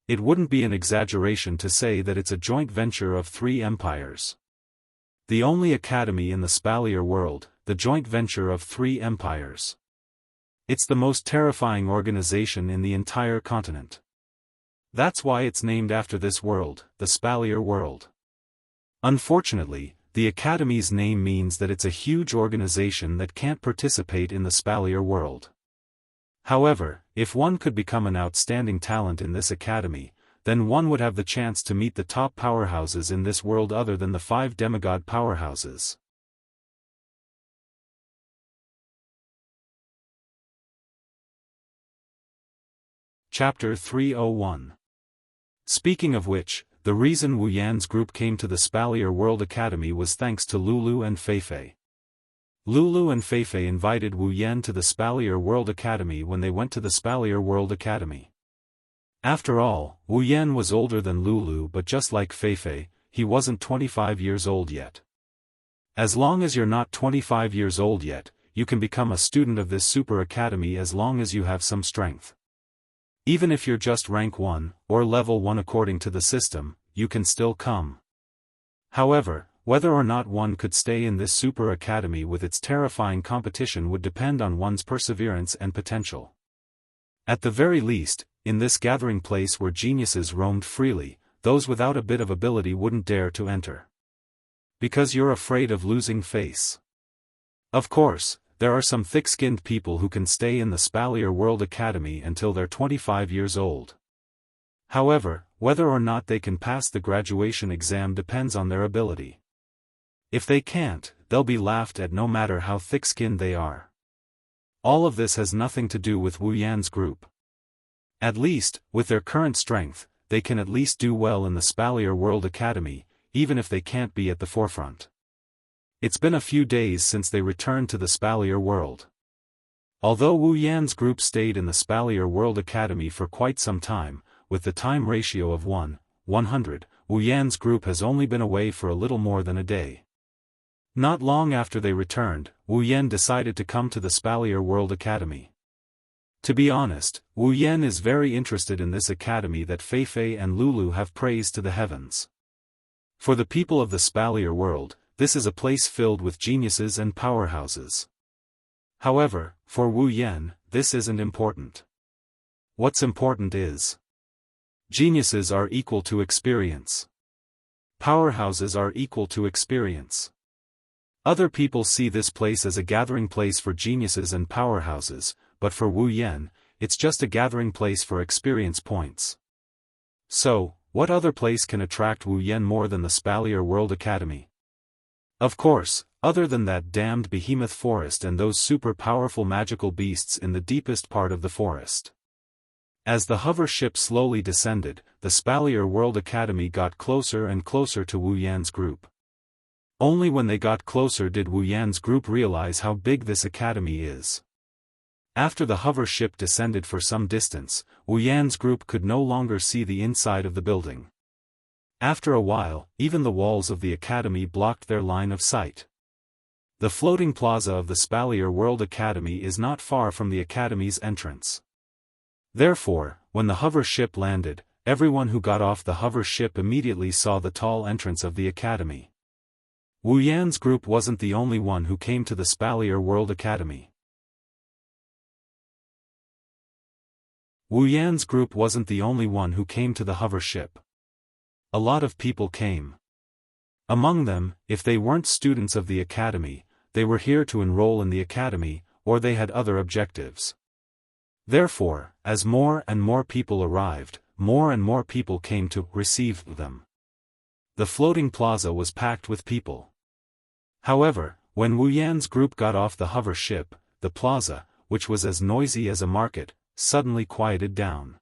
It wouldn't be an exaggeration to say that it's a joint venture of three empires. The only academy in the Spalier world, the joint venture of three empires. It's the most terrifying organization in the entire continent. That's why it's named after this world, the Spalier world. Unfortunately, the Academy's name means that it's a huge organization that can't participate in the Spalier world. However, if one could become an outstanding talent in this academy, then one would have the chance to meet the top powerhouses in this world other than the 5 demigod powerhouses. Chapter 301. Speaking of which, the reason Wu Yan's group came to the Spalier World Academy was thanks to Lulu and Feifei. Lulu and Feifei invited Wu Yan to the Spalier World Academy when they went to the Spalier World Academy. After all, Wu Yan was older than Lulu, but just like Feifei, he wasn't 25 years old yet. As long as you're not 25 years old yet, you can become a student of this super academy as long as you have some strength. Even if you're just rank 1, or level 1 according to the system, you can still come. However, whether or not one could stay in this super academy with its terrifying competition would depend on one's perseverance and potential. At the very least, in this gathering place where geniuses roamed freely, those without a bit of ability wouldn't dare to enter. Because you're afraid of losing face. Of course, there are some thick-skinned people who can stay in the Spalier World Academy until they're 25 years old. However, whether or not they can pass the graduation exam depends on their ability. If they can't, they'll be laughed at no matter how thick-skinned they are. All of this has nothing to do with Wu Yan's group. At least, with their current strength, they can at least do well in the Spalier World Academy, even if they can't be at the forefront. It's been a few days since they returned to the Spalier world. Although Wu Yan's group stayed in the Spalier World Academy for quite some time, with the time ratio of 1:100, Wu Yan's group has only been away for a little more than a day. Not long after they returned, Wu Yan decided to come to the Spalier World Academy. To be honest, Wu Yan is very interested in this academy that Feifei and Lulu have praised to the heavens. For the people of the Spalier world, this is a place filled with geniuses and powerhouses. However, for Wu Yan, this isn't important. What's important is, geniuses are equal to experience. Powerhouses are equal to experience. Other people see this place as a gathering place for geniuses and powerhouses, but for Wu Yan, it's just a gathering place for experience points. So, what other place can attract Wu Yan more than the Spalier World Academy? Of course, other than that damned behemoth forest and those super powerful magical beasts in the deepest part of the forest. As the hover ship slowly descended, the Spalier World Academy got closer and closer to Wu Yan's group. Only when they got closer did Wu Yan's group realize how big this academy is. After the hover ship descended for some distance, Wu Yan's group could no longer see the inside of the building. After a while, even the walls of the academy blocked their line of sight. The floating plaza of the Spalier World Academy is not far from the academy's entrance. Therefore, when the hover ship landed, everyone who got off the hover ship immediately saw the tall entrance of the academy. Wu Yan's group wasn't the only one who came to the Spalier World Academy. Wu Yan's group wasn't the only one who came to the hover ship. A lot of people came. Among them, if they weren't students of the academy, they were here to enroll in the academy, or they had other objectives. Therefore, as more and more people arrived, more and more people came to receive them. The floating plaza was packed with people. However, when Wu Yan's group got off the hover ship, the plaza, which was as noisy as a market, suddenly quieted down.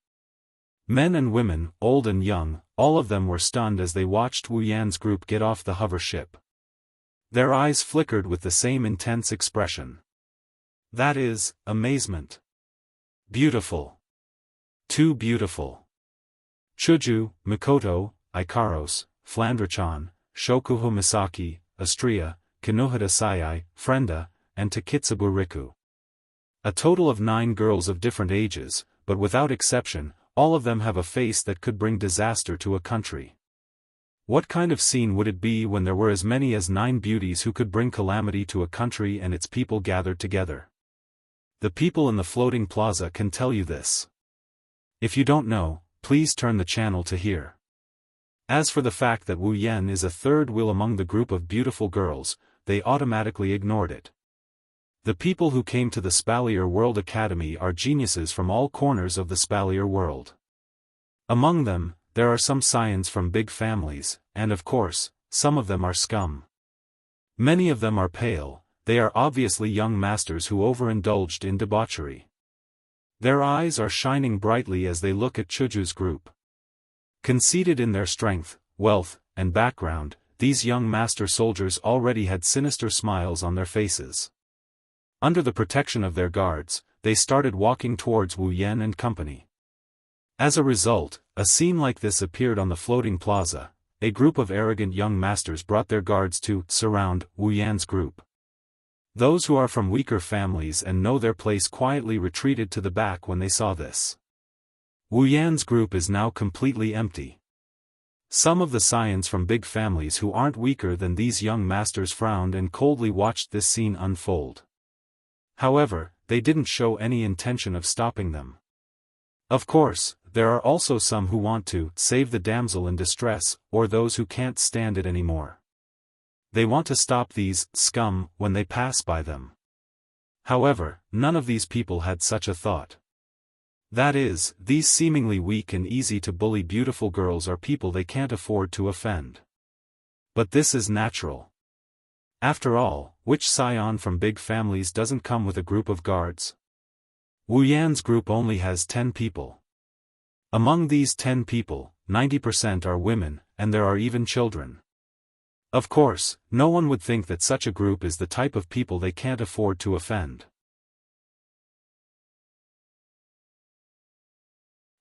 Men and women, old and young, all of them were stunned as they watched Wu Yan's group get off the hover ship. Their eyes flickered with the same intense expression. That is, amazement. Beautiful. Too beautiful. Chuju, Mikoto, Ikaros, Flandrachan, Shokuho Misaki, Astria, Kinohita Sayai, Frenda, and Takitsubu Riku. A total of 9 girls of different ages, but without exception, all of them have a face that could bring disaster to a country. What kind of scene would it be when there were as many as 9 beauties who could bring calamity to a country and its people gathered together? The people in the floating plaza can tell you this. If you don't know, please turn the channel to here. As for the fact that Wu Yan is a third wheel among the group of beautiful girls, they automatically ignored it. The people who came to the Spalier World Academy are geniuses from all corners of the Spalier world. Among them, there are some scions from big families, and of course, some of them are scum. Many of them are pale, they are obviously young masters who overindulged in debauchery. Their eyes are shining brightly as they look at Chuju's group. Conceited in their strength, wealth, and background, these young master soldiers already had sinister smiles on their faces. Under the protection of their guards, they started walking towards Wu Yan and company. As a result, a scene like this appeared on the floating plaza. A group of arrogant young masters brought their guards to surround Wu Yan's group. Those who are from weaker families and know their place quietly retreated to the back when they saw this. Wu Yan's group is now completely empty. Some of the scions from big families who aren't weaker than these young masters frowned and coldly watched this scene unfold. However, they didn't show any intention of stopping them. Of course, there are also some who want to save the damsel in distress, or those who can't stand it anymore. They want to stop these scum when they pass by them. However, none of these people had such a thought. That is, these seemingly weak and easy to bully beautiful girls are people they can't afford to offend. But this is natural. After all, which scion from big families doesn't come with a group of guards? Wu Yan's group only has 10 people. Among these 10 people, 90% are women, and there are even children. Of course, no one would think that such a group is the type of people they can't afford to offend.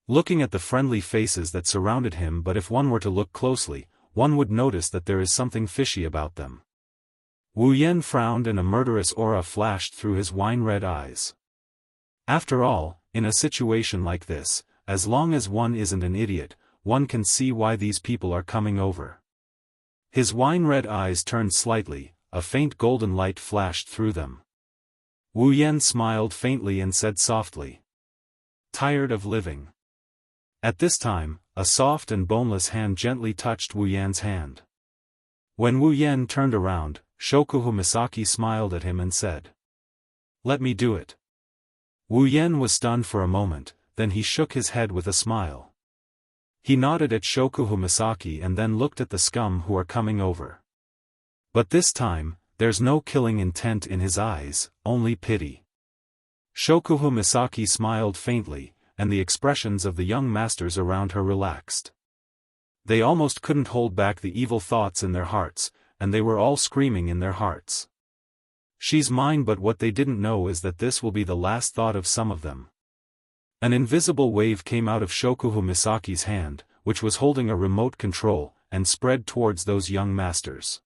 Looking at the friendly faces that surrounded him, but if one were to look closely, one would notice that there is something fishy about them. Wu Yan frowned and a murderous aura flashed through his wine-red eyes. After all, in a situation like this, as long as one isn't an idiot, one can see why these people are coming over. His wine-red eyes turned slightly, a faint golden light flashed through them. Wu Yan smiled faintly and said softly, "Tired of living." At this time, a soft and boneless hand gently touched Wu Yan's hand. When Wu Yan turned around, Shokuho Misaki smiled at him and said, "Let me do it." Wu Yan was stunned for a moment, then he shook his head with a smile. He nodded at Shokuho Misaki and then looked at the scum who are coming over. But this time, there's no killing intent in his eyes, only pity. Shokuho Misaki smiled faintly, and the expressions of the young masters around her relaxed. They almost couldn't hold back the evil thoughts in their hearts, and they were all screaming in their hearts. "She's mine," but what they didn't know is that this will be the last thought of some of them. An invisible wave came out of Shokuho Misaki's hand, which was holding a remote control, and spread towards those young masters.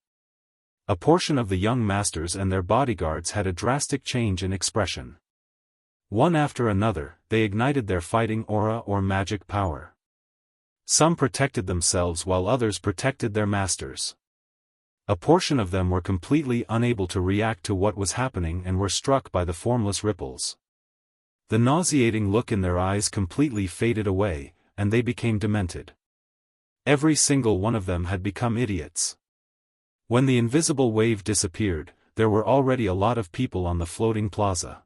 A portion of the young masters and their bodyguards had a drastic change in expression. One after another, they ignited their fighting aura or magic power. Some protected themselves while others protected their masters. A portion of them were completely unable to react to what was happening and were struck by the formless ripples. The nauseating look in their eyes completely faded away, and they became demented. Every single one of them had become idiots. When the invisible wave disappeared, there were already a lot of people on the floating plaza.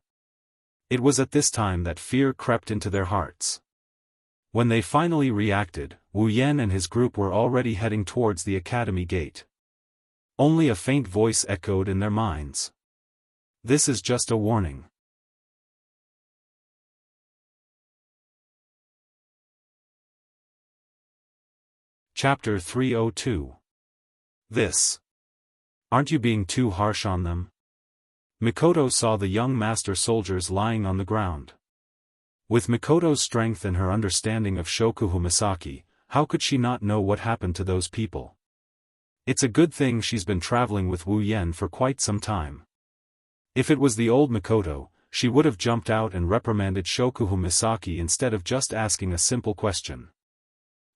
It was at this time that fear crept into their hearts. When they finally reacted, Wu Yan and his group were already heading towards the academy gate. Only a faint voice echoed in their minds. "This is just a warning." Chapter 302. This. Aren't you being too harsh on them? Mikoto saw the young master soldiers lying on the ground. With Mikoto's strength and her understanding of Shokuhu Misaki, how could she not know what happened to those people? It's a good thing she's been traveling with Wu Yan for quite some time. If it was the old Mikoto, she would have jumped out and reprimanded Shokuhu Misaki instead of just asking a simple question.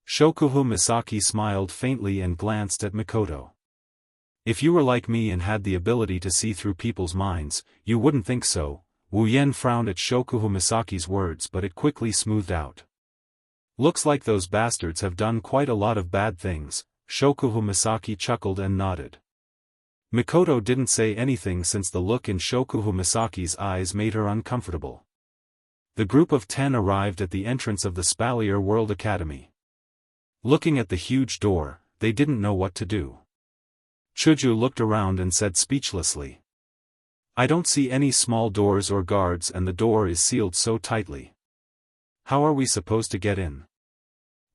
Shokuhu Misaki smiled faintly and glanced at Mikoto. If you were like me and had the ability to see through people's minds, you wouldn't think so. Wu Yan frowned at Shokuhu Misaki's words, but it quickly smoothed out. Looks like those bastards have done quite a lot of bad things. Shokuhu Misaki chuckled and nodded. Mikoto didn't say anything since the look in Shokuhu Misaki's eyes made her uncomfortable. The group of 10 arrived at the entrance of the Spalier World Academy. Looking at the huge door, they didn't know what to do. Chuju looked around and said speechlessly, "I don't see any small doors or guards, and the door is sealed so tightly. How are we supposed to get in?"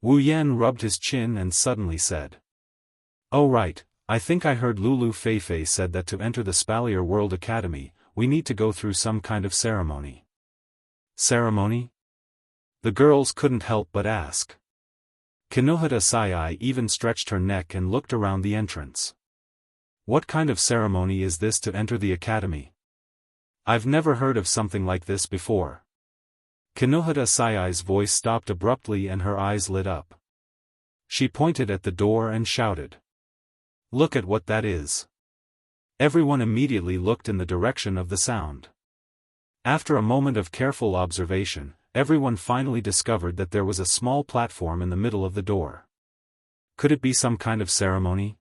Wu Yan rubbed his chin and suddenly said, "Oh right, I think I heard Lulu Feifei said that to enter the Spalier World Academy, we need to go through some kind of ceremony." Ceremony? The girls couldn't help but ask. Kinohita Sai even stretched her neck and looked around the entrance. What kind of ceremony is this to enter the academy? I've never heard of something like this before. Kinohita Sai's voice stopped abruptly and her eyes lit up. She pointed at the door and shouted, "Look at what that is." Everyone immediately looked in the direction of the sound. After a moment of careful observation, everyone finally discovered that there was a small platform in the middle of the door. Could it be some kind of ceremony?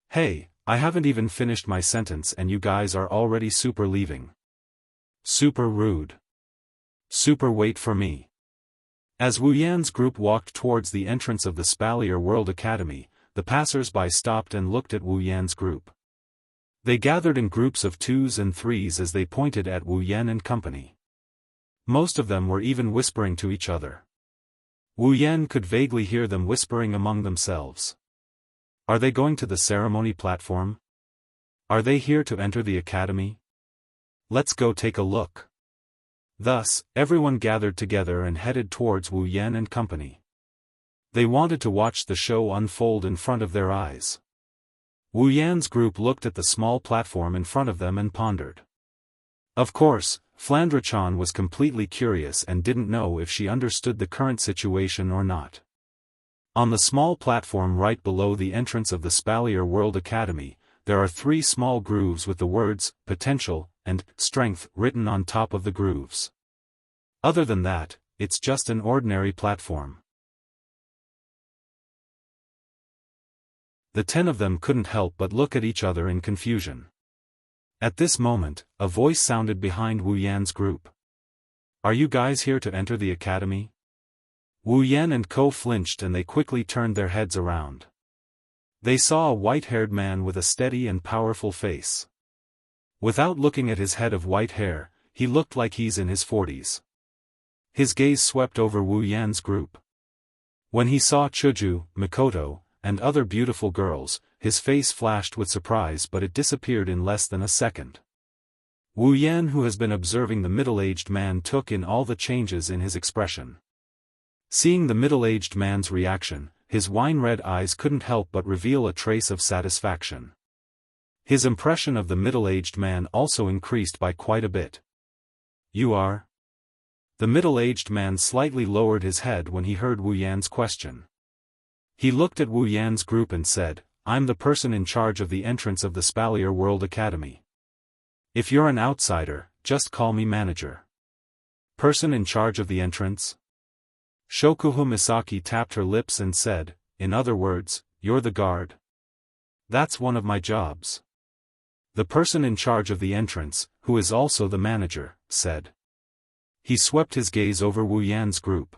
Hey, I haven't even finished my sentence and you guys are already super leaving. Super rude. Super wait for me. As Wu Yan's group walked towards the entrance of the Spalier World Academy, the passers-by stopped and looked at Wu Yan's group. They gathered in groups of 2s and 3s as they pointed at Wu Yan and company. Most of them were even whispering to each other. Wu Yan could vaguely hear them whispering among themselves. Are they going to the ceremony platform? Are they here to enter the academy? Let's go take a look. Thus, everyone gathered together and headed towards Wu Yan and company. They wanted to watch the show unfold in front of their eyes. Wu Yan's group looked at the small platform in front of them and pondered. Of course, Flandre-chan was completely curious and didn't know if she understood the current situation or not. On the small platform right below the entrance of the Spalier World Academy, there are 3 small grooves with the words, potential, and strength written on top of the grooves. Other than that, it's just an ordinary platform. The 10 of them couldn't help but look at each other in confusion. At this moment, a voice sounded behind Wu Yan's group. Are you guys here to enter the academy? Wu Yan and Ko flinched and they quickly turned their heads around. They saw a white-haired man with a steady and powerful face. Without looking at his head of white hair, he looked like he's in his 40s. His gaze swept over Wu Yan's group. When he saw Chuju, Mikoto, and other beautiful girls, his face flashed with surprise, but it disappeared in less than a second. Wu Yan, who has been observing the middle-aged man, took in all the changes in his expression. Seeing the middle-aged man's reaction, his wine-red eyes couldn't help but reveal a trace of satisfaction. His impression of the middle-aged man also increased by quite a bit. You are? The middle-aged man slightly lowered his head when he heard Wu Yan's question. He looked at Wu Yan's group and said, I'm the person in charge of the entrance of the Spalier World Academy. If you're an outsider, just call me manager. Person in charge of the entrance? Shokuhu Misaki tapped her lips and said, in other words, you're the guard. That's one of my jobs. The person in charge of the entrance, who is also the manager, said. He swept his gaze over Wu Yan's group.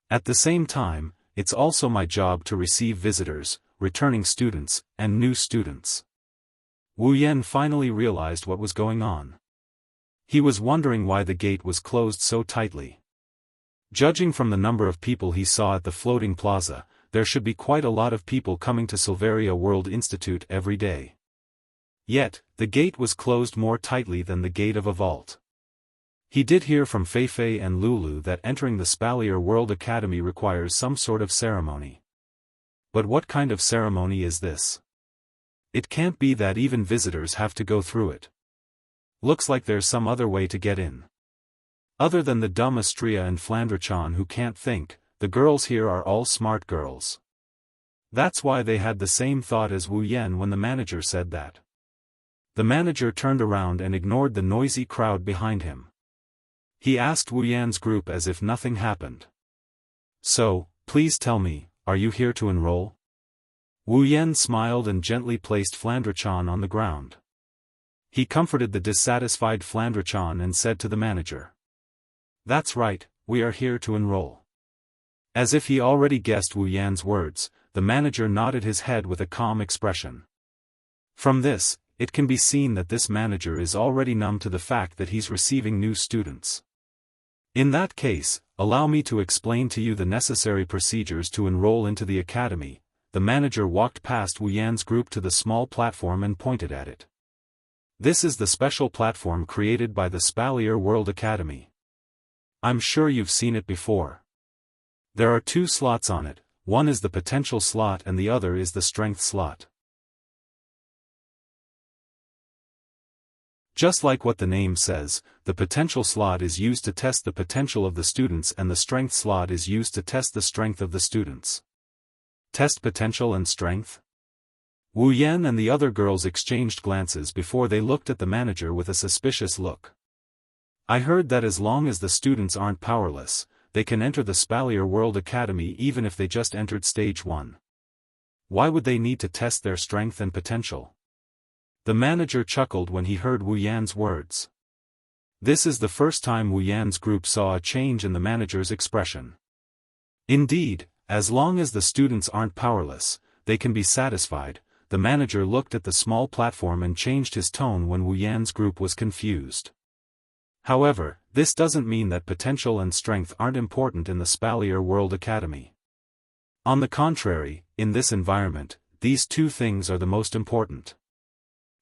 At the same time, it's also my job to receive visitors, returning students, and new students. Wu Yan finally realized what was going on. He was wondering why the gate was closed so tightly. Judging from the number of people he saw at the floating plaza, there should be quite a lot of people coming to Silveria World Institute every day. Yet, the gate was closed more tightly than the gate of a vault. He did hear from Feifei and Lulu that entering the Spalier World Academy requires some sort of ceremony. But what kind of ceremony is this? It can't be that even visitors have to go through it. Looks like there's some other way to get in. Other than the dumb Astria and Flandrachan who can't think, the girls here are all smart girls. That's why they had the same thought as Wu Yan when the manager said that. The manager turned around and ignored the noisy crowd behind him. He asked Wu Yan's group as if nothing happened. So, please tell me, are you here to enroll? Wu Yan smiled and gently placed Flandrachan on the ground. He comforted the dissatisfied Flandrachan and said to the manager. That's right, we are here to enroll. As if he already guessed Wu Yan's words, the manager nodded his head with a calm expression. From this, it can be seen that this manager is already numb to the fact that he's receiving new students. In that case, allow me to explain to you the necessary procedures to enroll into the academy. The manager walked past Wu Yan's group to the small platform and pointed at it. This is the special platform created by the Spalier World Academy. I'm sure you've seen it before. There are 2 slots on it, one is the potential slot and the other is the strength slot. Just like what the name says, the potential slot is used to test the potential of the students and the strength slot is used to test the strength of the students. Test potential and strength? Wu Yan and the other girls exchanged glances before they looked at the manager with a suspicious look. I heard that as long as the students aren't powerless, they can enter the Spalier World Academy even if they just entered stage 1. Why would they need to test their strength and potential? The manager chuckled when he heard Wu Yan's words. This is the first time Wu Yan's group saw a change in the manager's expression. Indeed, as long as the students aren't powerless, they can be satisfied. The manager looked at the small platform and changed his tone when Wu Yan's group was confused. However, this doesn't mean that potential and strength aren't important in the Spalier World Academy. On the contrary, in this environment, these 2 things are the most important.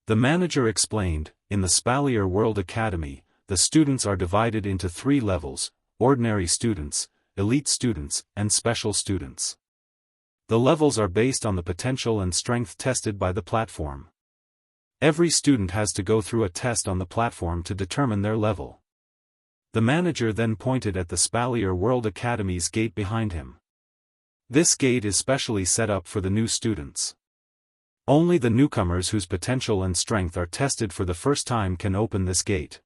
The manager explained, in the Spalier World Academy, the students are divided into 3 levels, ordinary students, elite students, and special students. The levels are based on the potential and strength tested by the platform. Every student has to go through a test on the platform to determine their level. The manager then pointed at the Spalier World Academy's gate behind him. This gate is specially set up for the new students. Only the newcomers whose potential and strength are tested for the first time can open this gate.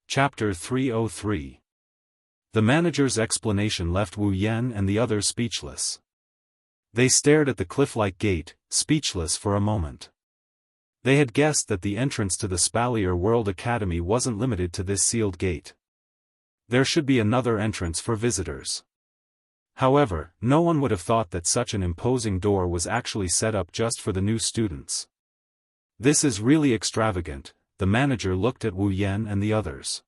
Chapter 303. The manager's explanation left Wu Yan and the others speechless. They stared at the cliff-like gate, speechless for a moment. They had guessed that the entrance to the Spalier World Academy wasn't limited to this sealed gate. There should be another entrance for visitors. However, no one would have thought that such an imposing door was actually set up just for the new students. This is really extravagant. The manager looked at Wu Yan and the others.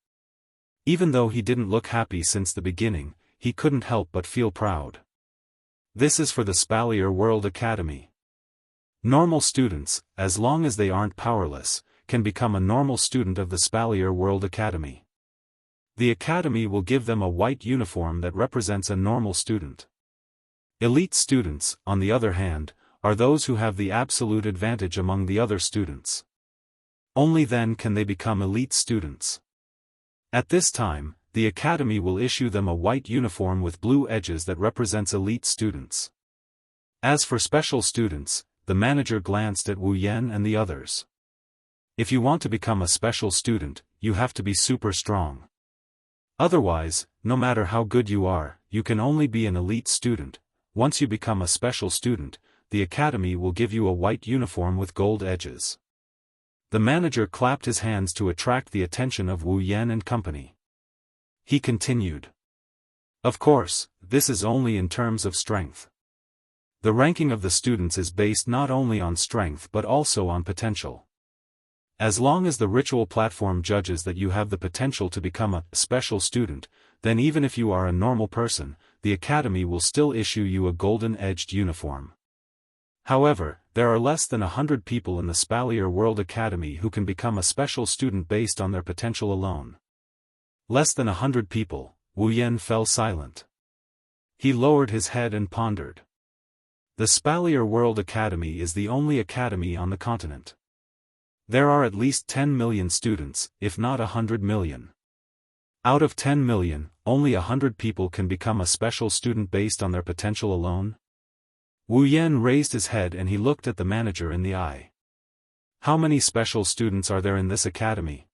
Even though he didn't look happy since the beginning, he couldn't help but feel proud. This is for the Spalier World Academy. Normal students, as long as they aren't powerless, can become a normal student of the Spalier World Academy. The academy will give them a white uniform that represents a normal student. Elite students, on the other hand, are those who have the absolute advantage among the other students. Only then can they become elite students. At this time, the academy will issue them a white uniform with blue edges that represents elite students. As for special students, the manager glanced at Wu Yan and the others. If you want to become a special student, you have to be super strong. Otherwise, no matter how good you are, you can only be an elite student. Once you become a special student, the academy will give you a white uniform with gold edges. The manager clapped his hands to attract the attention of Wu Yan and company. He continued. Of course, this is only in terms of strength. The ranking of the students is based not only on strength but also on potential. As long as the ritual platform judges that you have the potential to become a special student, then even if you are a normal person, the academy will still issue you a golden-edged uniform. However, there are less than 100 people in the Spalier World Academy who can become a special student based on their potential alone. Less than 100 people. Wu Yan fell silent. He lowered his head and pondered. The Spalier World Academy is the only academy on the continent. There are at least 10 million students, if not 100 million. Out of 10 million, only 100 people can become a special student based on their potential alone? Wu Yan raised his head and he looked at the manager in the eye. How many special students are there in this academy?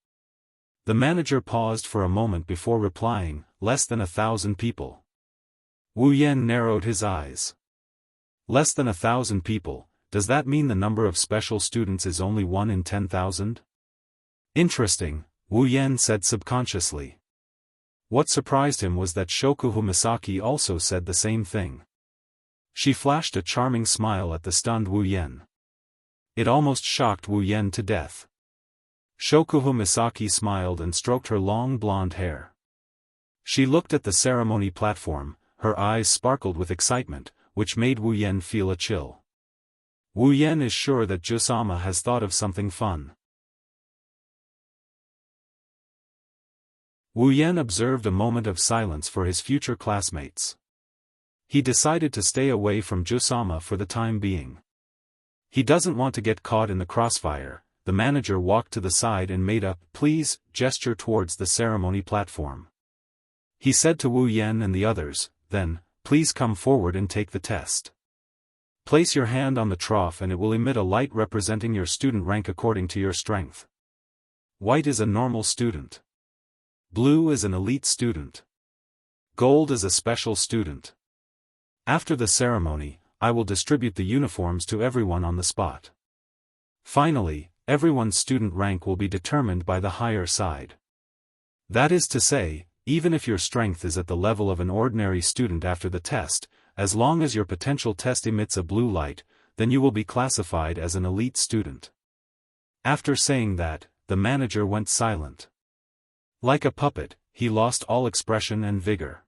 The manager paused for a moment before replying, less than 1,000 people. Wu Yan narrowed his eyes. Less than 1,000 people, does that mean the number of special students is only 1 in 10,000? Interesting, Wu Yan said subconsciously. What surprised him was that Shokuhu Misaki also said the same thing. She flashed a charming smile at the stunned Wu Yan. It almost shocked Wu Yan to death. Shokuhu Misaki smiled and stroked her long blonde hair. She looked at the ceremony platform, her eyes sparkled with excitement, which made Wu Yan feel a chill. Wu Yan is sure that Jusama has thought of something fun. Wu Yan observed a moment of silence for his future classmates. He decided to stay away from Jusama for the time being. He doesn't want to get caught in the crossfire. The manager walked to the side and made a "please" gesture towards the ceremony platform. He said to Wu Yan and the others, then, "Please come forward and take the test. Place your hand on the trough and it will emit a light representing your student rank according to your strength. White is a normal student. Blue is an elite student. Gold is a special student. After the ceremony, I will distribute the uniforms to everyone on the spot. Finally, everyone's student rank will be determined by the higher side. That is to say, even if your strength is at the level of an ordinary student after the test, as long as your potential test emits a blue light, then you will be classified as an elite student." After saying that, the manager went silent. Like a puppet, he lost all expression and vigor.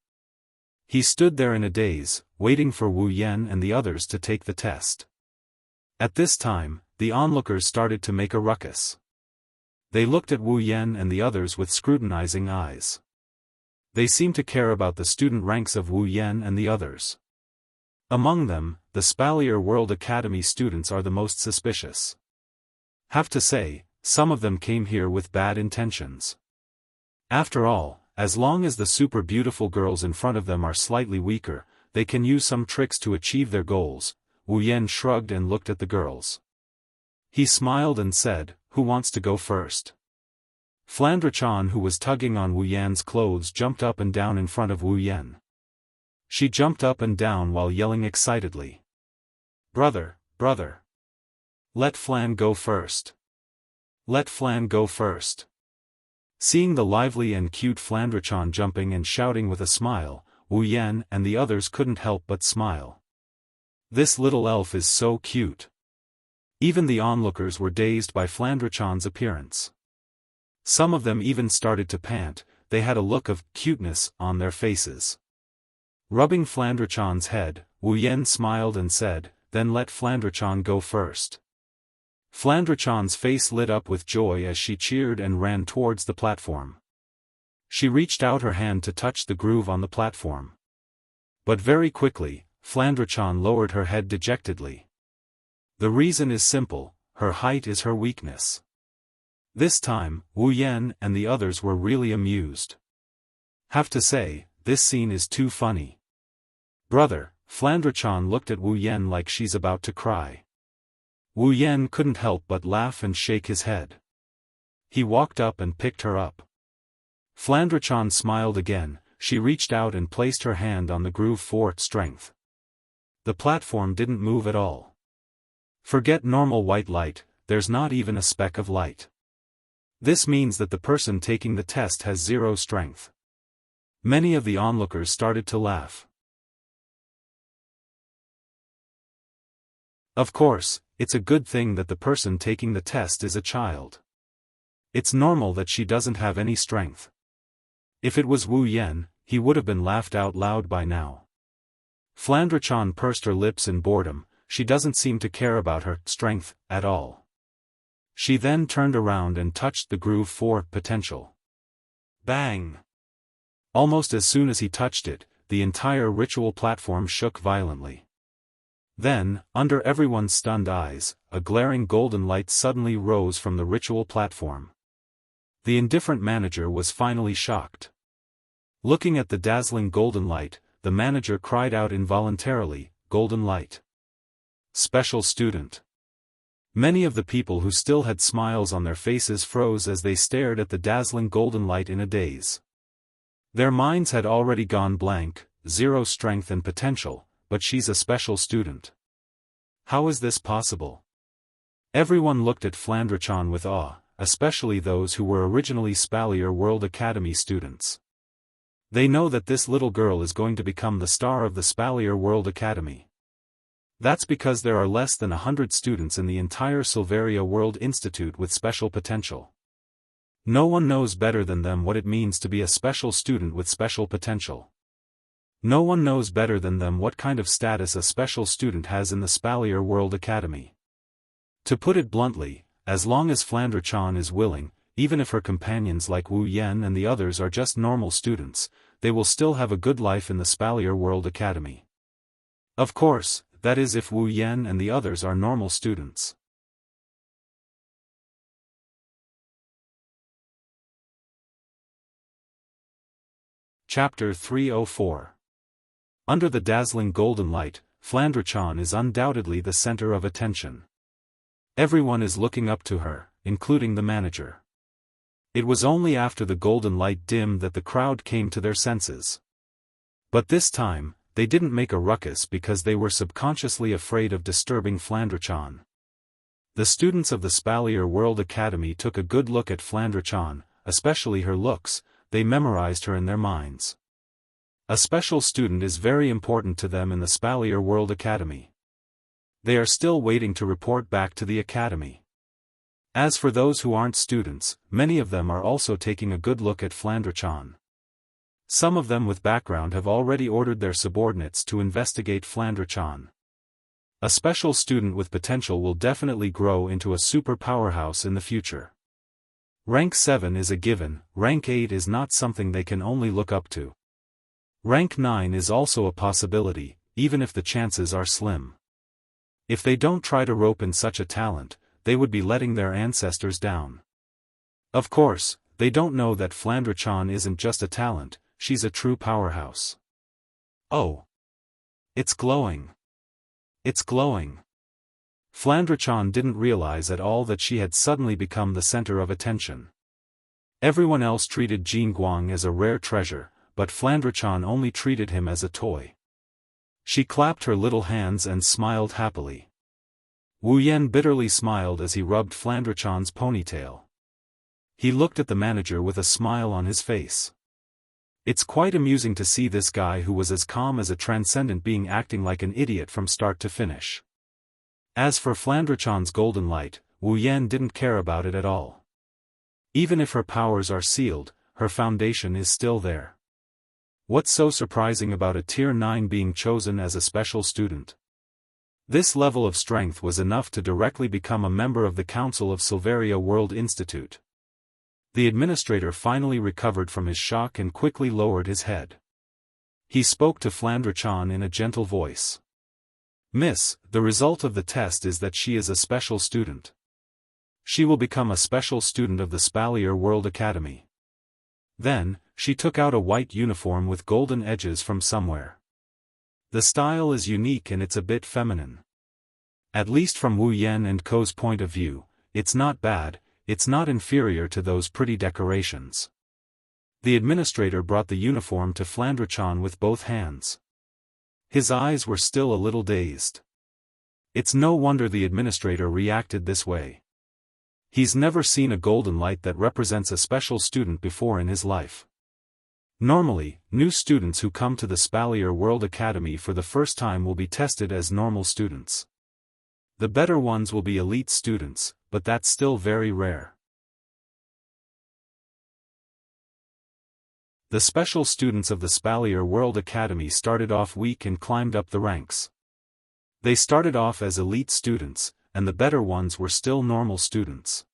He stood there in a daze, waiting for Wu Yan and the others to take the test. At this time, the onlookers started to make a ruckus. They looked at Wu Yan and the others with scrutinizing eyes. They seemed to care about the student ranks of Wu Yan and the others. Among them, the Spalier World Academy students are the most suspicious. Have to say, some of them came here with bad intentions. After all, as long as the super beautiful girls in front of them are slightly weaker, they can use some tricks to achieve their goals. Wu Yan shrugged and looked at the girls. He smiled and said, "Who wants to go first?" Flandre-chan, who was tugging on Wu Yan's clothes, jumped up and down in front of Wu Yan. She jumped up and down while yelling excitedly. "Brother, brother! Let Flan go first! Let Flan go first!" Seeing the lively and cute Flandre-chan jumping and shouting with a smile, Wu Yan and the others couldn't help but smile. This little elf is so cute. Even the onlookers were dazed by Flandre-chan's appearance. Some of them even started to pant. They had a look of cuteness on their faces. Rubbing Flandre-chan's head, Wu Yan smiled and said, "Then let Flandre-chan go first." Flandre-chan's face lit up with joy as she cheered and ran towards the platform. She reached out her hand to touch the groove on the platform. But very quickly, Flandre-chan lowered her head dejectedly. The reason is simple: her height is her weakness. This time, Wu Yan and the others were really amused. Have to say, this scene is too funny. "Brother," Flandre-chan looked at Wu Yan like she's about to cry. Wu Yan couldn't help but laugh and shake his head. He walked up and picked her up. Flandre-chan smiled again. She reached out and placed her hand on the groove for strength. The platform didn't move at all. Forget normal white light, there's not even a speck of light. This means that the person taking the test has zero strength. Many of the onlookers started to laugh. Of course, it's a good thing that the person taking the test is a child. It's normal that she doesn't have any strength. If it was Wu Yan, he would have been laughed out loud by now. Flandre-chan pursed her lips in boredom. she doesn't seem to care about her strength at all. She then turned around and touched the groove for potential. Bang! Almost as soon as he touched it, the entire ritual platform shook violently. Then, under everyone's stunned eyes, a glaring golden light suddenly rose from the ritual platform. The indifferent manager was finally shocked. Looking at the dazzling golden light, the manager cried out involuntarily, "Golden light! Special student!" Many of the people who still had smiles on their faces froze as they stared at the dazzling golden light in a daze. Their minds had already gone blank, zero strength and potential, but she's a special student. How is this possible? Everyone looked at Flandre-chan with awe, especially those who were originally Spalier World Academy students. They know that this little girl is going to become the star of the Spalier World Academy. That's because there are less than 100 students in the entire Silveria World Institute with special potential. No one knows better than them what it means to be a special student with special potential. No one knows better than them what kind of status a special student has in the Spalier World Academy. To put it bluntly, as long as Flandre-chan is willing, even if her companions like Wu Yan and the others are just normal students, they will still have a good life in the Spalier World Academy. Of course, that is if Wu Yan and the others are normal students. Chapter 304. Under the dazzling golden light, Flandre-chan is undoubtedly the center of attention. Everyone is looking up to her, including the manager. It was only after the golden light dimmed that the crowd came to their senses. But this time, they didn't make a ruckus because they were subconsciously afraid of disturbing Flandre-chan. The students of the Spalier World Academy took a good look at Flandre-chan, especially her looks. They memorized her in their minds. A special student is very important to them in the Spalier World Academy. They are still waiting to report back to the academy. As for those who aren't students, many of them are also taking a good look at Flandre-chan. Some of them with background have already ordered their subordinates to investigate Flandre-chan. A special student with potential will definitely grow into a super powerhouse in the future. Rank 7 is a given, rank 8 is not something they can only look up to. Rank 9 is also a possibility, even if the chances are slim. If they don't try to rope in such a talent, they would be letting their ancestors down. Of course, they don't know that Flandre-chan isn't just a talent, she's a true powerhouse. Oh! It's glowing! It's glowing! Flandre-chan didn't realize at all that she had suddenly become the center of attention. Everyone else treated Jingguang as a rare treasure, but Flandre-chan only treated him as a toy. She clapped her little hands and smiled happily. Wu Yan bitterly smiled as he rubbed Flandre-chan's ponytail. He looked at the manager with a smile on his face. It's quite amusing to see this guy who was as calm as a transcendent being acting like an idiot from start to finish. As for Flandre-chan's golden light, Wu Yan didn't care about it at all. Even if her powers are sealed, her foundation is still there. What's so surprising about a Tier 9 being chosen as a special student? This level of strength was enough to directly become a member of the Council of Silveria World Institute. The administrator finally recovered from his shock and quickly lowered his head. He spoke to Flandre-chan in a gentle voice. "Miss, the result of the test is that she is a special student. She will become a special student of the Spalier World Academy." Then, she took out a white uniform with golden edges from somewhere. The style is unique and it's a bit feminine. At least from Wu Yan and Ko's point of view, it's not bad. It's not inferior to those pretty decorations. The administrator brought the uniform to Flandre-chan with both hands. His eyes were still a little dazed. It's no wonder the administrator reacted this way. He's never seen a golden light that represents a special student before in his life. Normally, new students who come to the Spalier World Academy for the first time will be tested as normal students. The better ones will be elite students, but that's still very rare. The special students of the Spalier World Academy started off weak and climbed up the ranks. They started off as elite students, and the better ones were still normal students.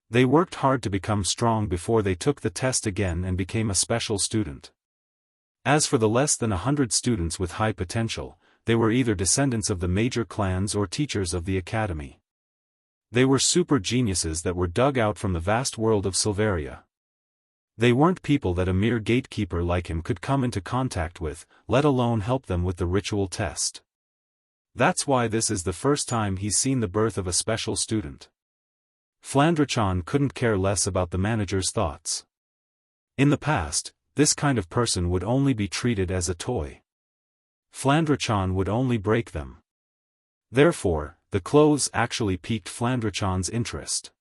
They worked hard to become strong before they took the test again and became a special student. As for the less than 100 students with high potential, they were either descendants of the major clans or teachers of the academy. They were super geniuses that were dug out from the vast world of Silveria. They weren't people that a mere gatekeeper like him could come into contact with, let alone help them with the ritual test. That's why this is the first time he's seen the birth of a special student. Flandre-chan couldn't care less about the manager's thoughts. In the past, this kind of person would only be treated as a toy. Flandre-chan would only break them. Therefore, the clothes actually piqued Flandre-chan's interest.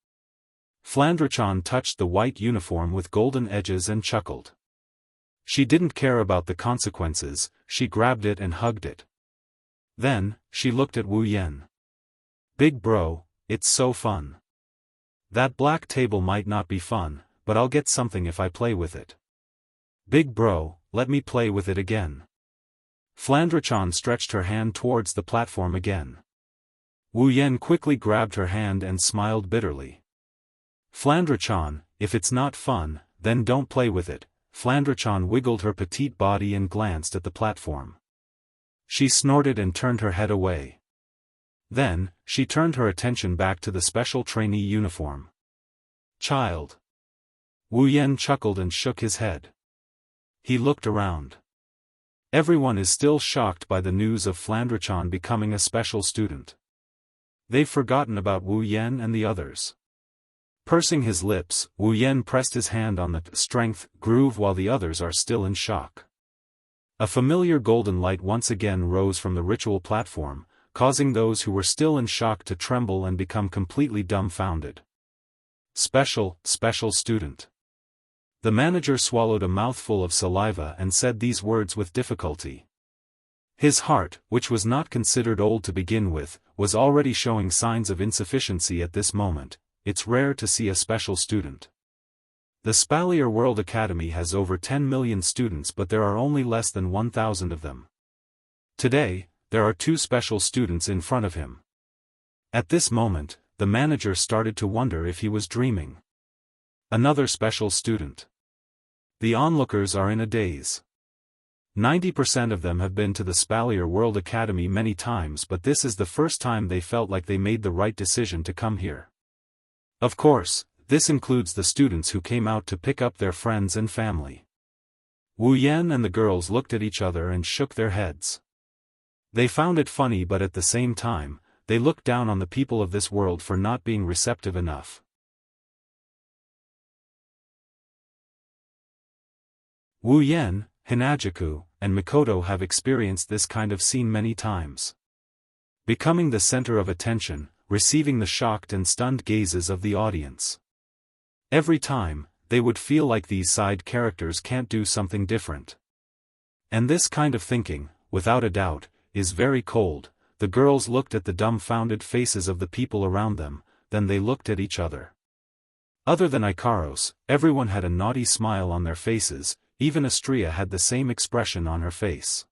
Flandre-chan touched the white uniform with golden edges and chuckled. She didn't care about the consequences, she grabbed it and hugged it. Then, she looked at Wu Yan. Big bro, it's so fun. That black table might not be fun, but I'll get something if I play with it. Big bro, let me play with it again. Flandre-chan stretched her hand towards the platform again. Wu Yan quickly grabbed her hand and smiled bitterly. Flandre-chan, if it's not fun, then don't play with it. Flandre-chan wiggled her petite body and glanced at the platform. She snorted and turned her head away. Then, she turned her attention back to the special trainee uniform. Child. Wu Yan chuckled and shook his head. He looked around. Everyone is still shocked by the news of Flandre-chan becoming a special student. They've forgotten about Wu Yan and the others. Pursing his lips, Wu Yan pressed his hand on the strength groove while the others are still in shock. A familiar golden light once again rose from the ritual platform, causing those who were still in shock to tremble and become completely dumbfounded. Special student. The manager swallowed a mouthful of saliva and said these words with difficulty. His heart, which was not considered old to begin with, was already showing signs of insufficiency at this moment. It's rare to see a special student. The Spalier World Academy has over 10 million students, but there are only less than 1,000 of them. Today, there are 2 special students in front of him. At this moment, the manager started to wonder if he was dreaming. Another special student. The onlookers are in a daze. 90% of them have been to the Spalier World Academy many times, but this is the first time they felt like they made the right decision to come here. Of course, this includes the students who came out to pick up their friends and family. Wu Yan and the girls looked at each other and shook their heads. They found it funny, but at the same time, they looked down on the people of this world for not being receptive enough. Wu Yan, Hinajaku, and Mikoto have experienced this kind of scene many times. Becoming the center of attention, receiving the shocked and stunned gazes of the audience. Every time, they would feel like these side characters can't do something different. And this kind of thinking, without a doubt, is very cold. The girls looked at the dumbfounded faces of the people around them, then they looked at each other. Other than Ikaros, everyone had a naughty smile on their faces, even Astria had the same expression on her face.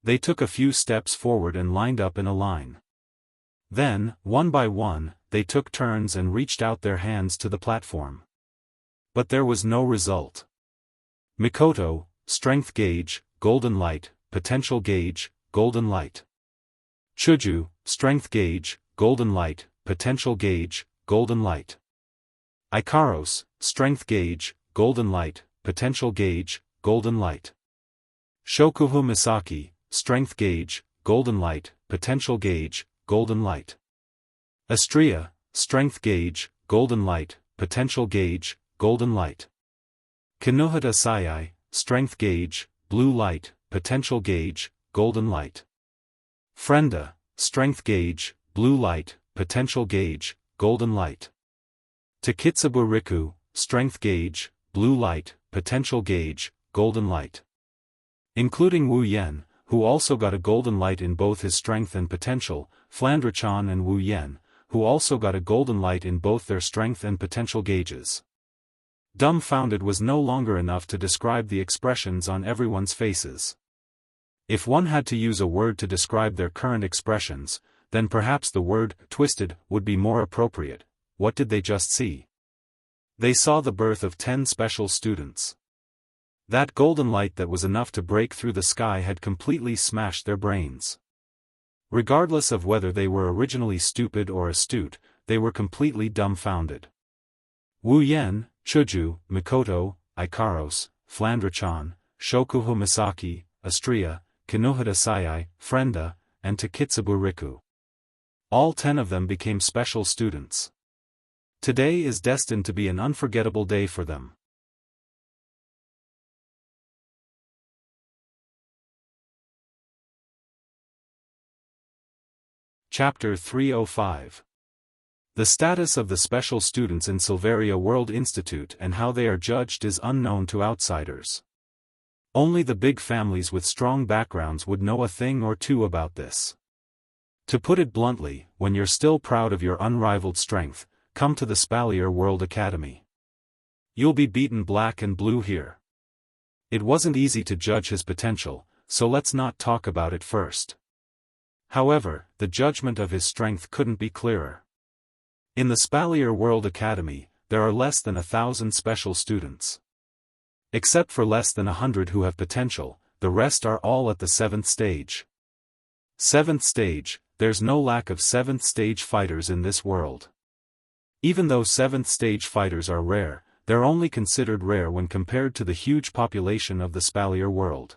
They took a few steps forward and lined up in a line. Then, one by one, they took turns and reached out their hands to the platform. But there was no result. Mikoto, strength gauge, golden light, potential gauge, golden light. Chuju, strength gauge, golden light, potential gauge, golden light. Ikaros, strength gauge, golden light, potential gauge, golden light. Shokuhu Misaki, strength gauge, golden light, potential gauge, golden light. Astria, strength gauge, golden light, potential gauge, golden light. Kinohata Sayai, strength gauge, blue light, potential gauge, golden light. Frenda, strength gauge, blue light, potential gauge, golden light. Takitsubu Riku, strength gauge, blue light, potential gauge, golden light. Including Wu Yan, who also got a golden light in both his strength and potential, Flandre-chan and Wu Yan, who also got a golden light in both their strength and potential gauges. Dumbfounded was no longer enough to describe the expressions on everyone's faces. If one had to use a word to describe their current expressions, then perhaps the word twisted would be more appropriate. What did they just see? They saw the birth of 10 special students. That golden light that was enough to break through the sky had completely smashed their brains. Regardless of whether they were originally stupid or astute, they were completely dumbfounded. Wu Yan, Chuju, Mikoto, Ikaros, Flandrachan, Shokuho Misaki, Astria, Kinohita Sayai, Frenda, and Takitsubu Riku. All 10 of them became special students. Today is destined to be an unforgettable day for them. Chapter 305. The status of the special students in Silveria World Institute and how they are judged is unknown to outsiders. Only the big families with strong backgrounds would know a thing or two about this. To put it bluntly, when you're still proud of your unrivaled strength, come to the Spalier World Academy. You'll be beaten black and blue here. It wasn't easy to judge his potential, so let's not talk about it first. However, the judgment of his strength couldn't be clearer. In the Spalier World Academy, there are less than 1,000 special students. Except for less than 100 who have potential, the rest are all at the 7th stage. 7th stage, there's no lack of 7th stage fighters in this world. Even though 7th stage fighters are rare, they're only considered rare when compared to the huge population of the Spalier world.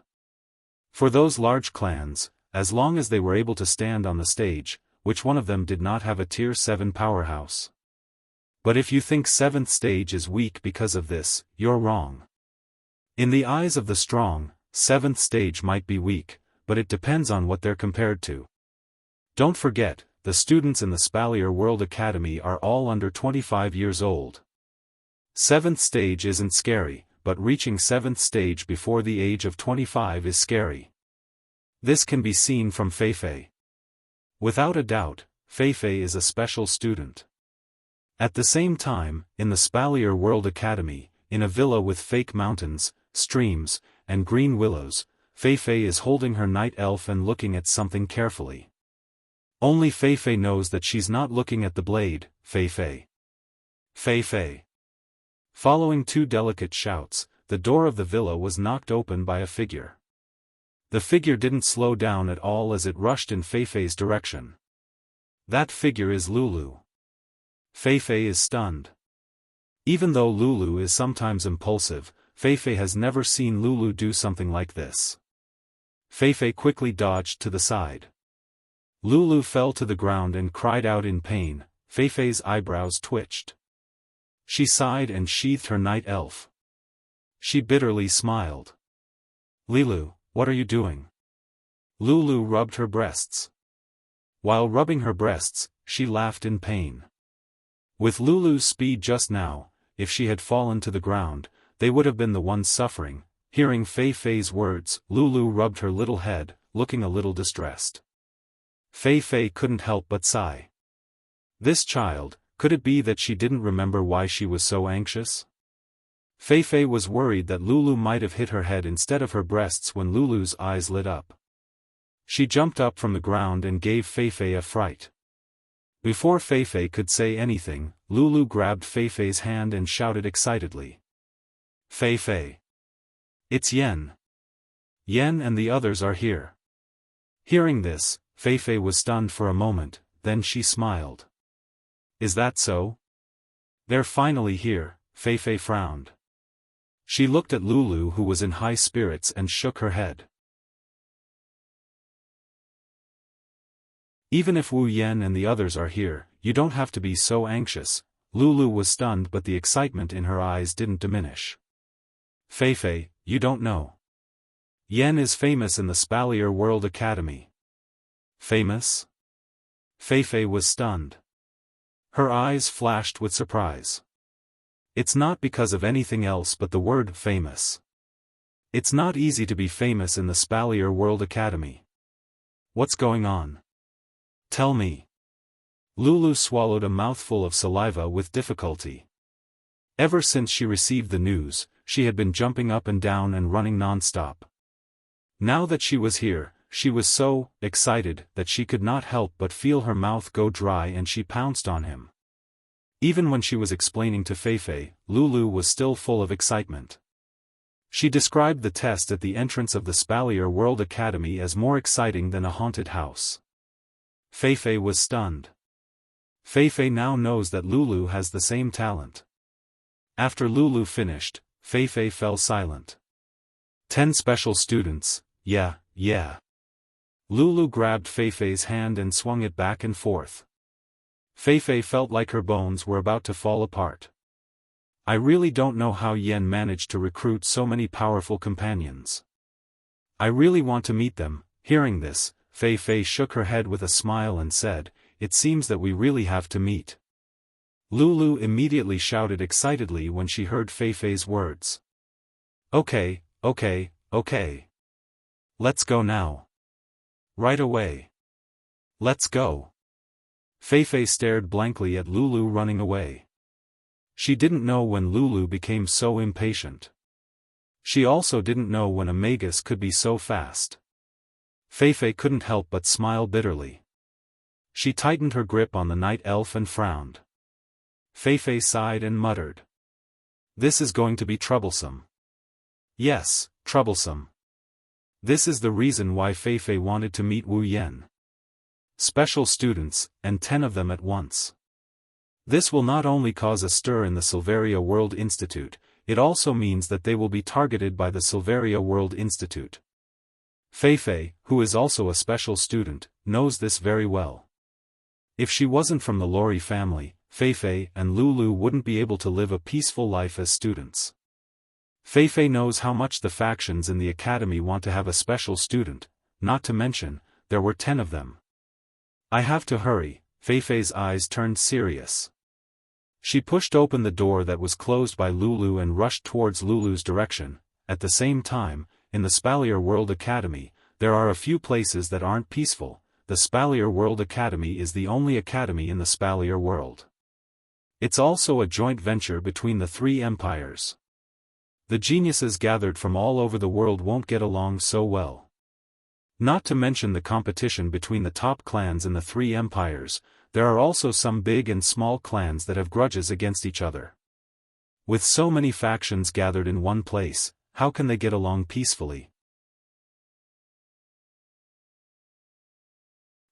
For those large clans, as long as they were able to stand on the stage, which one of them did not have a Tier 7 powerhouse? But if you think 7th stage is weak because of this, you're wrong. In the eyes of the strong, 7th stage might be weak, but it depends on what they're compared to. Don't forget, the students in the Spalier World Academy are all under 25 years old. 7th stage isn't scary, but reaching 7th stage before the age of 25 is scary. This can be seen from Feifei. Without a doubt, Feifei is a special student. At the same time, in the Spalier World Academy, in a villa with fake mountains, streams, and green willows, Feifei is holding her night elf and looking at something carefully. Only Feifei knows that she's not looking at the blade. Feifei. Feifei. Following 2 delicate shouts, the door of the villa was knocked open by a figure. The figure didn't slow down at all as it rushed in Feifei's direction. That figure is Lulu. Feifei is stunned. Even though Lulu is sometimes impulsive, Feifei has never seen Lulu do something like this. Feifei quickly dodged to the side. Lulu fell to the ground and cried out in pain. Feifei's eyebrows twitched. She sighed and sheathed her night elf. She bitterly smiled. Lilu, what are you doing? Lulu rubbed her breasts. While rubbing her breasts, she laughed in pain. With Lulu's speed just now, if she had fallen to the ground, they would have been the ones suffering. Hearing Feifei's words, Lulu rubbed her little head, looking a little distressed. Feifei couldn't help but sigh. This child, could it be that she didn't remember why she was so anxious? Feifei was worried that Lulu might have hit her head instead of her breasts when Lulu's eyes lit up. She jumped up from the ground and gave Feifei a fright. Before Feifei could say anything, Lulu grabbed Feifei's hand and shouted excitedly. Feifei. It's Yen. Yen and the others are here. Hearing this, Feifei was stunned for a moment, then she smiled. Is that so? They're finally here, Feifei frowned. She looked at Lulu who was in high spirits and shook her head. Even if Wu Yan and the others are here, you don't have to be so anxious. Lulu was stunned but the excitement in her eyes didn't diminish. Feifei, you don't know. Yen is famous in the Spalier World Academy. Famous? Feifei was stunned. Her eyes flashed with surprise. It's not because of anything else but the word famous. It's not easy to be famous in the Spalier World Academy. What's going on? Tell me. Lulu swallowed a mouthful of saliva with difficulty. Ever since she received the news, she had been jumping up and down and running non-stop. Now that she was here, she was so excited that she could not help but feel her mouth go dry, and she pounced on him. Even when she was explaining to Feifei, Lulu was still full of excitement. She described the test at the entrance of the Spalier World Academy as more exciting than a haunted house. Feifei was stunned. Feifei now knows that Lulu has the same talent. After Lulu finished, Feifei fell silent. 10 special students, yeah. Lulu grabbed Feifei's hand and swung it back and forth. Feifei felt like her bones were about to fall apart. I really don't know how Yen managed to recruit so many powerful companions. I really want to meet them. Hearing this, Feifei shook her head with a smile and said, "It seems that we really have to meet." Lulu immediately shouted excitedly when she heard Feifei's words. Okay. Let's go now. Right away. Let's go. Feifei stared blankly at Lulu running away. She didn't know when Lulu became so impatient. She also didn't know when a magus could be so fast. Feifei couldn't help but smile bitterly. She tightened her grip on the night elf and frowned. Feifei sighed and muttered. This is going to be troublesome. Yes, troublesome. This is the reason why Feifei wanted to meet Wu Yan. Special students, and 10 of them at once. This will not only cause a stir in the Silveria World Institute, it also means that they will be targeted by the Silveria World Institute. Feifei, who is also a special student, knows this very well. If she wasn't from the Lori family, Feifei and Lulu wouldn't be able to live a peaceful life as students. Feifei knows how much the factions in the academy want to have a special student, not to mention, there were 10 of them. I have to hurry. Feifei's eyes turned serious. She pushed open the door that was closed by Lulu and rushed towards Lulu's direction. At the same time, in the Spalier World Academy, there are a few places that aren't peaceful. The Spalier World Academy is the only academy in the Spalier world. It's also a joint venture between the 3 empires. The geniuses gathered from all over the world won't get along so well. Not to mention the competition between the top clans in the 3 empires, there are also some big and small clans that have grudges against each other. With so many factions gathered in one place, how can they get along peacefully?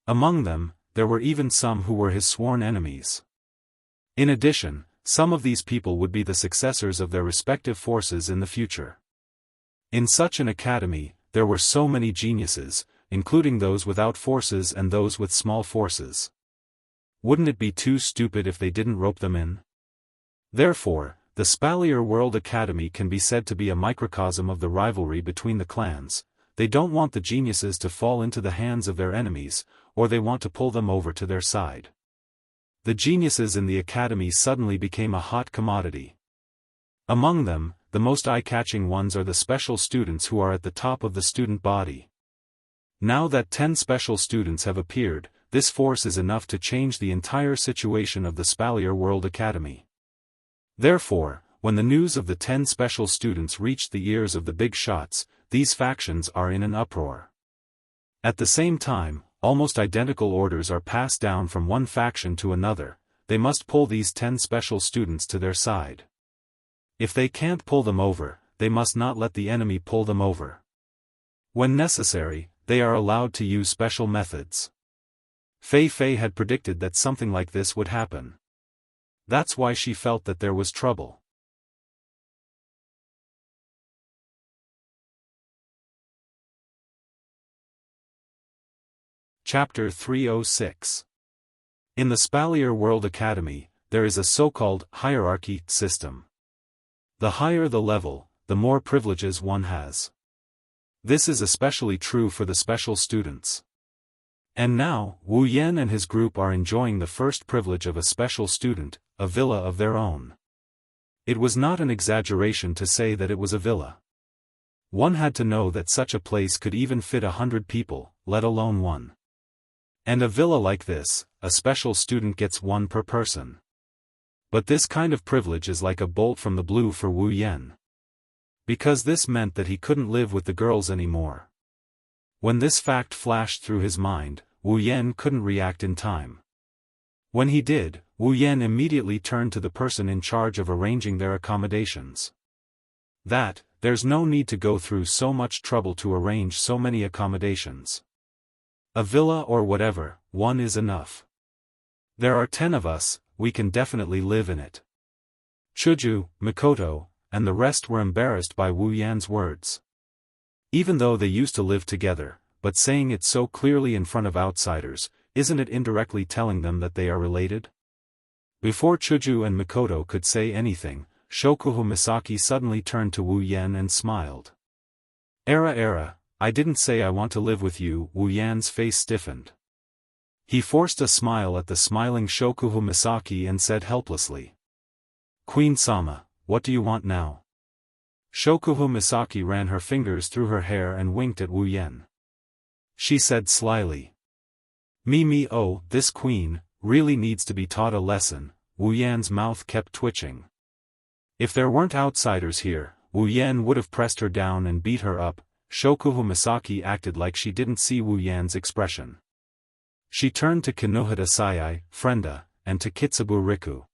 Among them, there were even some who were his sworn enemies. In addition, some of these people would be the successors of their respective forces in the future. In such an academy, there were so many geniuses, including those without forces and those with small forces. Wouldn't it be too stupid if they didn't rope them in? Therefore, the Spalier World Academy can be said to be a microcosm of the rivalry between the clans. They don't want the geniuses to fall into the hands of their enemies, or they want to pull them over to their side. The geniuses in the academy suddenly became a hot commodity. Among them, the most eye-catching ones are the special students who are at the top of the student body. Now that 10 special students have appeared, this force is enough to change the entire situation of the Spalier World Academy. Therefore, when the news of the 10 special students reached the ears of the big shots, these factions are in an uproar. At the same time, almost identical orders are passed down from one faction to another. They must pull these 10 special students to their side. If they can't pull them over, they must not let the enemy pull them over. When necessary, they are allowed to use special methods. Feifei had predicted that something like this would happen. That's why she felt that there was trouble. Chapter 306. In the Spalier World Academy, there is a so-called hierarchy system. The higher the level, the more privileges one has. This is especially true for the special students. And now, Wu Yan and his group are enjoying the first privilege of a special student, a villa of their own. It was not an exaggeration to say that it was a villa. One had to know that such a place could even fit 100 people, let alone one. And a villa like this, a special student gets one per person. But this kind of privilege is like a bolt from the blue for Wu Yan. Because this meant that he couldn't live with the girls anymore. When this fact flashed through his mind, Wu Yan couldn't react in time. When he did, Wu Yan immediately turned to the person in charge of arranging their accommodations. There's no need to go through so much trouble to arrange so many accommodations. A villa or whatever, one is enough. There are 10 of us, we can definitely live in it. Chuju, Mikoto, and the rest were embarrassed by Wu Yan's words. Even though they used to live together, but saying it so clearly in front of outsiders, isn't it indirectly telling them that they are related? Before Chuju and Mikoto could say anything, Shokuhu Misaki suddenly turned to Wu Yan and smiled. Era, I didn't say I want to live with you. Wu Yan's face stiffened. He forced a smile at the smiling Shokuhu Misaki and said helplessly. Queen-sama, what do you want now? Shokuhu Misaki ran her fingers through her hair and winked at Wu Yan. She said slyly. This queen, really needs to be taught a lesson. Wu Yan's mouth kept twitching. If there weren't outsiders here, Wu Yan would have pressed her down and beat her up. Shokuhu Misaki acted like she didn't see Wu Yan's expression. She turned to Kinohita Sayai, Frenda, and to Kitsubu Riku.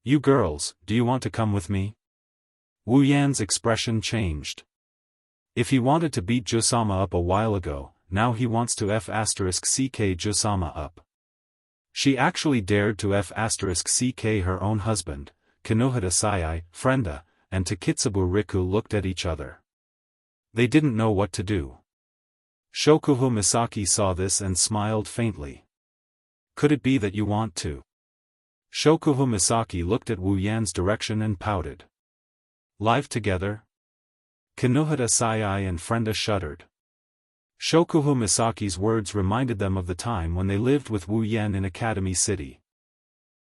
You girls, do you want to come with me? Wu Yan's expression changed. If he wanted to beat Jusama up a while ago, now he wants to F*ck Jusama up. She actually dared to F*ck her own husband. Kinohita Sayai, Frenda, and Takitsubu Riku looked at each other. They didn't know what to do. Shokuhu Misaki saw this and smiled faintly. Could it be that you want to? Shokuhu Misaki looked at Wu Yan's direction and pouted. Live together? Kinohita Sayai and Frenda shuddered. Shokuhu Misaki's words reminded them of the time when they lived with Wu Yan in Academy City.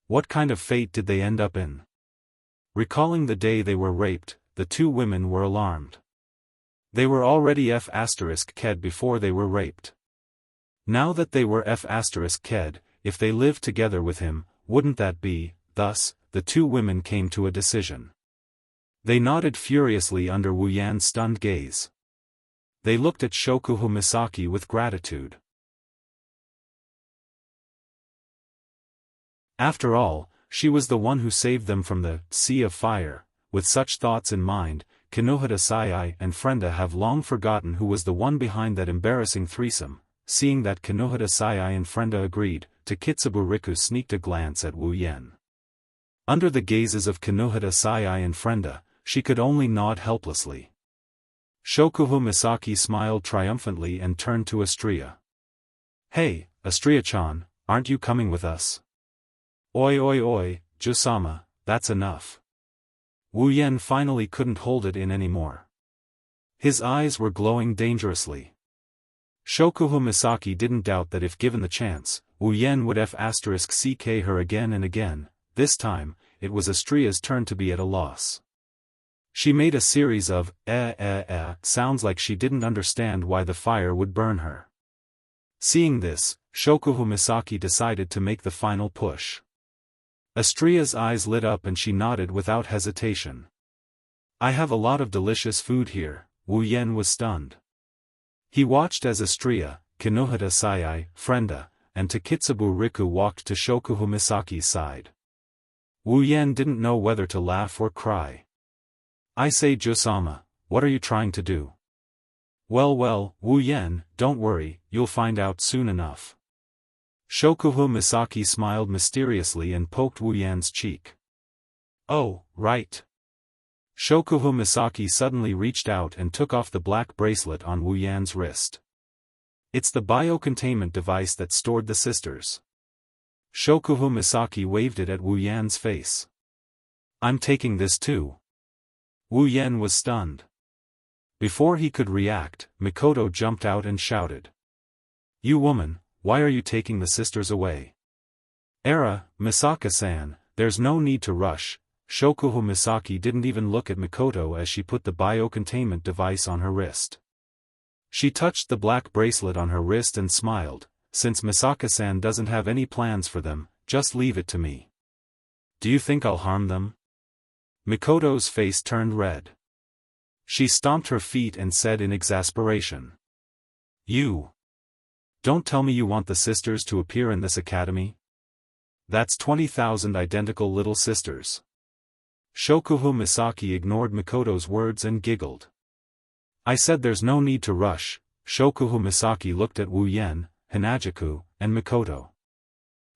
What kind of fate did they end up in? Recalling the day they were raped, the two women were alarmed. They were already F*ked before they were raped. Now that they were F*ked, if they lived together with him, wouldn't that be? Thus, the two women came to a decision. They nodded furiously under Wu Yan's stunned gaze. They looked at Shokuhu Misaki with gratitude. After all, she was the one who saved them from the sea of fire. With such thoughts in mind, Kinohita Sayai and Frenda have long forgotten who was the one behind that embarrassing threesome. Seeing that Kinohita Sayai and Frenda agreed, Takitsubu Riku sneaked a glance at Wu Yan. Under the gazes of Kinohita Sayai and Frenda, she could only nod helplessly. Shokuhu Misaki smiled triumphantly and turned to Astria. Hey, Astria-chan, aren't you coming with us? Oi, Jusama, that's enough. Wu Yan finally couldn't hold it in anymore. His eyes were glowing dangerously. Shokuhu Misaki didn't doubt that if given the chance, Wu Yan would F*ck her again and again. This time, it was Astria's turn to be at a loss. She made a series of sounds like she didn't understand why the fire would burn her. Seeing this, Shokuhu Misaki decided to make the final push. Astria's eyes lit up and she nodded without hesitation. I have a lot of delicious food here. Wu Yan was stunned. He watched as Astria, Kinohita Sayai, Frenda, and Takitsubu Riku walked to Shokuhu Misaki's side. Wu Yan didn't know whether to laugh or cry. I say Jusama, what are you trying to do? Well, Wu Yan, don't worry, you'll find out soon enough. Shokuhu Misaki smiled mysteriously and poked Wu Yan's cheek. Oh, right. Shokuhu Misaki suddenly reached out and took off the black bracelet on Wu Yan's wrist. It's the biocontainment device that stored the sisters. Shokuhu Misaki waved it at Wu Yan's face. I'm taking this too. Wu Yan was stunned. Before he could react, Mikoto jumped out and shouted. You woman, why are you taking the sisters away? Misaka-san, there's no need to rush. Shokuhu Misaki didn't even look at Mikoto as she put the biocontainment device on her wrist. She touched the black bracelet on her wrist and smiled. Since Misaka-san doesn't have any plans for them, just leave it to me. Do you think I'll harm them? Mikoto's face turned red. She stomped her feet and said in exasperation. You. Don't tell me you want the sisters to appear in this academy? That's 20,000 identical little sisters. Shokuhu Misaki ignored Mikoto's words and giggled. I said there's no need to rush. Shokuhu Misaki looked at Wu Yan, Hanajaku, and Mikoto.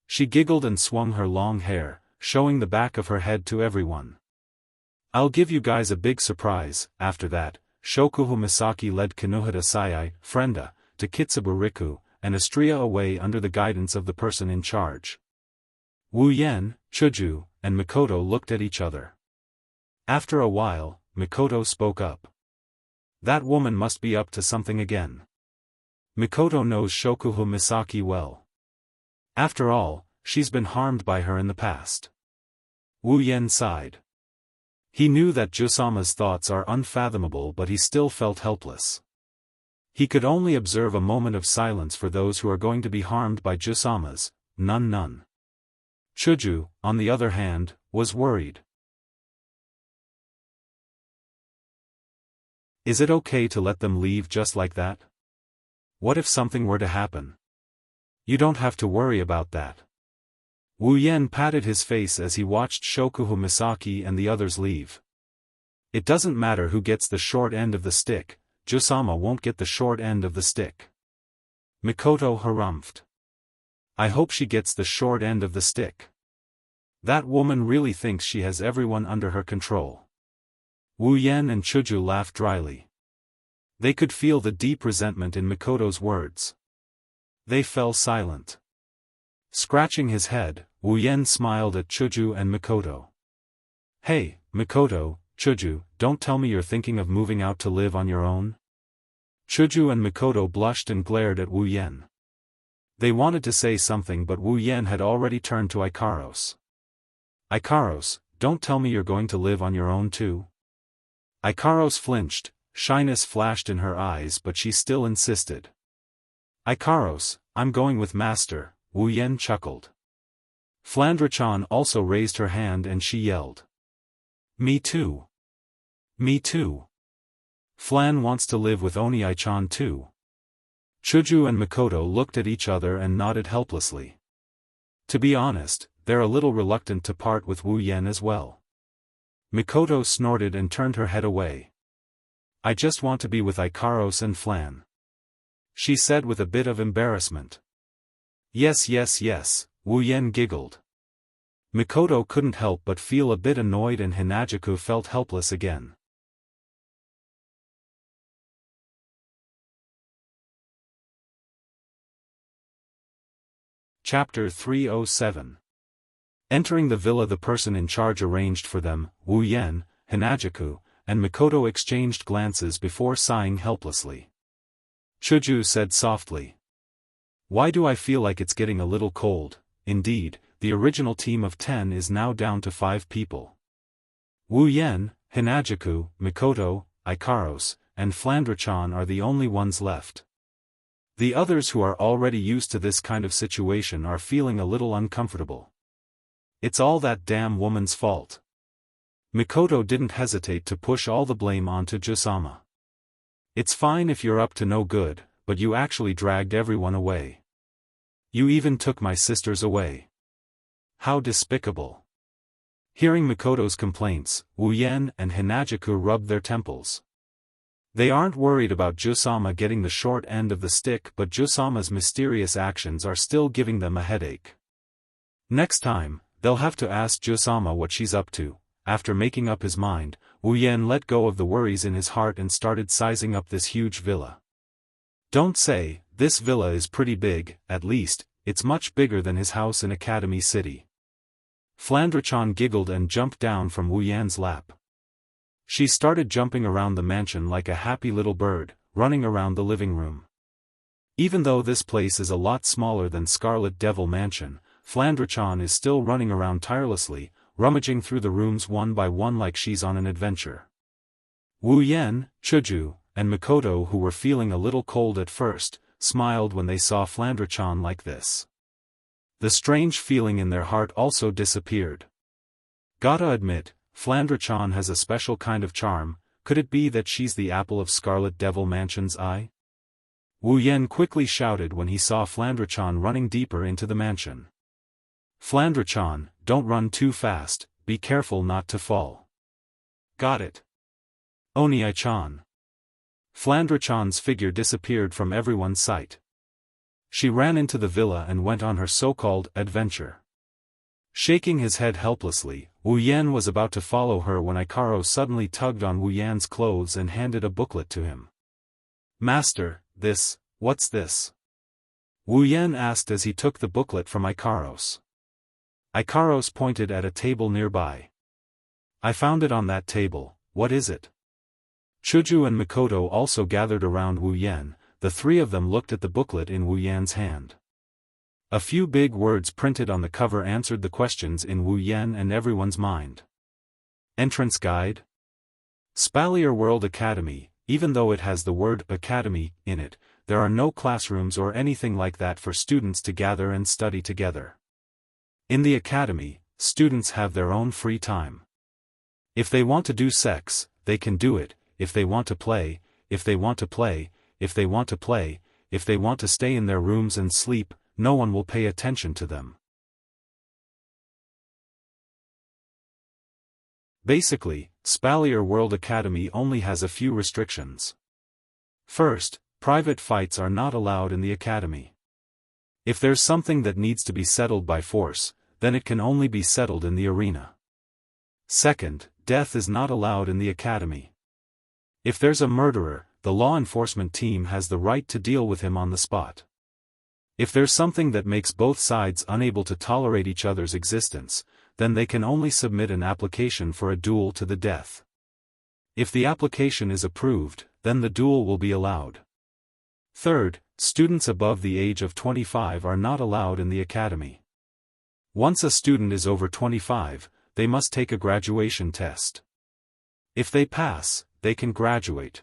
She giggled and swung her long hair, showing the back of her head to everyone. I'll give you guys a big surprise. After that, Shokuhu Misaki led Kinohita Sayai, Frenda, to Kitsubu Riku, and Astria away under the guidance of the person in charge. Wu Yan, Chuju, and Mikoto looked at each other. After a while, Mikoto spoke up. That woman must be up to something again. Mikoto knows Shokuhu Misaki well. After all, she's been harmed by her in the past. Wu Yan sighed. He knew that Jusama's thoughts are unfathomable, but he still felt helpless. He could only observe a moment of silence for those who are going to be harmed by Jusama's, none. Chuju, on the other hand, was worried. Is it okay to let them leave just like that? What if something were to happen? You don't have to worry about that. Wu Yan patted his face as he watched Shokuhu Misaki and the others leave. It doesn't matter who gets the short end of the stick, Jusama won't get the short end of the stick. Mikoto harumphed. I hope she gets the short end of the stick. That woman really thinks she has everyone under her control. Wu Yan and Chuju laughed dryly. They could feel the deep resentment in Mikoto's words. They fell silent. Scratching his head, Wu Yan smiled at Chuju and Mikoto. Hey, Mikoto, Chuju, don't tell me you're thinking of moving out to live on your own? Chuju and Mikoto blushed and glared at Wu Yan. They wanted to say something, but Wu Yan had already turned to Ikaros. Ikaros, don't tell me you're going to live on your own too? Ikaros flinched, shyness flashed in her eyes, but she still insisted. Ikaros, I'm going with Master, Wu Yan chuckled. Flandra-chan also raised her hand and she yelled. Me too. Me too. Flan wants to live with Oniai-chan too. Chuju and Mikoto looked at each other and nodded helplessly. To be honest, they're a little reluctant to part with Wu Yan as well. Mikoto snorted and turned her head away. I just want to be with Ikaros and Flan. She said with a bit of embarrassment. Yes, Wu Yan giggled. Mikoto couldn't help but feel a bit annoyed, and Hinajaku felt helpless again. Chapter 307. Entering the villa, the person in charge arranged for them. Wu Yan, Hinajaku, and Mikoto exchanged glances before sighing helplessly. Chuju said softly. Why do I feel like it's getting a little cold? Indeed, the original team of 10 is now down to 5 people. Wu Yan, Hinajaku, Mikoto, Ikaros, and Flandra-chan are the only ones left. The others, who are already used to this kind of situation, are feeling a little uncomfortable. It's all that damn woman's fault. Mikoto didn't hesitate to push all the blame onto Jusama. It's fine if you're up to no good, but you actually dragged everyone away. You even took my sisters away. How despicable. Hearing Mikoto's complaints, Wu Yan and Hinajaku rubbed their temples. They aren't worried about Jusama getting the short end of the stick, but Jusama's mysterious actions are still giving them a headache. Next time, they'll have to ask Jusama what she's up to. After making up his mind, Wu Yan let go of the worries in his heart and started sizing up this huge villa. Don't say, this villa is pretty big. At least, it's much bigger than his house in Academy City. Flandra-chan giggled and jumped down from Wu Yan's lap. She started jumping around the mansion like a happy little bird, running around the living room. Even though this place is a lot smaller than Scarlet Devil Mansion, Flandra-chan is still running around tirelessly, rummaging through the rooms one by one like she's on an adventure. Wu Yan, Chuju, and Mikoto, who were feeling a little cold at first, smiled when they saw Flandra-chan like this. The strange feeling in their heart also disappeared. Gotta admit, Flandra-chan has a special kind of charm. Could it be that she's the apple of Scarlet Devil Mansion's eye? Wu Yan quickly shouted when he saw Flandrachan running deeper into the mansion. Flandrachan, don't run too fast, be careful not to fall. Got it. Oni-chan. Flandrachan's figure disappeared from everyone's sight. She ran into the villa and went on her so-called adventure. Shaking his head helplessly, Wu Yan was about to follow her when Icaro suddenly tugged on Wu Yan's clothes and handed a booklet to him. Master, what's this? Wu Yan asked as he took the booklet from Icaros. Icaros pointed at a table nearby. I found it on that table, what is it? Chuju and Mikoto also gathered around Wu Yan. The three of them looked at the booklet in Wu Yan's hand. A few big words printed on the cover answered the questions in Wu Yan and everyone's mind. Entrance Guide? Spalier World Academy. Even though it has the word academy in it, there are no classrooms or anything like that for students to gather and study together. In the academy, students have their own free time. If they want to do sex, they can do it. If they want to play, if they want to play, if they want to play, if they want to stay in their rooms and sleep, no one will pay attention to them. Basically, Spalier World Academy only has a few restrictions. First, private fights are not allowed in the academy. If there's something that needs to be settled by force, then it can only be settled in the arena. Second, death is not allowed in the academy. If there's a murderer, the law enforcement team has the right to deal with him on the spot. If there's something that makes both sides unable to tolerate each other's existence, then they can only submit an application for a duel to the death. If the application is approved, then the duel will be allowed. Third, students above the age of 25 are not allowed in the academy. Once a student is over 25, they must take a graduation test. If they pass, they can graduate.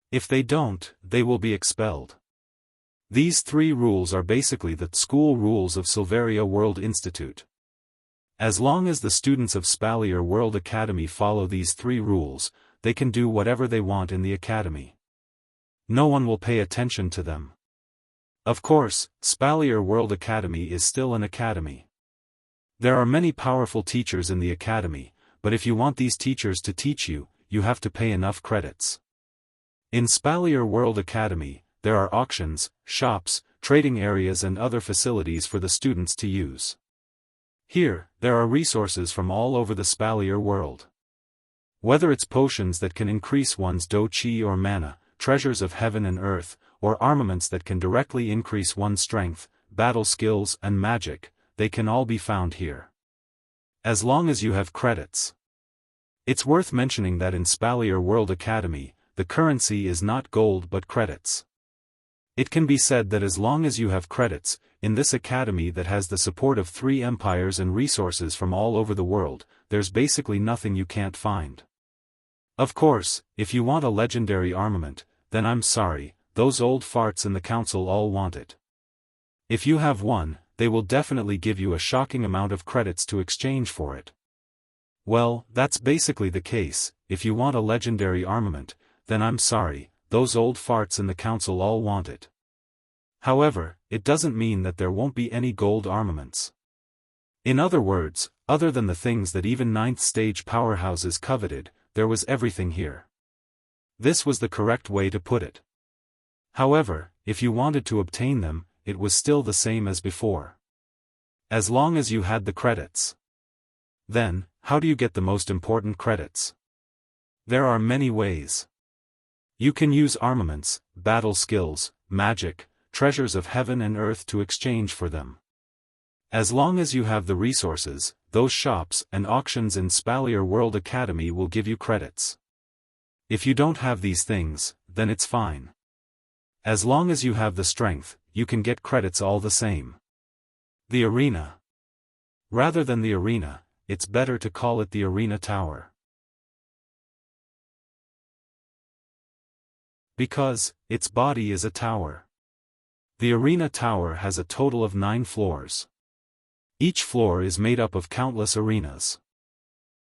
If they don't, they will be expelled. These three rules are basically the school rules of Silveria World Institute. As long as the students of Spalier World Academy follow these three rules, they can do whatever they want in the academy. No one will pay attention to them. Of course, Spalier World Academy is still an academy. There are many powerful teachers in the academy, but if you want these teachers to teach you, you have to pay enough credits. In Spalier World Academy, there are auctions, shops, trading areas and other facilities for the students to use. Here, there are resources from all over the Spalier world. Whether it's potions that can increase one's do-chi or mana, treasures of heaven and earth, or armaments that can directly increase one's strength, battle skills and magic, they can all be found here. As long as you have credits. It's worth mentioning that in Spalier World Academy, the currency is not gold but credits. It can be said that as long as you have credits, in this academy that has the support of 3 empires and resources from all over the world, there's basically nothing you can't find. Of course, if you want a legendary armament, then I'm sorry, those old farts in the council all want it. If you have one, they will definitely give you a shocking amount of credits to exchange for it. Well, that's basically the case. If you want a legendary armament, then I'm sorry, those old farts in the council all want it. However, it doesn't mean that there won't be any gold armaments. In other words, other than the things that even 9th stage powerhouses coveted, there was everything here. This was the correct way to put it. However, if you wanted to obtain them, it was still the same as before. As long as you had the credits. Then, how do you get the most important credits? There are many ways. You can use armaments, battle skills, magic, treasures of heaven and earth to exchange for them. As long as you have the resources, those shops and auctions in Spalier World Academy will give you credits. If you don't have these things, then it's fine. As long as you have the strength, you can get credits all the same. The arena. Rather than the arena, it's better to call it the arena tower. Because, its body is a tower. The arena tower has a total of 9 floors. Each floor is made up of countless arenas.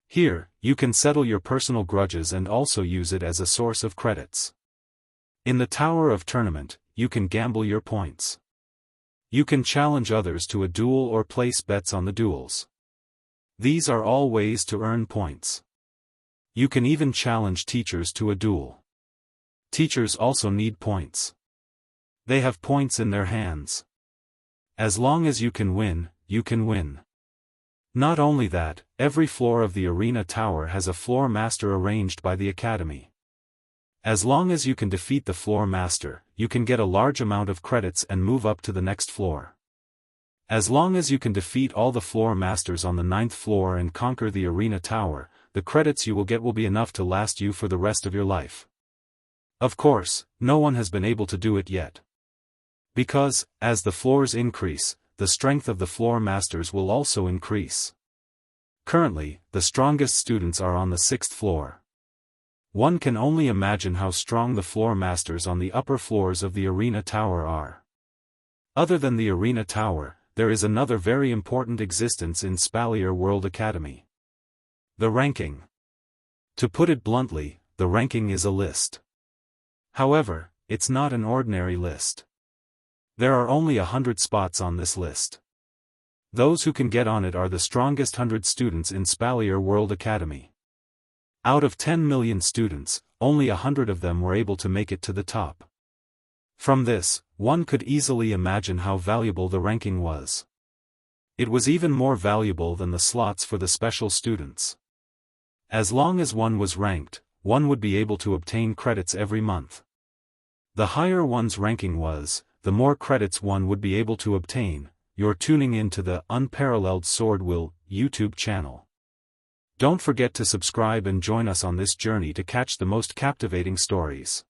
Here, you can settle your personal grudges and also use it as a source of credits. In the Tower of Tournament, you can gamble your points. You can challenge others to a duel or place bets on the duels. These are all ways to earn points. You can even challenge teachers to a duel. Teachers also need points. They have points in their hands. As long as you can win, you can win. Not only that, every floor of the arena tower has a floor master arranged by the academy. As long as you can defeat the floor master, you can get a large amount of credits and move up to the next floor. As long as you can defeat all the floor masters on the 9th floor and conquer the arena tower, the credits you will get will be enough to last you for the rest of your life. Of course, no one has been able to do it yet. Because, as the floors increase, the strength of the floor masters will also increase. Currently, the strongest students are on the 6th floor. One can only imagine how strong the floor masters on the upper floors of the arena tower are. Other than the arena tower, there is another very important existence in Spalier World Academy. The ranking. To put it bluntly, the ranking is a list. However, it's not an ordinary list. There are only 100 spots on this list. Those who can get on it are the strongest 100 students in Spalier World Academy. Out of 10 million students, only 100 of them were able to make it to the top. From this, one could easily imagine how valuable the ranking was. It was even more valuable than the slots for the special students. As long as one was ranked, one would be able to obtain credits every month. The higher one's ranking was, the more credits one would be able to obtain. You're tuning in to the UnparalleledSwordWill YouTube channel. Don't forget to subscribe and join us on this journey to catch the most captivating stories.